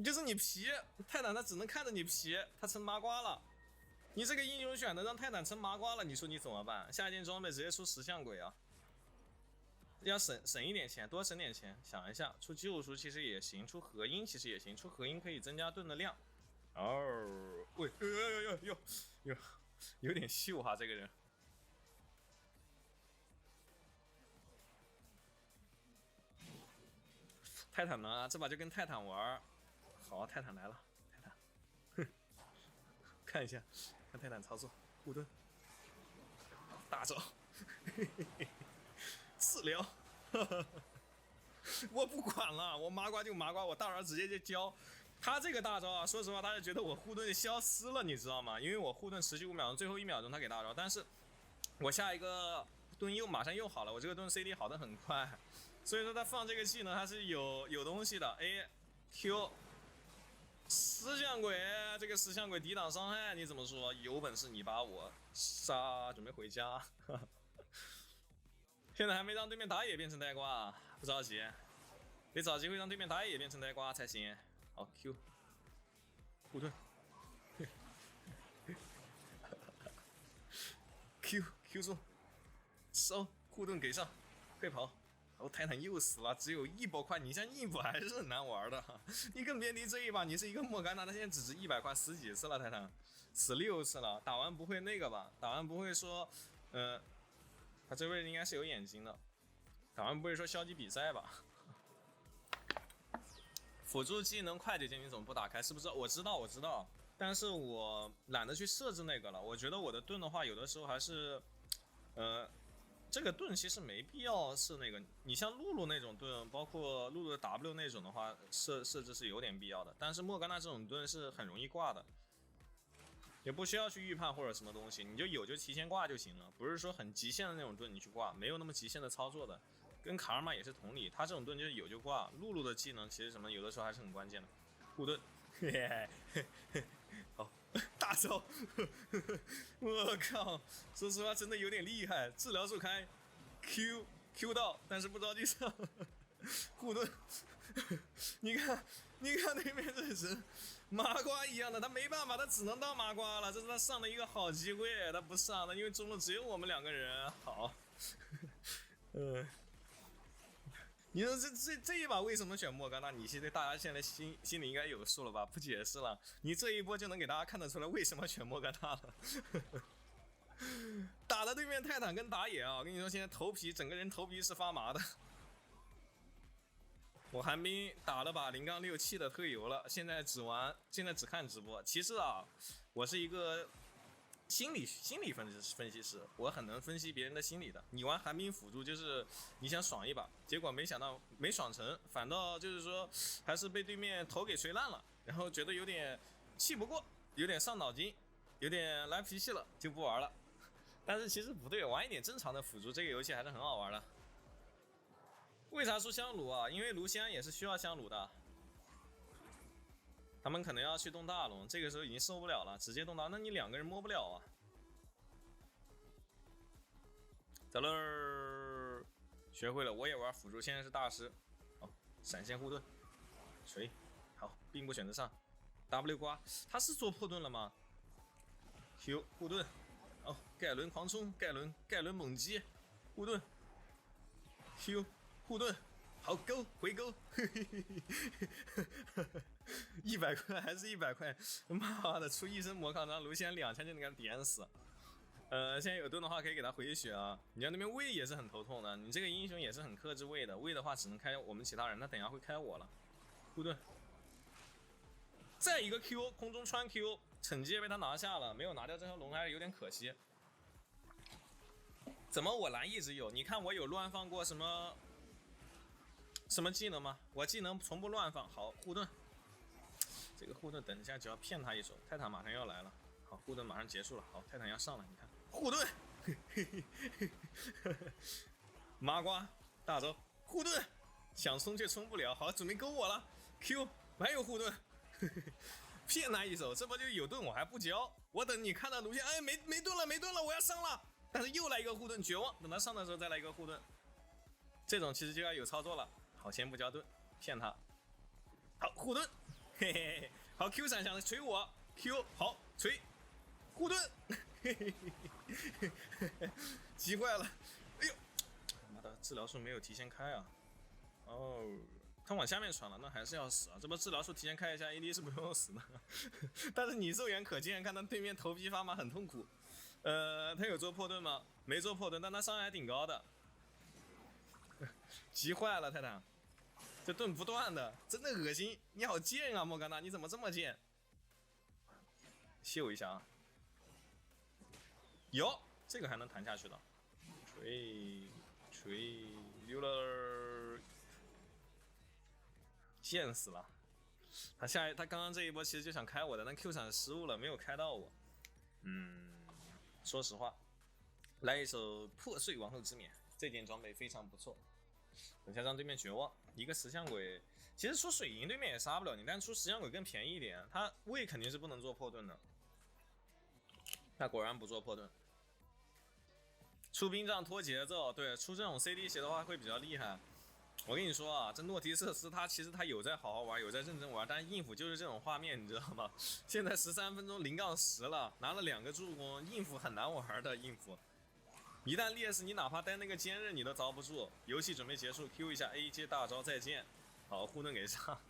S1: 就是你皮，泰坦他只能看着你皮，他成麻瓜了。你这个英雄选的让泰坦成麻瓜了，你说你怎么办？下一件装备直接出石像鬼啊！要省一点钱，多省点钱。想一下，出救赎其实也行，出合音其实也行，出合音可以增加盾的量。哦，喂，有点秀哈，这个人。泰坦呢？这把就跟泰坦玩。好，泰坦来了，泰坦，看一下，看泰坦操作。护盾，大招，治疗，我不管了，我麻瓜就麻瓜，我大招直接就交。他这个大招啊，说实话，他就觉得我护盾消失了，你知道吗？因为我护盾持续5秒钟，最后1秒钟他给大招，但是我下一个盾马上又好了，我这个盾 CD 好的很快，所以说他放这个技能还是有东西的。A Q 石像鬼，这个石像鬼抵挡伤害，你怎么说？有本事你把我杀，准备回家。现在还没让对面打野变成呆瓜，不着急，得找机会让对面打野变成呆瓜才行。好 Q 护盾，Q 住，收护盾给上，快跑！然后泰坦又死了，只有1波块，你像1波还是很难玩的。你更别提这一把，你是一个莫甘娜，他现在只值100块，死几次了？泰坦死6次了，打完不会那个吧？打完不会说，他这位置应该是有眼睛的，打完不会说消极比赛吧？辅助技能快捷键你怎么不打开？是不是？我知道，但是我懒得去设置那个了。我觉得我的盾的话，有的时候还是，这个盾其实没必要是那个。你像露露那种盾，包括露露的 W 那种的话，设置是有点必要的。但是莫甘娜这种盾是很容易挂的，也不需要去预判或者什么东西，你就有就提前挂就行了。不是说很极限的那种盾你去挂，没有那么极限的操作的。跟卡尔玛也是同理，他这种盾就是有就挂。露露的技能其实什么有的时候还是很关键的，护盾，好，大招，我靠，说实话真的有点厉害。治疗术开 ，Q 到，但是不着急上，护盾，你看对面这人麻瓜一样的，他没办法，他只能当麻瓜了。这是他上的一个好机会，他不上了，因为中路只有我们2个人。好，你说这一把为什么选莫甘娜？你现在大家现在心里应该有数了吧？不解释了，你这一波就能给大家看得出来为什么选莫甘娜了。打的对面泰坦跟打野啊，我跟你说，现在整个人头皮是发麻的。我寒冰打了把0.67的特油了，现在只看直播。其实啊，我是一个心理分析师，我很能分析别人的心理的。你玩寒冰辅助就是你想爽一把，结果没想到没爽成，反倒就是说还是被对面头给锤烂了，然后觉得有点气不过，有点上脑筋，有点来脾气了，就不玩了。但是其实不对，玩一点正常的辅助，这个游戏还是很好玩的。为啥说香炉啊？因为卢锡安也是需要香炉的。他们可能要去动大龙，这个时候已经受不了了，直接动大，那你2个人摸不了啊。走喽，学会了，我也玩辅助，现在是大师。好，闪现护盾，锤，好，并不选择上 ，W 刮，他是做破盾了吗 ？Q 护盾，哦，盖伦狂冲，盖伦猛击，护盾 ，Q 护盾。好勾回勾，100块还是100块，妈的出一身魔抗，让卢锡安2枪就能给他点死。现在有盾的话可以给他回血啊。你看那边位也是很头痛的，你这个英雄也是很克制位的，位的话只能开我们其他人，他等下会开我了。护盾，再一个 Q 空中穿 Q， 惩戒被他拿下了，没有拿掉这条龙还是有点可惜。怎么我蓝一直有？你看我有乱放过什么技能吗？我技能从不乱放。好，护盾，这个护盾等一下只要骗他一手，泰坦马上要来了。好，护盾马上结束了。好，泰坦要上了，你看护盾，麻瓜大招，护盾想冲却冲不了。好，准备勾我了 ，Q 还有护盾，骗他一手，这波就有盾我还不交，我等你看到卢锡安，哎没盾了，我要上了，但是又来一个护盾，绝望，等他上的时候再来一个护盾，这种其实就要有操作了。好，先不交盾，骗他。好，护盾，嘿嘿嘿。好 ，Q 闪想锤我 ，Q 好锤，护盾，嘿嘿嘿嘿，急坏了。哎呦，妈的，治疗术没有提前开啊。哦，他往下面传了，那还是要死啊。这波治疗术提前开一下 ，AD 是不用死的。但是你肉眼可见，看到对面头皮发麻，很痛苦。他有做破盾吗？没做破盾，但他伤害还挺高的。急坏了，泰坦。这盾不断的，真的恶心！你好贱啊，莫甘娜，你怎么这么贱？秀一下啊！哟，这个还能弹下去的，锤溜了，贱死了。他刚刚这一波其实就想开我的，但 Q 闪失误了，没有开到我。说实话，来一手破碎王后之冕，这件装备非常不错。等下让对面绝望，一个石像鬼，其实出水银对面也杀不了你，但出石像鬼更便宜一点。他位肯定是不能做破盾的，他果然不做破盾。出兵杖拖节奏，对，出这种 CD 鞋的话会比较厉害。我跟你说啊，这诺提瑟斯他其实他有在好好玩，有在认真玩，但是应付就是这种画面，你知道吗？现在13分钟0-10了，拿了2个助攻，应付很难玩的应付。一旦劣势，你哪怕带那个坚韧你都遭不住。游戏准备结束 ，Q 一下 A 接大招再见。好，护盾给上，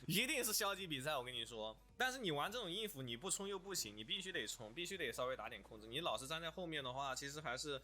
S1: 一定是消极比赛，我跟你说。但是你玩这种应付，你不冲又不行，你必须得冲，必须得稍微打点控制。你老是站在后面的话，其实还是